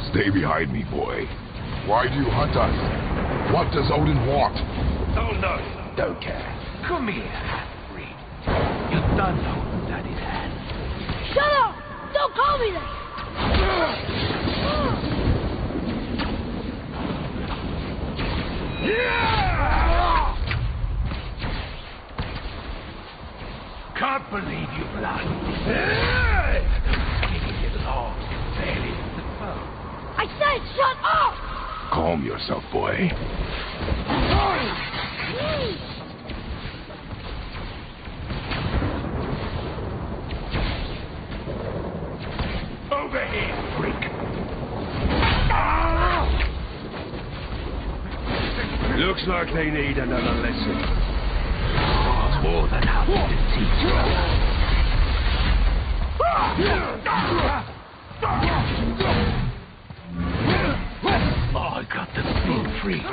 Stay behind me, boy. Why do you hunt us? What does Odin want? Oh, no. Don't care. Come here, half-breed. You done know Daddy's hand. Shut up! Don't call me that! Can't believe you've lost. Taking it long. Barely the phone. I said shut up! Calm yourself, boy. Over here, freak. Looks like they need another lesson. More than happy to teach you. Oh, I got the big freak.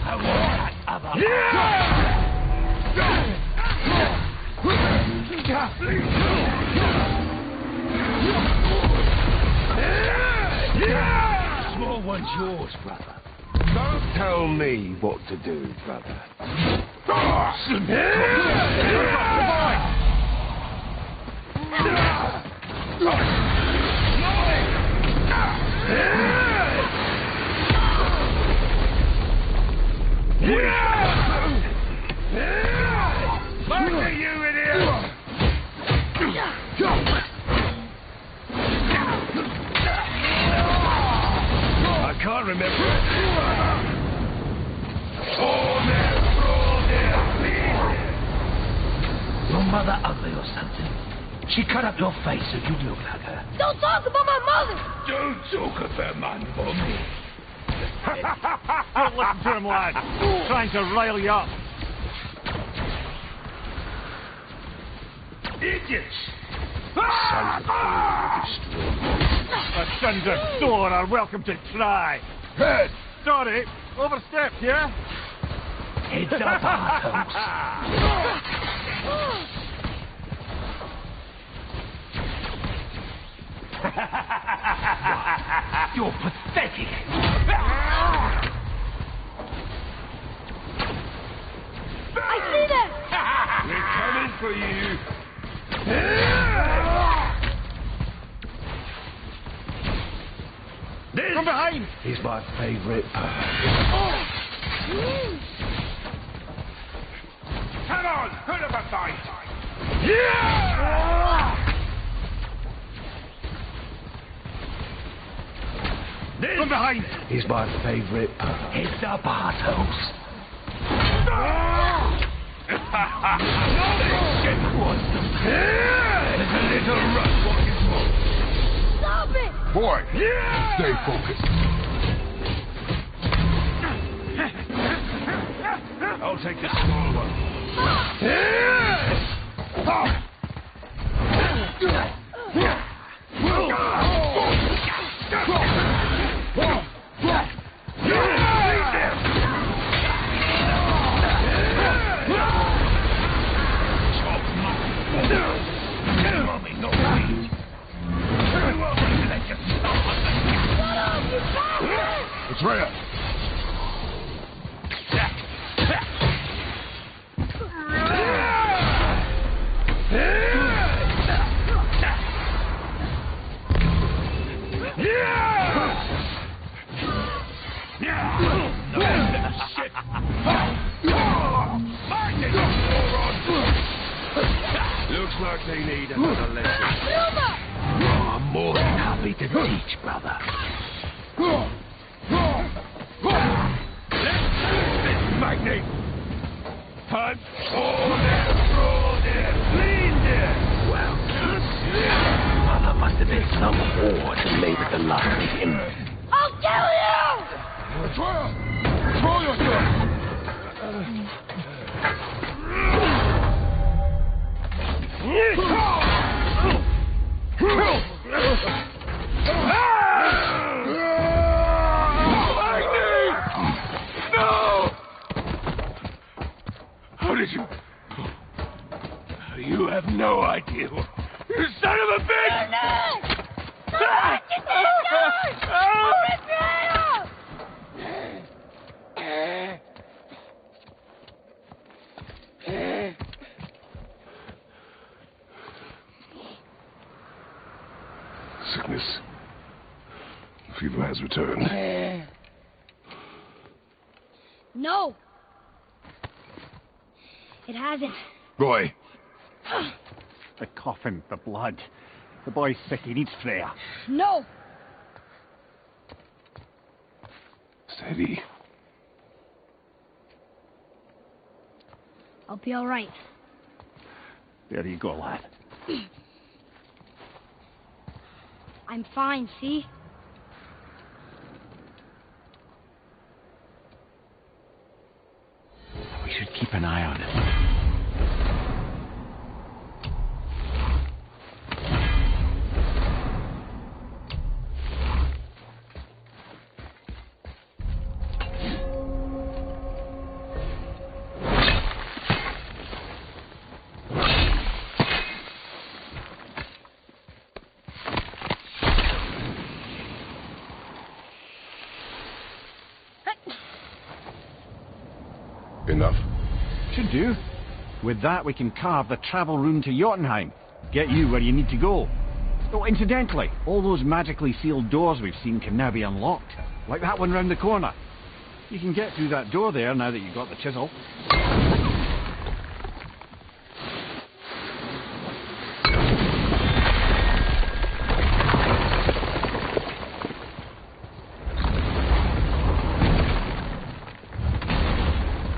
I want that other. Small one's yours, brother. Don't tell me what to do, brother. Back to you, idiot! I can't remember. mother ugly or something? She cut up your face so you'd look like her. Don't talk about my mother! Don't talk about my mommy. Don't listen to him, lad. He's trying to rile you up. Idiots! The sons of Thor are welcome to try. Head! Sorry, overstepped, yeah? Heads up, arseholes. You're pathetic. I see them! We're coming for you. This From behind! is my favorite part. Come on, put up a fight. Yeah! This From behind! is my favorite part. Heads up, arseholes. There's a little run walking through. Stop it! Boy, stay focused. I'll take the small one. Mommy, no please. It's Rhea. Looks like they need another lesson. I'm more than happy to teach, brother. Magnet! Punch! Hold it! Roll it! Lean it! Well, mother must have been some whore to lay with the like of him. I'll kill you! Troya! Control yourself! How did you... You have no idea. You son of a bitch! Sickness. Fever has returned. No! It hasn't. Roy. The coffin, the blood. The boy's sick, he needs Freya. No! Steady. I'll be all right. There you go, lad. I'm fine, see? We should keep an eye on him. Enough. Should do. With that, we can carve the travel rune to Jotunheim. Get you where you need to go. Oh, incidentally, all those magically sealed doors we've seen can now be unlocked. Like that one round the corner. You can get through that door there now that you've got the chisel.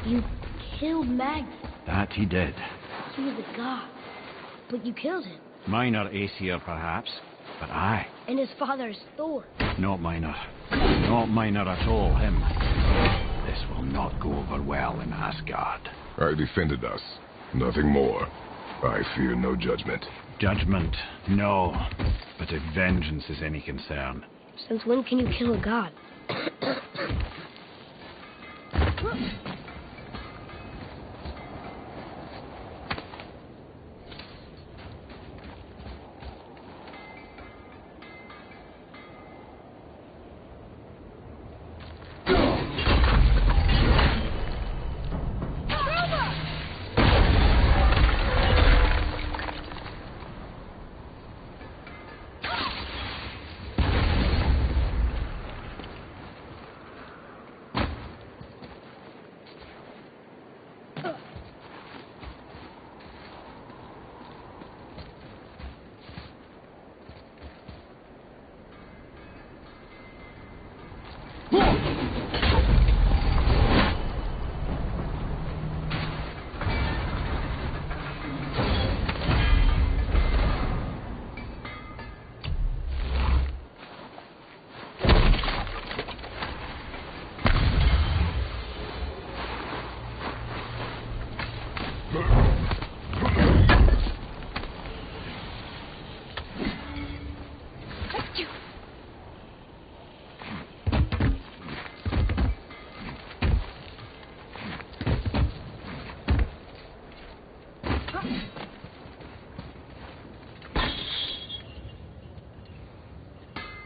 You killed Magnus. That he did. He was a god. But you killed him. Minor Aesir, perhaps, but I. And his father is Thor. Not minor. Not minor at all, him. This will not go over well in Asgard. I defended us. Nothing more. I fear no judgment. Judgment, no. But if vengeance is any concern. Since when can you kill a god?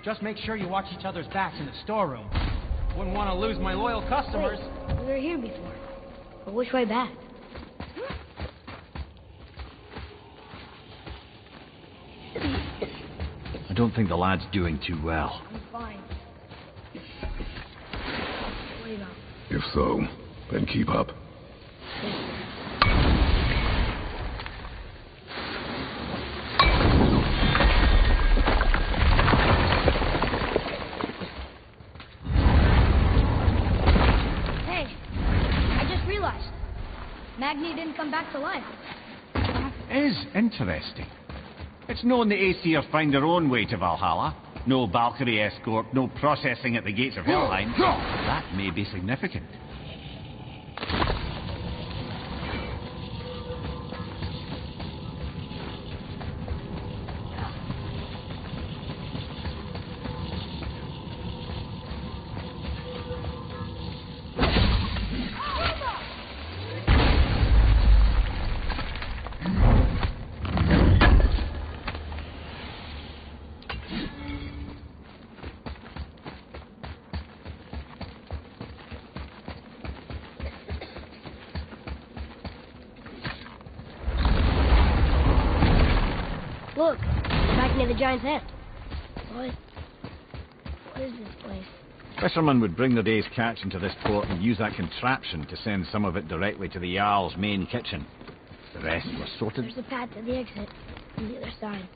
Just make sure you watch each other's backs in the storeroom. Wouldn't want to lose my loyal customers. Wait, we were here before. But which way back? I don't think the lad's doing too well. I'm fine. What about? If so, then keep up. Magni didn't come back to life. That is interesting. It's known the Aesir find their own way to Valhalla. No Valkyrie escort, no processing at the gates of Helheim. That may be significant. Look, back near the giant's head. What is this place? Fishermen would bring their day's catch into this port and use that contraption to send some of it directly to the Jarl's main kitchen. The rest was sorted. There's a path to the exit on the other side.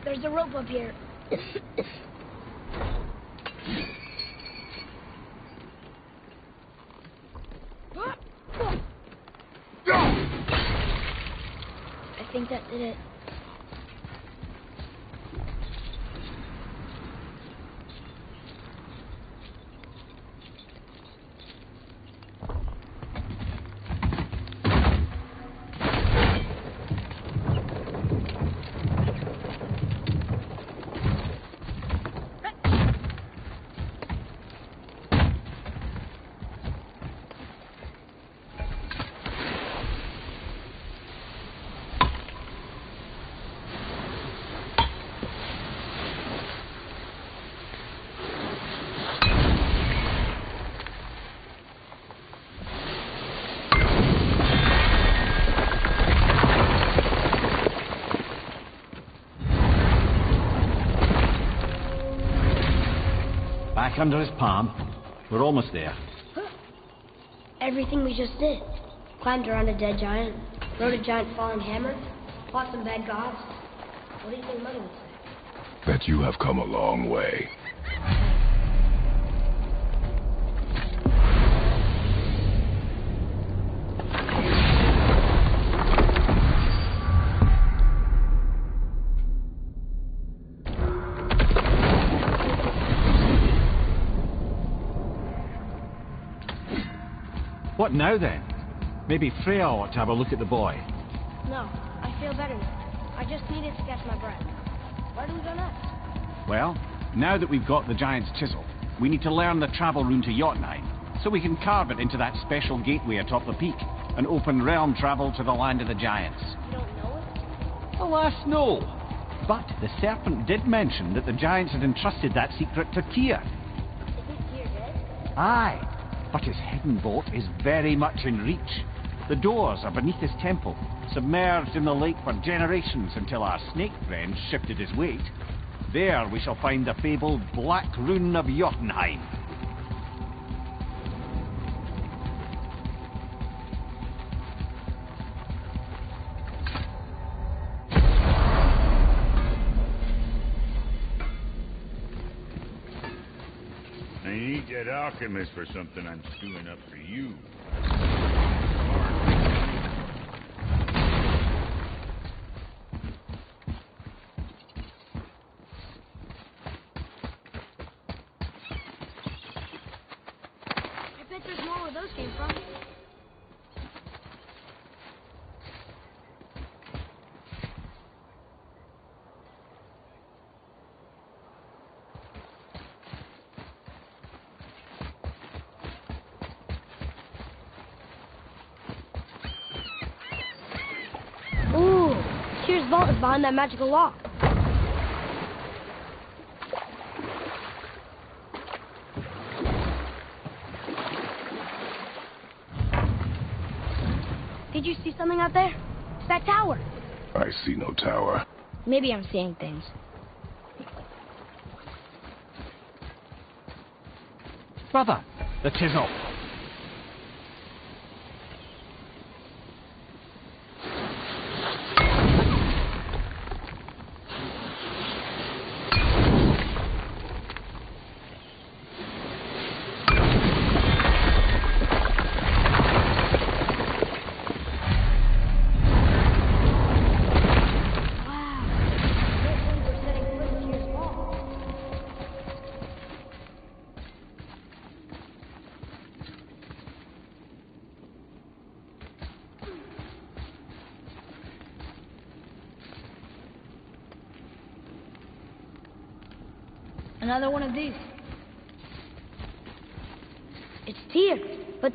There's a rope up here. I think that did it. back under his palm. We're almost there. Everything we just did. Climbed around a dead giant, rode a giant falling hammer, fought some bad gods. What do you think Mother would say? That you have come a long way. What now then? Maybe Freya ought to have a look at the boy. No, I feel better now. I just needed to catch my breath. Where do we go next? Well, now that we've got the giant's chisel, we need to learn the travel rune to Jotunheim, so we can carve it into that special gateway atop the peak, and open realm travel to the land of the giants. You don't know it? Alas, no. But the serpent did mention that the giants had entrusted that secret to Tyr. Isn't Tyr dead? Aye. But his hidden vault is very much in reach. The doors are beneath his temple, submerged in the lake for generations until our snake friend shifted his weight. There we shall find the fabled Black Rune of Jotunheim. I need that alchemist for something I'm stewing up for you. I bet there's more where those came from. Ooh, Tyr's vault is behind that magical lock. Did you see something out there? It's that tower. I see no tower. Maybe I'm seeing things. Brother, the chisel. Another one of these. It's Tyr, but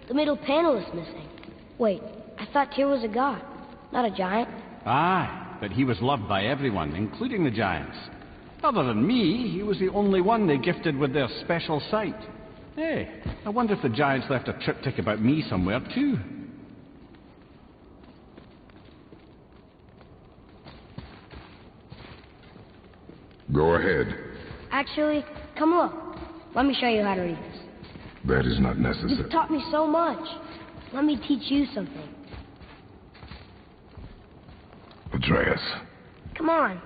the middle panel is missing. Wait, I thought Tyr was a god, not a giant. Aye, but he was loved by everyone, including the giants. Other than me, he was the only one they gifted with their special sight. Hey, I wonder if the giants left a triptych about me somewhere, too. Go ahead. Actually, come look. Let me show you how to read this. That is not necessary. You've taught me so much. Let me teach you something. Atreus. Come on.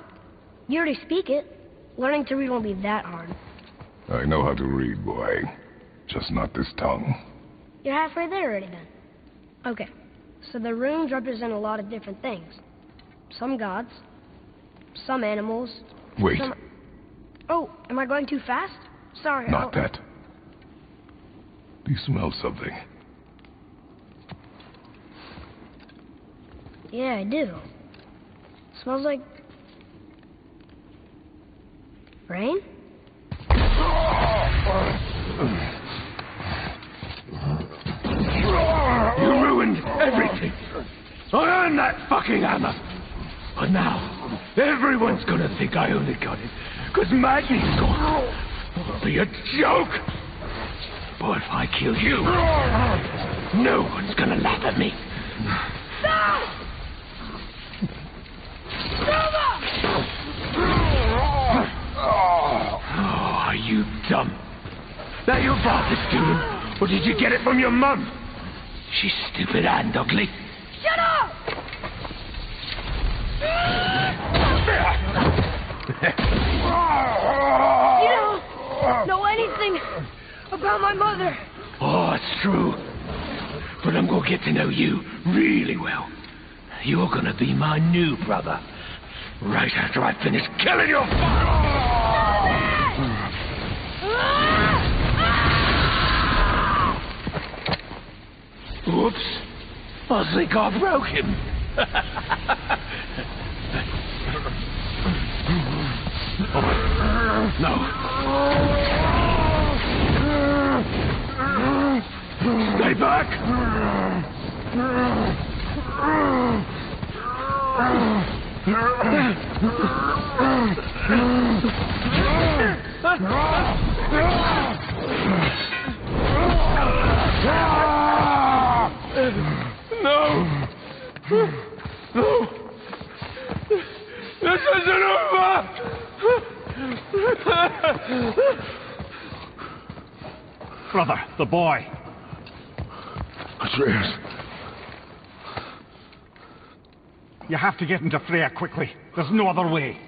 You already speak it. Learning to read won't be that hard. I know how to read, boy. Just not this tongue. You're halfway there already, then. Okay. So the runes represent a lot of different things. Some gods. Some animals. Wait. Some... Oh, am I going too fast? Sorry. Not that. Do you smell something? Yeah, I do. Smells like... rain? You ruined everything. I earned that fucking hammer. But now, everyone's gonna think I only got it because Magni's gone. It'll be a joke. But if I kill you, no one's gonna laugh at me. Oh, are you dumb? That your father's doing? Or did you get it from your mum? She's stupid and ugly. Shut up! You don't know anything about my mother. Oh, it's true. But I'm gonna get to know you really well. You're gonna be my new brother. Right after I finish killing your father! Oops. I think I broke him. No. Stay back! No! No! This isn't over! Brother, the boy. Atreus. You have to get into Freya quickly. There's no other way.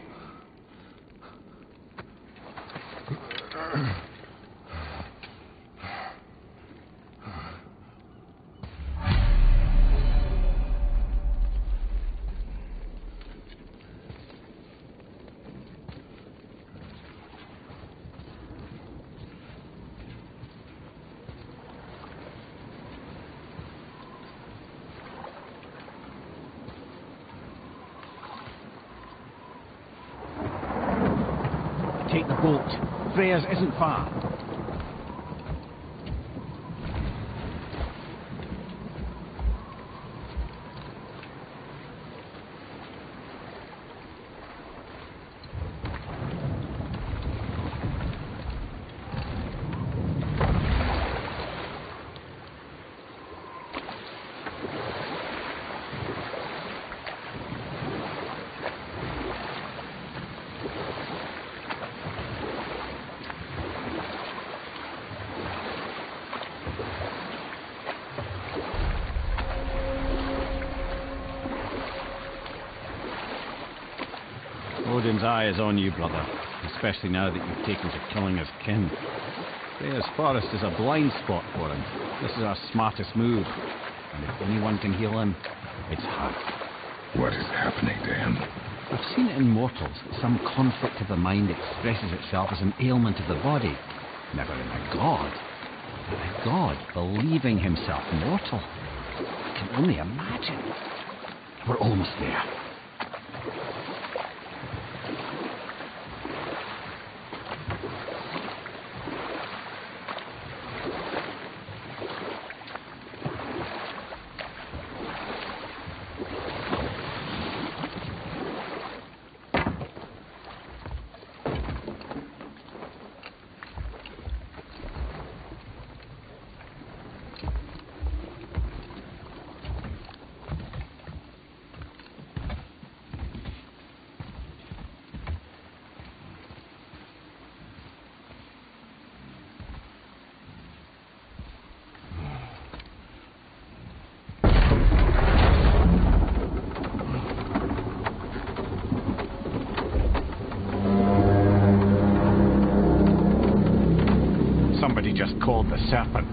Take the boat. Freya's isn't far. Odin's eye is on you, brother, especially now that you've taken to killing his kin. Freya's forest is a blind spot for him. This is our smartest move, and if anyone can heal him, it's her. What is happening to him? I've seen it in mortals. Some conflict of the mind expresses itself as an ailment of the body. Never in a god. But a god believing himself mortal. I can only imagine. We're almost there. Somebody just called the serpent.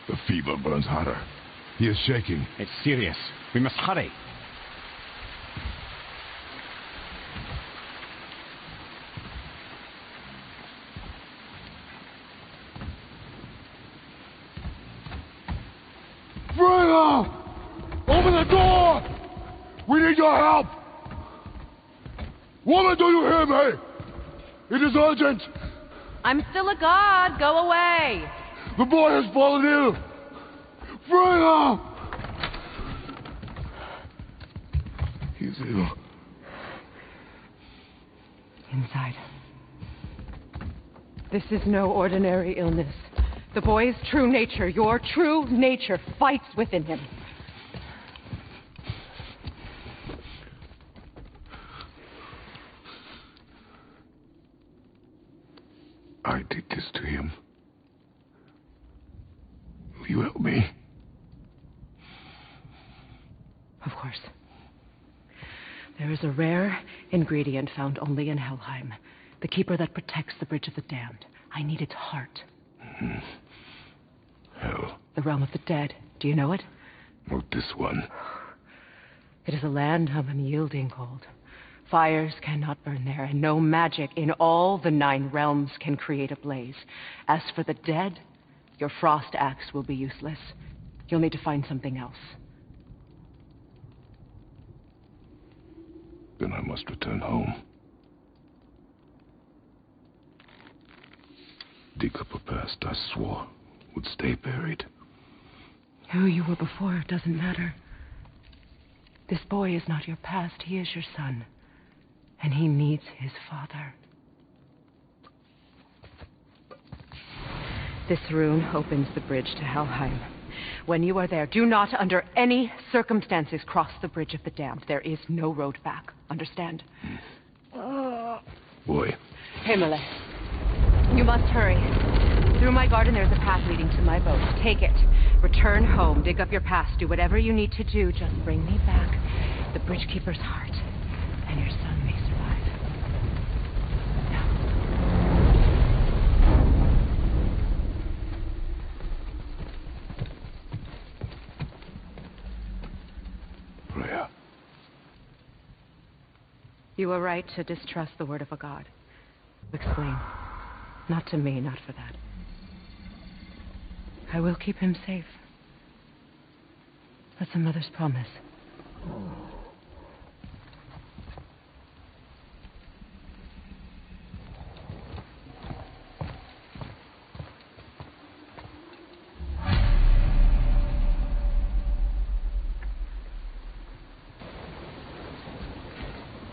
The fever burns hotter. He is shaking. It's serious. We must hurry. Freya! Open the door! We need your help! Woman, do you hear me? It is urgent. I'm still a god. Go away. The boy has fallen ill. Freya! He's ill. Inside. This is no ordinary illness. The boy's true nature, your true nature, fights within him. I did this to him. Will you help me? Of course. There is a rare ingredient found only in Helheim. The keeper that protects the Bridge of the Damned. I need its heart. Hell. The realm of the dead. Do you know it? Not this one. It is a land of unyielding cold. Fires cannot burn there, and no magic in all the 9 realms can create a blaze. As for the dead, your frost axe will be useless. You'll need to find something else. Then I must return home. Dig up a past I swore would stay buried. Who you were before doesn't matter. This boy is not your past, he is your son. And he needs his father. This rune opens the bridge to Helheim. When you are there, do not under any circumstances cross the Bridge of the Damned. There is no road back. Understand? Boy. Himmele, you must hurry. Through my garden there's a path leading to my boat. Take it. Return home. Dig up your past. Do whatever you need to do. Just bring me back the Bridgekeeper's heart. And your son may survive. Freya. You were right to distrust the word of a god. Explain. Not to me, not for that. I will keep him safe. That's a mother's promise.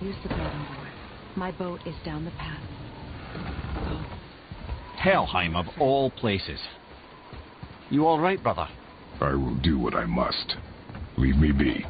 Use the boat on board. My boat is down the path. Helheim of all places. You all right, brother? I will do what I must. Leave me be.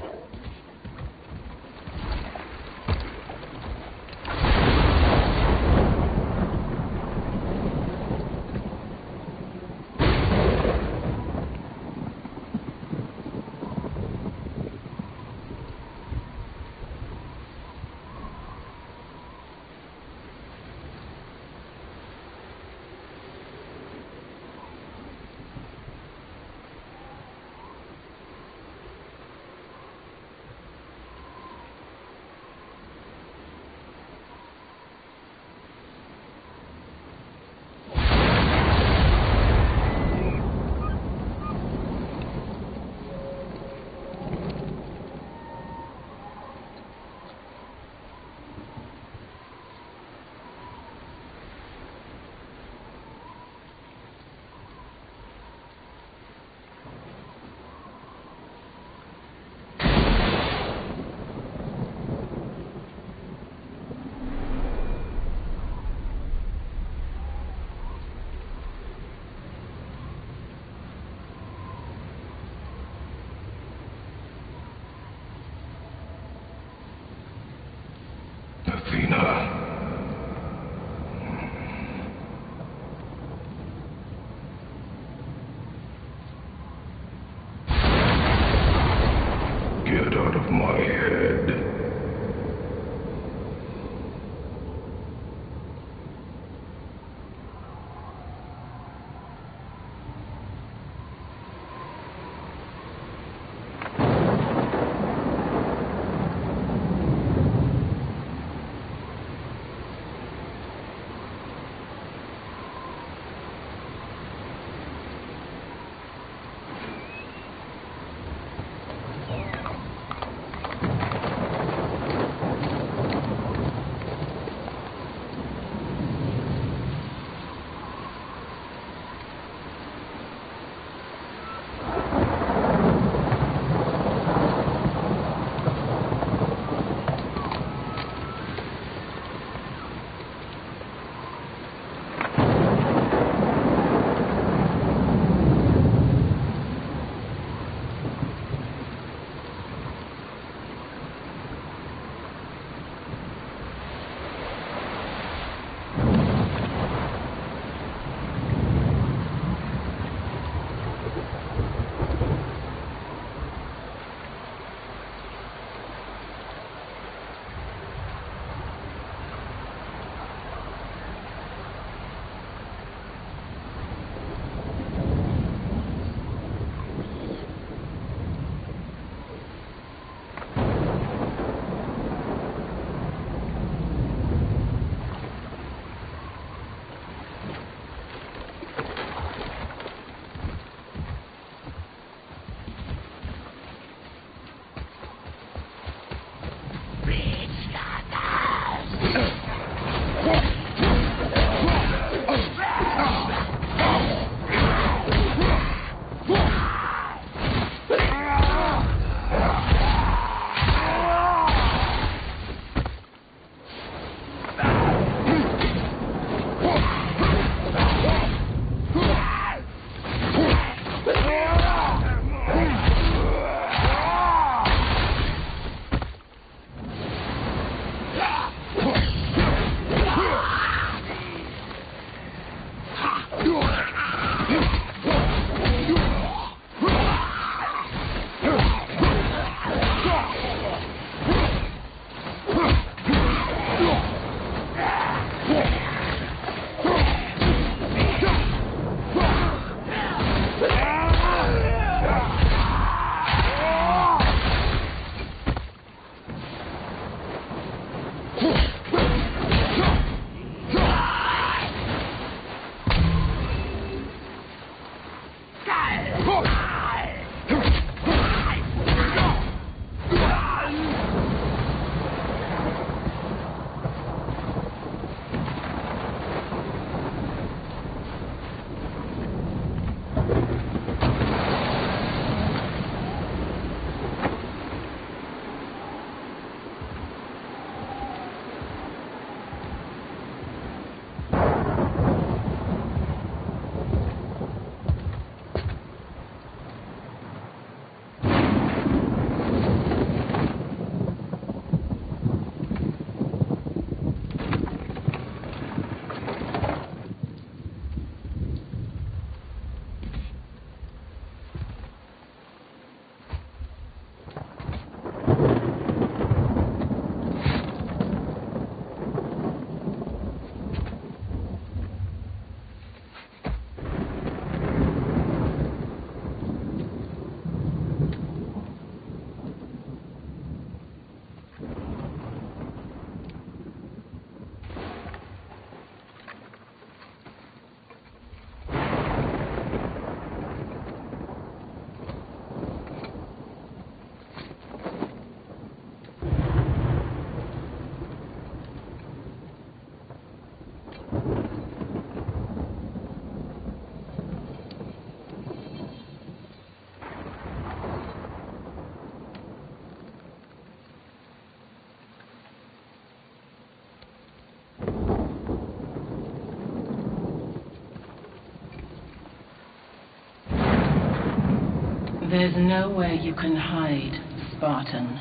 There's nowhere you can hide, Spartan.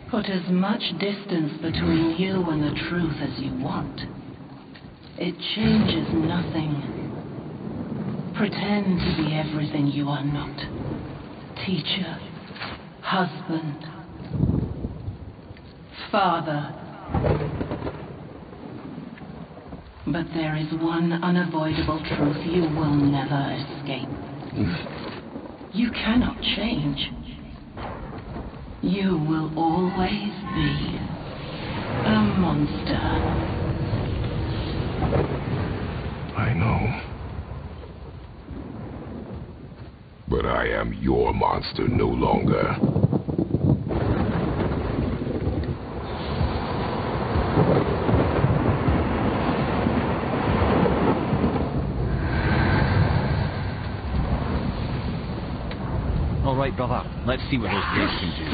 Put as much distance between you and the truth as you want. It changes nothing. Pretend to be everything you are not. Teacher, husband, father. But there is one unavoidable truth you will never escape. You cannot change. You will always be a monster. I know. But I am your monster no longer. All right, brother. Let's see what those blades can do.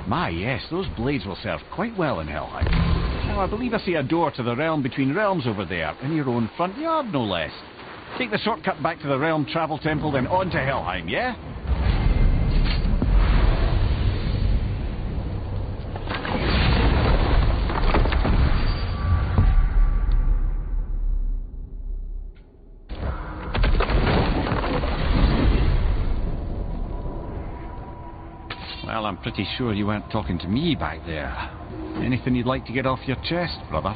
My, yes, those blades will serve quite well in Helheim. Now, I believe I see a door to the realm between realms over there, in your own front yard, no less. Take the shortcut back to the realm travel temple, then on to Helheim, yeah? Well, I'm pretty sure you weren't talking to me back there. Anything you'd like to get off your chest, brother?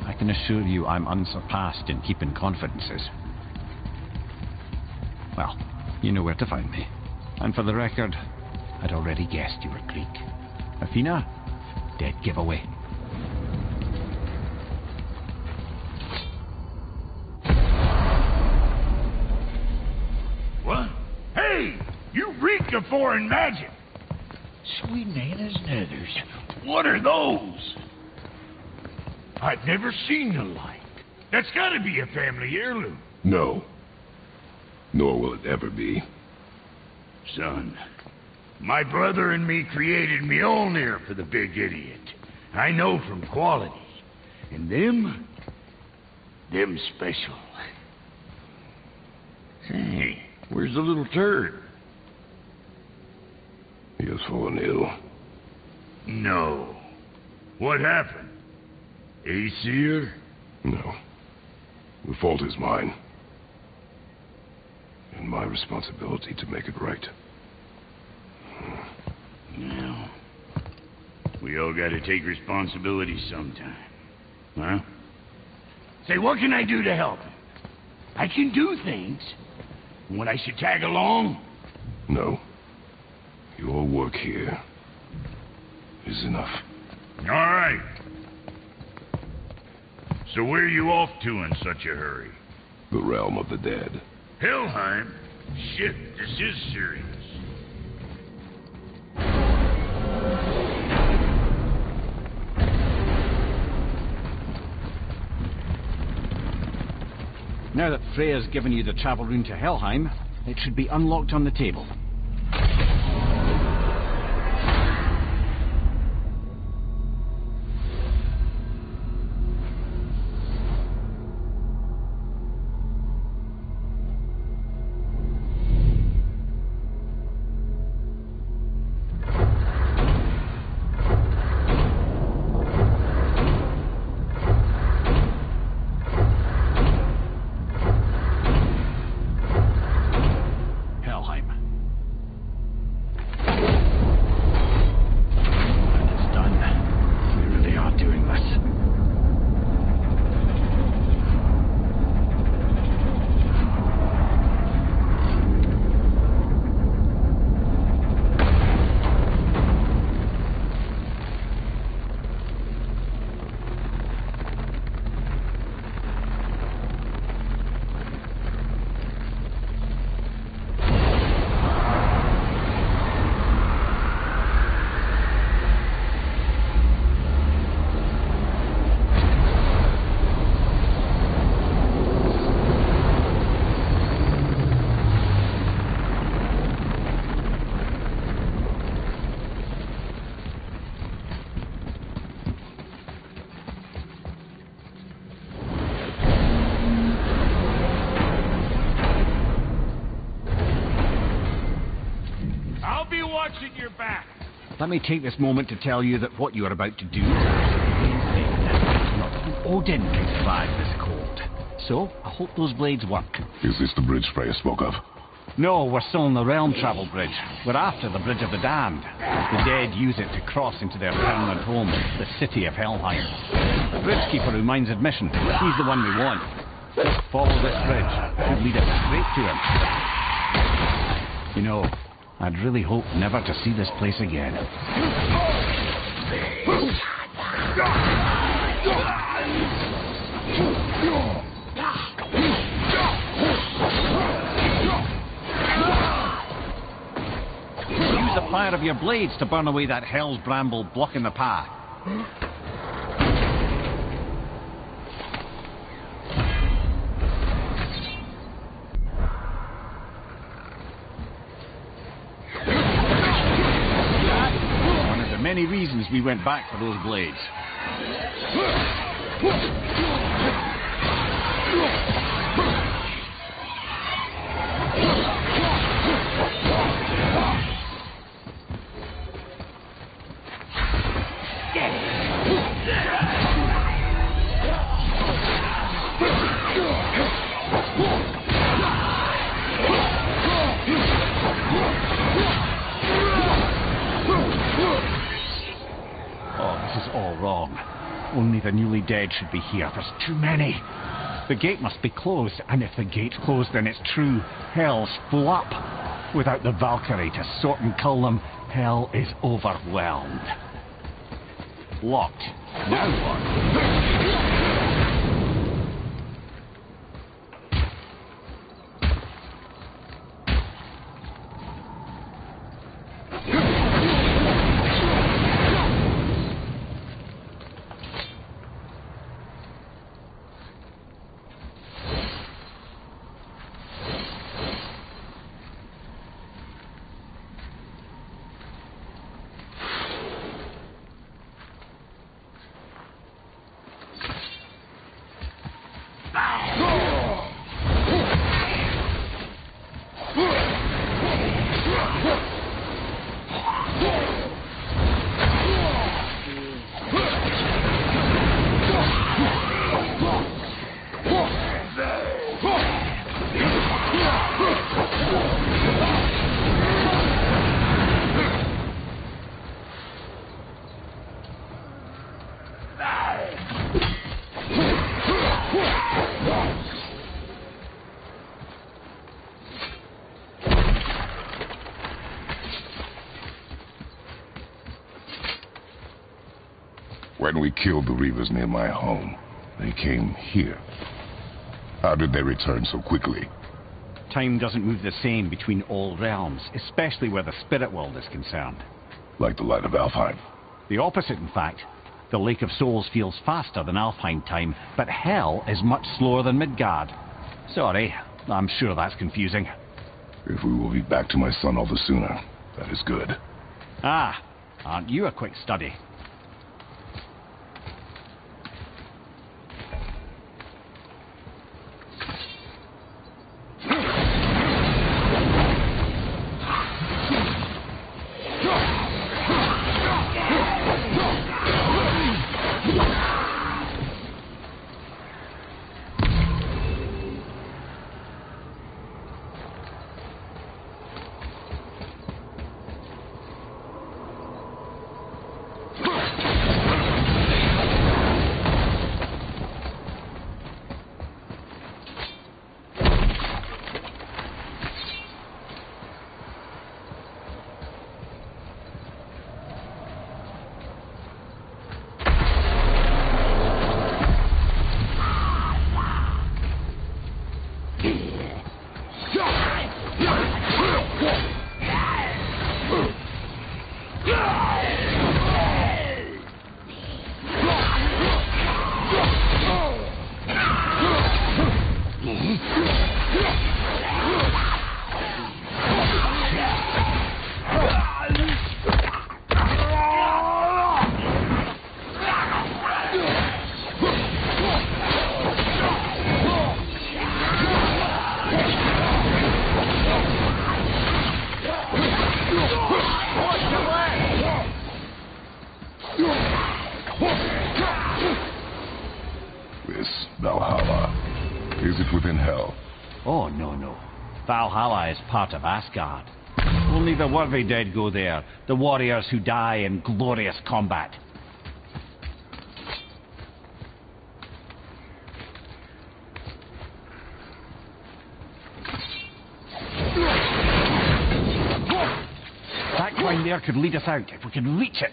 I can assure you I'm unsurpassed in keeping confidences. Well, you know where to find me. And for the record, I'd already guessed you were Greek. Athena? Dead giveaway. What? Hey! You reek of foreign magic! Sweet Nana's nethers. What are those? I've never seen the like. That's gotta be a family heirloom. No. Nor will it ever be. Son, my brother and me created me own ear for the big idiot. I know from quality. And them special. Hey, where's the little turd? He has fallen ill. No. What happened? Aesir? No. The fault is mine. And my responsibility to make it right. Well, we all gotta take responsibility sometime. Huh? Say, what can I do to help him? I can do things. When I should tag along? No. Your work here is enough. All right. So where are you off to in such a hurry? The realm of the dead. Helheim? Shit, this is serious. Now that Freya's given you the travel rune to Helheim, it should be unlocked on the table. I'll be watching your back. Let me take this moment to tell you that what you are about to do is absolutely insane. Not even Odin can survive this cold. So, I hope those blades work. Is this the bridge Freya spoke of? No, we're still on the realm travel bridge. We're after the Bridge of the Damned. The dead use it to cross into their permanent home, the city of Helheim. The bridgekeeper who minds admission, he's the one we want. Just follow this bridge. It'll lead us straight to him. You know, I'd really hope never to see this place again. Use the fire of your blades to burn away that hell's bramble blocking the path. One of the many reasons we went back for those blades. All wrong. Only the newly dead should be here. There's too many. The gate must be closed, and if the gate's closed, then it's true. Hell's full up. Without the Valkyrie to sort and cull them, hell is overwhelmed. Locked. Now what? When we killed the Reavers near my home, they came here. How did they return so quickly? Time doesn't move the same between all realms, especially where the spirit world is concerned. Like the light of Alfheim. The opposite, in fact. The Lake of Souls feels faster than Alfheim time, but Hell is much slower than Midgard. Sorry, I'm sure that's confusing. If we will be back to my son all the sooner, that is good. Ah, aren't you a quick study? Valhalla is part of Asgard. Only the worthy dead go there, the warriors who die in glorious combat. That climb there could lead us out if we could reach it.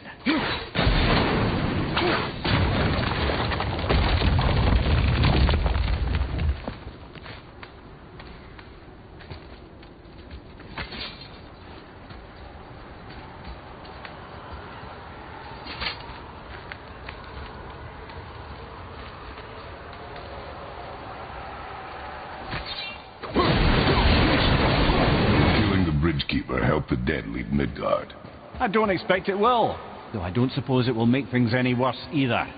Bridgekeeper help the dead leave Midgard. I don't expect it will, though I don't suppose it will make things any worse either.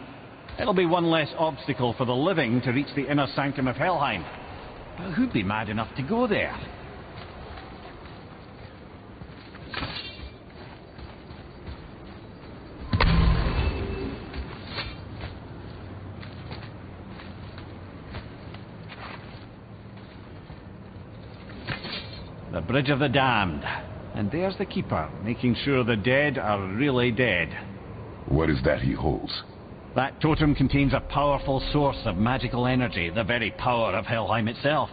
It'll be one less obstacle for the living to reach the inner sanctum of Helheim. But who'd be mad enough to go there? The Bridge of the Damned. And there's the Keeper, making sure the dead are really dead. What is that he holds? That totem contains a powerful source of magical energy, the very power of Helheim itself.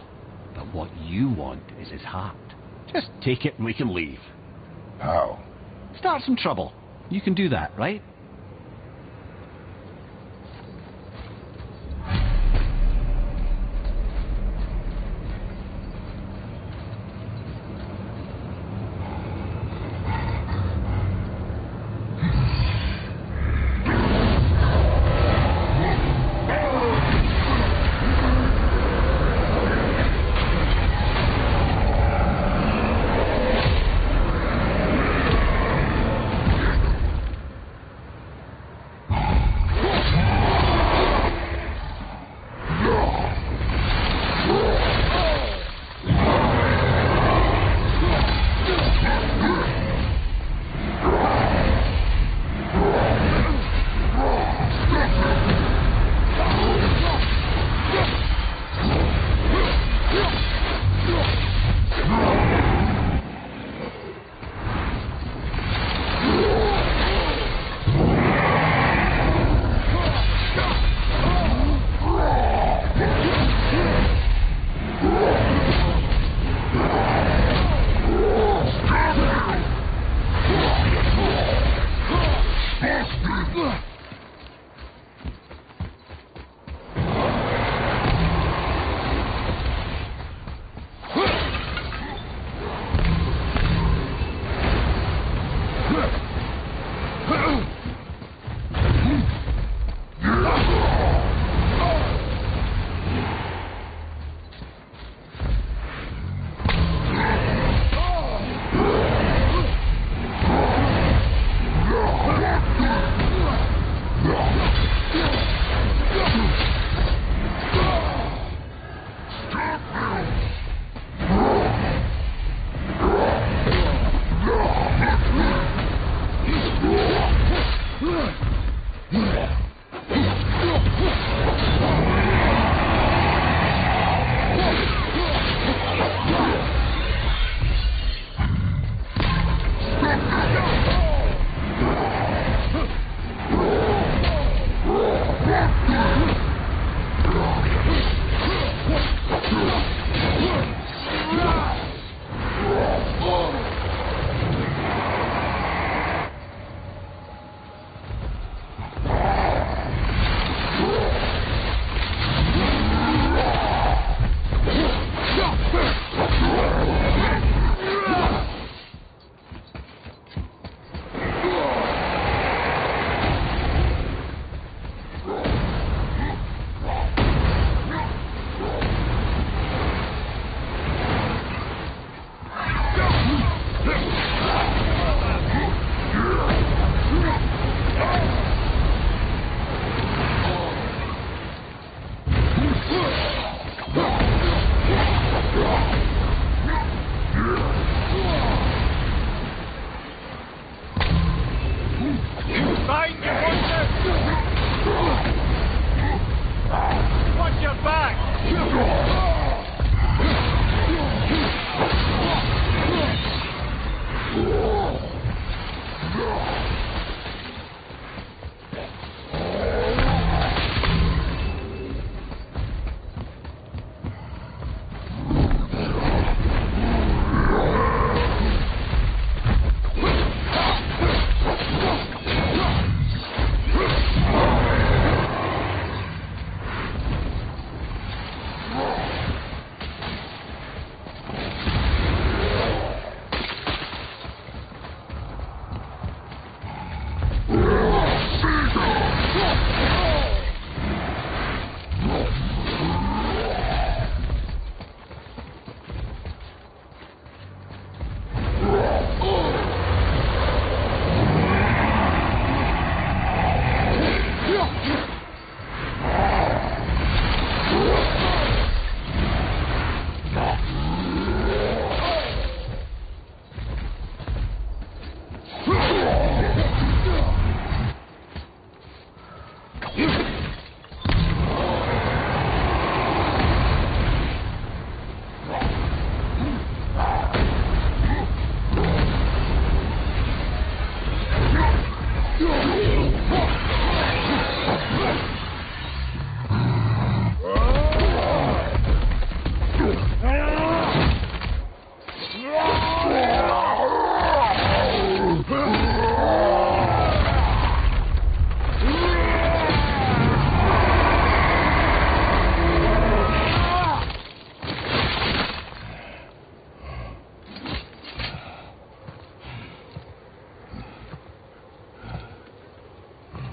But what you want is his heart. Just take it and we can leave. How? Start some trouble. You can do that, right?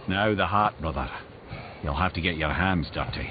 Now the heart, brother. You'll have to get your hands dirty.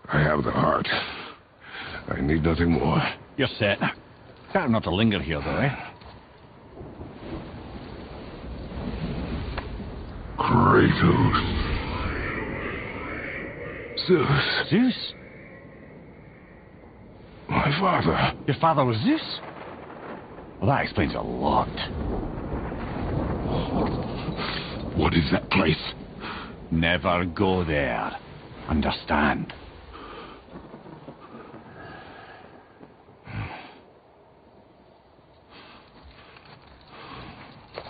I have the heart. I need nothing more. You're set. Better not to linger here, though, eh? Kratos. Zeus. Zeus? My father. Your father was Zeus? Well, that explains a lot. What is that place? Never go there. Understand?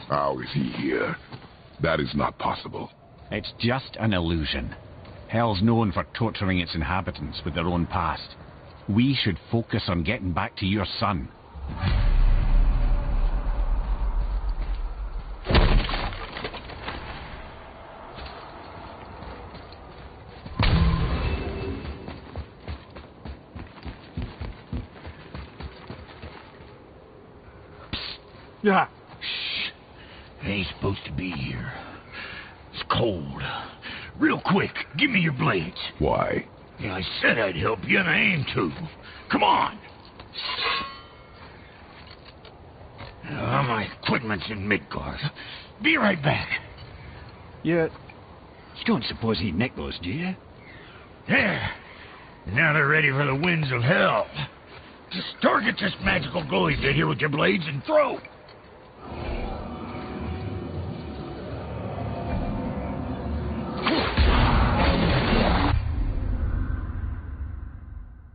How is he here? That is not possible. It's just an illusion. Hell's known for torturing its inhabitants with their own past. We should focus on getting back to your son. Yeah. Shh. I ain't supposed to be here. It's cold. Real quick, give me your blades. Why? Yeah, I said I'd help you, and I aim to. Come on. My equipment's in Midgard. Be right back. You don't suppose he nicked those, do you? There. Now they're ready for the winds of hell. Just target this magical glowy bit here with your blades and throw.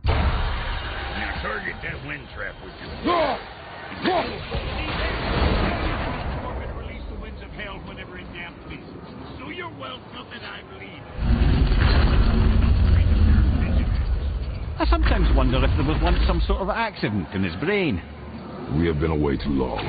Now target that wind trap with your... Release the winds of hell whenever it damn pleases. So you're welcome, and I believe. I sometimes wonder if there was once some sort of accident in his brain. We have been away too long.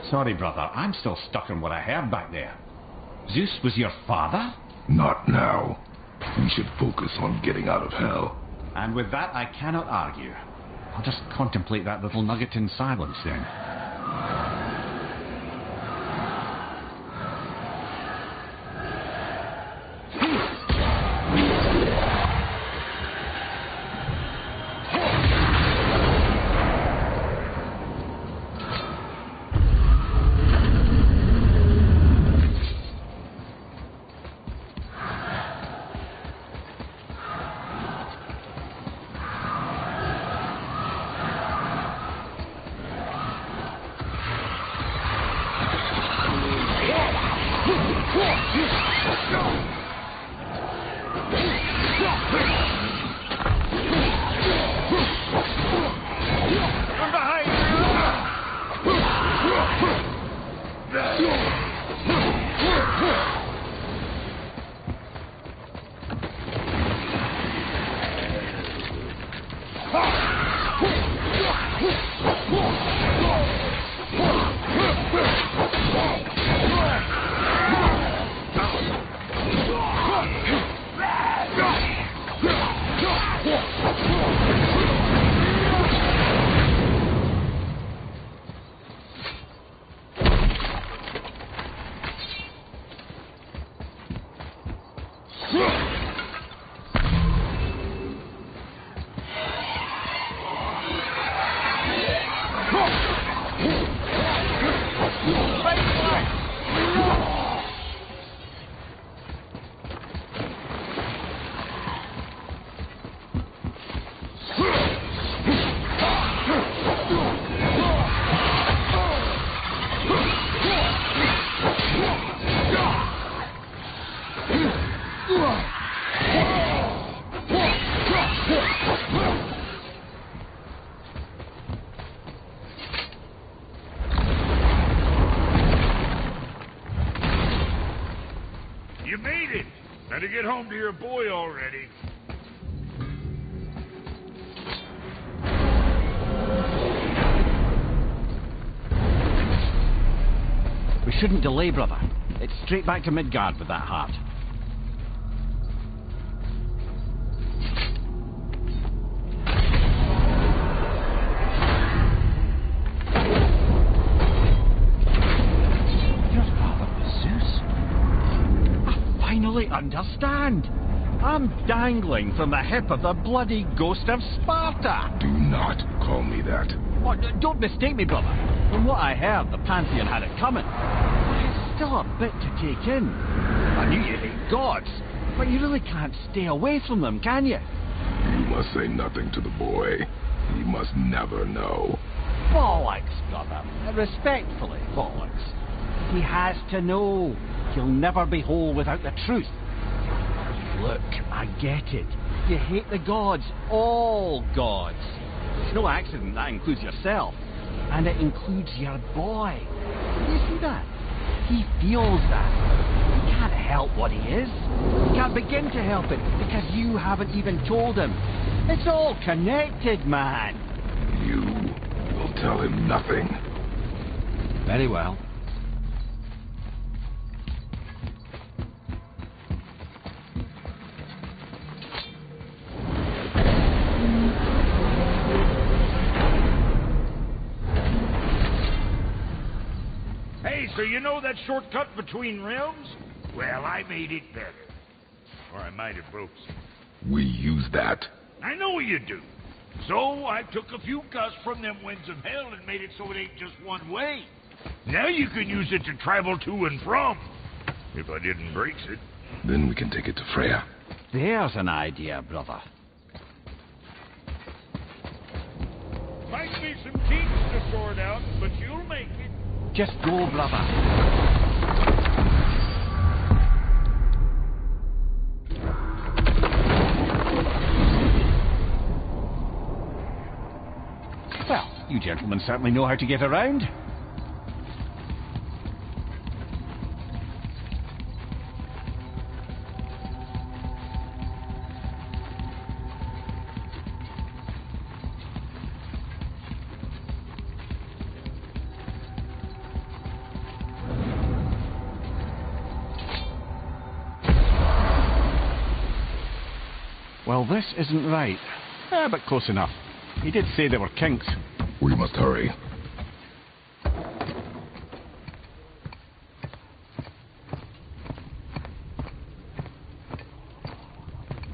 Sorry, brother. I'm still stuck on what I heard back there. Zeus was your father? Not now. We should focus on getting out of hell. And with that, I cannot argue. I'll just contemplate that little nugget in silence, then. Try to get home to your boy already. We shouldn't delay, brother. It's straight back to Midgard with that heart. Understand. I'm dangling from the hip of the bloody ghost of Sparta. Do not call me that. Oh, don't mistake me, brother. From what I heard, the Pantheon had it coming. But it's still a bit to take in. I knew you hate gods, but you really can't stay away from them, can you? You must say nothing to the boy. He must never know. Bollocks, brother. Respectfully, bollocks. He has to know. He'll never be whole without the truth. Look, I get it. You hate the gods, all gods. It's no accident that includes yourself. And it includes your boy. You see that? He feels that. He can't help what he is. He can't begin to help it because you haven't even told him. It's all connected, man. You will tell him nothing. Very well. So you know that shortcut between realms? Well, I made it better. Or I might have broke some. We use that. I know you do. So I took a few cuts from them winds of hell and made it so it ain't just one way. Now you can use it to travel to and from. If I didn't break it. Then we can take it to Freya. There's an idea, brother. Might be some kinks to sort out, but you'll make it. Just go, brother. Well, you gentlemen certainly know how to get around. Well, this isn't right. But close enough. He did say there were kinks. We must hurry.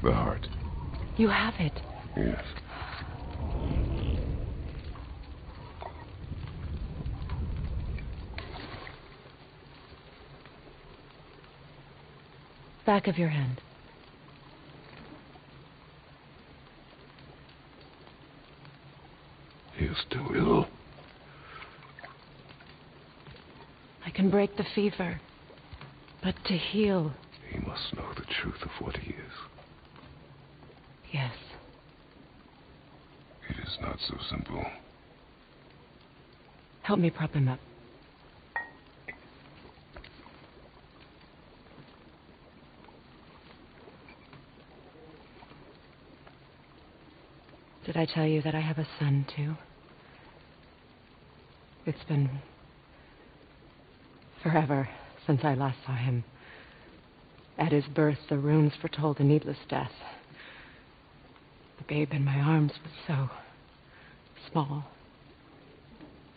The heart. You have it. Yes. Back of your hand. He is still ill. I can break the fever, but to heal... He must know the truth of what he is. Yes. It is not so simple. Help me prop him up. Did I tell you that I have a son, too? It's been forever since I last saw him. At his birth, the runes foretold a needless death. The babe in my arms was so small,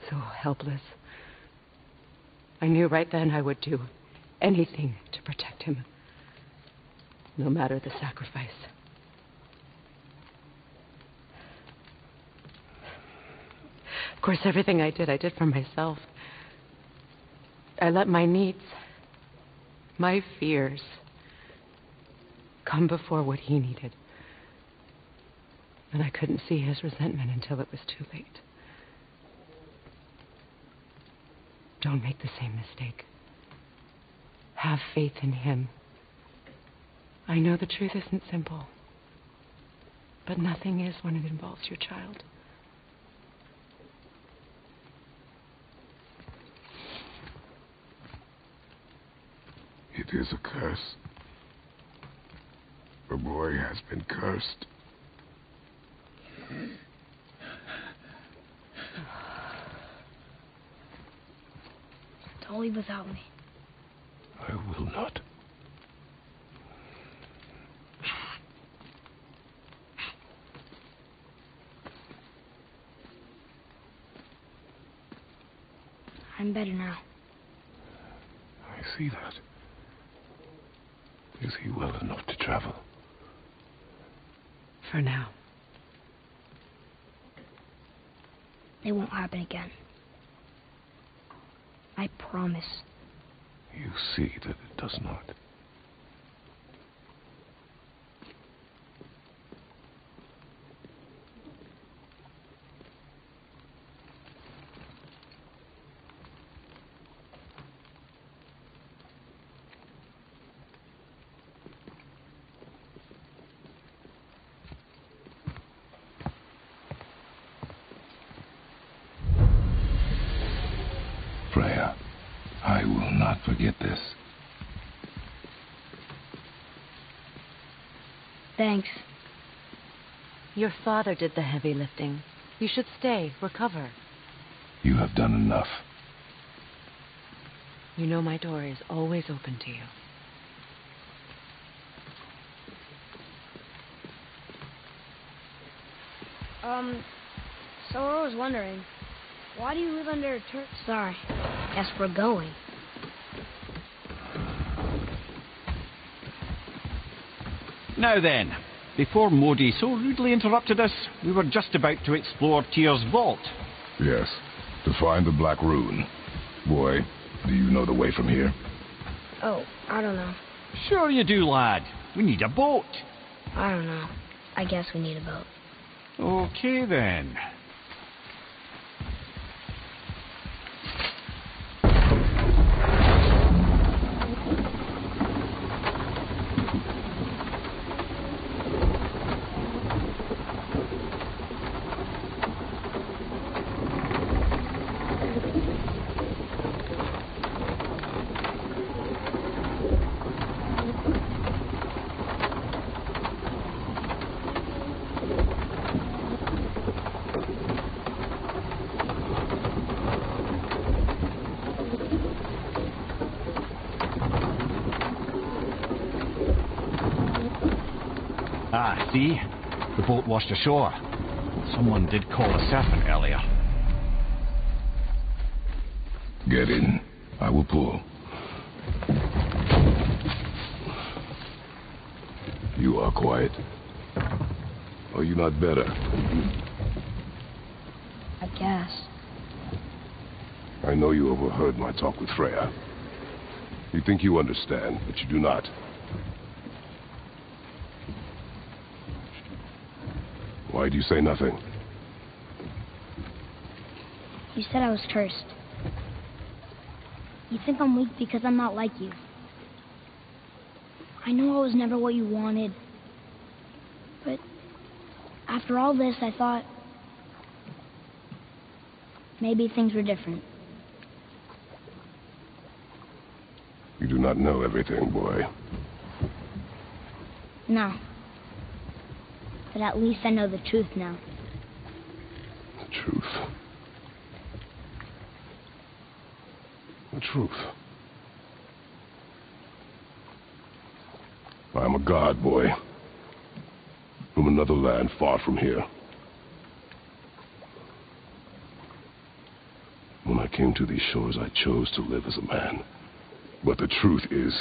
so helpless. I knew right then I would do anything to protect him, no matter the sacrifice. Of course, everything I did for myself. I let my needs, my fears, come before what he needed. And I couldn't see his resentment until it was too late. Don't make the same mistake. Have faith in him. I know the truth isn't simple, but nothing is when it involves your child. It is a curse. boy has been cursed. Don't leave without me. I will not. I'm better now. I see that. Is he well enough to travel? For now. It won't happen again. I promise. You see that it does not. Freya, I will not forget this. Thanks. Your father did the heavy lifting. You should stay, recover. You have done enough. You know my door is always open to you. So I was wondering, why do you live under a Sorry. Guess we're going. Now then, before Modi so rudely interrupted us, we were just about to explore Tyr's vault. Yes, to find the Black Rune. Boy, do you know the way from here? Oh, I don't know. Sure you do, lad. We need a boat. I don't know. I guess we need a boat. Okay then. Ah, see? The boat washed ashore. Someone did call a serpent earlier. Get in. I will pull. You are quiet. Are you not better? I guess. I know you overheard my talk with Freya. You think you understand, but you do not. Why do you say nothing? You said I was cursed. You think I'm weak because I'm not like you. I know I was never what you wanted. But after all this, I thought maybe things were different. You do not know everything, boy. No. But at least I know the truth now. The truth. The truth. I am a god, boy. From another land far from here. When I came to these shores, I chose to live as a man. But the truth is,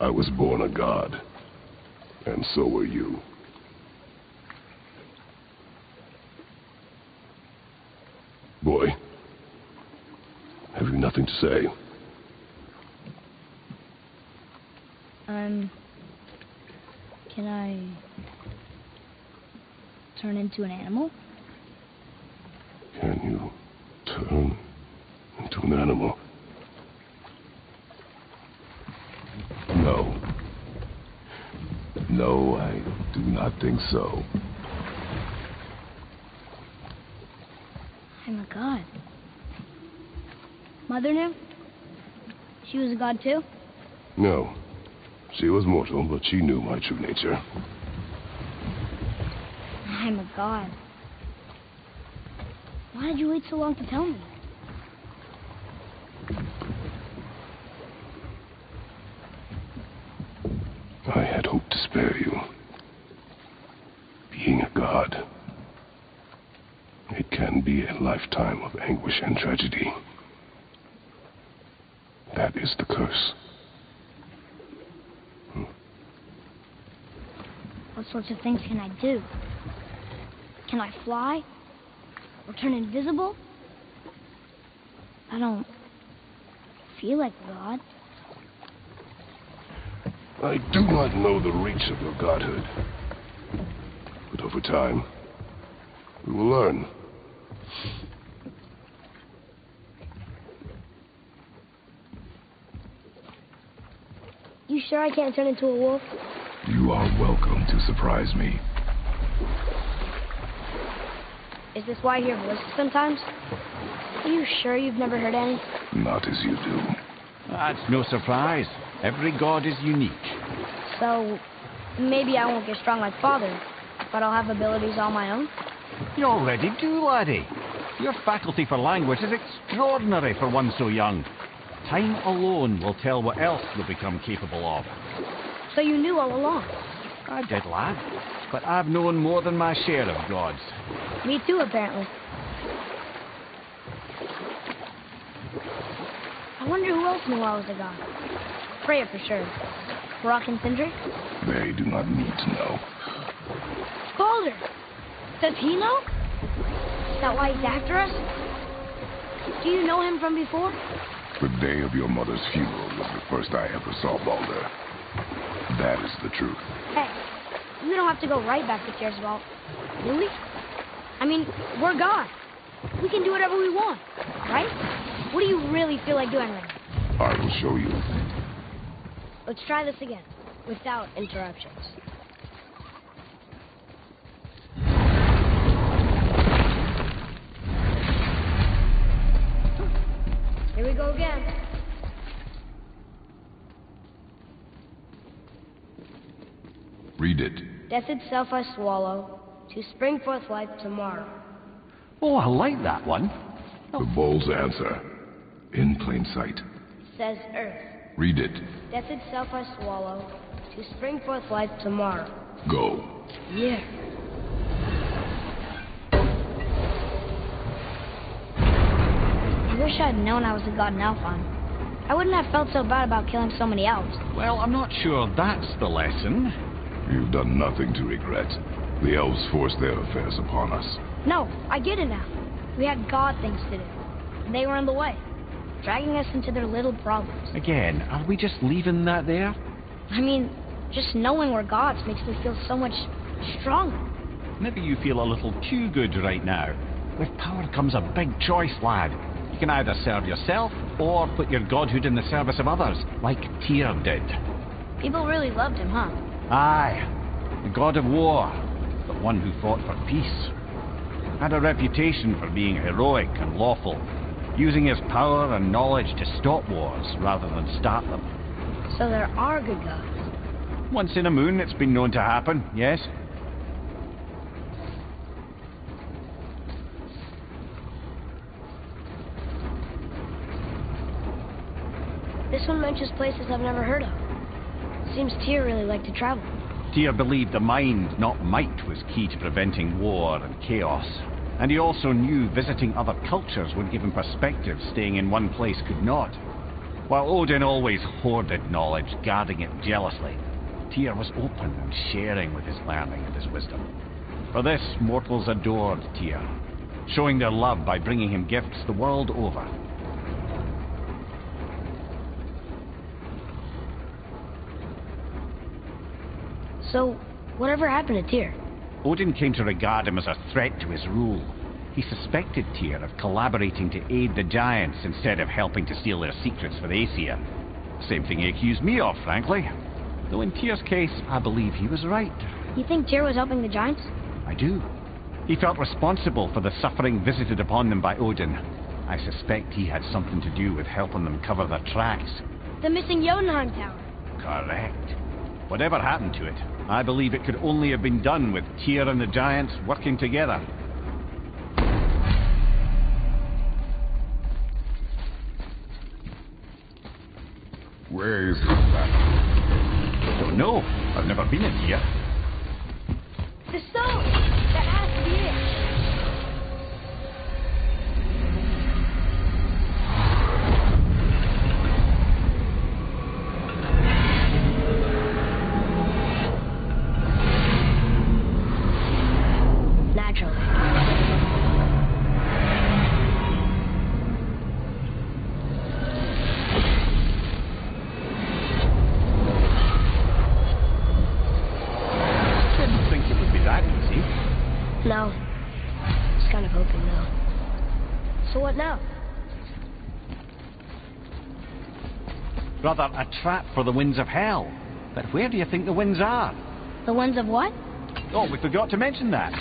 I was born a god. And so were you. Boy, have you nothing to say? Can I turn into an animal? Can you turn into an animal? No. No, I do not think so. I'm a god. Mother knew? She was a god too? No. She was mortal, but she knew my true nature. I'm a god. Why did you wait so long to tell me? I had hoped to spare you. Being a god, it can be a lifetime of anguish and tragedy. That is the curse. What sorts of things can I do? Can I fly? Or turn invisible? I don't feel like God. I do not know the reach of your godhood. But over time, we will learn. You sure I can't turn into a wolf? You are welcome to surprise me. Is this why I hear voices sometimes? Are you sure you've never heard any? Not as you do. That's no surprise. Every god is unique. So, maybe I won't get strong like Father, but I'll have abilities all my own? You already do, laddie. Your faculty for language is extraordinary for one so young. Time alone will tell what else you'll become capable of. So you knew all along? I did, lad. But I've known more than my share of gods. Me too, apparently. I wonder who else knew I was a god. Freya for sure. Brock and Sindri? They do not need to know. Baldur! Does he know? Is that why he's after us? Do you know him from before? The day of your mother's funeral was the first I ever saw Baldur. That is the truth. Hey, we don't have to go right back to Tyr's vault, do we? I mean, we're God. We can do whatever we want, right? What do you really feel like doing right now? I will show you. Let's try this again, without interruptions. Here we go again. Read it. Death itself I swallow, to spring forth life tomorrow. Oh, I like that one. The bull's answer. In plain sight. Says Earth. Read it. Death itself I swallow, to spring forth life tomorrow. Go. Yeah. I wish I'd known I was a god in Alphon. I wouldn't have felt so bad about killing so many elves. Well, I'm not sure that's the lesson. You've done nothing to regret. The elves forced their affairs upon us. No, I get it now. We had god things to do. And they were in the way, dragging us into their little problems. Again, are we just leaving that there? I mean, just knowing we're gods makes me feel so much stronger. Maybe you feel a little too good right now. With power comes a big choice, lad. You can either serve yourself, or put your godhood in the service of others, like Tyr did. People really loved him, huh? Aye, the god of war, but one who fought for peace. Had a reputation for being heroic and lawful, using his power and knowledge to stop wars rather than start them. So there are good gods. Once in a moon it's been known to happen, yes? This one mentions places I've never heard of. Seems Tyr really liked to travel. Tyr believed the mind, not might, was key to preventing war and chaos. And he also knew visiting other cultures would give him perspective staying in one place could not. While Odin always hoarded knowledge, guarding it jealously, Tyr was open and sharing with his learning and his wisdom. For this, mortals adored Tyr, showing their love by bringing him gifts the world over. So, whatever happened to Tyr? Odin came to regard him as a threat to his rule. He suspected Tyr of collaborating to aid the giants instead of helping to steal their secrets for the Aesir. Same thing he accused me of, frankly. Though in Tyr's case, I believe he was right. You think Tyr was helping the giants? I do. He felt responsible for the suffering visited upon them by Odin. I suspect he had something to do with helping them cover their tracks. The missing Jotunheim Tower. Correct. Whatever happened to it, I believe it could only have been done with Tyr and the Giants working together. Where is this planet? Don't know. I've never been in here. The stone! That has to be it! No. Just kind of hoping, though. So what now? Rather, a trap for the winds of hell. But where do you think the winds are? The winds of what? Oh, we forgot to mention that.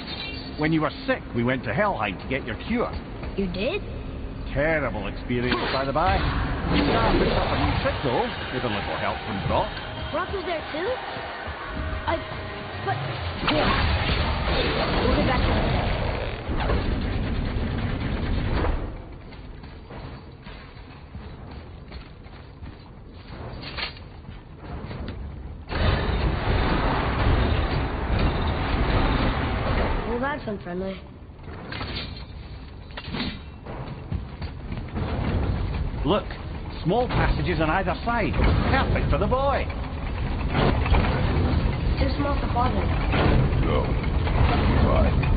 When you were sick, we went to Helheim to get your cure. You did? Terrible experience, by the by. Now, picked up a new trick, though, with a little help from Brock. Brock was there, too? But... Yeah. We'll get back to it. Well, that's unfriendly. Look, small passages on either side. Perfect for the boy. Too small for father. No. Fine.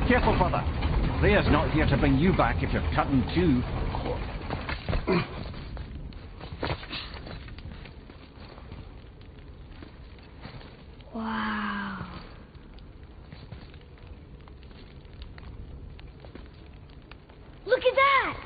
Careful, brother. Rhea's not here to bring you back if you're cutting too. Wow. Look at that!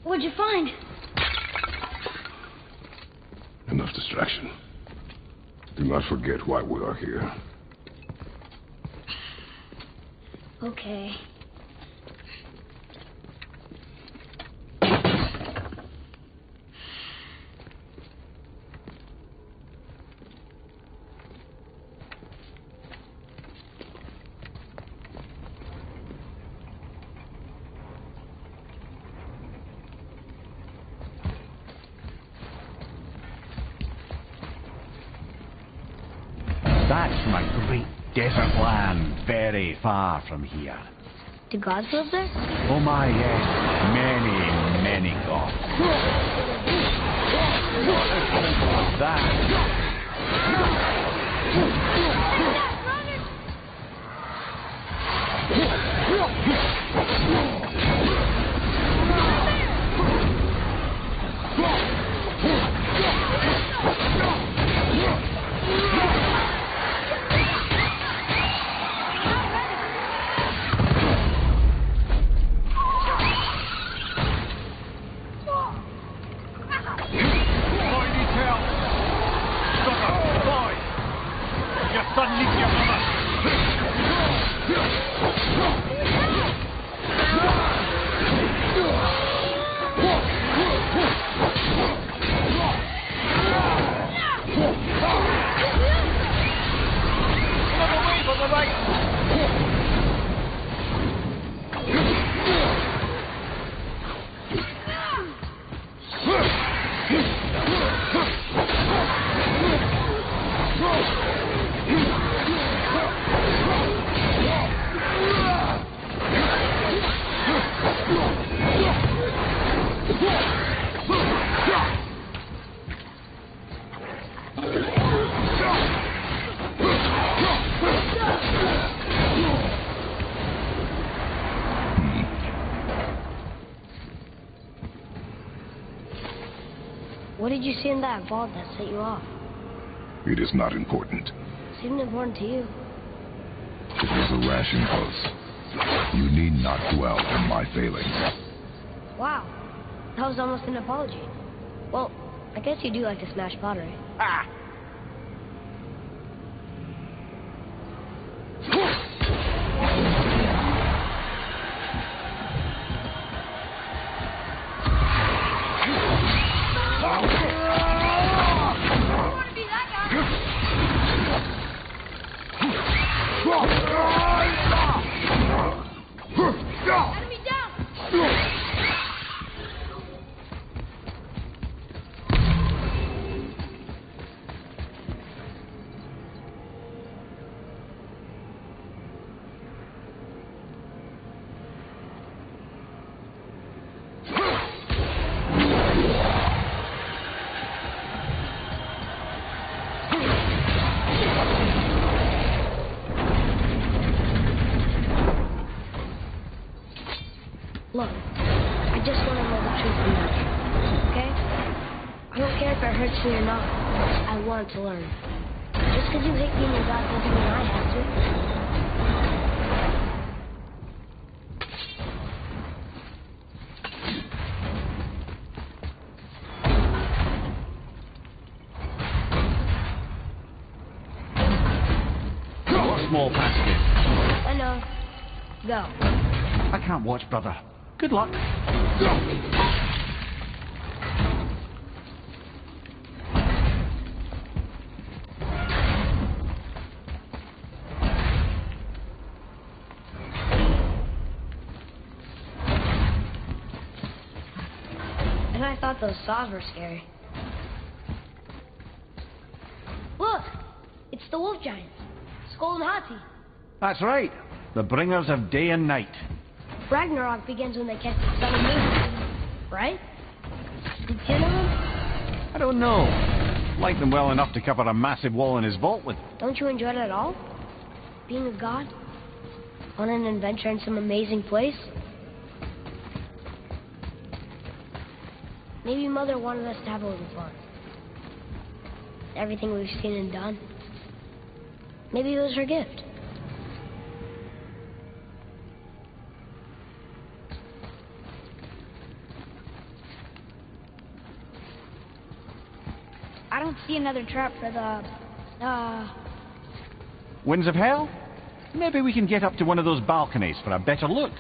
What'd you find? Enough distraction. Do not forget why we are here. Okay. That's my great desert land, very far from here. Do gods live there? Oh my, yes. Many, many gods. Not as simple as that. What did you see in that vault that set you off? It is not important. Seemed important to you. It was a rash impulse. You need not dwell on my failings. Wow. That was almost an apology. Well, I guess you do like to smash pottery. Ah! Look, I just want to know the truth from you, okay? I don't care if it hurts me or not. I want to learn. Just because you hate being your God doesn't mean I have to. Small passages. I know. Go. I can't watch, brother. Good luck. And I thought those saws were scary. Look! It's the wolf giants. Skull and Hati. That's right. The bringers of day and night. Ragnarok begins when they catch the sun and moon. Right? Did 10 of them? I don't know. Like them well enough to cover a massive wall in his vault with. Don't you enjoy it at all? Being a god? On an adventure in some amazing place? Maybe Mother wanted us to have a little fun. Everything we've seen and done. Maybe it was her gift. I don't see another trap for the, Winds of Hell? Maybe we can get up to one of those balconies for a better look.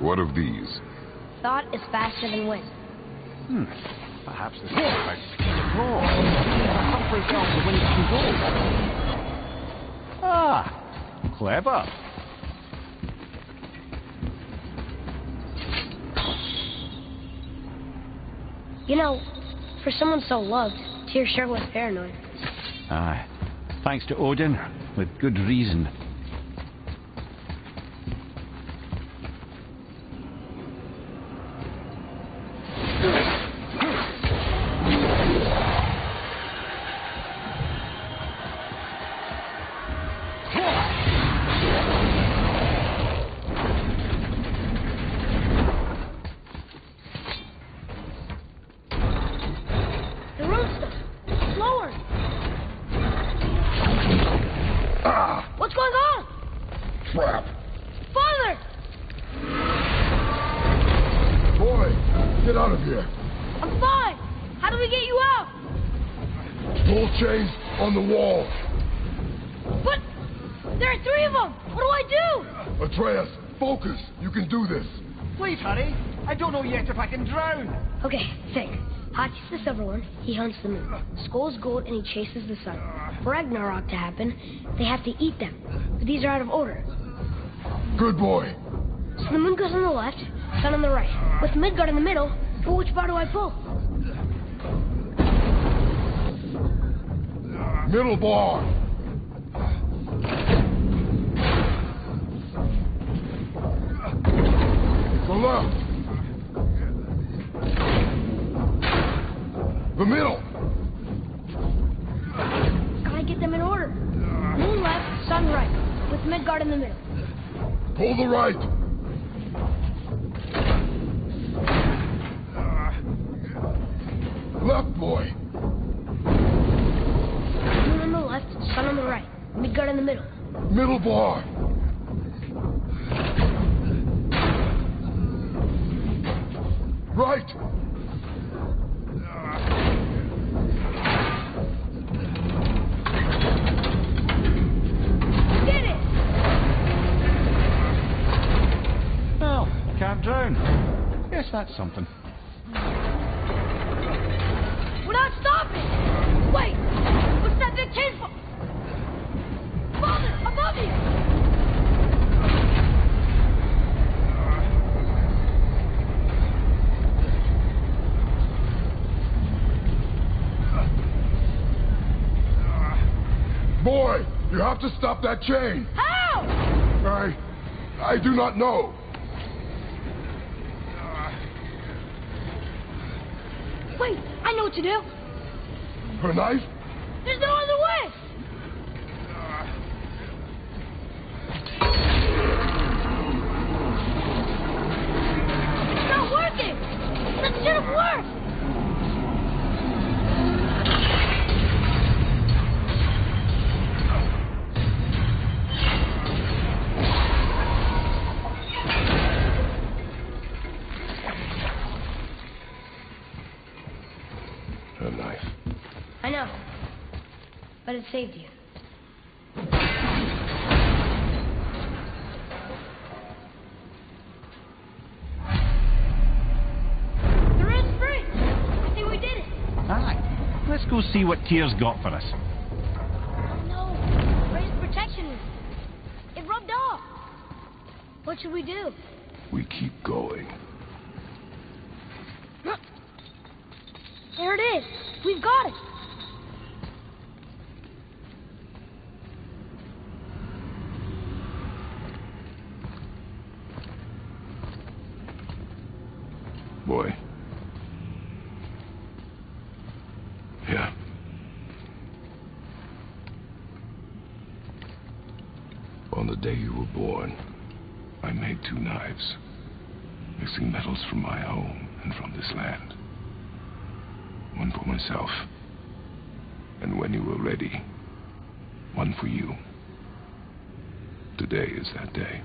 What of these? Thought is faster than wind. Perhaps this is about to speed abroad. Someplace else the wind can go. Ah, clever. You know, for someone so loved, Tyr sure was paranoid. Aye. Thanks to Odin, with good reason. What's going on? Trap. Father! Boy, get out of here. I'm fine. How do we get you out? Pull chains on the wall. But there are 3 of them. What do I do? Atreus, focus. You can do this. Please, honey. I don't know yet if I can drown. Okay, think. Hachi's the silver one. He hunts the moon. Skull's gold and he chases the sun. For Ragnarok to happen, they have to eat them. But these are out of order. Good boy. So the moon goes on the left, sun on the right. With Midgard in the middle, but which bar do I pull? Middle bar. The left. The middle. Gotta get them in order. Moon left, sun right. With Midgard in the middle. Pull the right. Left, boy. Moon on the left, sun on the right. Midgard in the middle. Middle bar. Right. Get it! Well, can't drown. Yes, that's something. We're not stopping! Wait! What's that big chain for? Father, above you! Boy, you have to stop that chain. How? I do not know. Wait, I know what to do. Her knife? There's no other way! It's not working! That should have worked! Her knife. I know. But it saved you. The red's free! I think we did it! Aye. Let's go see what Tyr's got for us. No! Ray's protection! It rubbed off! What should we do? We keep going. There it is! We've got it! Boy. Yeah. On the day you were born, I made 2 knives, mixing metals from my home and from this land. One for myself, and when you were ready, one for you. Today is that day.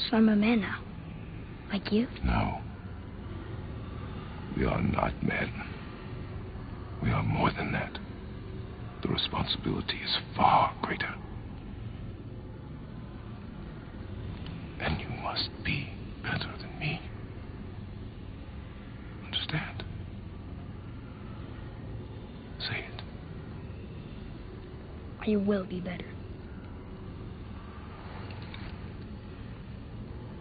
So I'm a man now. Like you? No. We are not men. We are more than that. the responsibility is far greater. And you must be better than me. Understand? Say it. I will be better.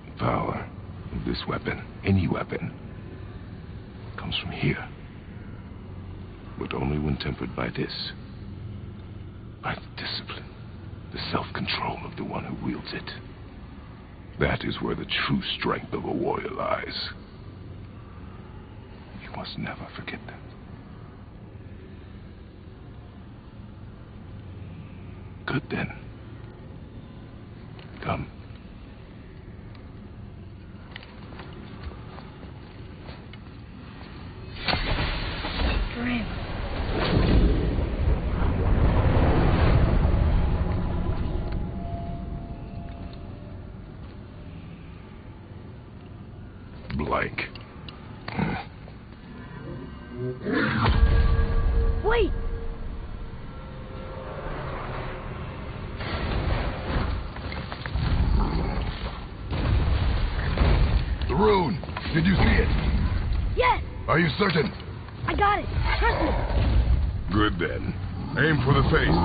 The power of this weapon, any weapon, comes from here. But only when tempered by this. By the discipline, the self-control of the one who wields it. That is where the true strength of a warrior lies. You must never forget that. Good then. Come. Dream. Blank. Wait! The rune! Did you see it? Yes! Are you certain? I got it! Trust me! Good then. Aim for the face.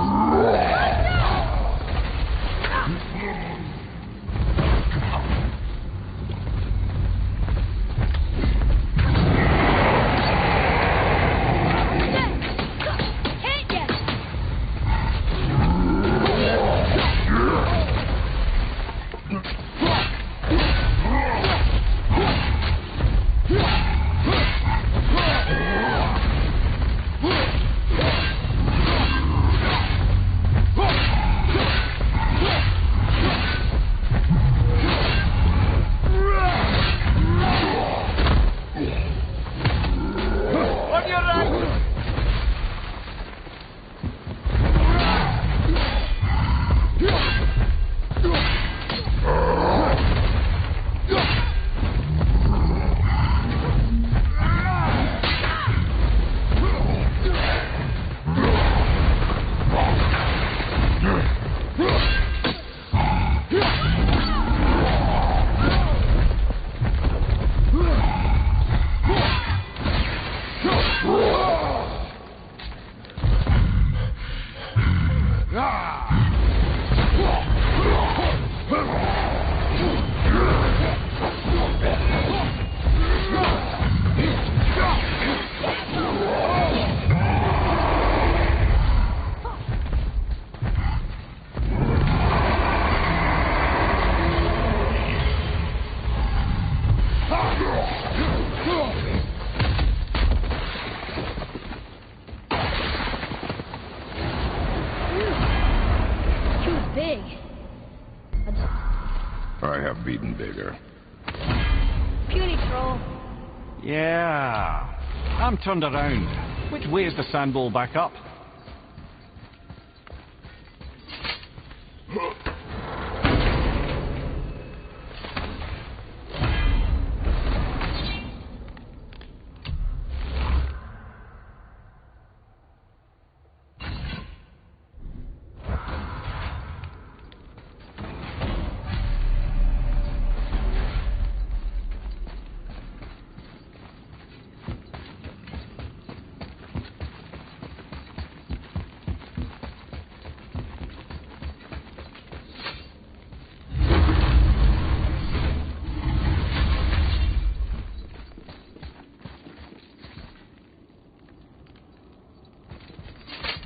I have beaten bigger. Puny troll. Yeah. I'm turned around. Which way is the sandball back up?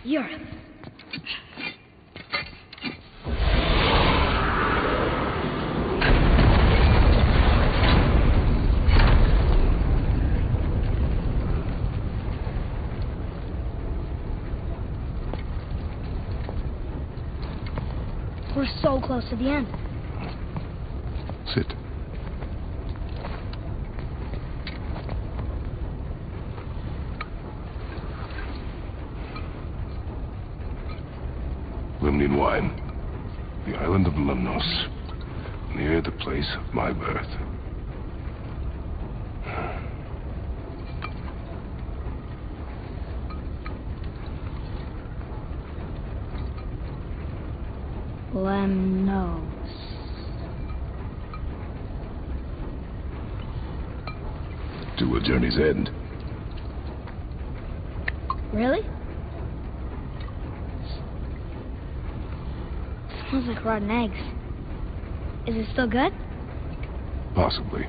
Europe. We're so close to the end. Sit. Limnian wine. The island of Lemnos, near the place of my birth. Lemnos. To a journey's end. Really? Smells like rotten eggs. Is it still good? Possibly.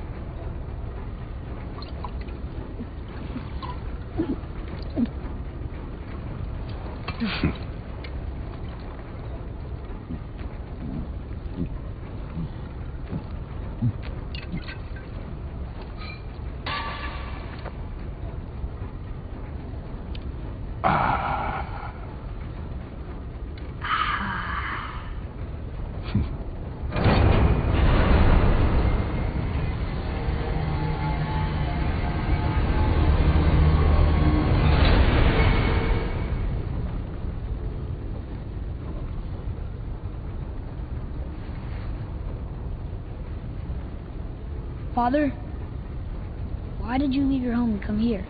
Father, why did you leave your home and come here?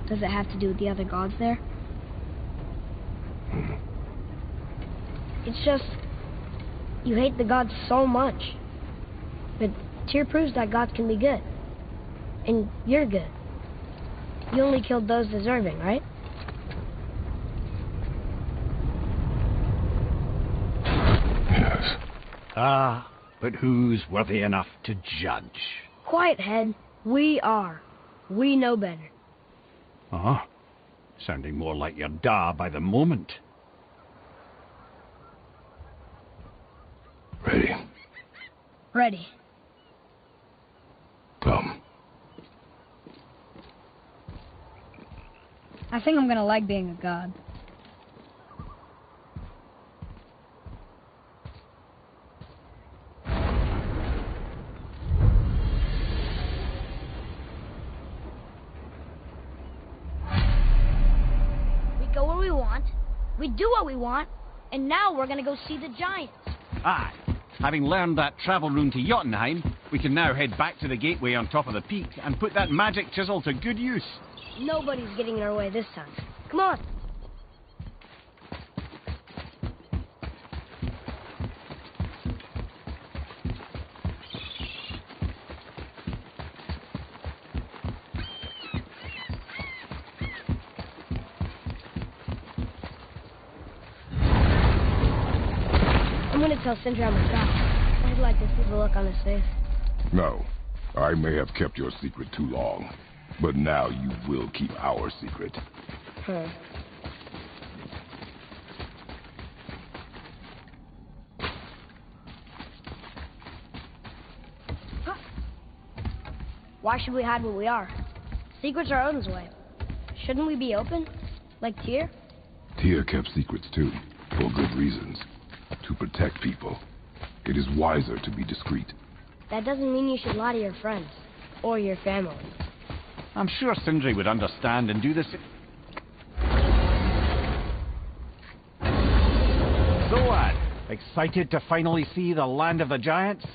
Does it have to do with the other gods there? It's just, you hate the gods so much. But Tyr proves that gods can be good. And you're good. You only killed those deserving, right? Yes. Ah, but who's worthy enough to judge? Quiet, head. We are. We know better. Uh-huh. Sounding more like your da by the moment. Ready? Ready. Come. I think I'm gonna like being a god. We go where we want, we do what we want, and now we're gonna go see the giants. Aye. Having learned that travel rune to Jotunheim, we can now head back to the gateway on top of the peak and put that magic chisel to good use. Nobody's getting in our way this time. Come on. I'm gonna tell Sindri I'm a traveler. I'd like to see the look on his face. No. I may have kept your secret too long. But now you will keep our secret. Why should we hide what we are? Secrets are Odin's way. Shouldn't we be open? Like Tyr? Tyr kept secrets too, for good reasons. To protect people. It is wiser to be discreet. That doesn't mean you should lie to your friends. Or your family. I'm sure Sindri would understand and do this. So, lad, excited to finally see the land of the giants?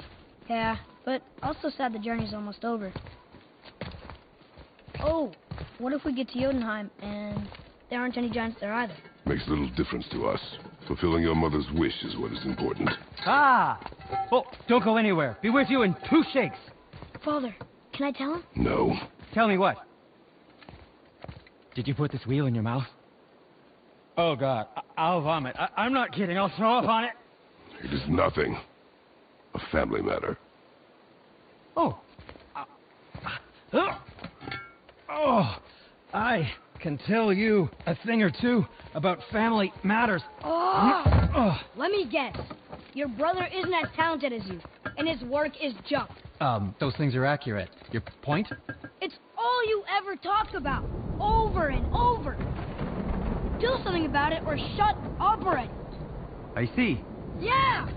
Yeah, but also sad the journey's almost over. Oh, what if we get to Jotunheim and there aren't any giants there either? Makes little difference to us. Fulfilling your mother's wish is what is important. Ah! Oh, don't go anywhere. Be with you in 2 shakes. Father, can I tell him? No. Tell me what? Did you put this wheel in your mouth? Oh, God. I'll vomit. I'm not kidding. I'll throw up on it. It is nothing. A family matter. Oh. Oh. I can tell you a thing or two about family matters. Oh. Let me guess. Your brother isn't as talented as you, and his work is junk. Those things are accurate. Your point? It's all you ever talk about, over and over. Do something about it or shut up already. I see. Yeah!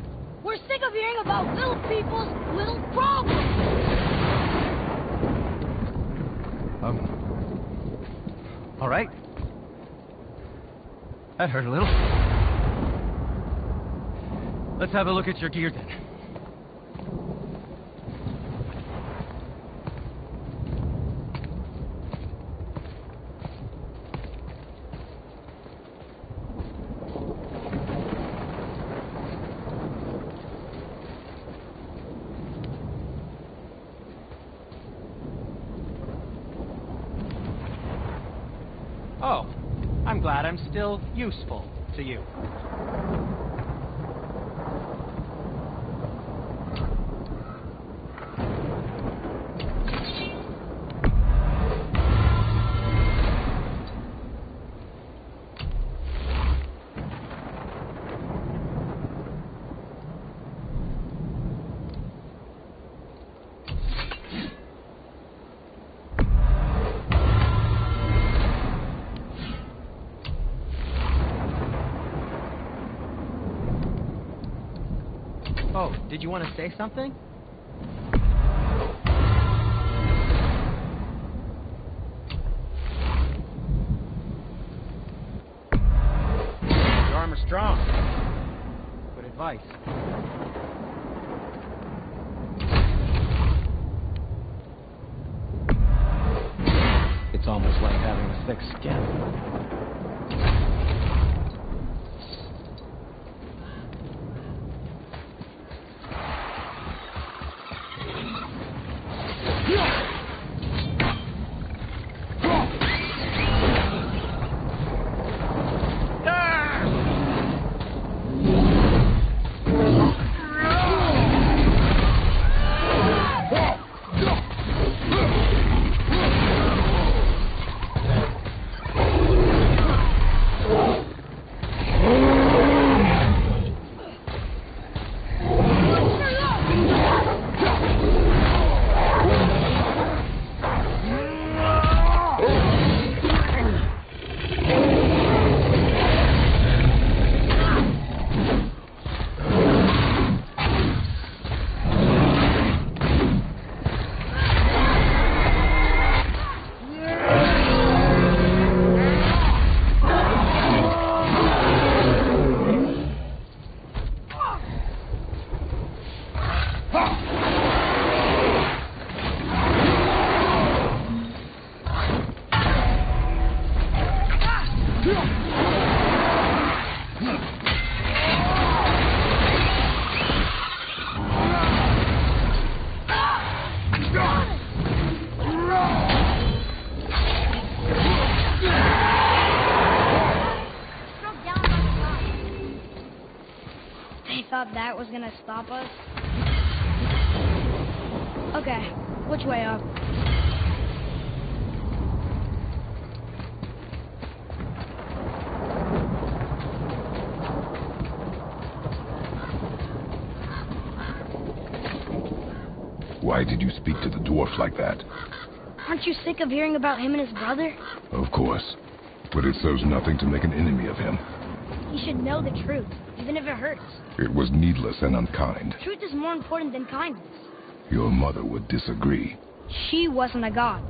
We're sick of hearing about little people's little problems. All right. That hurt a little. Let's have a look at your gear then. Oh, I'm glad I'm still useful to you. Oh, did you want to say something? Your armor's strong. Good advice. It's almost like having a thick skin. Thought that was gonna stop us. Okay, which way up? Why did you speak to the dwarf like that? Aren't you sick of hearing about him and his brother? Of course. But it serves nothing to make an enemy of him. He should know the truth, even if it hurts. It was needless and unkind. Truth is more important than kindness. Your mother would disagree. She wasn't a god.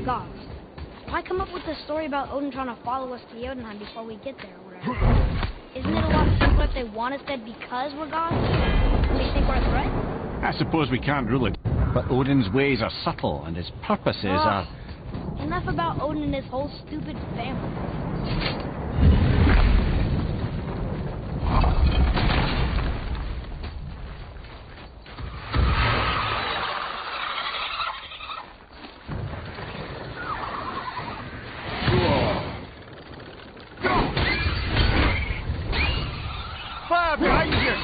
gods. Why come up with this story about Odin trying to follow us to Jotunheim before we get there or whatever? Isn't it a lot simpler if they want us dead because we're gods? And they think we're a threat? I suppose we can't rule it, but Odin's ways are subtle and his purposes are... Enough about Odin and his whole stupid family. Fire behind you!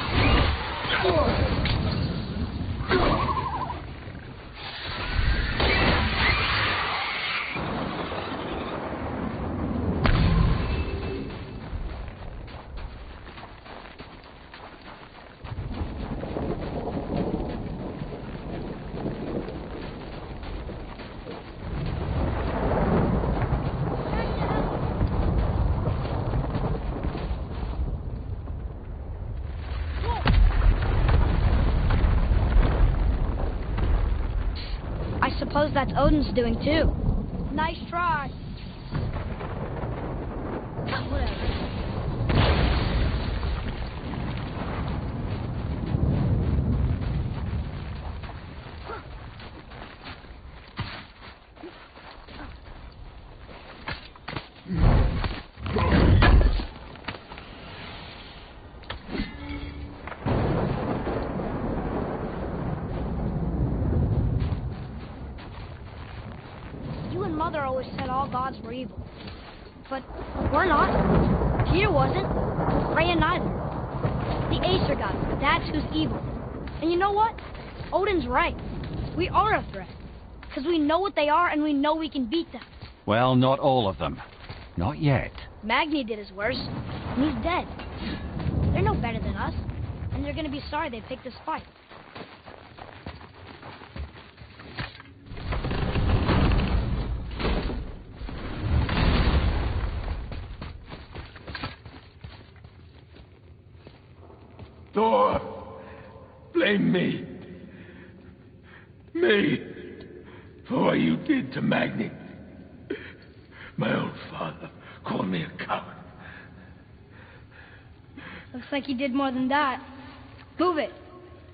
I suppose that's Odin's doing too. Nice try. Whatever. Mother always said all gods were evil. But we're not. Tyr wasn't. Freya neither. The Aesir gods, that's who's evil. And you know what? Odin's right. We are a threat. Because we know what they are and we know we can beat them. Well, not all of them. Not yet. Magni did his worst. And he's dead. They're no better than us. And they're going to be sorry they picked this fight. Thor, blame me. Me. For what you did to Magni. My own father called me a coward. Looks like he did more than that. Move it,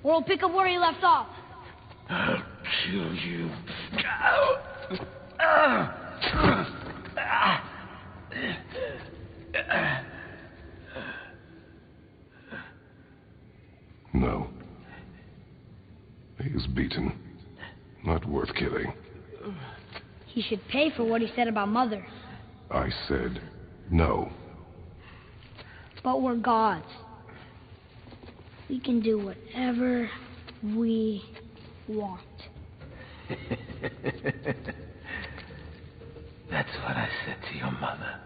or we'll pick up where he left off. I'll kill you. No. He is beaten. Not worth killing. He should pay for what he said about Mother. I said no. But we're gods. We can do whatever we want. That's what I said to your mother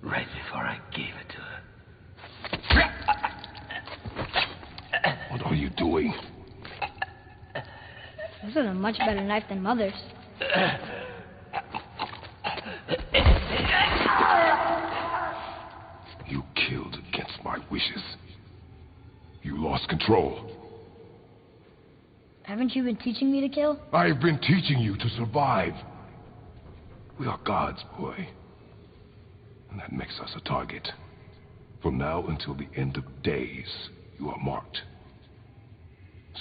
right before I gave it to her. What are you doing? This is a much better knife than Mother's. You killed against my wishes. You lost control. Haven't you been teaching me to kill? I've been teaching you to survive. We are gods, boy. And that makes us a target. From now until the end of days, you are marked.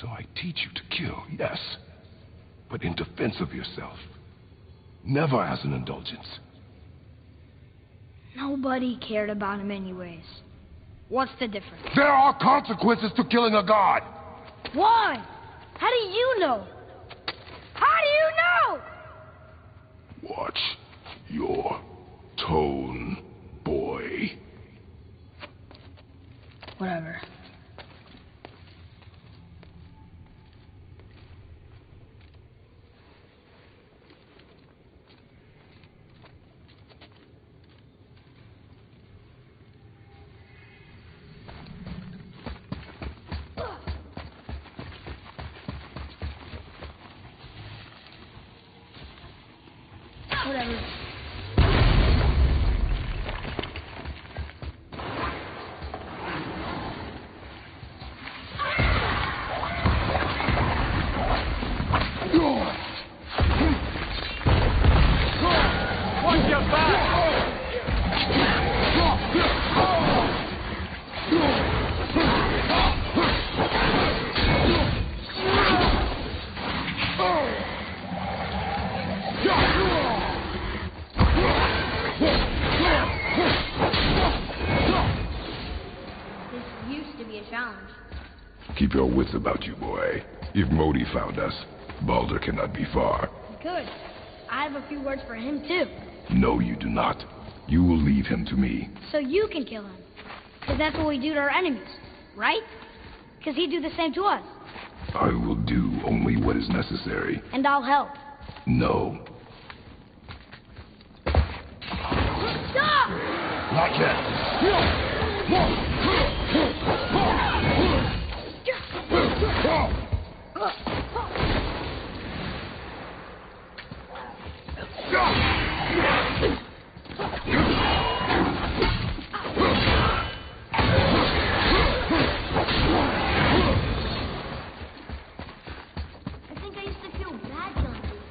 So I teach you to kill, yes. But in defense of yourself. Never as an indulgence. Nobody cared about him anyways. What's the difference? There are consequences to killing a god! Why? How do you know? How do you know? Watch your tone, boy. Whatever. Whatever. a challenge. Keep your wits about you, boy. If Modi found us, Baldur cannot be far. Good. I have a few words for him, too. No, you do not. You will leave him to me. So you can kill him. Because that's what we do to our enemies, right? Because he'd do the same to us. I will do only what is necessary. And I'll help. No. Stop! Not yet. I think I used to feel bad killing people.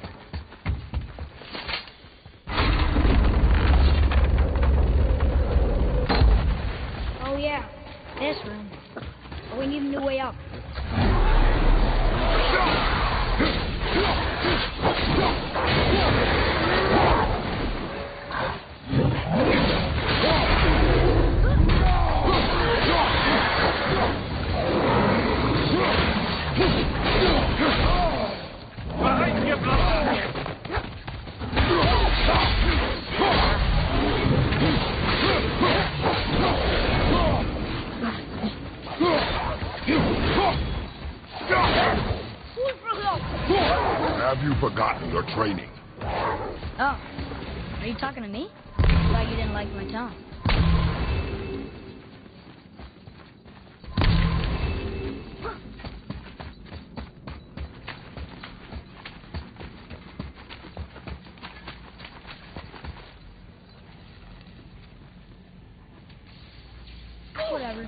Oh yeah, this room. But we need a new way up. Have you forgotten your training? Oh, are you talking to me? Thought you didn't like my tone. Whatever.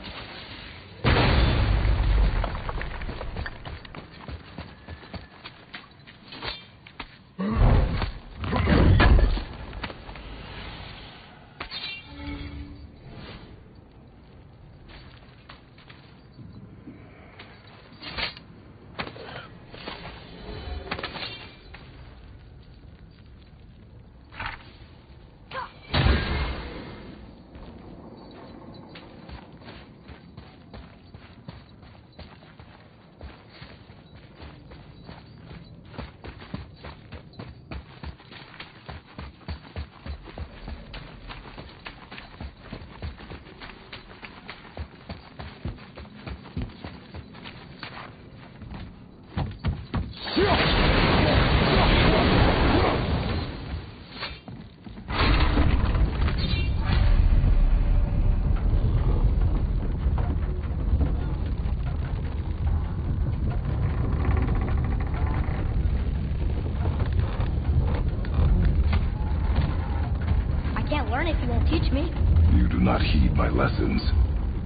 Learn if you won't teach me. You do not heed my lessons.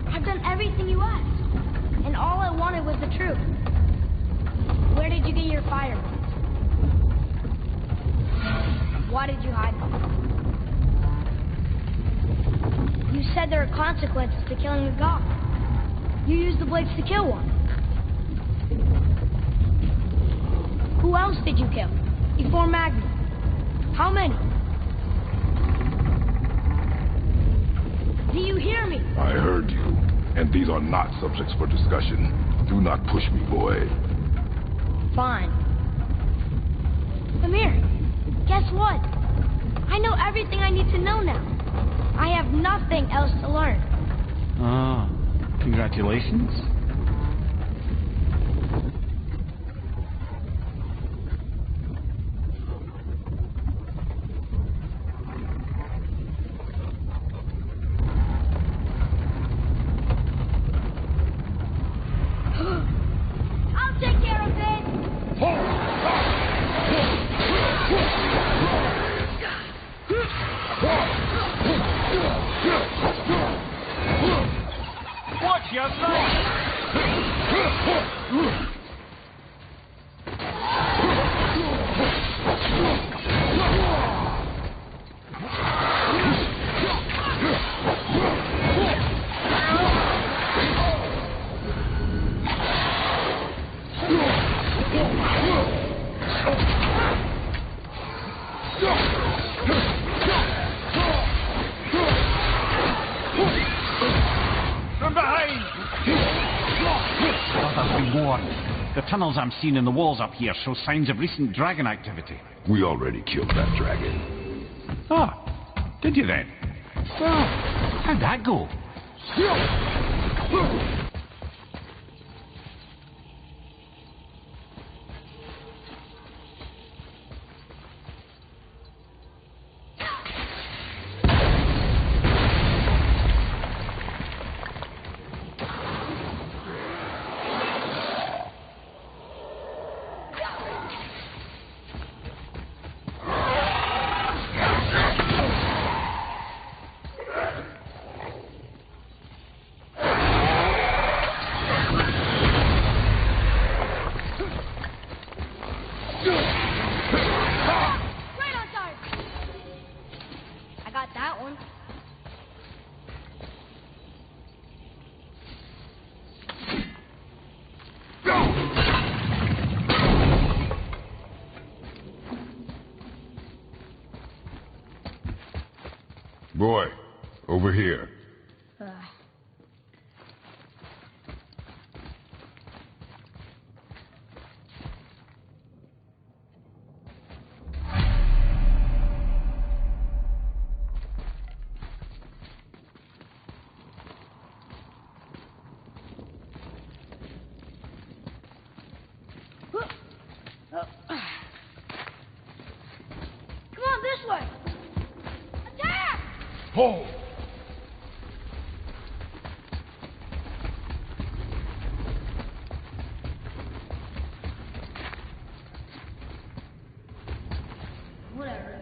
I've done everything you asked, and all I wanted was the truth. Where did you get your fire? Why did you hide them? You said there are consequences to killing a god. You used the blades to kill one. Who else did you kill? Before Magnum? How many? Do you hear me? I heard you, and these are not subjects for discussion. Do not push me, boy. Fine. Come here. Guess what? I know everything I need to know now. I have nothing else to learn. Ah, congratulations. I'll take care of it. Watch your back! From behind! warned. The tunnels I'm seeing in the walls up here show signs of recent dragon activity. We already killed that dragon. Oh, did you then? Well, how'd that go? Boy, over here. Come on, this way! Attack! Hold! Whatever.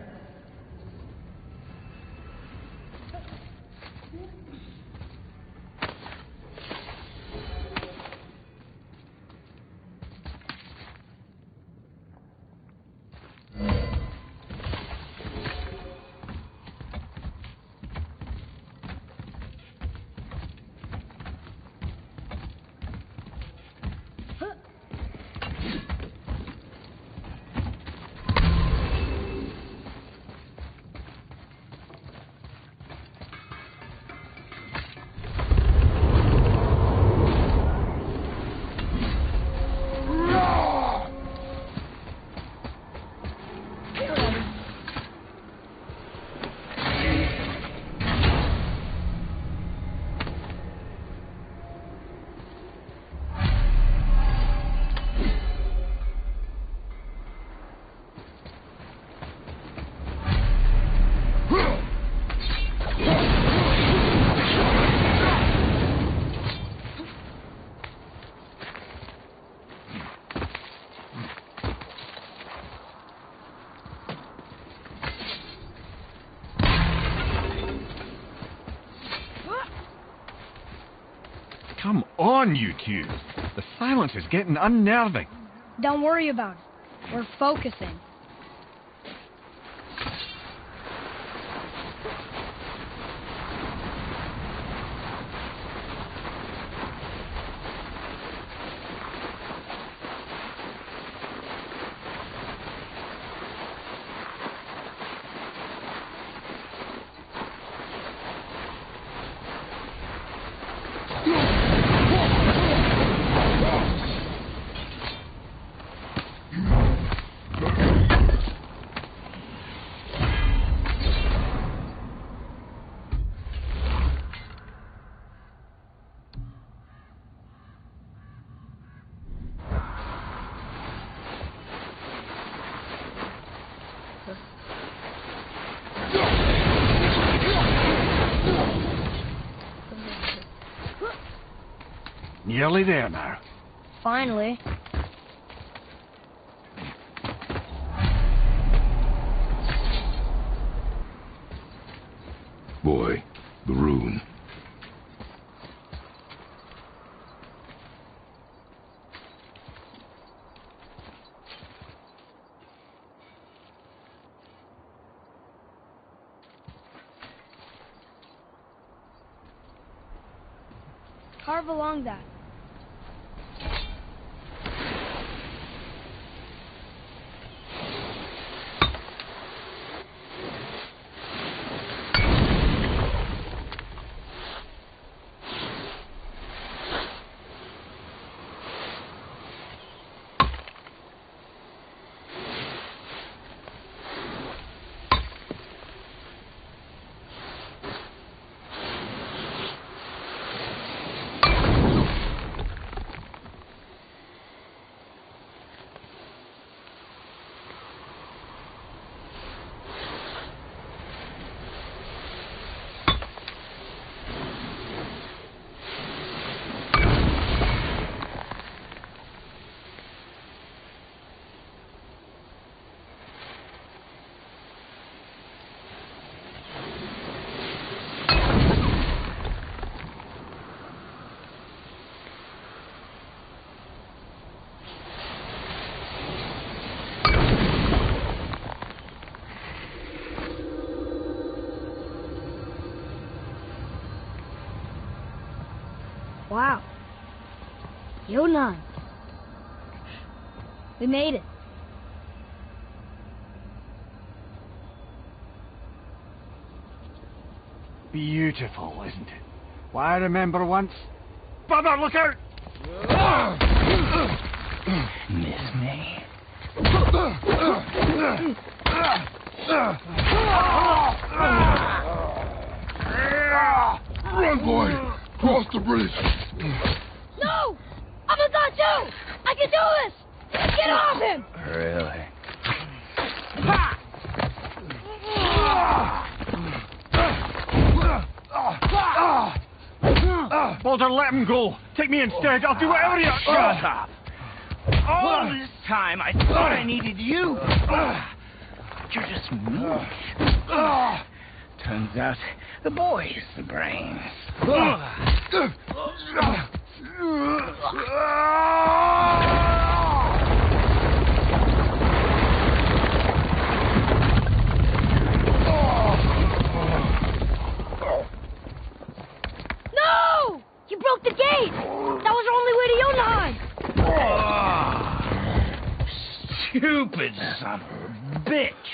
Come on, you two. The silence is getting unnerving. Don't worry about it. We're focusing. Nearly there now. Finally. Boy, the rune. Carve along that. Wow. Yo-9. We made it. Beautiful, isn't it? Why, I remember once... Brother, look out! Miss me? Run, boy! Cross the bridge! No! I'm a god too! I can do this! Get off him! Really? Baldur, let him go. Take me instead. I'll do whatever you... Shut up! All this time, I thought I needed you. But you're just me. Turns out, the boy's the brains. No! You broke the gate! That was our only way to Jotunheim! Stupid son of a bitch.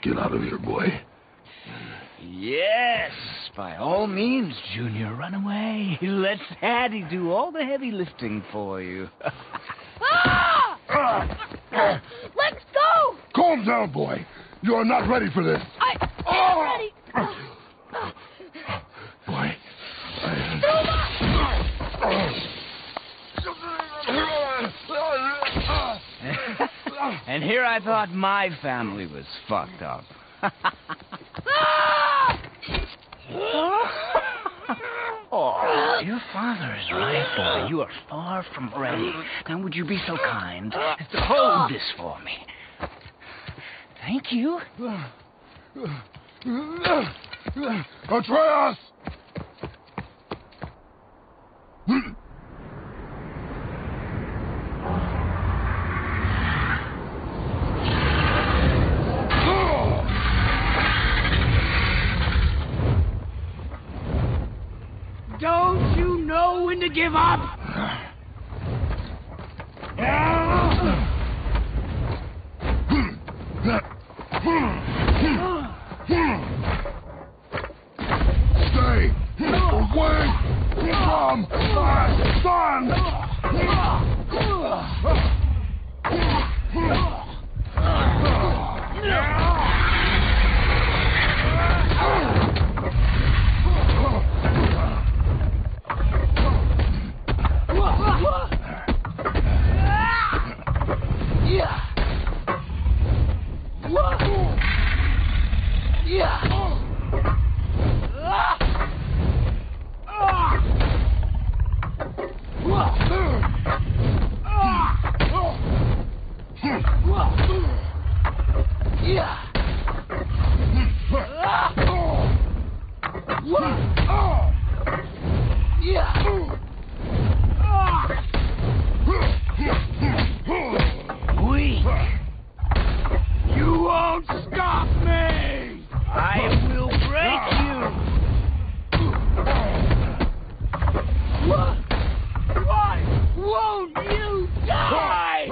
Get out of here, boy. Yes, by all means, Junior, run away. Let Daddy do all the heavy lifting for you. Ah! Let's go! Calm down, boy. You are not ready for this. I am ready! Boy. And here I thought my family was fucked up. Oh, your father is right, boy. You are far from ready. Now, would you be so kind as to hold this for me? Thank you. Atreus! Don't you know when to give up? Stay away from my son! You won't stop me! I will break you! Why won't you die?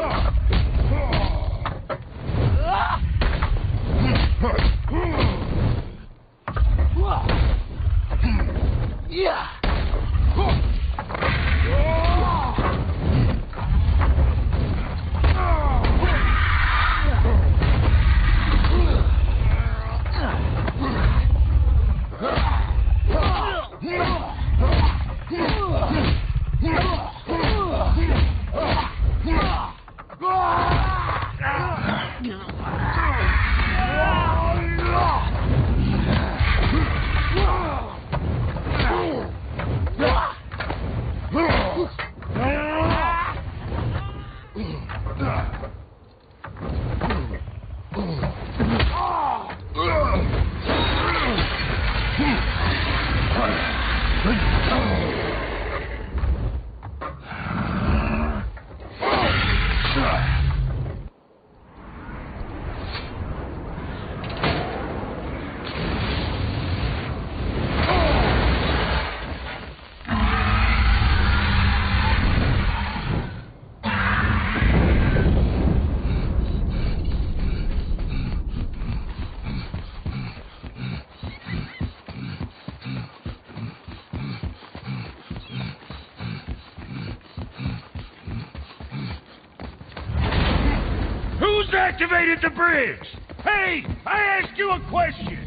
activated the bridge! Hey, I asked you a question!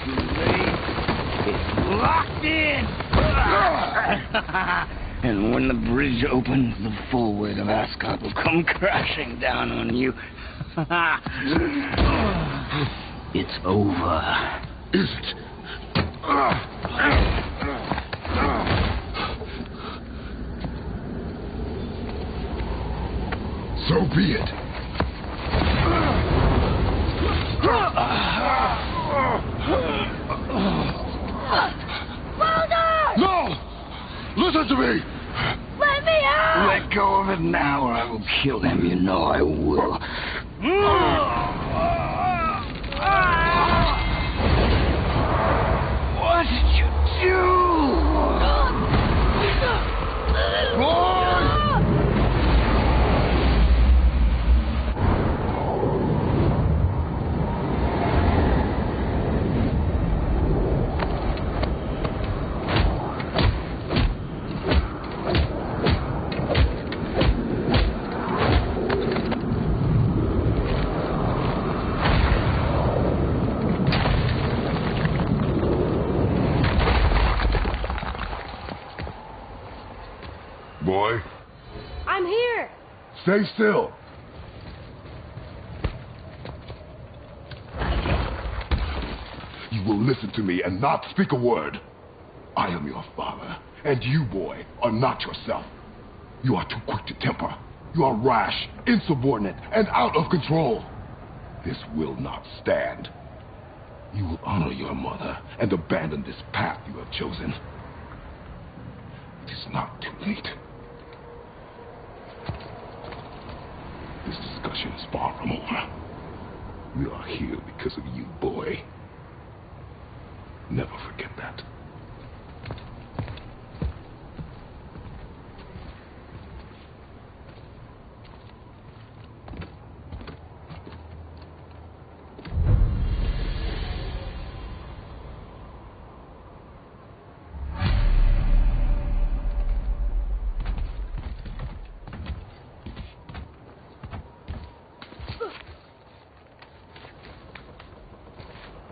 Too late. It's locked in! And when the bridge opens, the full weight of Ascot will come crashing down on you. It's over. Is it? So be it. Father! No! Listen to me! Let me out! Let go of it now or I will kill him. You know I will. What did you do? Boy, I'm here! stay still. You will listen to me and not speak a word. I am your father, and you, boy, are not yourself. You are too quick to temper. You are rash, insubordinate, and out of control. This will not stand. You will honor your mother and abandon this path you have chosen. It is not too late. This discussion is far from over. We are here because of you, boy. Never forget that.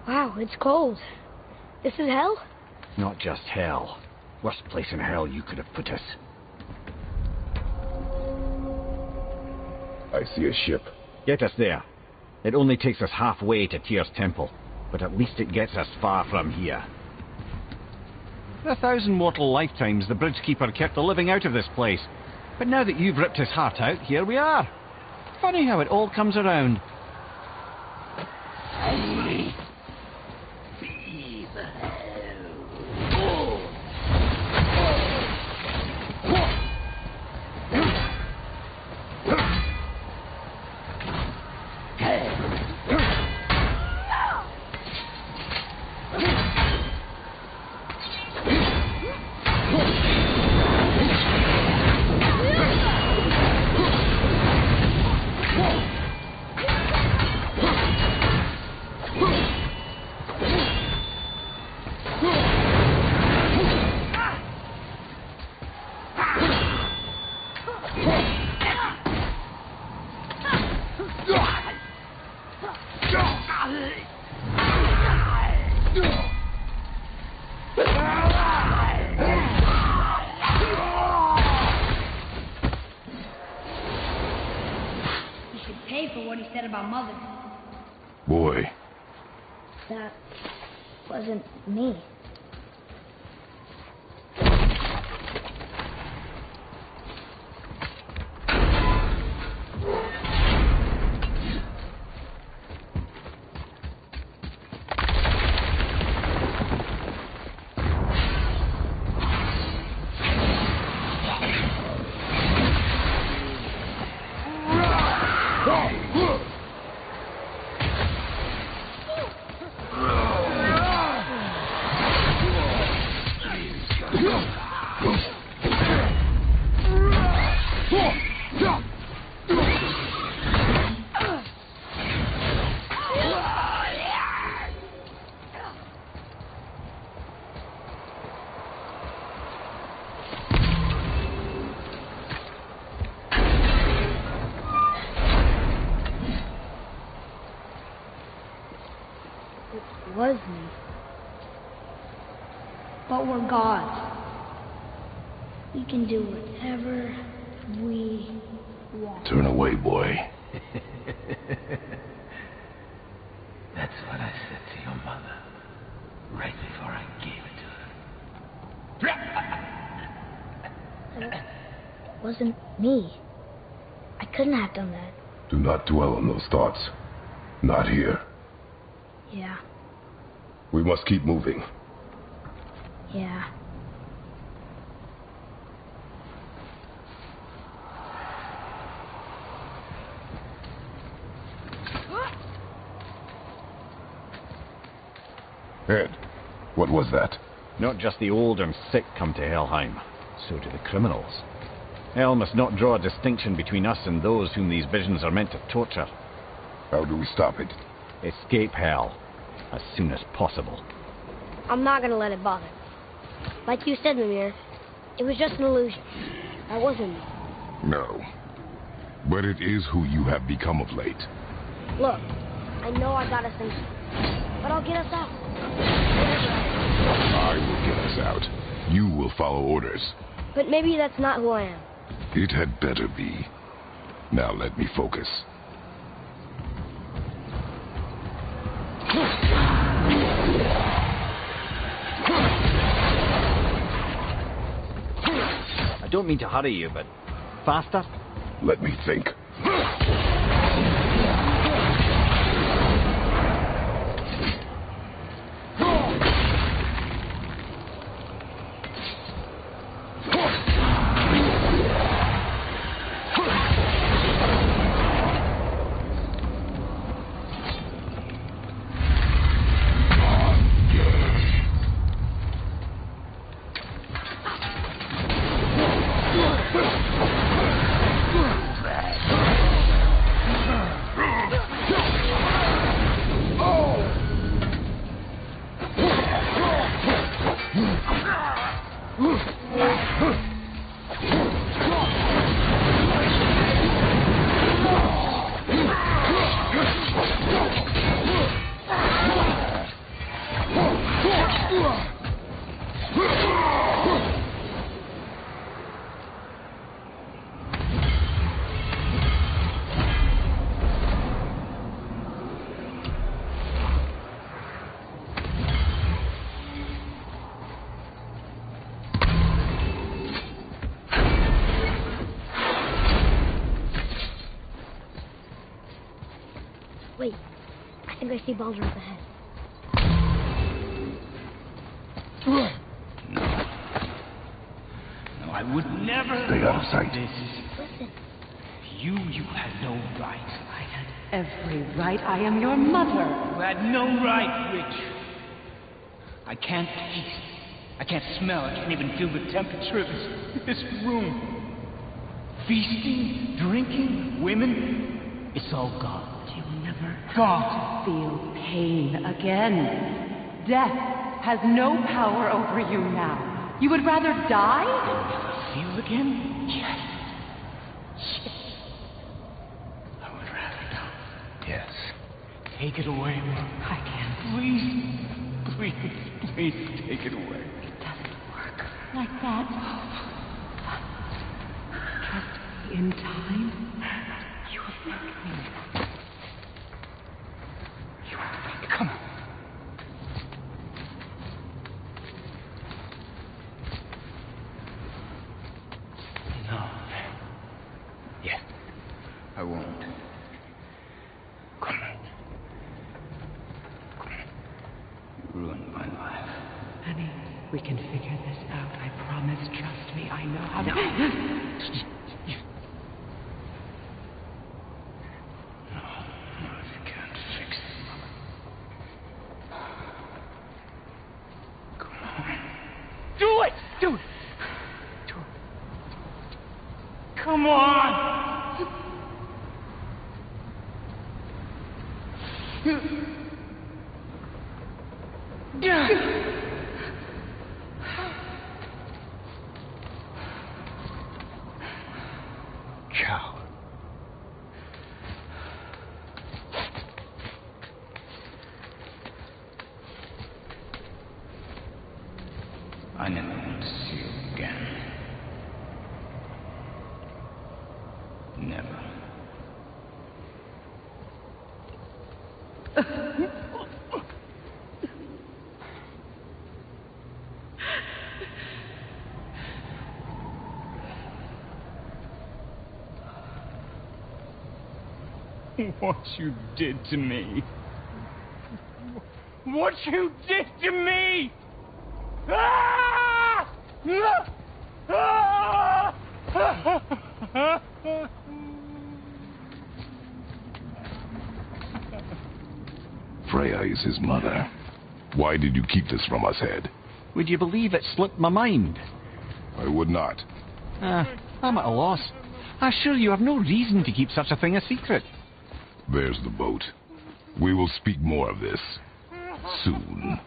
Wow, it's cold. This is hell? Not just hell. Worst place in hell you could have put us. I see a ship. Get us there. It only takes us halfway to Tyr's temple, but at least it gets us far from here. For 1,000 mortal lifetimes, the bridgekeeper kept the living out of this place. But now that you've ripped his heart out, here we are. Funny how it all comes around. About Mother. Boy. That wasn't me. It was me. But we're gods. We can do whatever we want. Turn away, boy. That's what I said to your mother, right before I gave it to her. It wasn't me. I couldn't have done that. Do not dwell on those thoughts. Not here. Yeah. We must keep moving. Yeah. Ed, what was that? Not just the old and sick come to Helheim. So do the criminals. Hell must not draw a distinction between us and those whom these visions are meant to torture. How do we stop it? Escape hell as soon as possible. I'm not gonna let it bother me. Like you said, Mimir, it was just an illusion. That wasn't me. No. But it is who you have become of late. Look, I know I got us in, but I'll get us out. I will get us out. You will follow orders. But maybe that's not who I am. It had better be. Now let me focus. I don't mean to hurry you, but faster? Let me think. Wait, I think I see Baldur up ahead. No, I would never. Stay out of sight. Listen. You had no right. I had every right. I am your mother. You had no right, Witch. I can't taste. I can't smell. I can't even feel the temperature of this room. Feasting, drinking, women. It's all gone. You'll never Gone. feel pain again. Death has no power over you now. You would rather die? Never feel again? Yes. I would rather die. Yes. Take it away, Mom. I can't. Please take it away. It doesn't work like that. Trust me, in time, you will thank me. Come on. No. Yes. I won't. Come on. You ruined my life. Honey, we can figure this out. I promise. Trust me. I know how to... Come on! Cow. I never want to see you again. Never. What you did to me. What you did to me! Ah! Ah! Freya is his mother. Why did you keep this from us, Ed? Would you believe it slipped my mind? I would not. I'm at a loss. I assure you have no reason to keep such a thing a secret. There's the boat. We will speak more of this soon.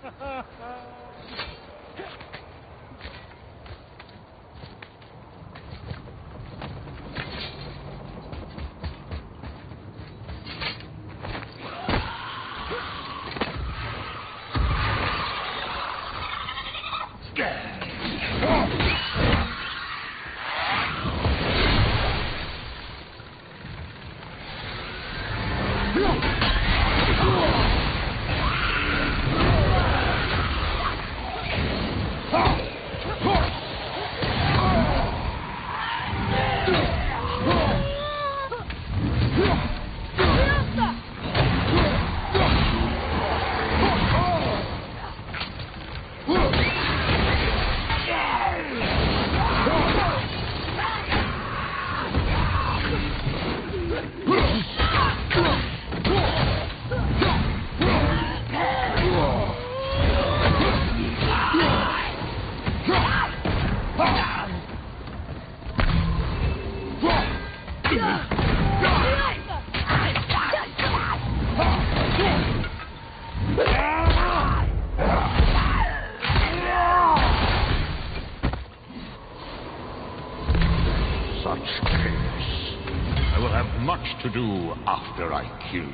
To do after I kill you.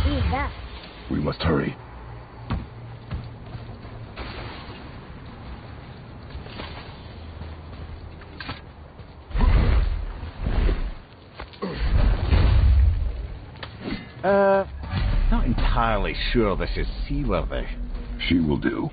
Who's that? We must hurry. Not entirely sure this is seaworthy. She will do.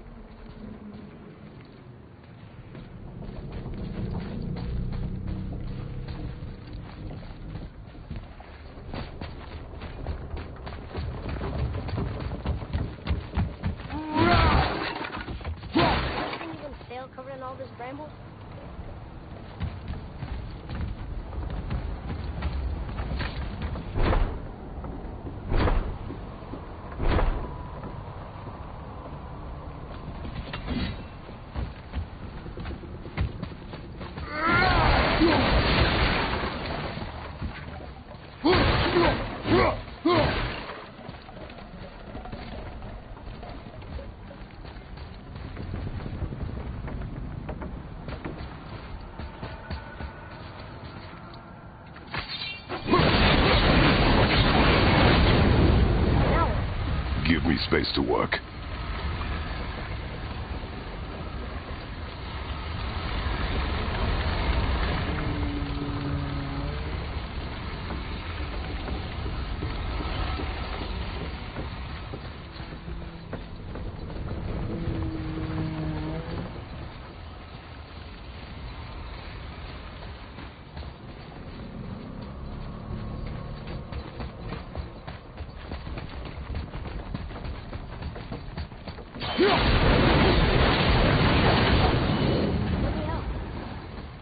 Covered in all this bramble? Give me space to work.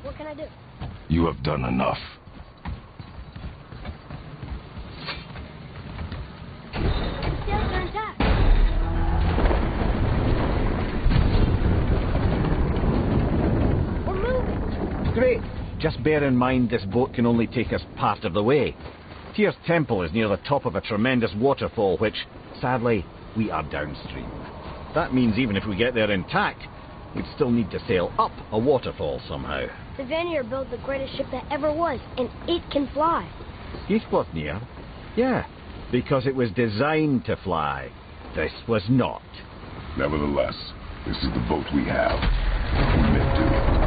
What can I do? You have done enough. Sails are intact. We're moving. Great. Just bear in mind this boat can only take us part of the way. Tyr's temple is near the top of a tremendous waterfall, which, sadly, we are downstream. That means even if we get there intact, we'd still need to sail up a waterfall somehow. The Vanir built the greatest ship that ever was, and it can fly. Skidbladnir? Yeah, because it was designed to fly. This was not. Nevertheless, This is the boat we have. Commit to it.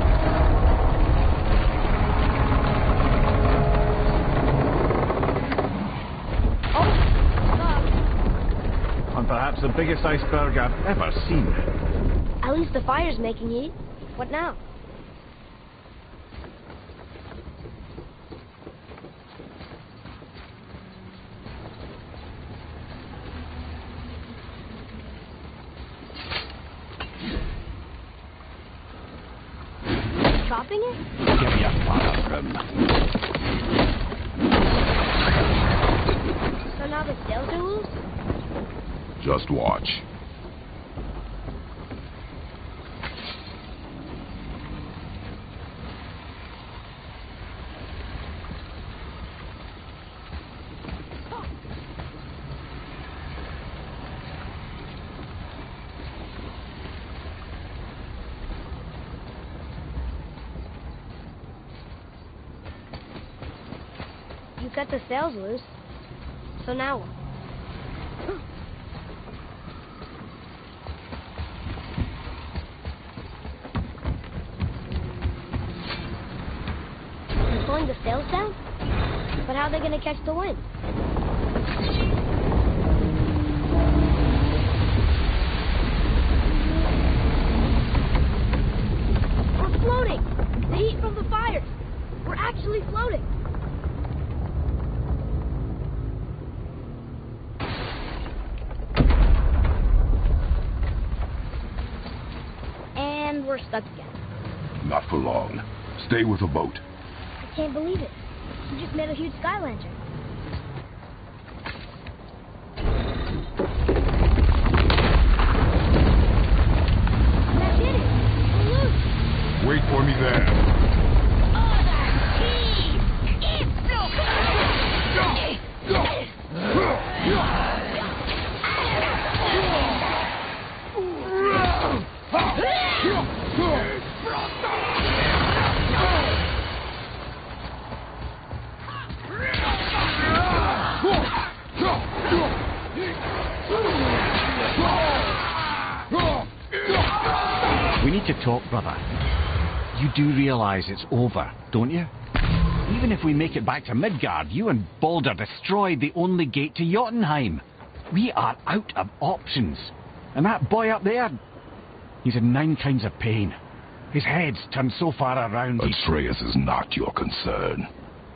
On perhaps the biggest iceberg I've ever seen. At least the fire's making heat. What now? Chopping it? Give me a fire room. So now the sails are loose? Just watch. You cut the sails loose. So now what? You're pulling the sails down? But how are they going to catch the wind? We're floating! The heat from the fires! We're actually floating! And we're stuck again. Not for long. Stay with the boat. I can't believe it. You just made a huge sky lantern. That did it! We're loose! Wait for me there. We need to talk, brother. You do realize it's over, don't you? Even if we make it back to Midgard, you and Balder destroyed the only gate to Jotunheim. We are out of options. And that boy up there, he's in 9 kinds of pain. His head's turned so far around. Atreus is not your concern.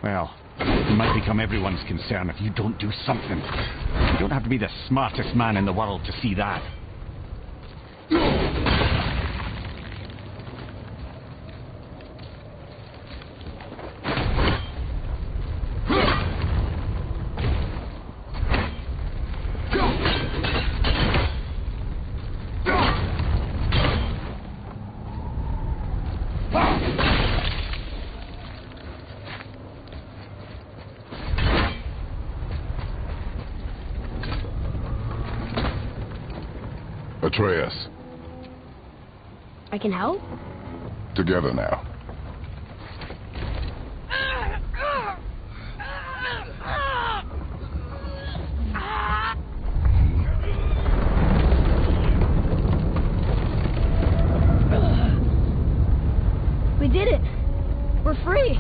Well, it might become everyone's concern if you don't do something. You don't have to be the smartest man in the world to see that. Atreus. I can help? Together now. We did it! We're free!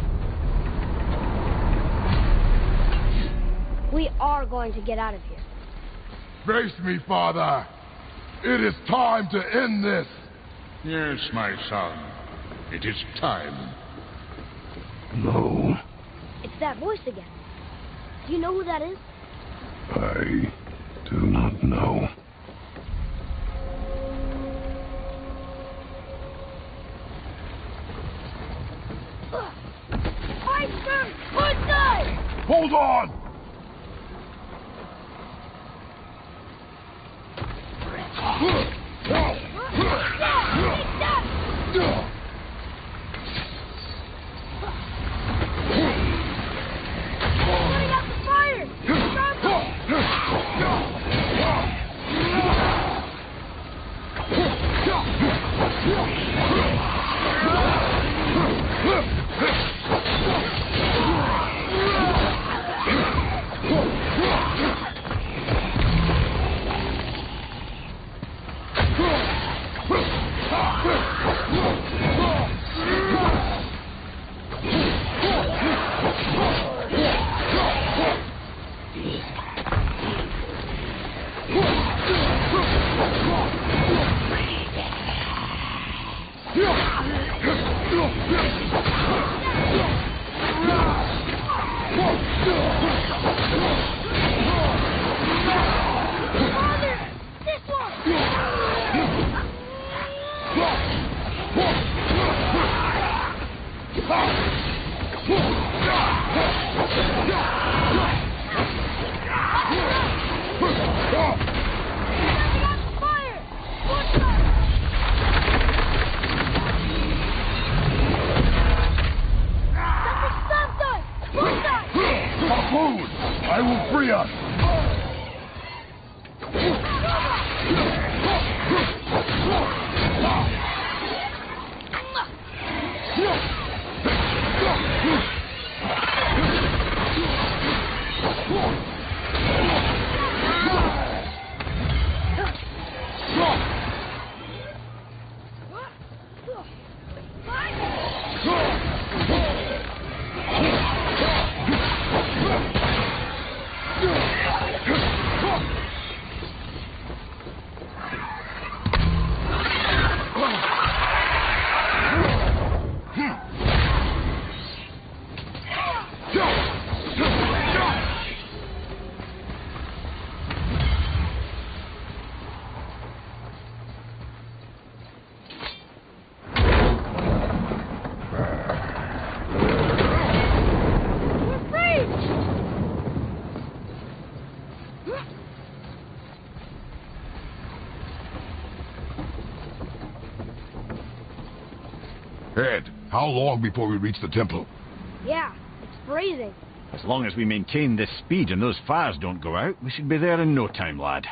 We are going to get out of here. Face me, father. It is time to end this. Yes, my son. It is time. No, It's that voice again. Do you know who that is? I do not know. Iceberg! Good night! Hold on! Putting out the fire! I will free us! Ed, how long before we reach the temple? Yeah, it's freezing. As long as we maintain this speed and those fires don't go out, we should be there in no time, lad.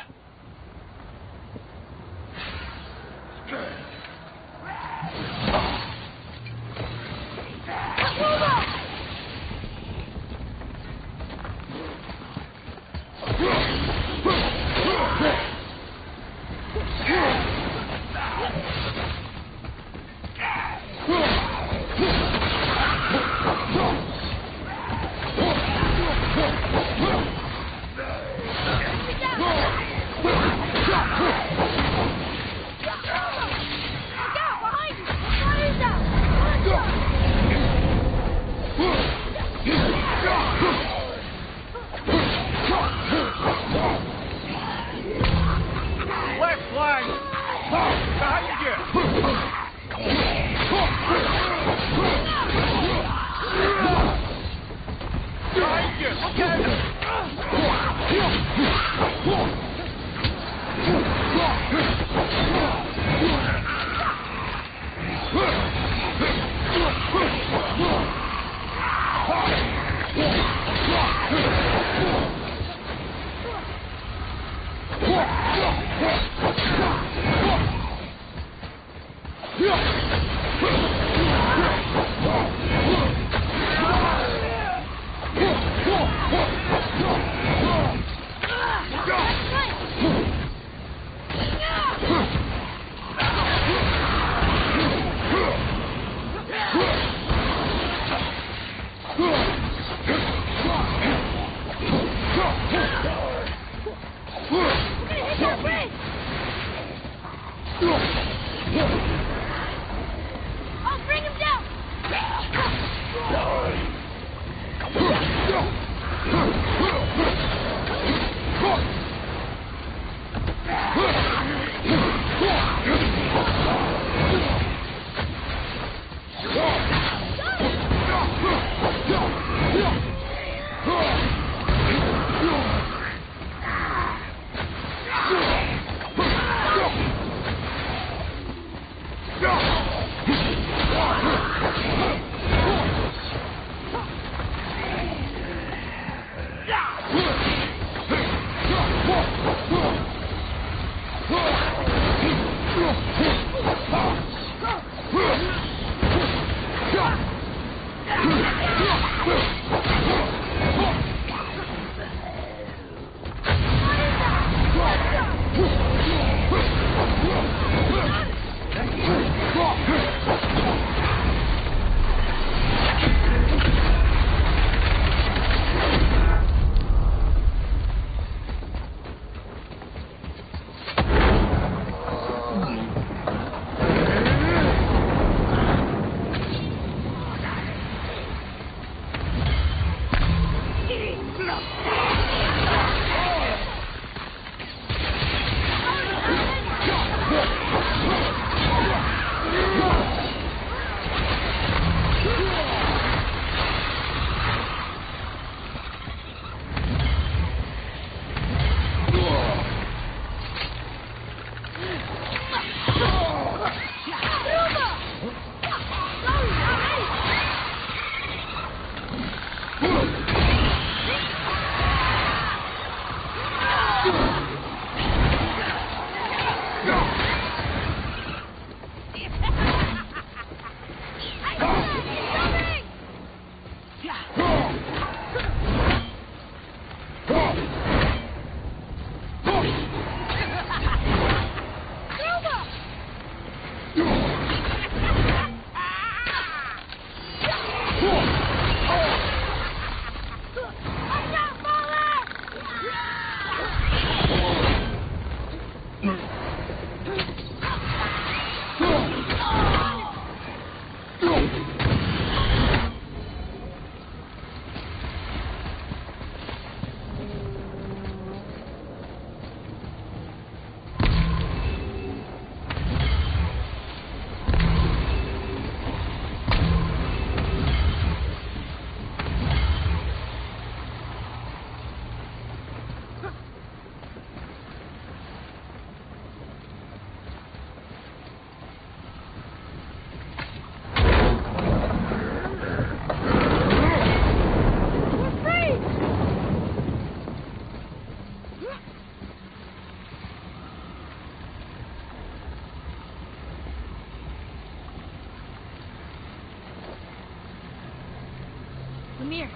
Lemire,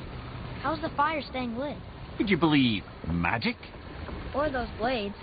how's the fire staying lit? Would you believe magic? Or those blades?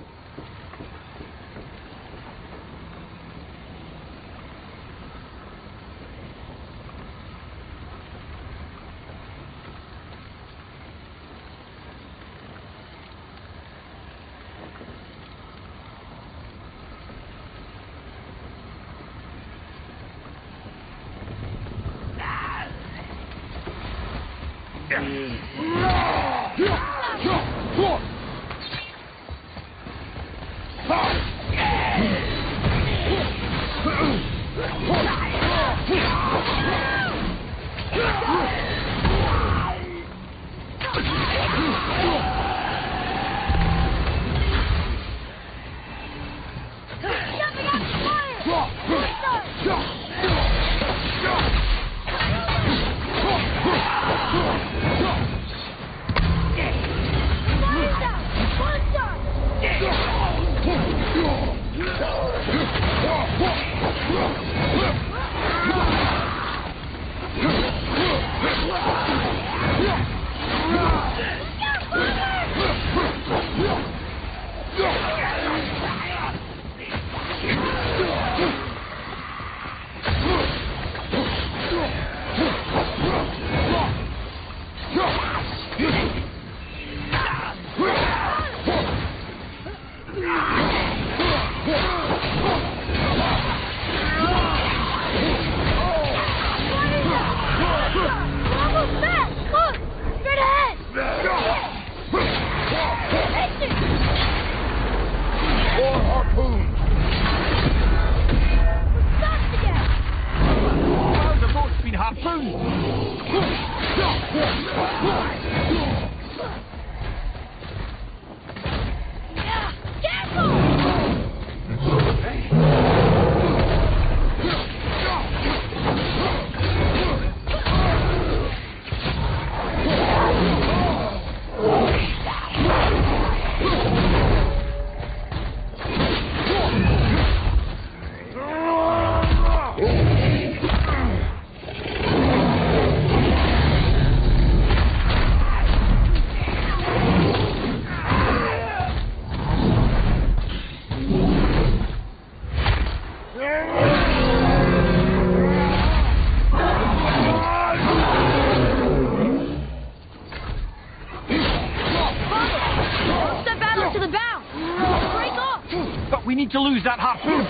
We need to lose that harpoon.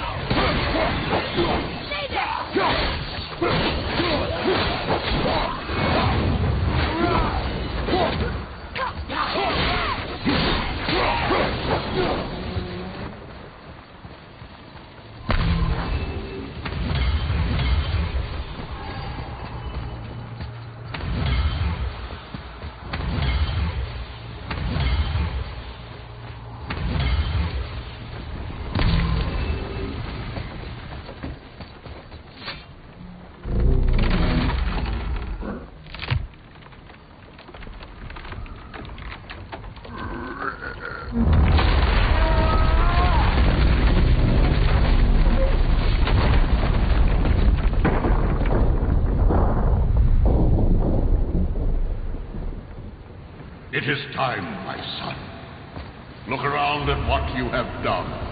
is time, my son. Look around at what you have done.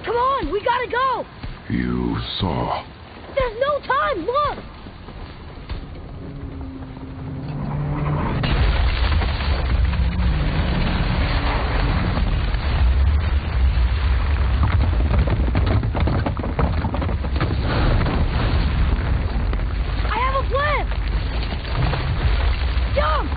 Come on, we gotta go! You saw. There's no time, look! I have a plan! Jump!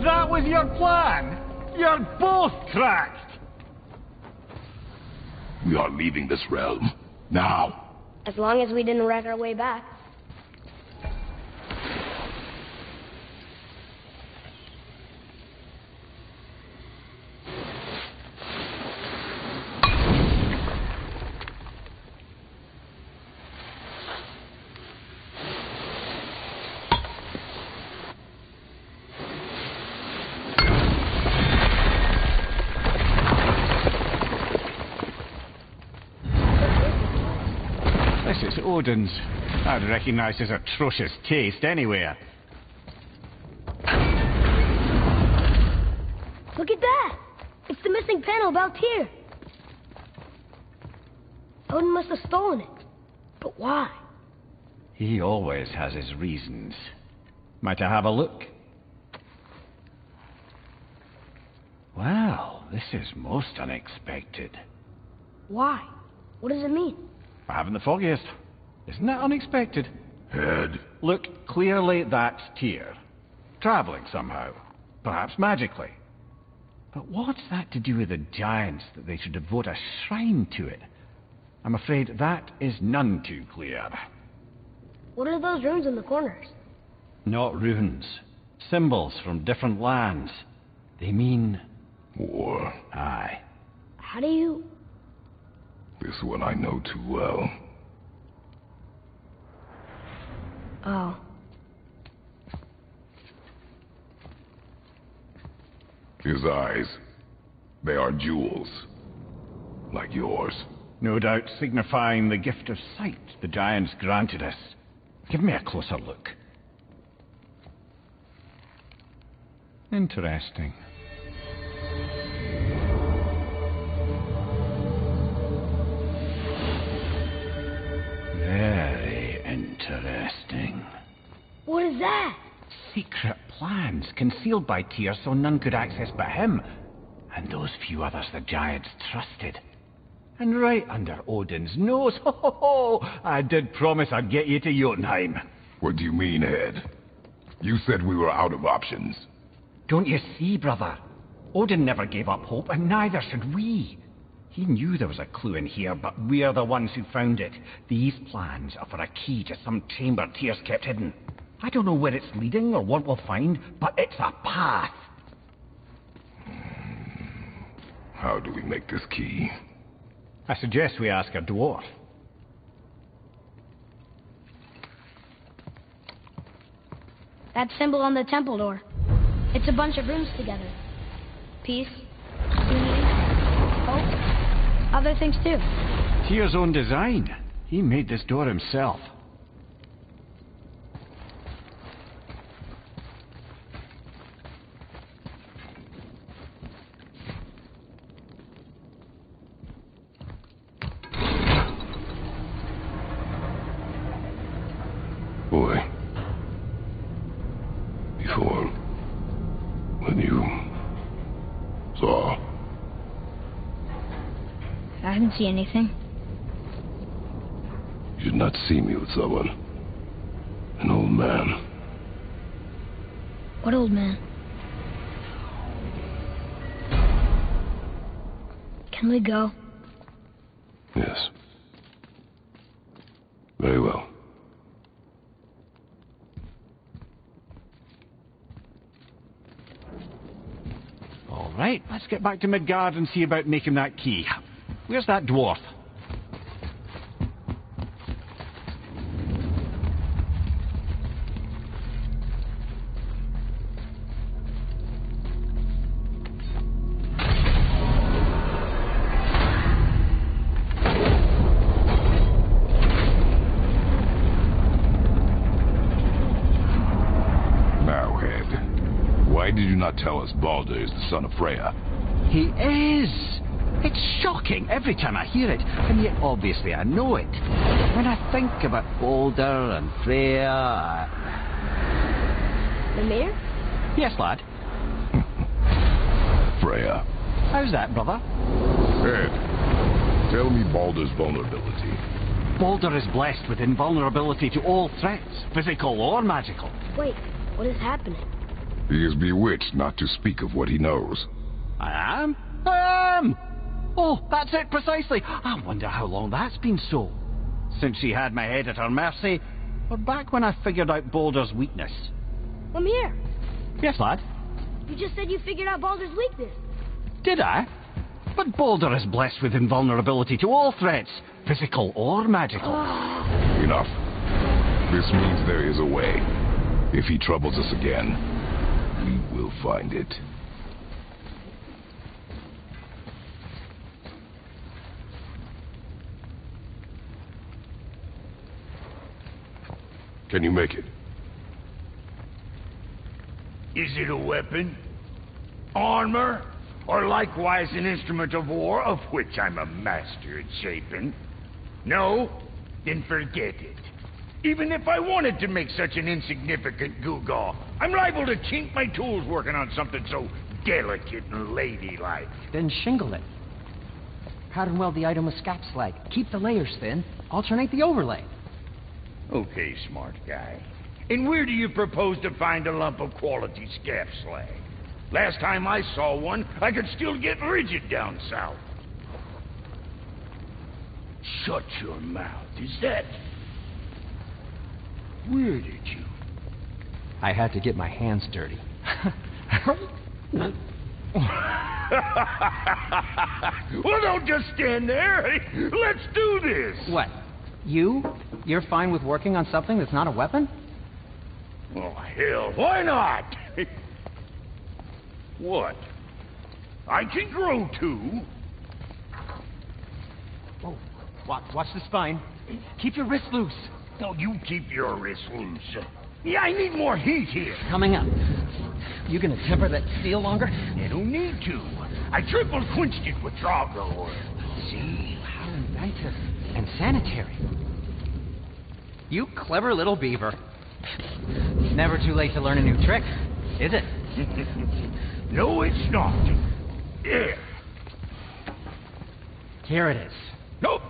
That was your plan? You're both cracked! We are leaving this realm. Now. As long as we didn't wreck our way back. This is Odin's. I'd recognize his atrocious taste anywhere. Look at that! It's the missing panel about here. Odin must have stolen it. But why? He always has his reasons. Might I have a look? Well, this is most unexpected. Why? What does it mean? I haven't the foggiest. Isn't that unexpected? Head. Look, clearly that's Tyr. Traveling somehow. Perhaps magically. But what's that to do with the giants that they should devote a shrine to it? I'm afraid that is none too clear. What are those runes in the corners? Not runes. Symbols from different lands. They mean... war. Aye. How do you... This one I know too well. Oh. His eyes. They are jewels. Like yours. No doubt signifying the gift of sight the giants granted us. Give me a closer look. Interesting. Very interesting. What is that? Secret plans concealed by Tyr so none could access but him, and those few others the giants trusted. And right under Odin's nose, ho ho ho! I did promise I'd get you to Jotunheim. What do you mean, Head? You said we were out of options. Don't you see, brother? Odin never gave up hope, and neither should we. He knew there was a clue in here, but we're the ones who found it. These plans are for a key to some chamber Tyr's kept hidden. I don't know where it's leading or what we'll find, but it's a path. How do we make this key? I suggest we ask a dwarf. That symbol on the temple door. It's a bunch of runes together. Peace, unity, hope, other things too. Tyr's own design. He made this door himself. Boy. Before... when you... saw... I haven't seen anything. You did not see me with someone. An old man. What old man? Can we go? Yes. Very well. All right, let's get back to Midgard and see about making that key. Where's that dwarf? Why did you not tell us Baldur is the son of Freya? He is! It's shocking every time I hear it, and yet obviously I know it. When I think about Baldur and Freya, Mimir? Yes, lad? Freya. How's that, brother? Ed, tell me Baldur's vulnerability. Baldur is blessed with invulnerability to all threats, physical or magical. Wait, what is happening? He is bewitched not to speak of what he knows. I am? Oh, that's it precisely. I wonder how long that's been so. Since she had my head at her mercy, or back when I figured out Baldur's weakness. Mimir! Yes, lad? You just said you figured out Baldur's weakness. Did I? But Baldur is blessed with invulnerability to all threats, physical or magical. Enough. This means there is a way. If he troubles us again, we will find it. Can you make it? Is it a weapon? Armor? Or likewise an instrument of war, of which I'm a master at shaping? No? Then forget it. Even if I wanted to make such an insignificant gewgaw, I'm liable to chink my tools working on something so delicate and ladylike. Then shingle it. Pattern weld the item with scap slag. Keep the layers thin. Alternate the overlay. Okay, smart guy. And where do you propose to find a lump of quality scap slag? Last time I saw one, I could still get rigid down south. Shut your mouth. Is that... Where did you? I had to get my hands dirty. Well, don't just stand there. Let's do this. What? You're fine with working on something that's not a weapon? Oh, hell, why not? What? I can grow too. Oh, watch the spine. Keep your wrist loose. No, you keep your wrist loose. Yeah, I need more heat here. Coming up. You gonna temper that steel longer? You don't need to. I triple quenched it with Drago oil. See? How inventive and sanitary. You clever little beaver. Never too late to learn a new trick, is it? No, it's not. There. Here it is. Nope.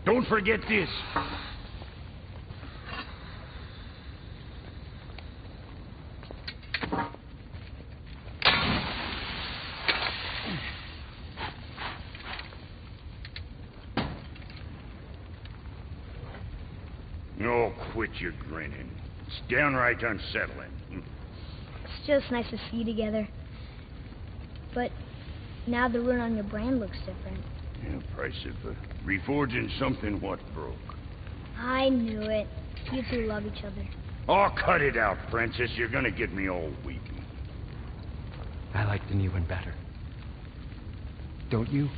Don't forget this. Oh, quit your grinning. It's downright unsettling. It's just nice to see you together. But now the rune on your brand looks different. Yeah, price of reforging something what broke. I knew it. You two love each other. Oh, cut it out, Princess. You're gonna get me all weepy. I like the new one better. Don't you?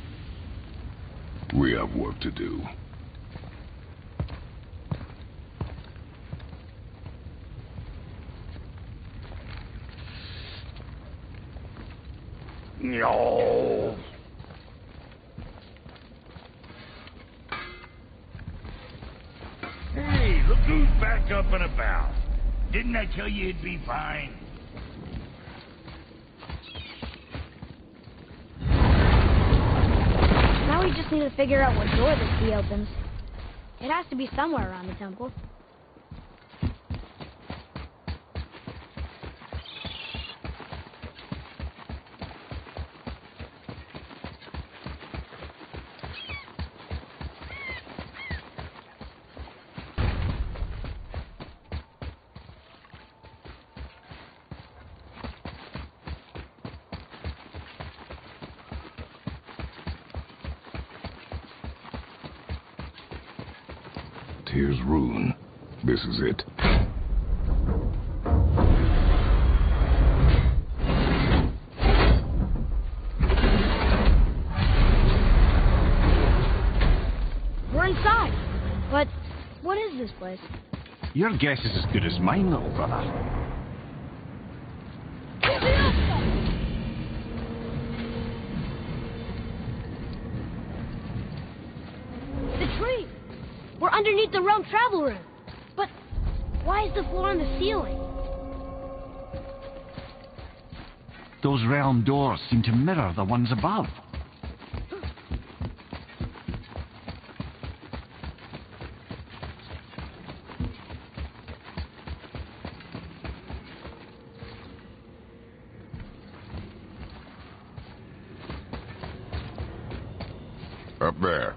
We have work to do. No. Hey, look who's back up and about. Didn't I tell you it'd be fine? Now he just need to figure out what door this key opens. It has to be somewhere around the temple. Tyr's rune. This is it. We're inside. But what is this place? Your guess is as good as mine, little brother. We're underneath the realm travel room. But why is the floor on the ceiling? Those realm doors seem to mirror the ones above. Up there.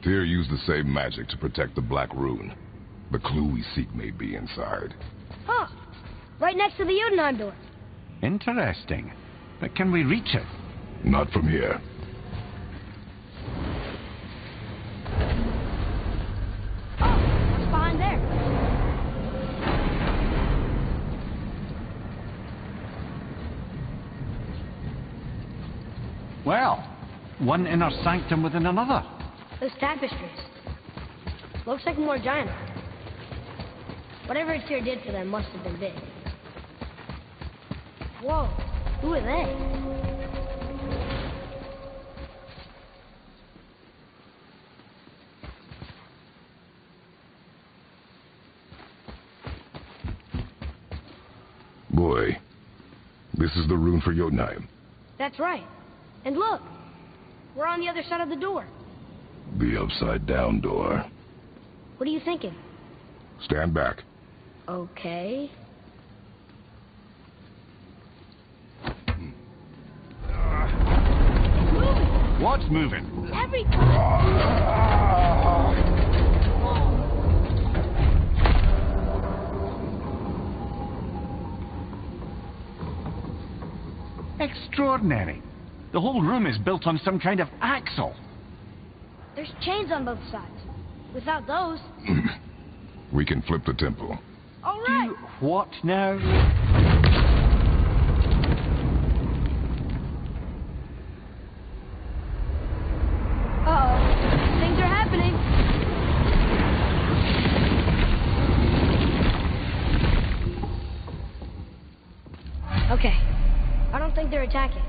Tyr used the same magic to protect the Black Rune. The clue we seek may be inside. Huh. Right next to the Jotunheim door. Interesting. But can we reach it? Not from here. Oh, what's behind there? Well, one inner sanctum within another. Those tapestries. Looks like more giant art. Whatever Tyr did for them must have been big. Whoa, who are they? Boy, this is the rune for Jotunheim. That's right. And look, we're on the other side of the door. The upside-down door. What are you thinking? Stand back. Okay. Moving. What's moving? Everything. Extraordinary. The whole room is built on some kind of axle. There's chains on both sides. Without those... We can flip the temple. All right. Do what now? Uh-oh. Things are happening. Okay. I don't think they're attacking.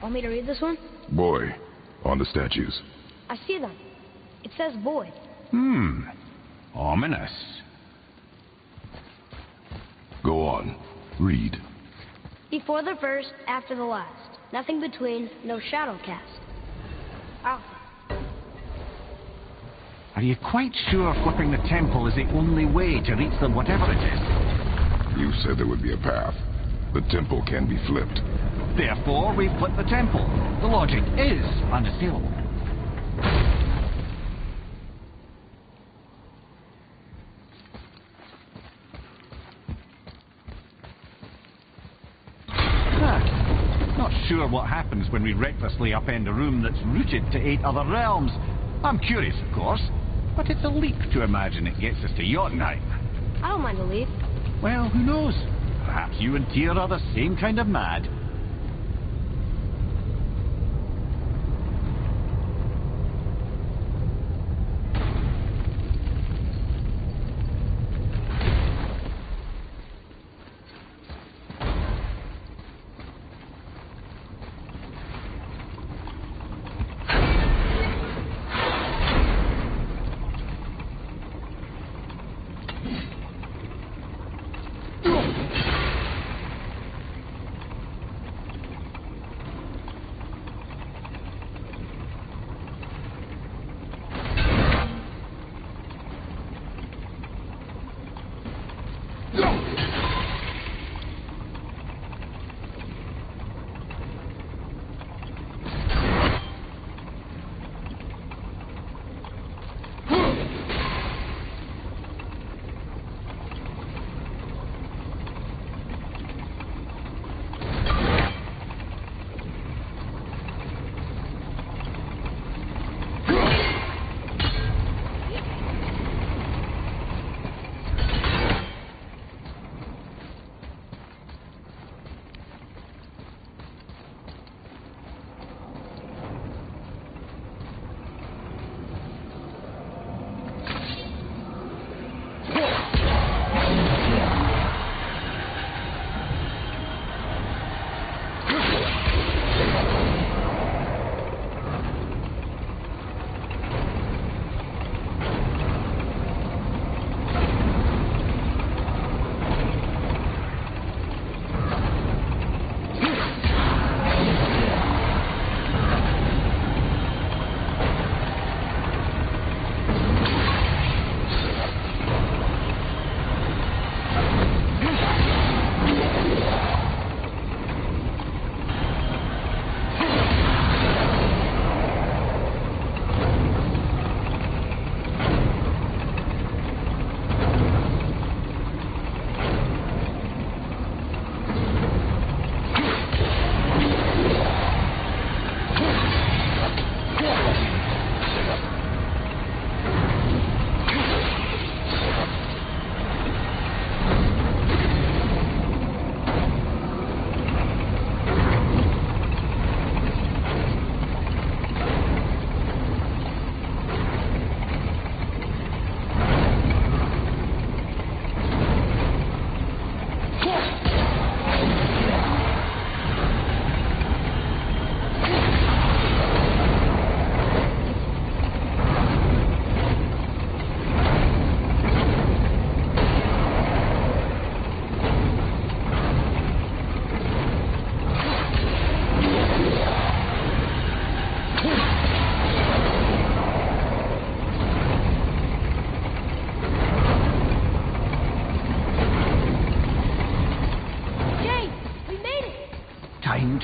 Want me to read this one? Boy, on the statues. I see them. It says boy. Ominous. Go on. Read. Before the first, after the last. Nothing between, no shadow cast. Alpha. Are you quite sure flipping the temple is the only way to reach them, whatever it is? You said there would be a path. The temple can be flipped. Therefore, we flip the temple. The logic is unassailable. Not sure what happens when we recklessly upend a room that's rooted to 8 other realms. I'm curious, of course, but it's a leap to imagine it gets us to Jotunheim. I don't mind a leap. Well, who knows? Perhaps you and Tyr are the same kind of mad.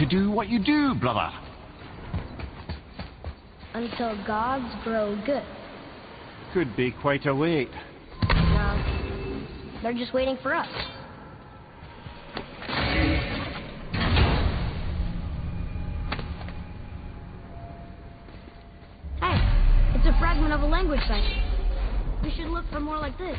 do what you do, brother. Until gods grow good. Could be quite a wait. No, they're just waiting for us. Hey, it's a fragment of a language section. We should look for more like this.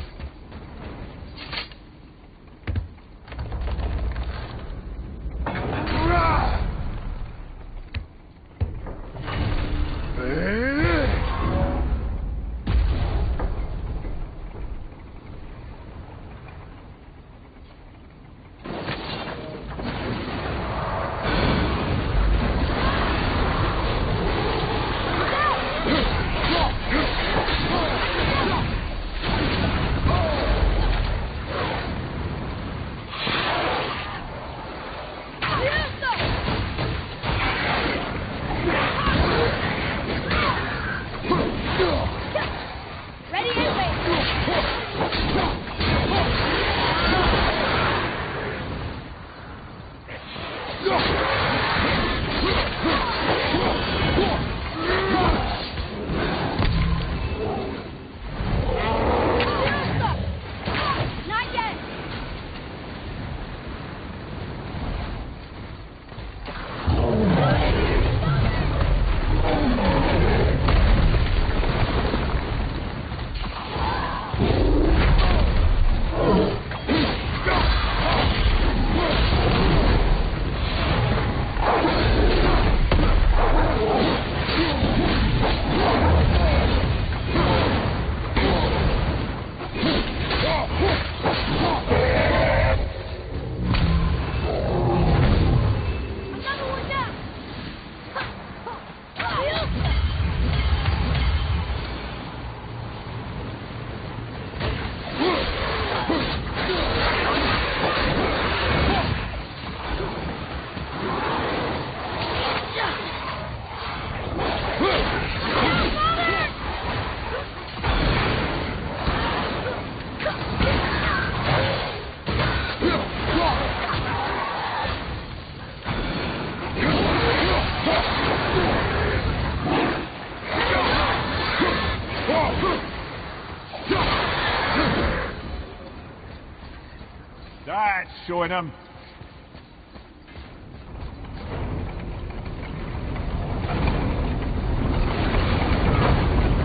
That's showing him.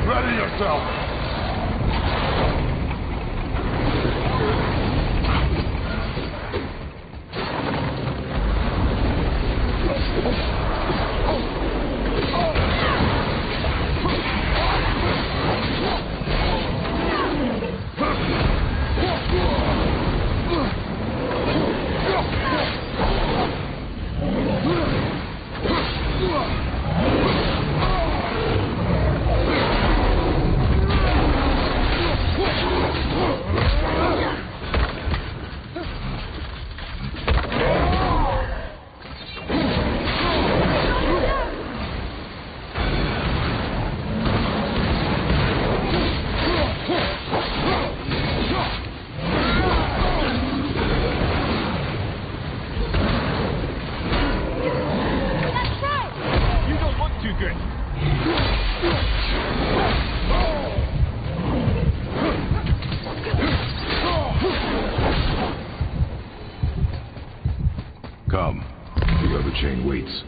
Ready yourself. Come. The other chain waits.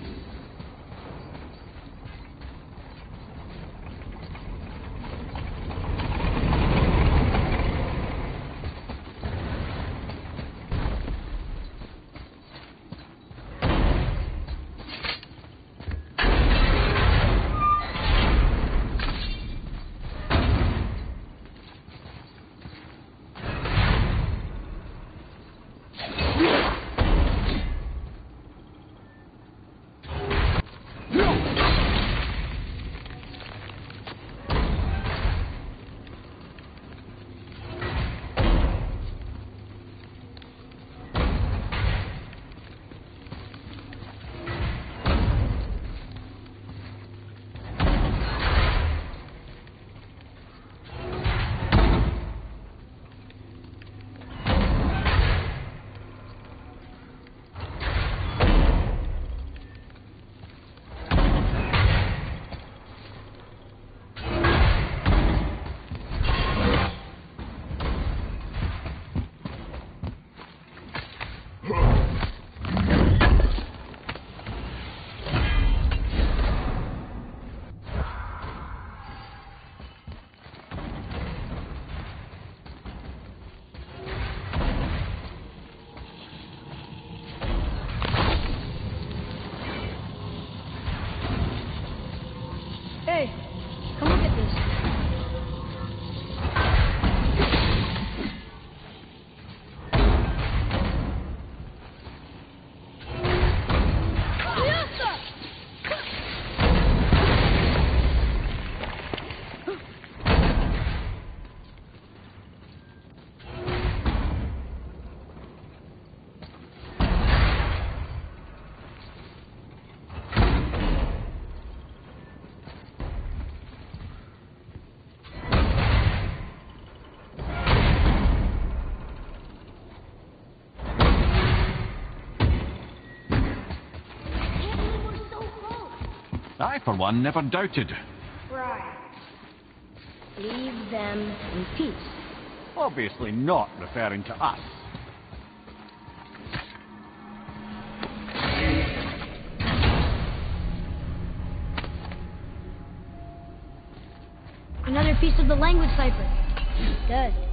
I, for one, never doubted. Right. Leave them in peace. Obviously not referring to us. Another piece of the language cipher. Good.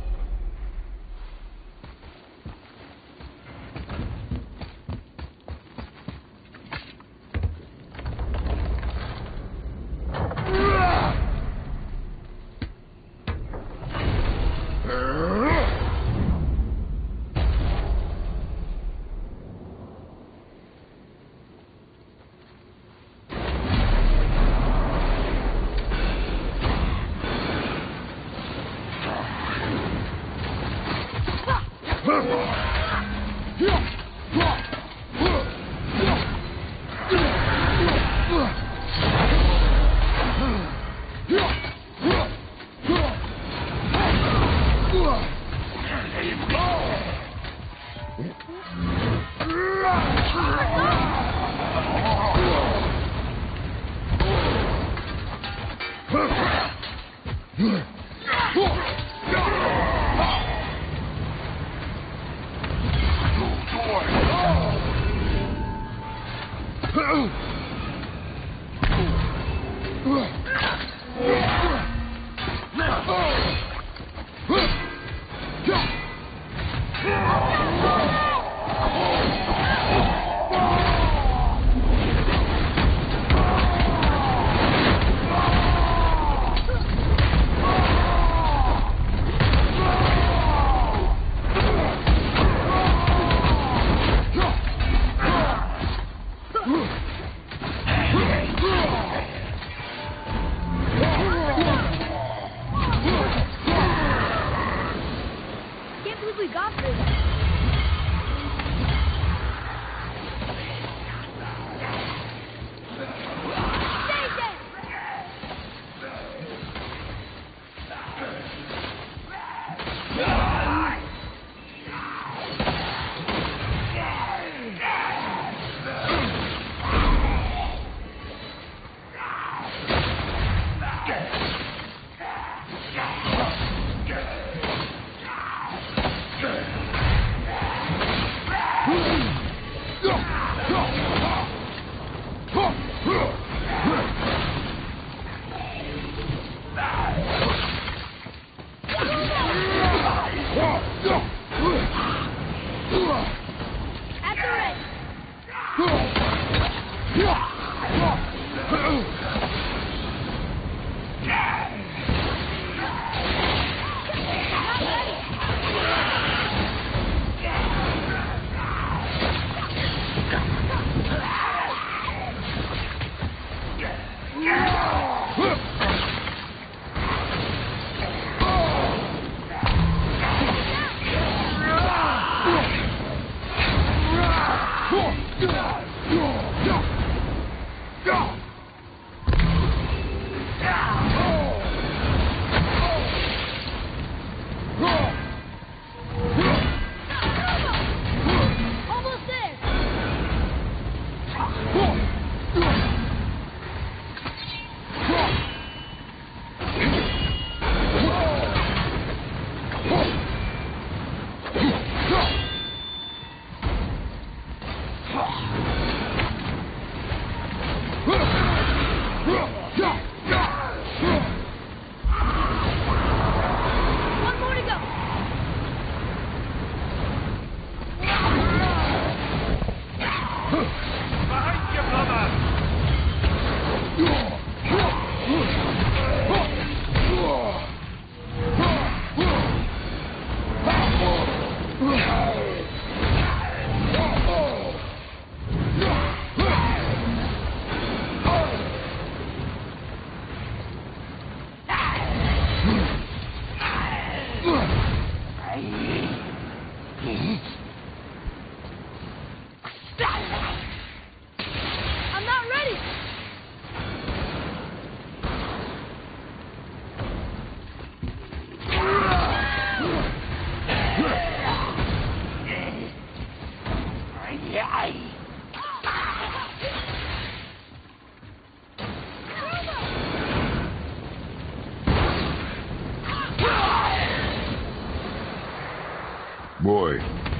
Boy,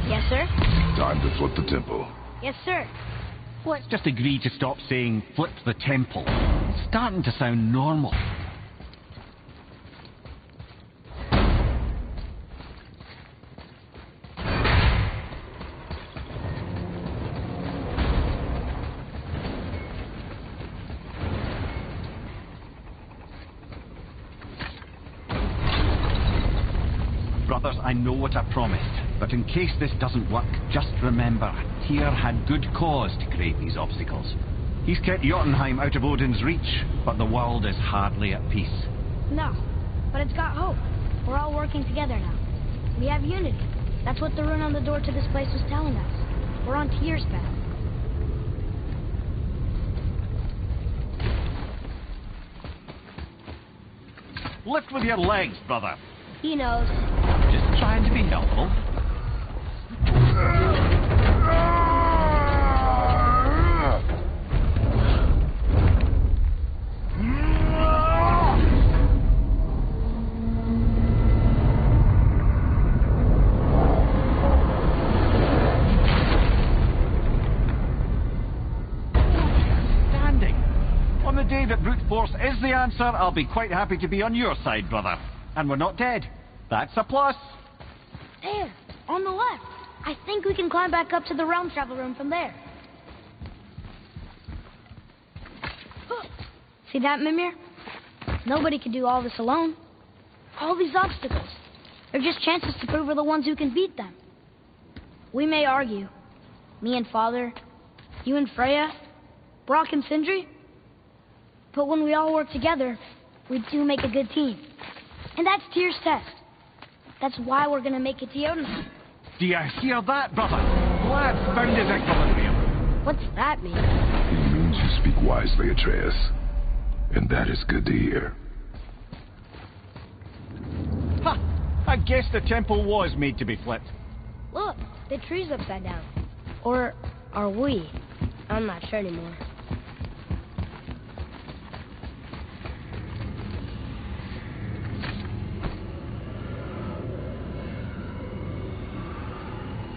Yes, sir? time to flip the temple. Yes, sir. Let's just agree to stop saying flip the temple. It's starting to sound normal. Brothers, I know what I promised, but in case this doesn't work, just remember, Tyr had good cause to create these obstacles. He's kept Jotunheim out of Odin's reach, but the world is hardly at peace. No, but it's got hope. We're all working together now. We have unity. That's what the rune on the door to this place was telling us. We're on Tyr's path. Lift with your legs, brother. He knows. Just trying to be helpful. Outstanding. On the day that brute force is the answer, I'll be quite happy to be on your side, brother. And we're not dead. That's a plus. There, on the left. I think we can climb back up to the realm travel room from there. See that, Mimir? Nobody could do all this alone. All these obstacles. They're just chances to prove we're the ones who can beat them. We may argue. Me and Father, you and Freya, Brock and Sindri. But when we all work together, we do make a good team. And that's Tyr's test. That's why we're gonna make it to Jotunheim. Do you hear that, brother? Lad found his equilibrium. What's that mean? It means you speak wisely, Atreus. And that is good to hear. Ha! I guess the temple was made to be flipped. Look, the tree's upside down. Or are we? I'm not sure anymore.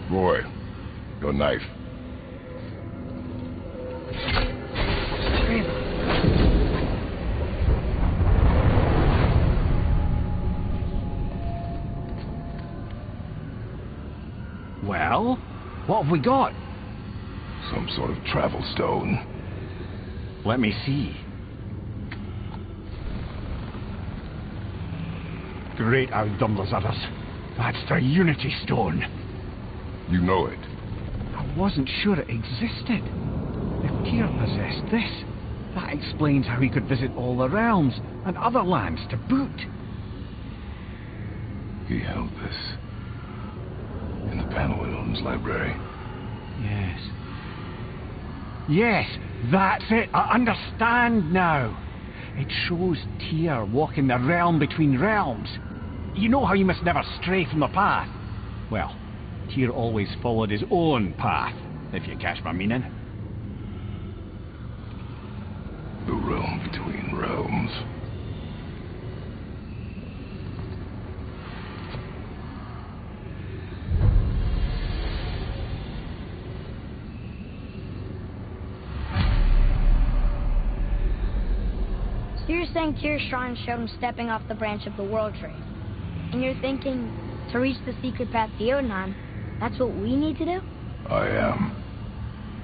Boy, your knife. Well, what have we got? Some sort of travel stone. Let me see. Great outdumblers of us. That's the Unity Stone. You know it. I wasn't sure it existed. If Tyr possessed this, that explains how he could visit all the realms and other lands to boot. He held this in the panel in Odin's library. Yes. Yes, that's it. I understand now. It shows Tyr walking the realm between realms. You know how you must never stray from the path? Well, Tyr always followed his own path, if you catch my meaning. The realm between realms. So you're saying Tyr's shrine showed him stepping off the branch of the World Tree. And you're thinking, to reach the secret path to Jotunheim, that's what we need to do? I am.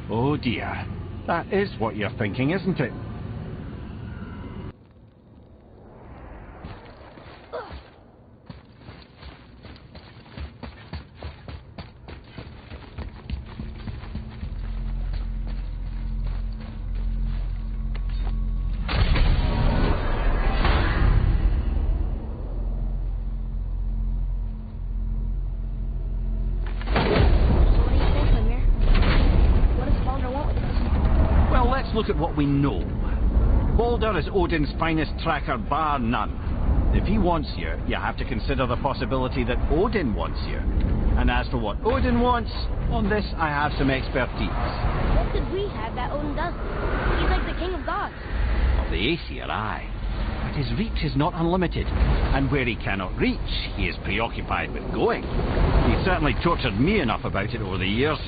Oh dear. That is what you're thinking, isn't it? Look at what we know. Baldur is Odin's finest tracker, bar none. If he wants you, you have to consider the possibility that Odin wants you. And as for what Odin wants, on this I have some expertise. What could we have that Odin doesn't? He's like the king of gods. Of the Aesir, aye. But his reach is not unlimited. And where he cannot reach, he is preoccupied with going. He's certainly tortured me enough about it over the years.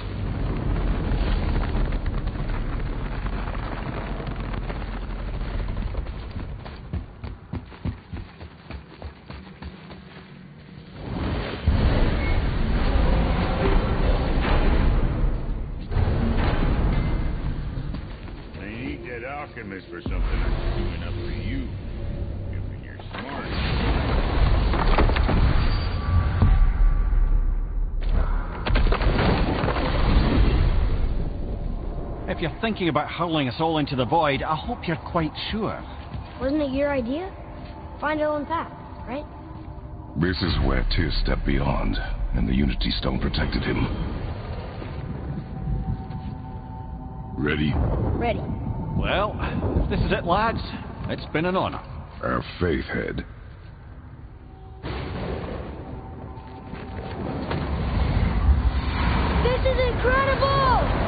Alchemist for something I'm doing up for you. If you're smart. If you're thinking about hurling us all into the void, I hope you're quite sure. Wasn't it your idea? Find our own path, right? This is where Tyr stepped beyond, and the Unity Stone protected him. Ready? Ready. Well, if this is it, lads, it's been an honor. Our faith head. This is incredible!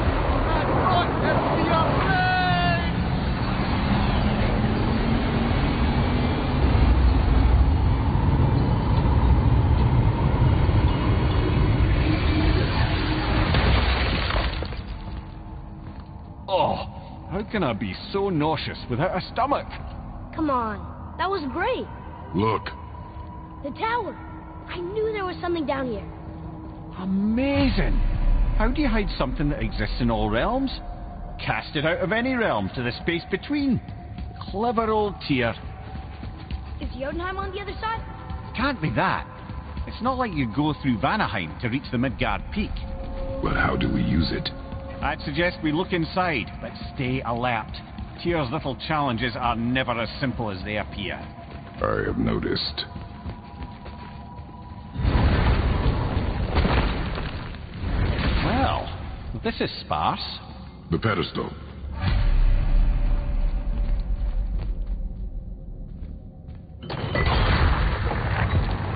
Oh, how can I be so nauseous without a stomach? Come on, that was great. Look. The tower. I knew there was something down here. Amazing! How do you hide something that exists in all realms? Cast it out of any realm to the space between. Clever old Tyr. Is Jotunheim on the other side? Can't be that. It's not like you go through Vanaheim to reach the Midgard Peak. But how do we use it? I'd suggest we look inside, but stay alert. Tyr's little challenges are never as simple as they appear. I have noticed. Well, this is sparse. The pedestal.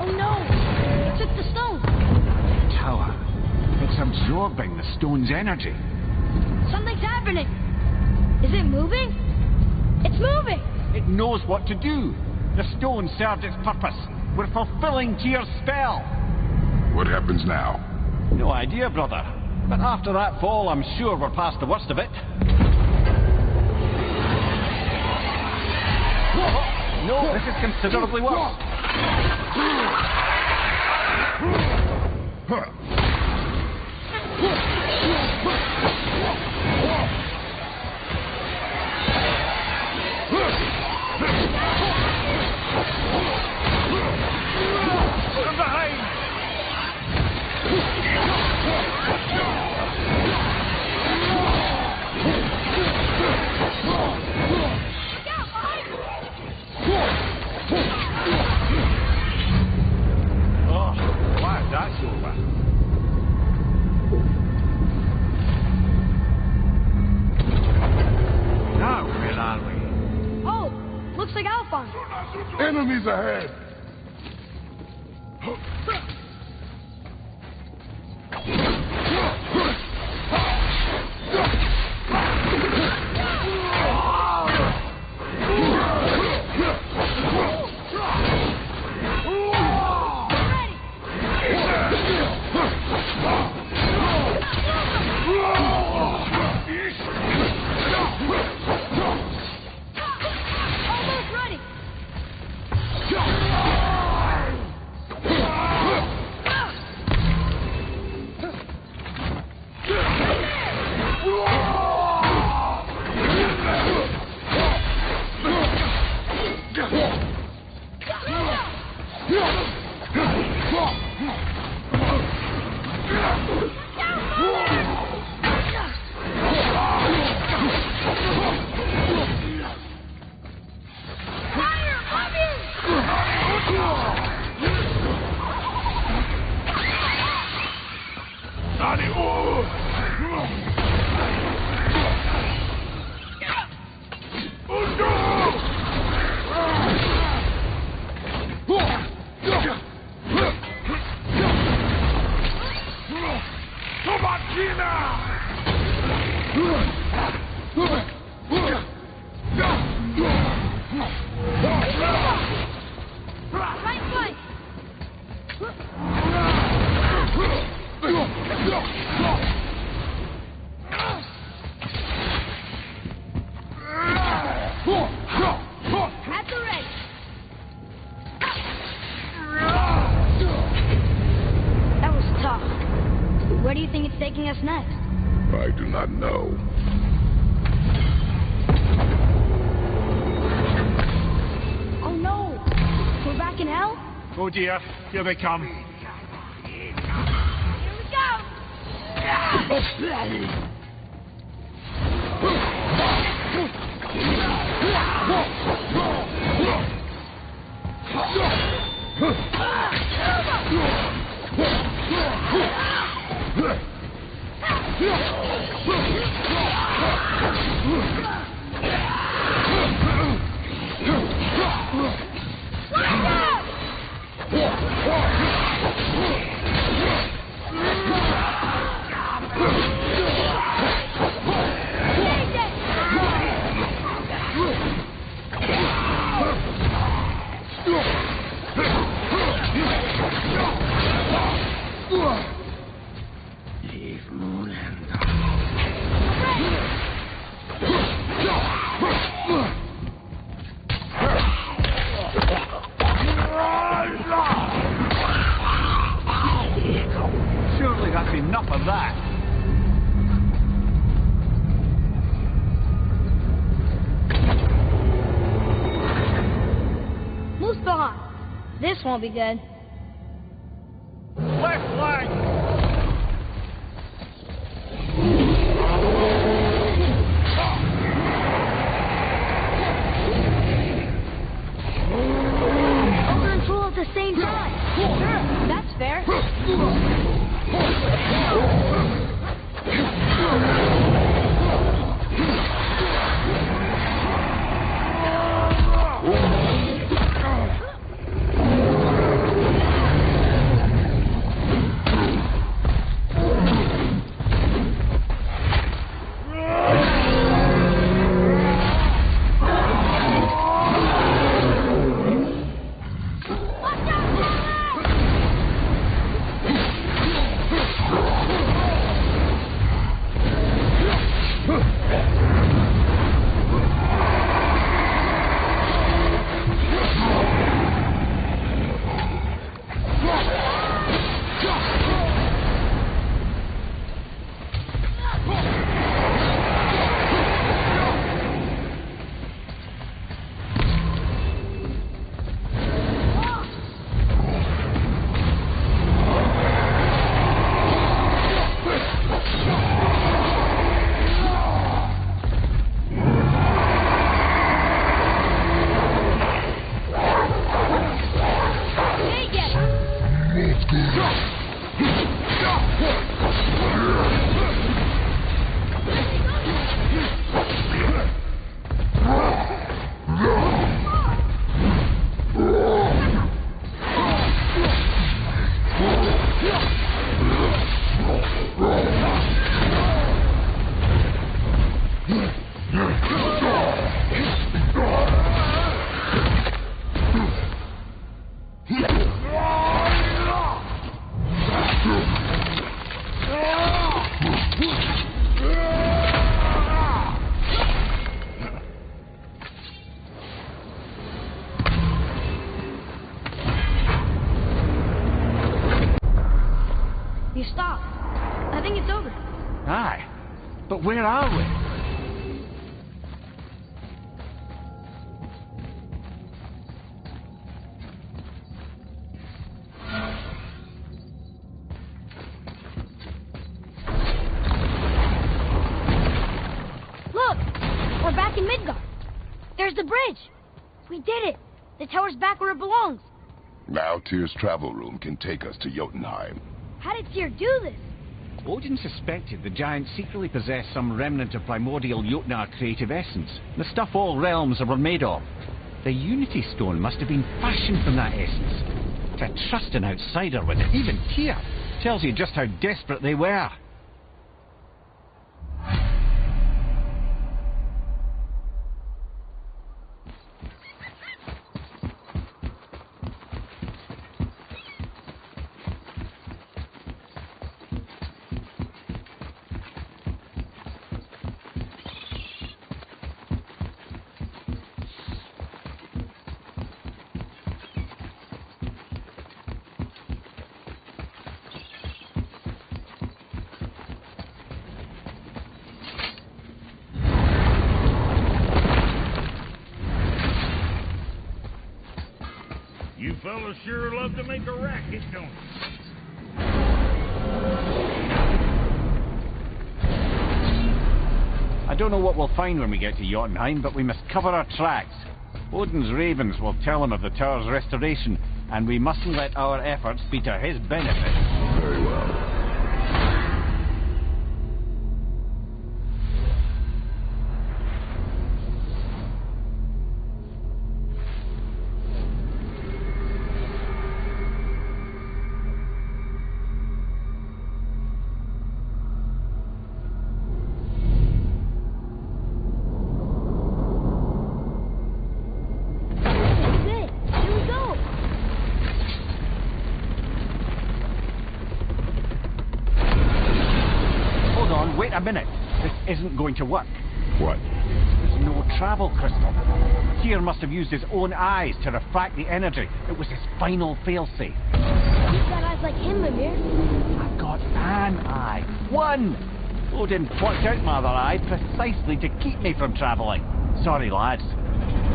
Oh no! It took the stone! The tower. It's absorbing the stone's energy. Something's happening! Is it moving? It's moving! It knows what to do. The stone served its purpose. We're fulfilling Tyr's spell. What happens now? No idea, brother. But after that fall, I'm sure we're past the worst of it. No, this is considerably worse. From behind! Oh, glad that's over. Now, where are we? Oh, looks like Alphonse. Enemies ahead! Almost ready! do you think it's taking us next? I do not know. Oh no! We're back in hell? Oh dear, here they come. Here we go! Surely that's enough of that. Mustafa! This won't be good. Left flank! Over and full at the same time. Sure, that's fair. You stopped. I think it's over. Aye. But where are we? Look! We're back in Midgard. There's the bridge. We did it. The tower's back where it belongs. Now Tyr's travel room can take us to Jotunheim. How did Tyr do this? Odin suspected the giants secretly possessed some remnant of primordial Jotnar creative essence, the stuff all realms were made of. The Unity Stone must have been fashioned from that essence. To trust an outsider with it, even Tyr, tells you just how desperate they were. You fellas sure love to make a racket, don't you? I don't know what we'll find when we get to Jotunheim, but we must cover our tracks. Odin's ravens will tell him of the tower's restoration, and we mustn't let our efforts be to his benefit. Very well. Wait a minute. This isn't going to work. What? There's no travel crystal. Tyr must have used his own eyes to refract the energy. It was his final failsafe. You've got eyes like him, Mimir. I've got an eye. One! Odin plucked out my other eye precisely to keep me from traveling. Sorry, lads.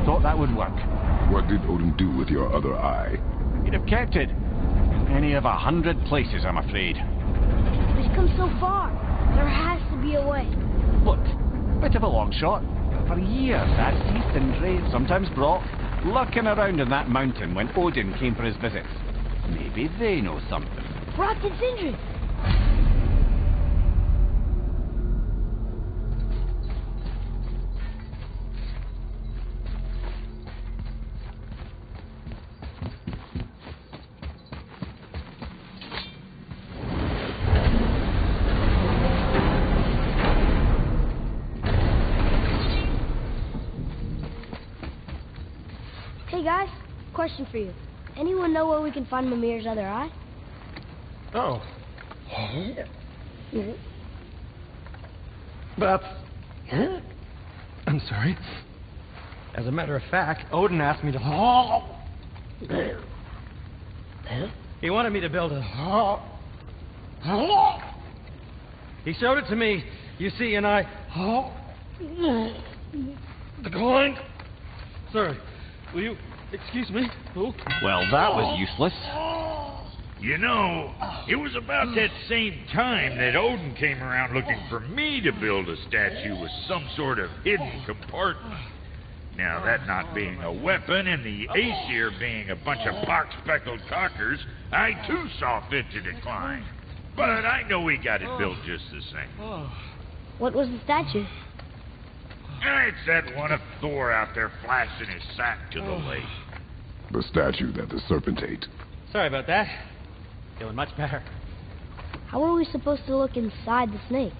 Thought that would work. What did Odin do with your other eye? He'd have kept it. In any of 100 places, I'm afraid. We've come so far. There has to be a way. Look, bit of a long shot. For years, that East and Dre, sometimes Brock, lurking around in that mountain when Odin came for his visits. Maybe they know something. Brock and Sindri. Hey guys, question for you. Anyone know where we can find Mimir's other eye? Oh. But... I'm sorry. As a matter of fact, Odin asked me to... He wanted me to build a... He showed it to me, you see, and I... Declined. Sorry. Will you excuse me? Oh. Well, that was useless. You know, it was about that same time that Odin came around looking for me to build a statue with some sort of hidden compartment. Now, that not being a weapon and the Aesir being a bunch of pock-speckled cockers, I too saw fit to decline. But I know we got it built just the same. What was the statue? It's that one of Thor out there flashing his sack to the lake. The statue that the serpent ate. Sorry about that. Feeling much better. How are we supposed to look inside the snake?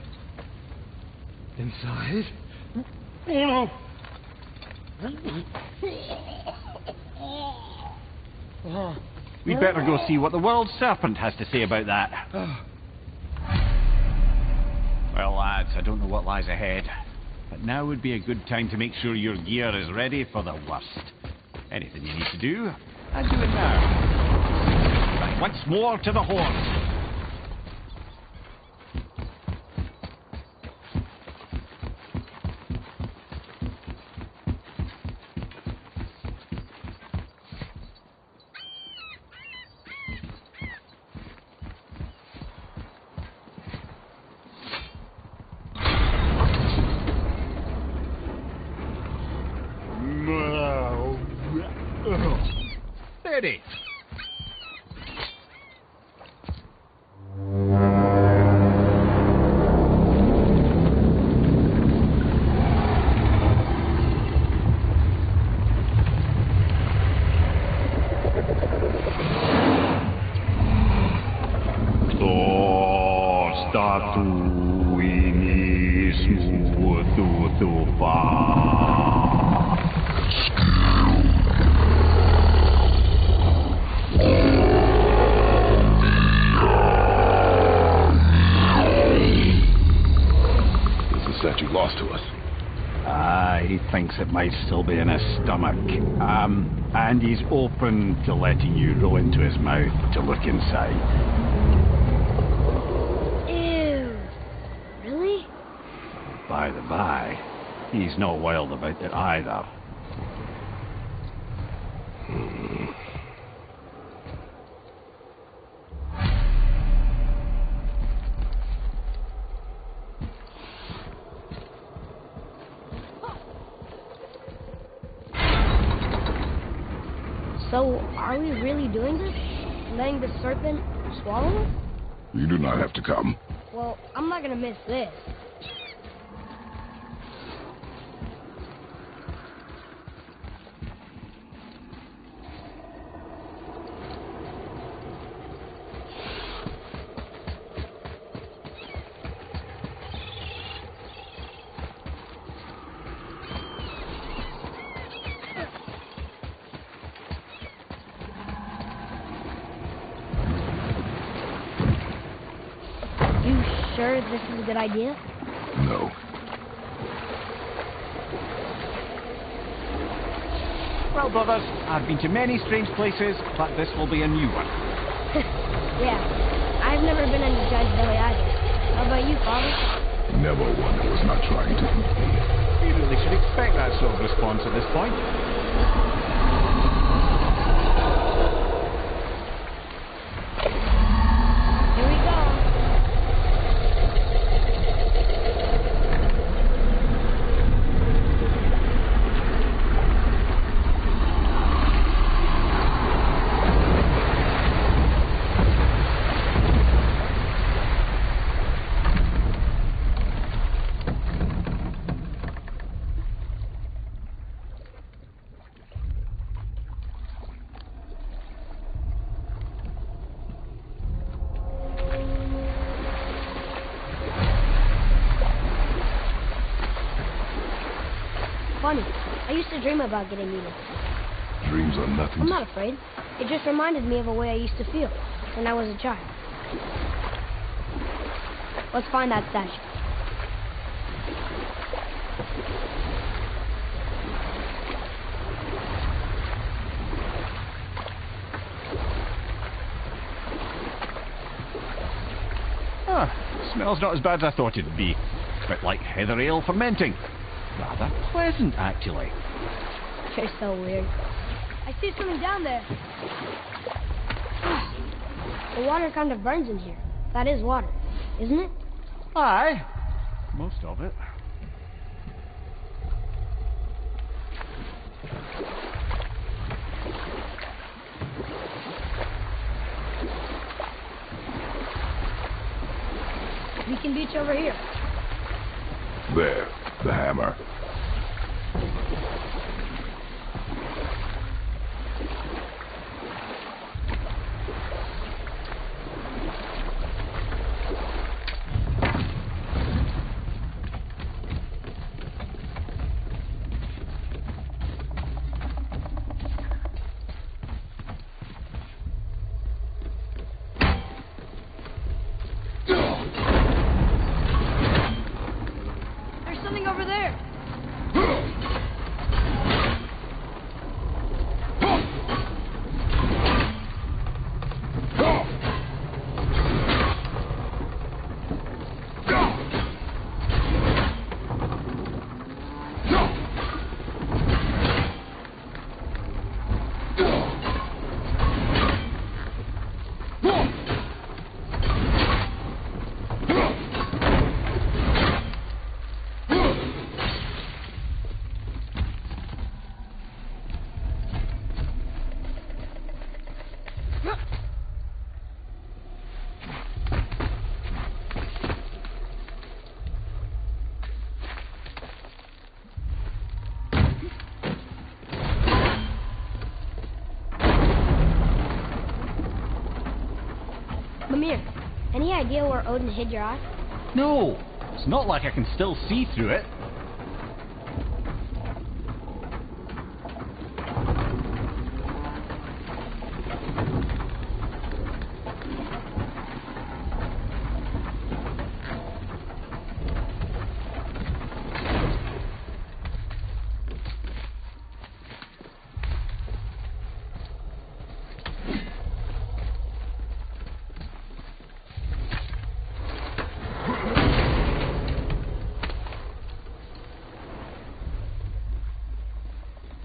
Inside? Oh no! We'd better go see what the world serpent has to say about that. Well, lads, I don't know what lies ahead. But now would be a good time to make sure your gear is ready for the worst. Anything you need to do, and do it now. Right, once more to the horns. Steady. He thinks it might still be in his stomach. And he's open to letting you roll into his mouth to look inside. Ew. Really? By the by, he's not wild about it either. So, are we really doing this? Letting the serpent swallow us? You do not have to come. Well, I'm not gonna miss this. You sure this is a good idea? No. Well, brothers, I've been to many strange places, but this will be a new one. Yeah, I've never been in a giant's belly either. How about you, Father? Never one that was not trying to eat me. You really should expect that sort of response at this point. Here we go. Funny. I used to dream about getting eaten. Dreams are nothing. I'm not afraid. It just reminded me of a way I used to feel when I was a child. Let's find that statue. Smells not as bad as I thought it'd be. A bit like heather ale fermenting. Rather pleasant, actually. You're so weird. I see something down there. The water kind of burns in here. That is water, isn't it? Aye. Most of it. Beacon Beach over here. There, the hammer. There's something over there. Mimir, any idea where Odin hid your eye? No, it's not like I can still see through it.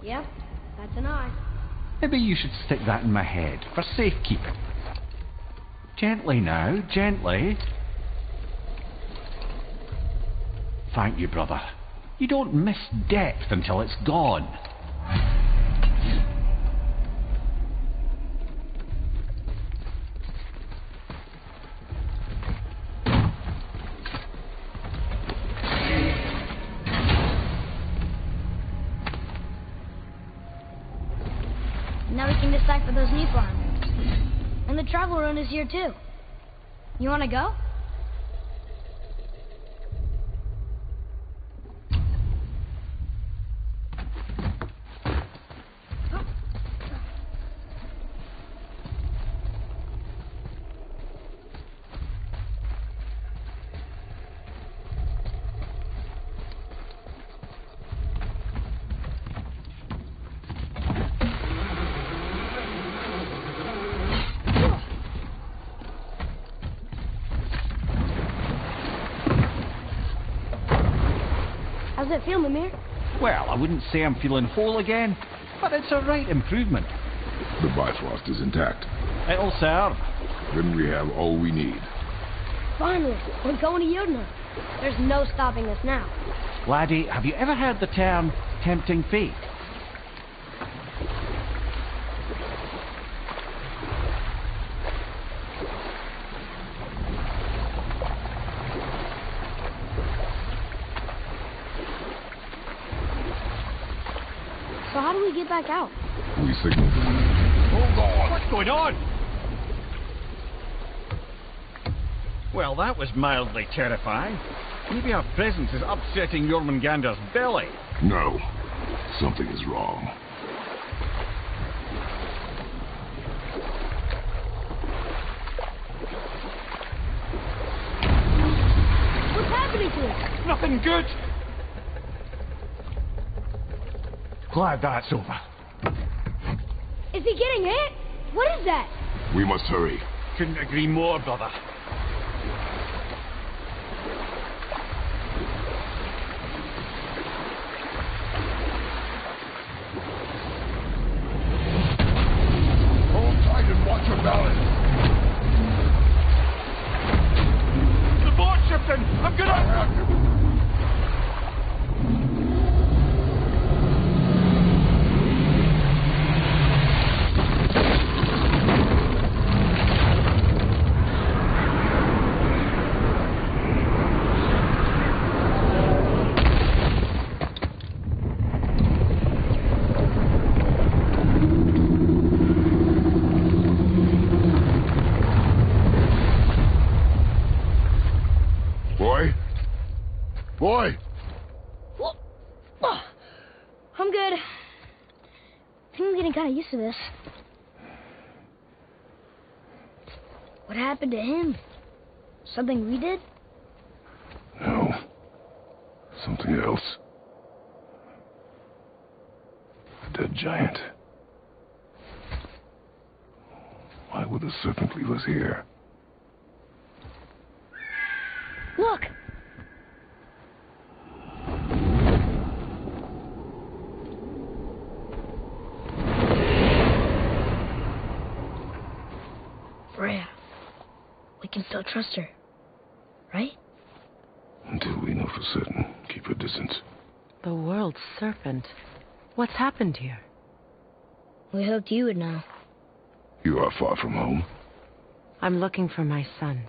Yep, that's an eye. Maybe you should stick that in my head for safekeeping. Gently now, gently. Thank you, brother. You don't miss depth until it's gone. decipher those Nephilim rooms. And the travel rune is here too. You wanna go? How's it feel, Mimir? Well, I wouldn't say I'm feeling whole again, but it's a right improvement. The Bifrost is intact. It'll serve. Then we have all we need. Finally, we're going to Yudna. There's no stopping us now. Laddie, have you ever heard the term tempting fate? So how do we get back out? We signal. Hold on! What's going on? Well, that was mildly terrifying. Maybe our presence is upsetting Jormungandr's belly. No. Something is wrong. What's happening to us? Nothing good! Glad that's over. Is he getting hit? What is that? We must hurry. Couldn't agree more, brother. Hold tight and watch your balance. The board shifting! I'm gonna... Boy! I'm good. I think I'm getting kind of used to this. What happened to him? Something we did? No. Something else. A dead giant. Why would the serpent leave us here? Look! Freya. We can still trust her, right? Until we know for certain, keep her distance. The world's serpent. What's happened here? We hoped you would know. You are far from home. I'm looking for my son.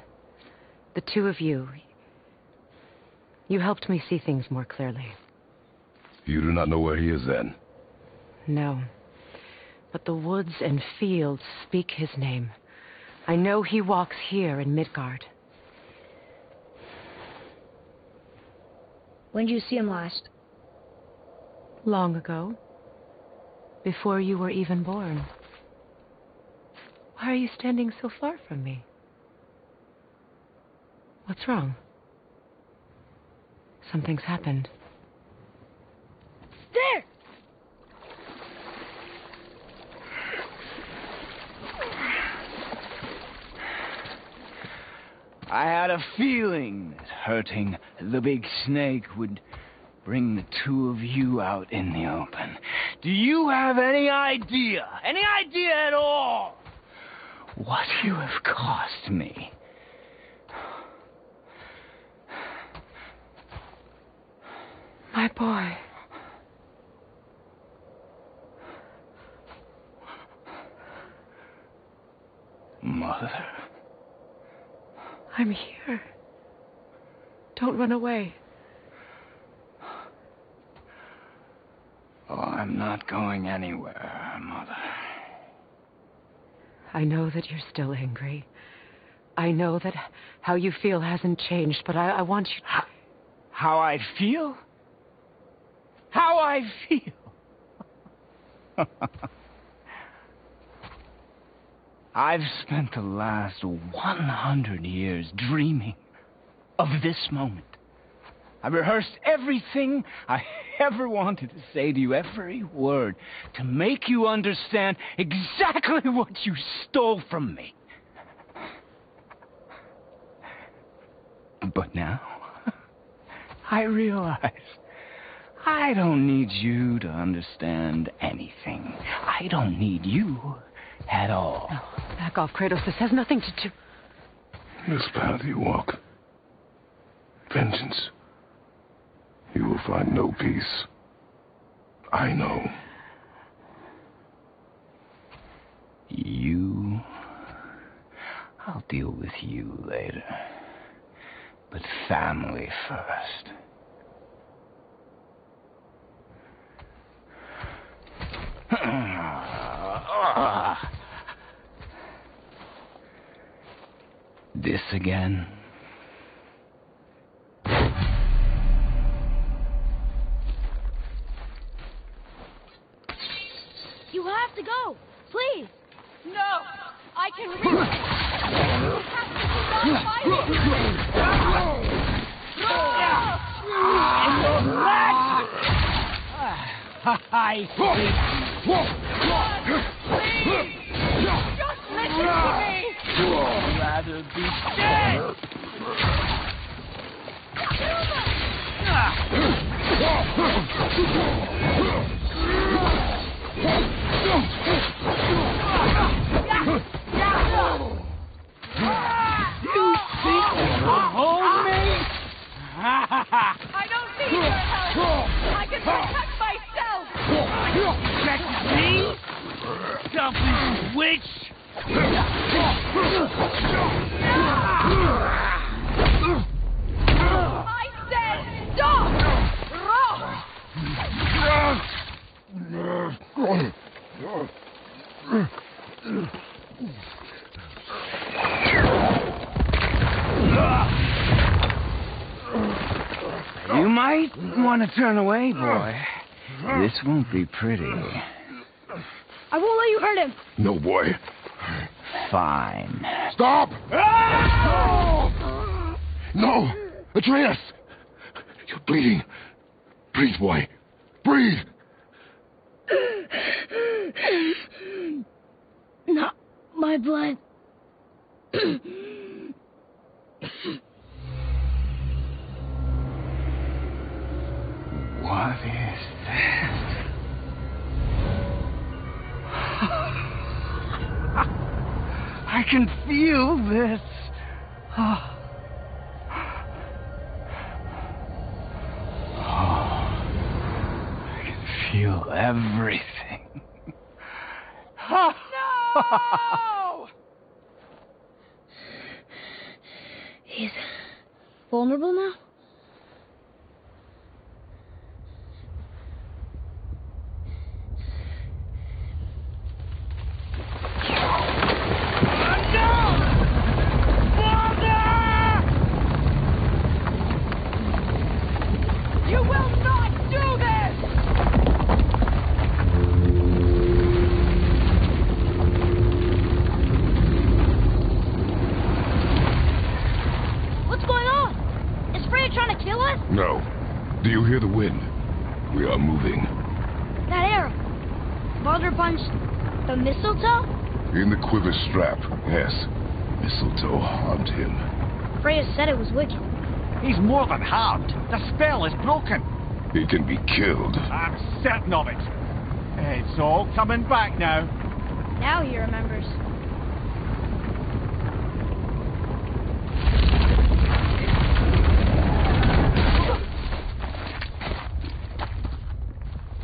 The two of you. You helped me see things more clearly. You do not know where he is then? No. But the woods and fields speak his name. I know he walks here in Midgard. When did you see him last? Long ago. Before you were even born. Why are you standing so far from me? What's wrong? Something's happened. There! I had a feeling that hurting the big snake would bring the two of you out in the open. Do you have any idea at all, what you have cost me? My boy. Mother. I'm here. Don't run away. Oh, I'm not going anywhere, Mother. I know that you're still angry. I know that how you feel hasn't changed, but I want you to... How I feel? How I feel? I've spent the last 100 years dreaming of this moment. I rehearsed everything I ever wanted to say to you, every word, to make you understand exactly what you stole from me. But now, I realize I don't need you to understand anything. I don't need you at all. No, back off, Kratos. This has nothing to do... This path you walk, vengeance, you will find no peace. I know. You... I'll deal with you later. But family first. This again? You have to go, please. No, I can reach. You have to stop I Please, just listen to me. I'd rather be dead. You think you'll hold me? I don't need your help. I can protect myself. Protect me? Selfish witch! I said stop! You might want to turn away, boy. This won't be pretty. I won't let you hurt him. No, boy. Fine. Stop! No! Atreus! You're bleeding. Breathe, boy. Breathe! Not my blood. What is this? I can feel this. Oh, I can feel everything. No! He's vulnerable now? You will not do this! What's going on? Is Freya trying to kill us? No. Do you hear the wind? We are moving. That arrow. Baldur punched the mistletoe? In the quiver strap, yes. Mistletoe harmed him. Freya said it was wicked. He's more than harmed. The spell is broken. He can be killed. I'm certain of it. It's all coming back now. Now he remembers.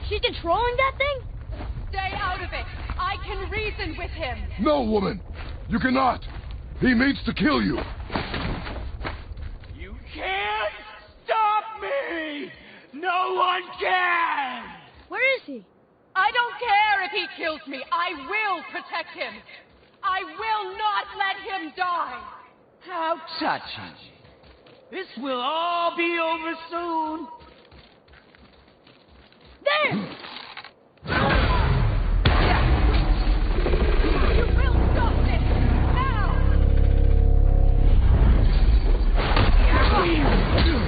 She's controlling that thing? Stay out of it. I can reason with him. No, woman! You cannot! He means to kill you! You can't stop me! No one can! Where is he? I don't care if he kills me. I will protect him. I will not let him die! How touching. This will all be over soon. There! You will stop this! Now!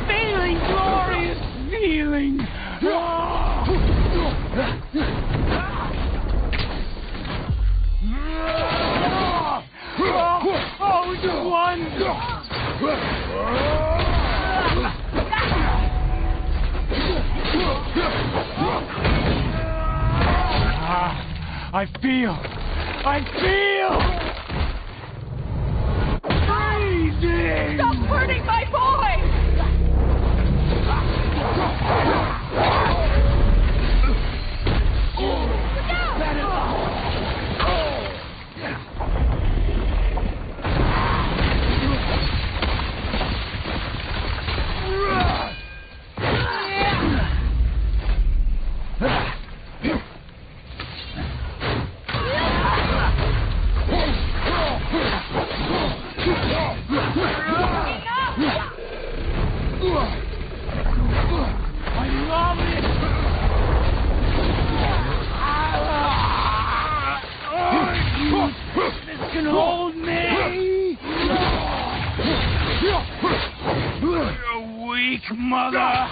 Feeling glorious feeling. Oh, it's wonderful. I feel freezing. Stop hurting my boy! This can hold me. You weak mother.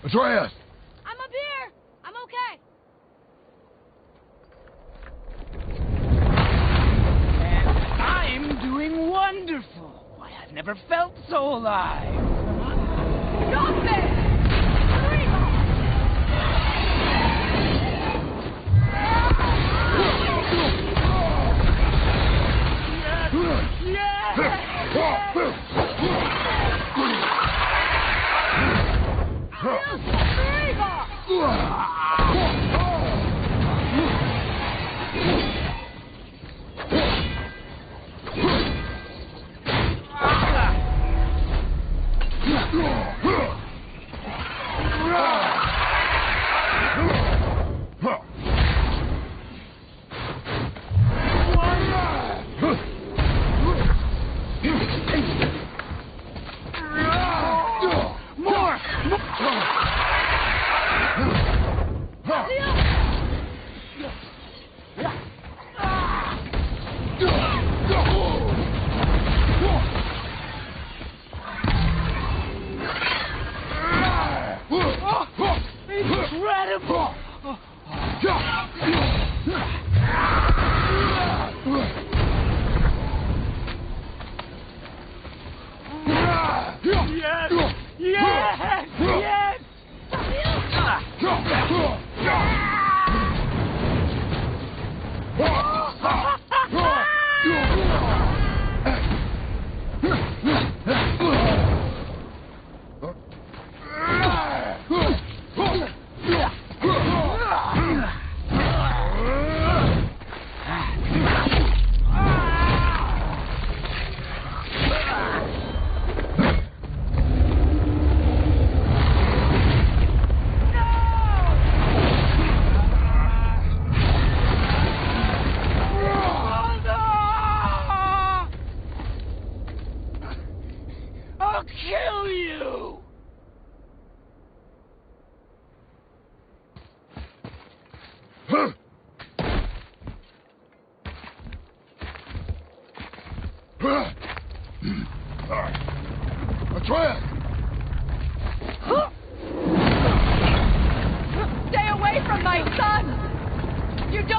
Atreus! I'm up here! I'm okay! And I'm doing wonderful. Why, I've never felt so alive. Stop it!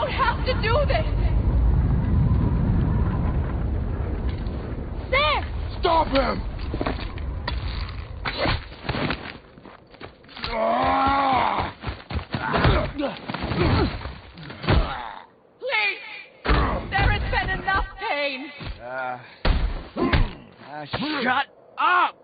don't have to do this! There! Stop him! Please! There has been enough pain! Shut up!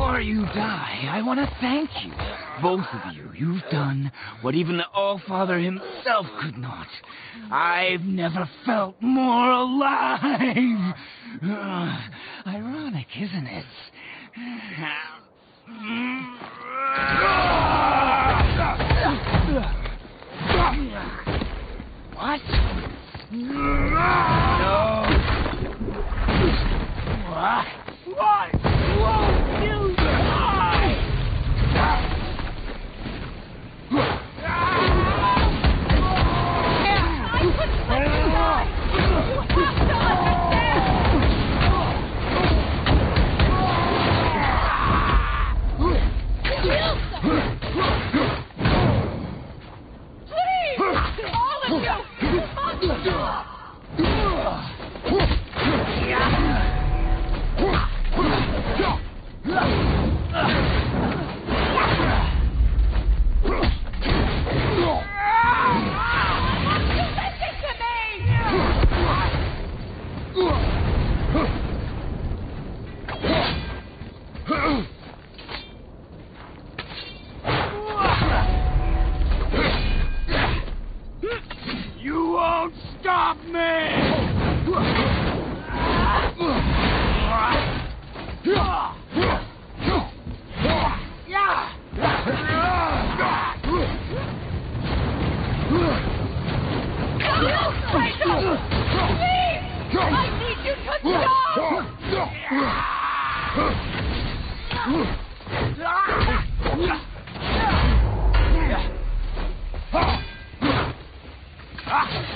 Before you die, I want to thank you. Both of you. You've done what even the All-Father himself could not. I've never felt more alive. Ironic, isn't it? What? No. What? Why won't you die? I couldn't let you die! You have to understand! Please! All of you! You must stop! You won't stop me!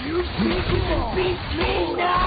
You think you can beat me now?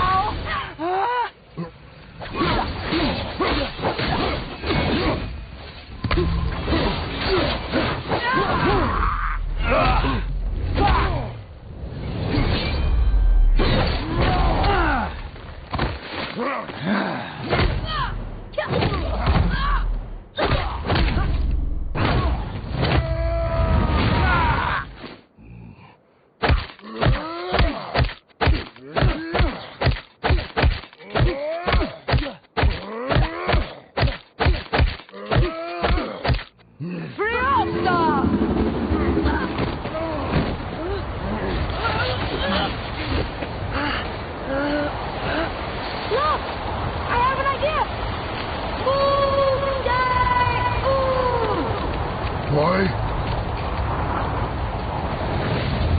Boy?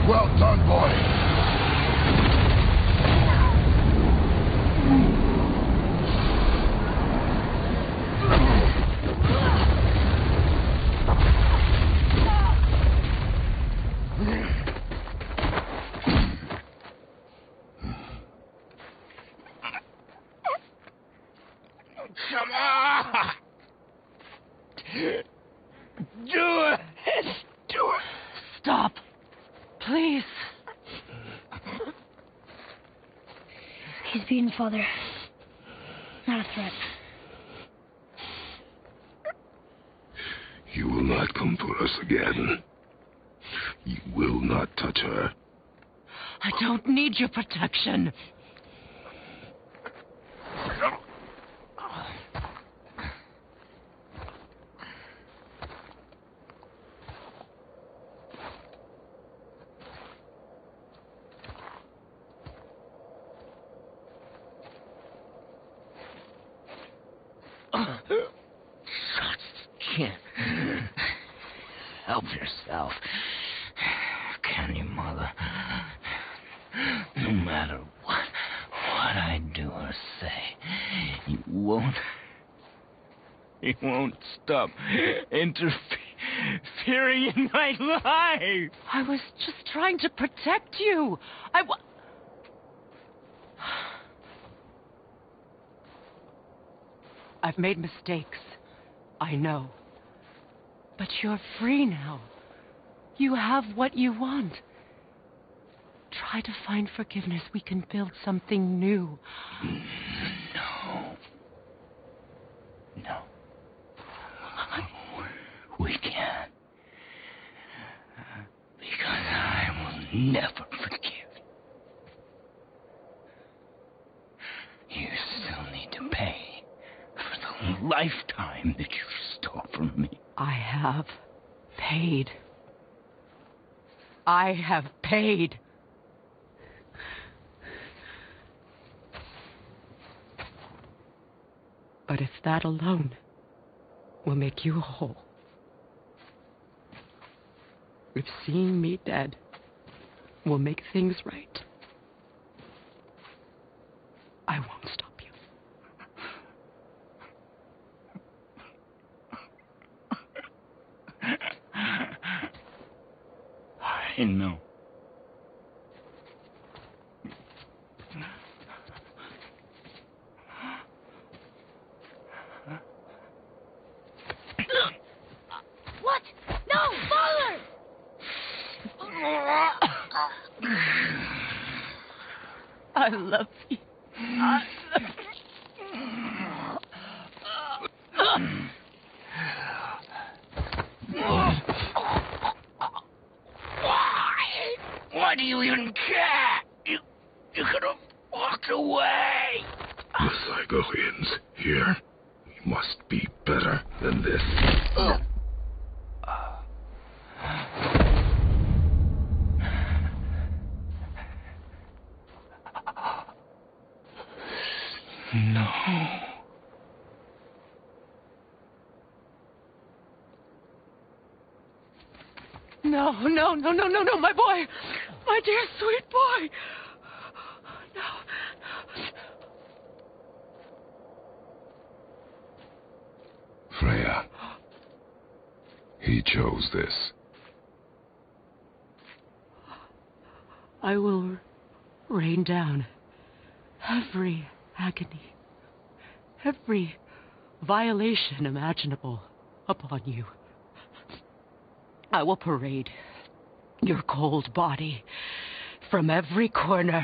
Well done, boy. Come on! Do it! Do it! Stop. Please. He's beaten, Father. Not a threat. You will not come for us again. You will not touch her. I don't need your protection. Can't help yourself, can you, Mother? No matter what I do or say, you won't stop interfering in my life. I was just trying to protect you. I've made mistakes. I know. But you're free now. You have what you want. Try to find forgiveness. We can build something new. No. We can't. Because I will never forgive. You still need to pay for the lifetime that you stole from me. I have paid. I have paid. But if that alone will make you whole, if seeing me dead will make things right, I won't stop you. I know. What? No, Father! I love you. Why do you even care? You could have walked away. The cycle ends here. We must be better than this. No. No, my boy. My dear, sweet boy. No. Freya. He chose this. I will rain down every agony, every violation imaginable upon you. I will parade your cold body from every corner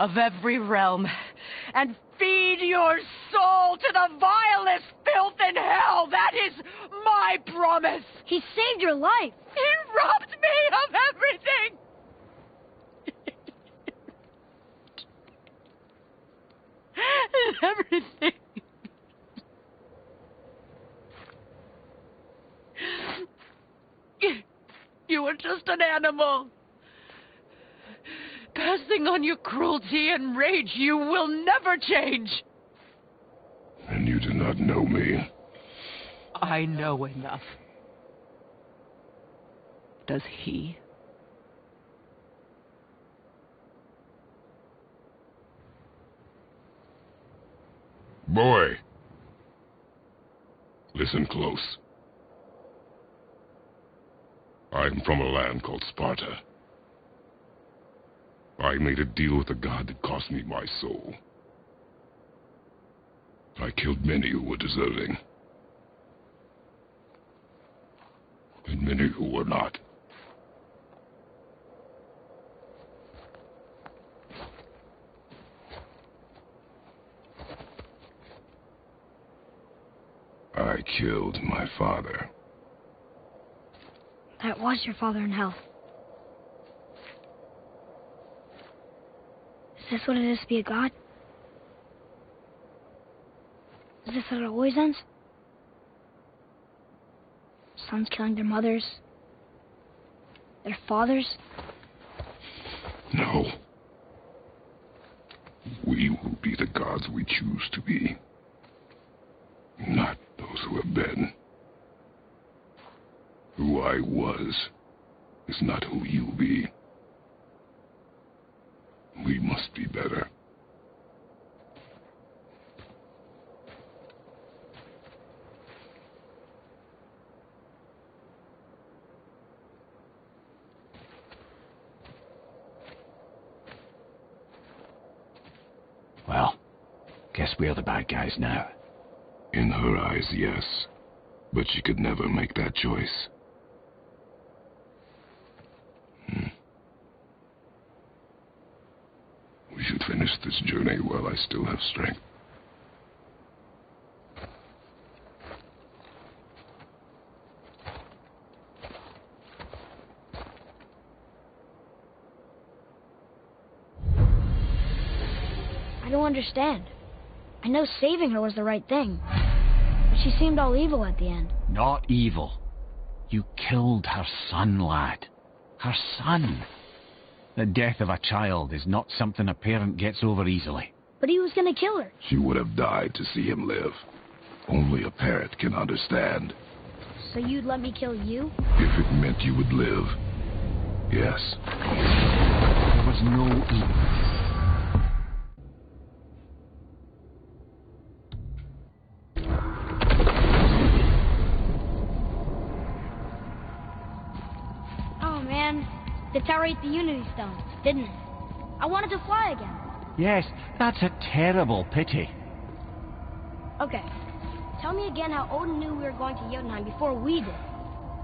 of every realm and feed your soul to the vilest filth in hell. That is my promise. He saved your life. He robbed me of everything. Everything. You were just an animal. Passing on your cruelty and rage, you will never change. And you do not know me. I know enough. Does he? Boy. Listen close. I'm from a land called Sparta. I made a deal with a god that cost me my soul. I killed many who were deserving. And many who were not. I killed my father. That was your father in hell. Is this what it is to be a god? Is this how it always ends? Sons killing their mothers? Their fathers? No. We will be the gods we choose to be. Not I was is not who you'll be. We must be better. Well, guess we're the bad guys now. In her eyes, yes. But she could never make that choice. We should finish this journey while I still have strength. I don't understand. I know saving her was the right thing, but she seemed all evil at the end. Not evil. You killed her son, lad. Her son. The death of a child is not something a parent gets over easily. But he was gonna kill her. She would have died to see him live. Only a parent can understand. So you'd let me kill you? If it meant you would live, yes. There was no evil. The tower ate the Unity Stones, didn't it? I wanted to fly again. Yes, that's a terrible pity. Okay. Tell me again how Odin knew we were going to Jotunheim before we did.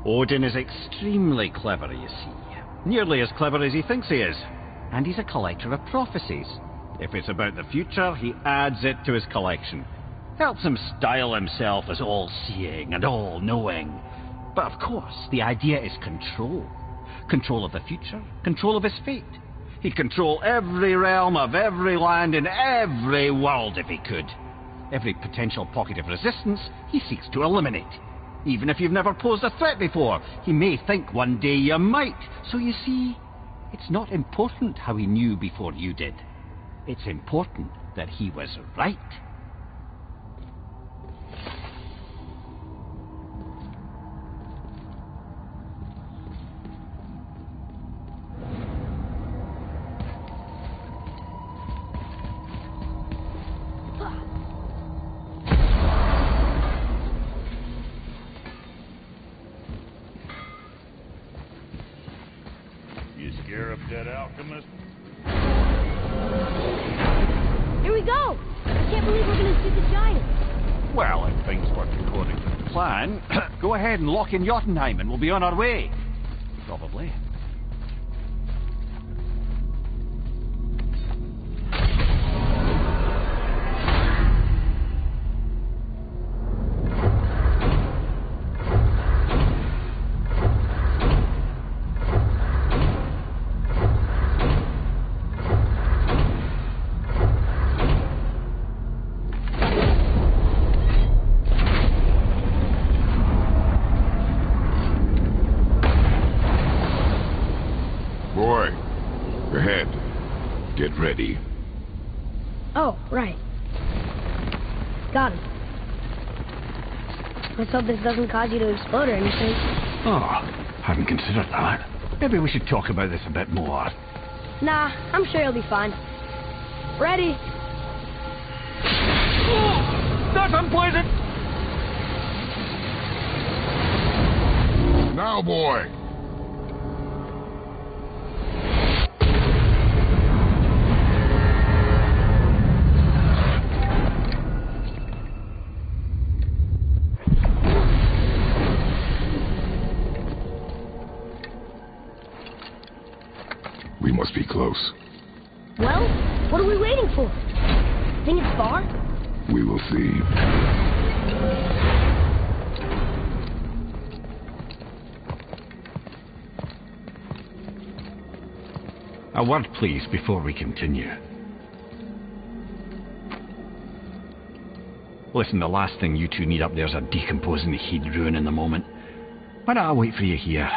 Odin is extremely clever, you see. Nearly as clever as he thinks he is. And he's a collector of prophecies. If it's about the future, he adds it to his collection. Helps him style himself as all-seeing and all-knowing. But of course, the idea is control. Control of the future, control of his fate. He'd control every realm of every land in every world if he could. Every potential pocket of resistance he seeks to eliminate. Even if you've never posed a threat before, he may think one day you might. So you see, it's not important how he knew before you did. It's important that he was right. Dead alchemist. Here we go! I can't believe we're gonna see the giants. Well, if things work according to the plan, go ahead and lock in Jotunheim and we'll be on our way. Probably. Ready. Oh, right. Got it. Let's hope this doesn't cause you to explode or anything. Oh, hadn't considered that. Maybe we should talk about this a bit more. Nah, I'm sure you'll be fine. Ready? Oh, that's unpleasant! Now, boy! We must be close. Well, what are we waiting for? Think it's far? We will see. A word, please, before we continue. Listen, the last thing you two need up there is a decomposing heat ruin in the moment. Why don't I wait for you here?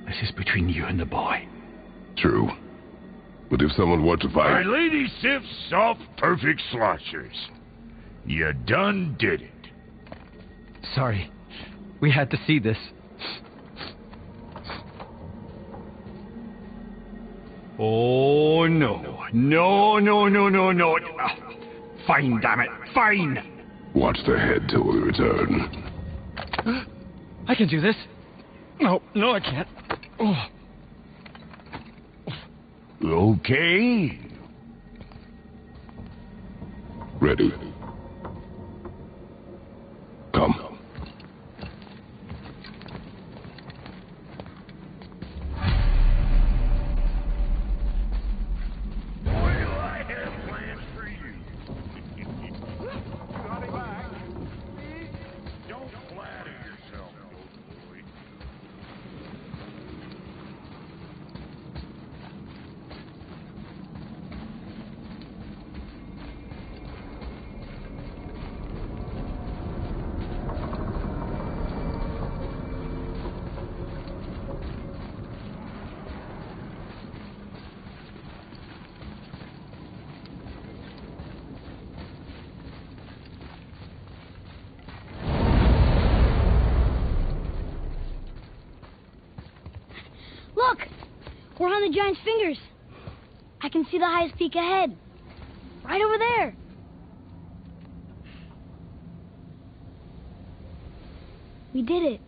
This is between you and the boy. True. But if someone were to fight... My lady sips soft, perfect sloshers. You done did it. Sorry. We had to see this. Oh, no. No. Fine, damn it. Fine. Watch the head till we return. I can do this. No, I can't. Oh. Okay. Ready. Come. Look! We're on the giant's fingers. I can see the highest peak ahead. Right over there. We did it.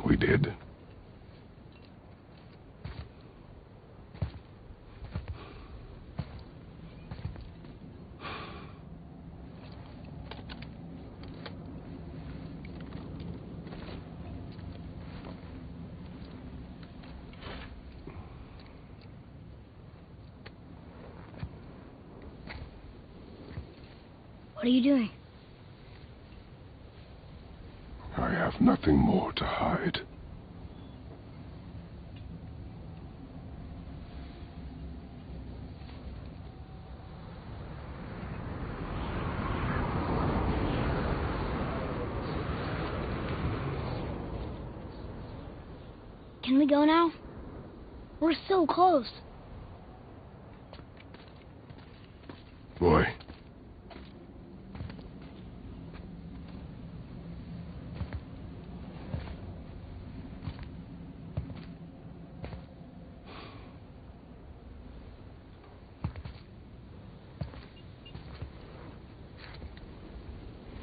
We did. What are you doing? I have nothing more to hide. Can we go now? We're so close. Boy.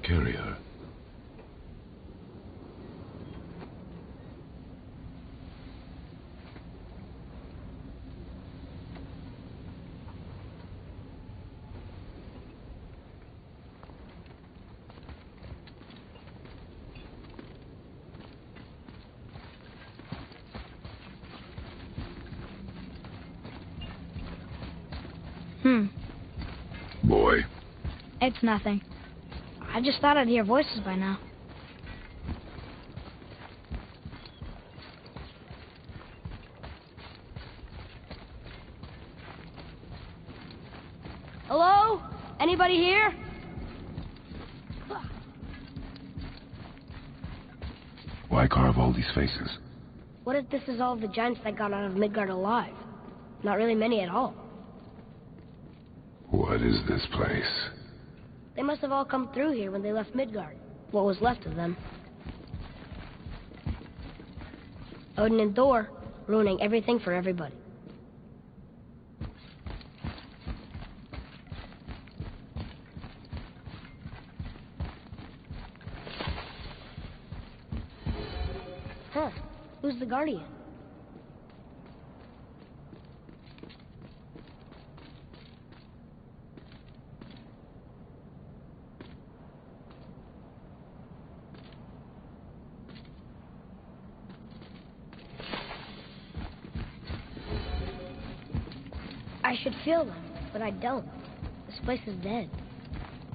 Carrier. Boy. It's nothing. I just thought I'd hear voices by now. Hello? Anybody here? Why carve all these faces? What if this is all the giants that got out of Midgard alive? Not really many at all. What is this place? They must have all come through here when they left Midgard. What was left of them. Odin and Thor, ruining everything for everybody. Huh. Who's the Guardian? I should feel them, but I don't. This place is dead.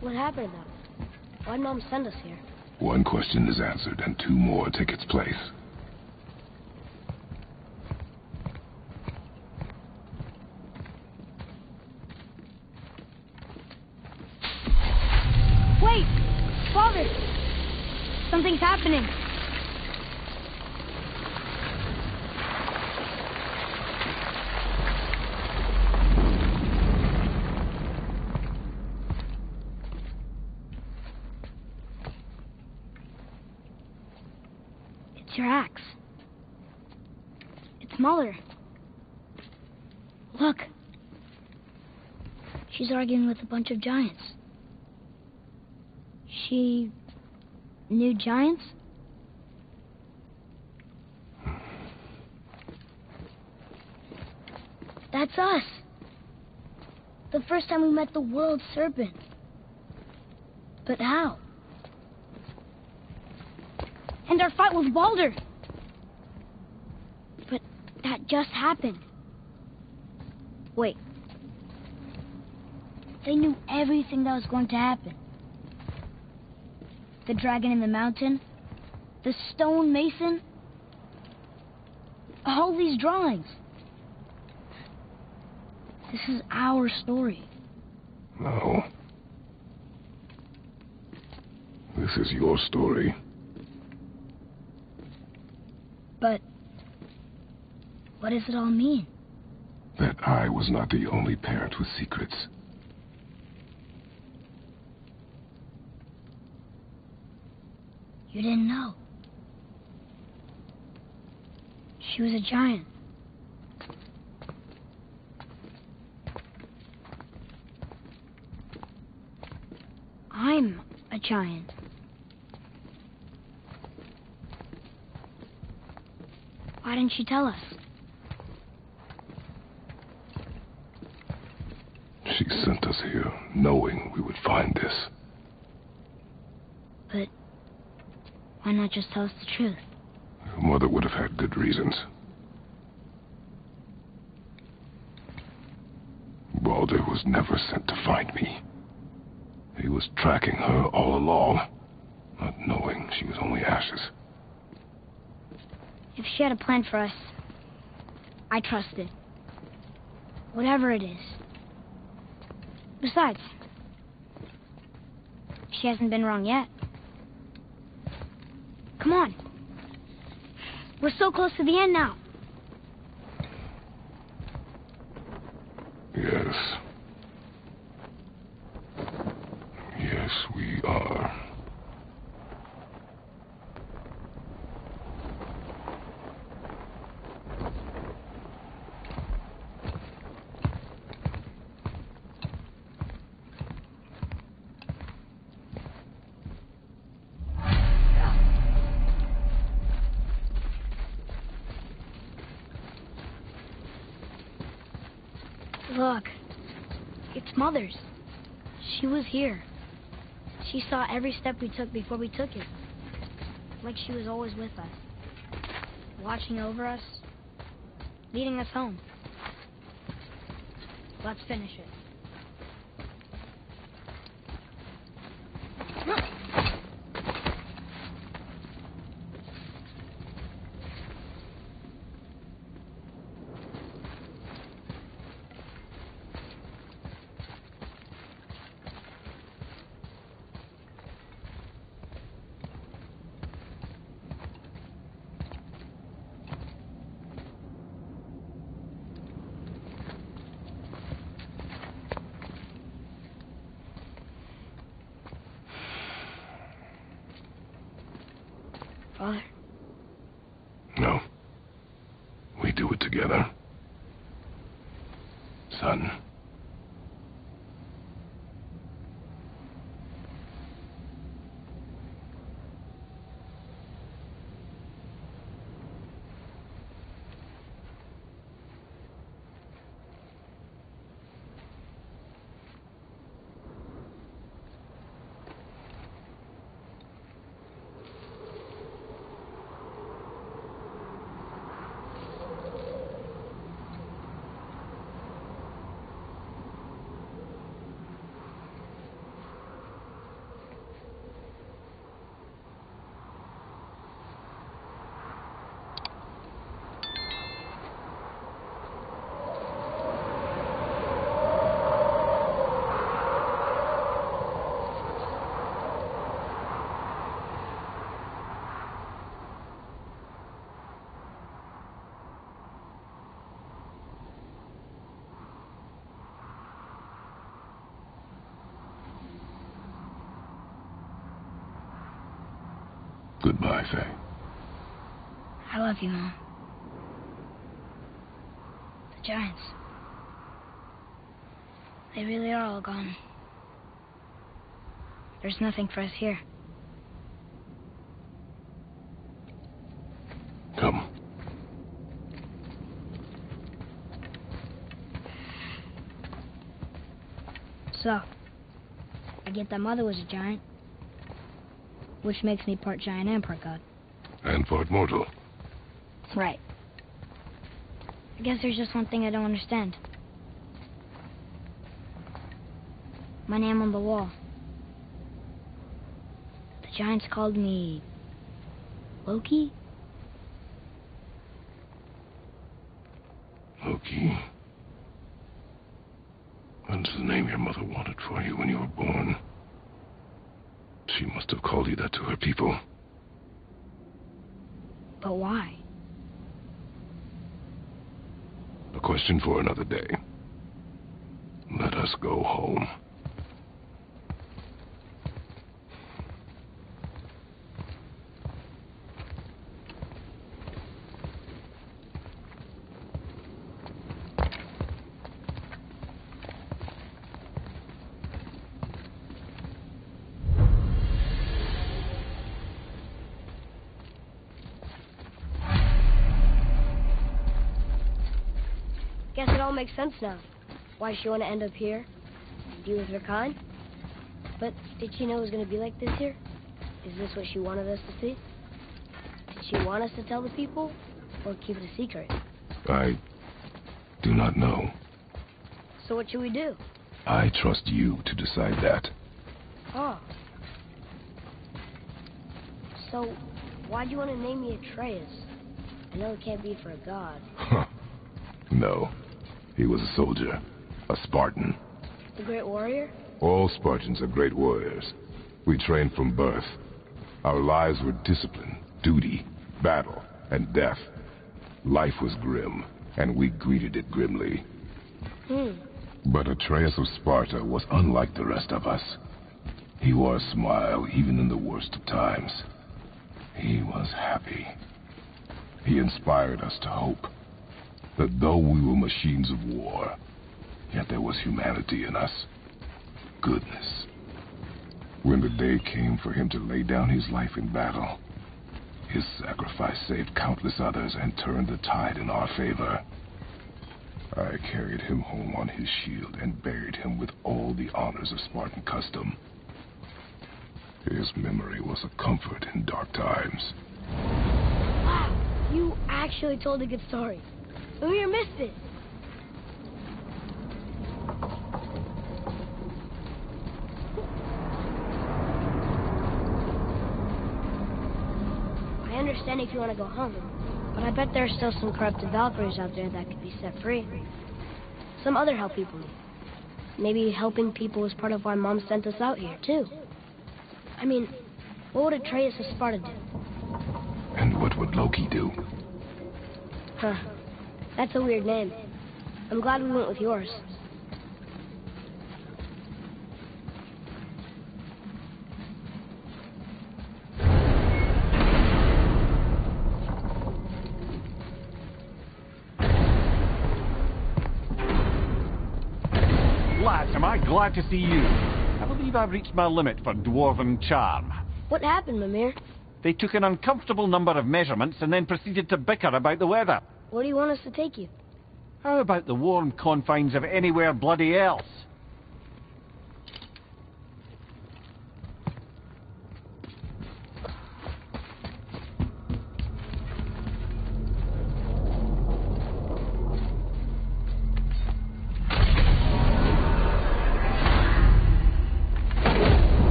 What happened to them? Why'd Mom send us here? One question is answered, and two more take its place. Wait! Father! Something's happening. It's your axe. smaller. Look. She's arguing with a bunch of giants. She knew giants? That's us. The first time we met the world serpent. But how? And our fight with Baldur. But that just happened. Wait. They knew everything that was going to happen. The dragon in the mountain, the stone mason, all these drawings. This is our story. No. This is your story. But what does it all mean? That I was not the only parent with secrets. You didn't know. She was a giant. I'm a giant. Why didn't she tell us? She sent us here knowing we would find this. But why not just tell us the truth? Your mother would have had good reasons. Baldur was never sent to find me. He was tracking her all along, not knowing she was only ashes. If she had a plan for us, I trust it. Whatever it is. Besides, she hasn't been wrong yet. Come on. We're so close to the end now. Yes. Yes, we are. Look, it's Mother's. She was here. She saw every step we took before we took it. Like she was always with us. Watching over us. Leading us home. Let's finish it. Father? No. We do it together. Son. Goodbye, Faye. I love you, Mom. Giants. They really are all gone. There's nothing for us here. Come. So, I get that Mother was a giant, which makes me part giant and part god. And part mortal. Right. I guess there's just one thing I don't understand. My name on the wall. The giants called me... Loki? Loki. That's the name your mother wanted for you when you were born. She must have called you that to her people. But why? A question for another day. Let us go home. Guess it all makes sense now. Why she want to end up here, be with her kind. But did she know it was going to be like this here? Is this what she wanted us to see? Did she want us to tell the people, or keep it a secret? I do not know. So what should we do? I trust you to decide that. Oh. So, why'd you want to name me Atreus? I know it can't be for a god. Huh. No. He was a soldier. A Spartan. The great warrior? All Spartans are great warriors. We trained from birth. Our lives were discipline, duty, battle, and death. Life was grim, and we greeted it grimly. But Atreus of Sparta was unlike the rest of us. He wore a smile even in the worst of times. He was happy. He inspired us to hope that though we were machines of war, yet there was humanity in us. Goodness. When the day came for him to lay down his life in battle, his sacrifice saved countless others and turned the tide in our favor. I carried him home on his shield and buried him with all the honors of Spartan custom. His memory was a comfort in dark times. Wow, you actually told a good story. Amir missed it. I understand if you want to go home, but I bet there are still some corrupted Valkyries out there that could be set free. Some other help people need. Maybe helping people was part of why Mom sent us out here, too. I mean, what would Atreus of Sparta do? And what would Loki do? Huh. That's a weird name. I'm glad we went with yours. Lads, am I glad to see you. I believe I've reached my limit for dwarven charm. What happened, Mimir? They took an uncomfortable number of measurements and then proceeded to bicker about the weather. Where do you want us to take you? How about the warm confines of anywhere bloody else?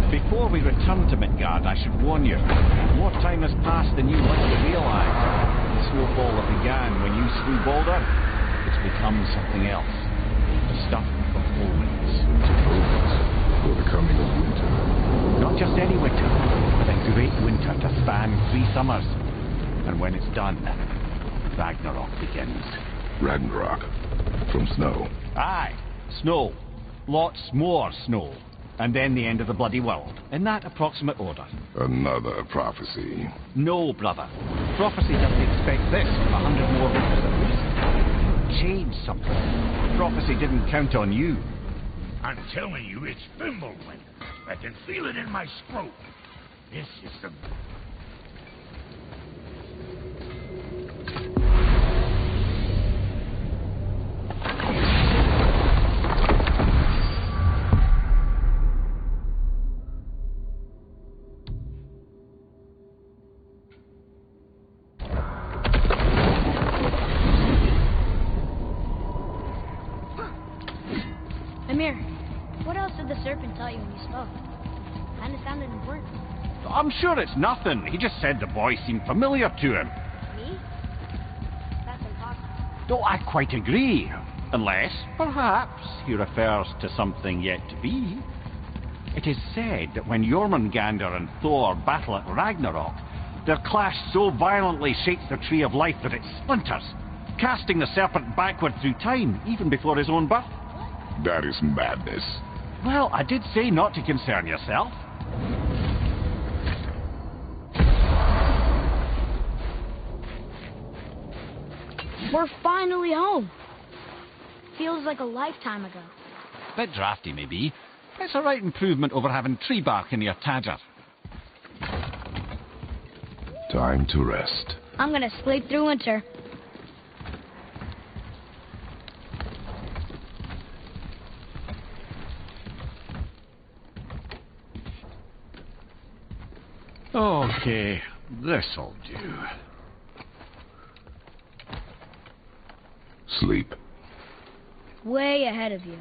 Before we return to Midgard, I should warn you, more time has passed than you like to realize. The snowfall that began when you slew Balder, it's become something else. Stuff of omens. Omens for the coming of winter. Not just any winter, but a great winter to span 3 summers. And when it's done, Ragnarok begins. Ragnarok. From snow. Aye, snow. Lots more snow. And then the end of the bloody world, in that approximate order. Another prophecy. No, brother. Prophecy doesn't expect this for 100 more winters at least. Change something. Prophecy didn't count on you. I'm telling you, it's Fimblewind. I can feel it in my scrotum. This is the... Amir, what else did the serpent tell you when you spoke? Kinda sounded important. I'm sure it's nothing. He just said the boy seemed familiar to him. Me? That's impossible. Oh, I quite agree. Unless, perhaps, he refers to something yet to be. It is said that when Jormungandr and Thor battle at Ragnarok, their clash so violently shakes the tree of life that it splinters, casting the serpent backward through time, even before his own birth. That is madness. Well, I did say not to concern yourself. We're finally home. Feels like a lifetime ago. Bit drafty, maybe. It's a right improvement over having tree bark in your tadger. Time to rest. I'm gonna sleep through winter. Okay, this'll do. Sleep. Way ahead of you.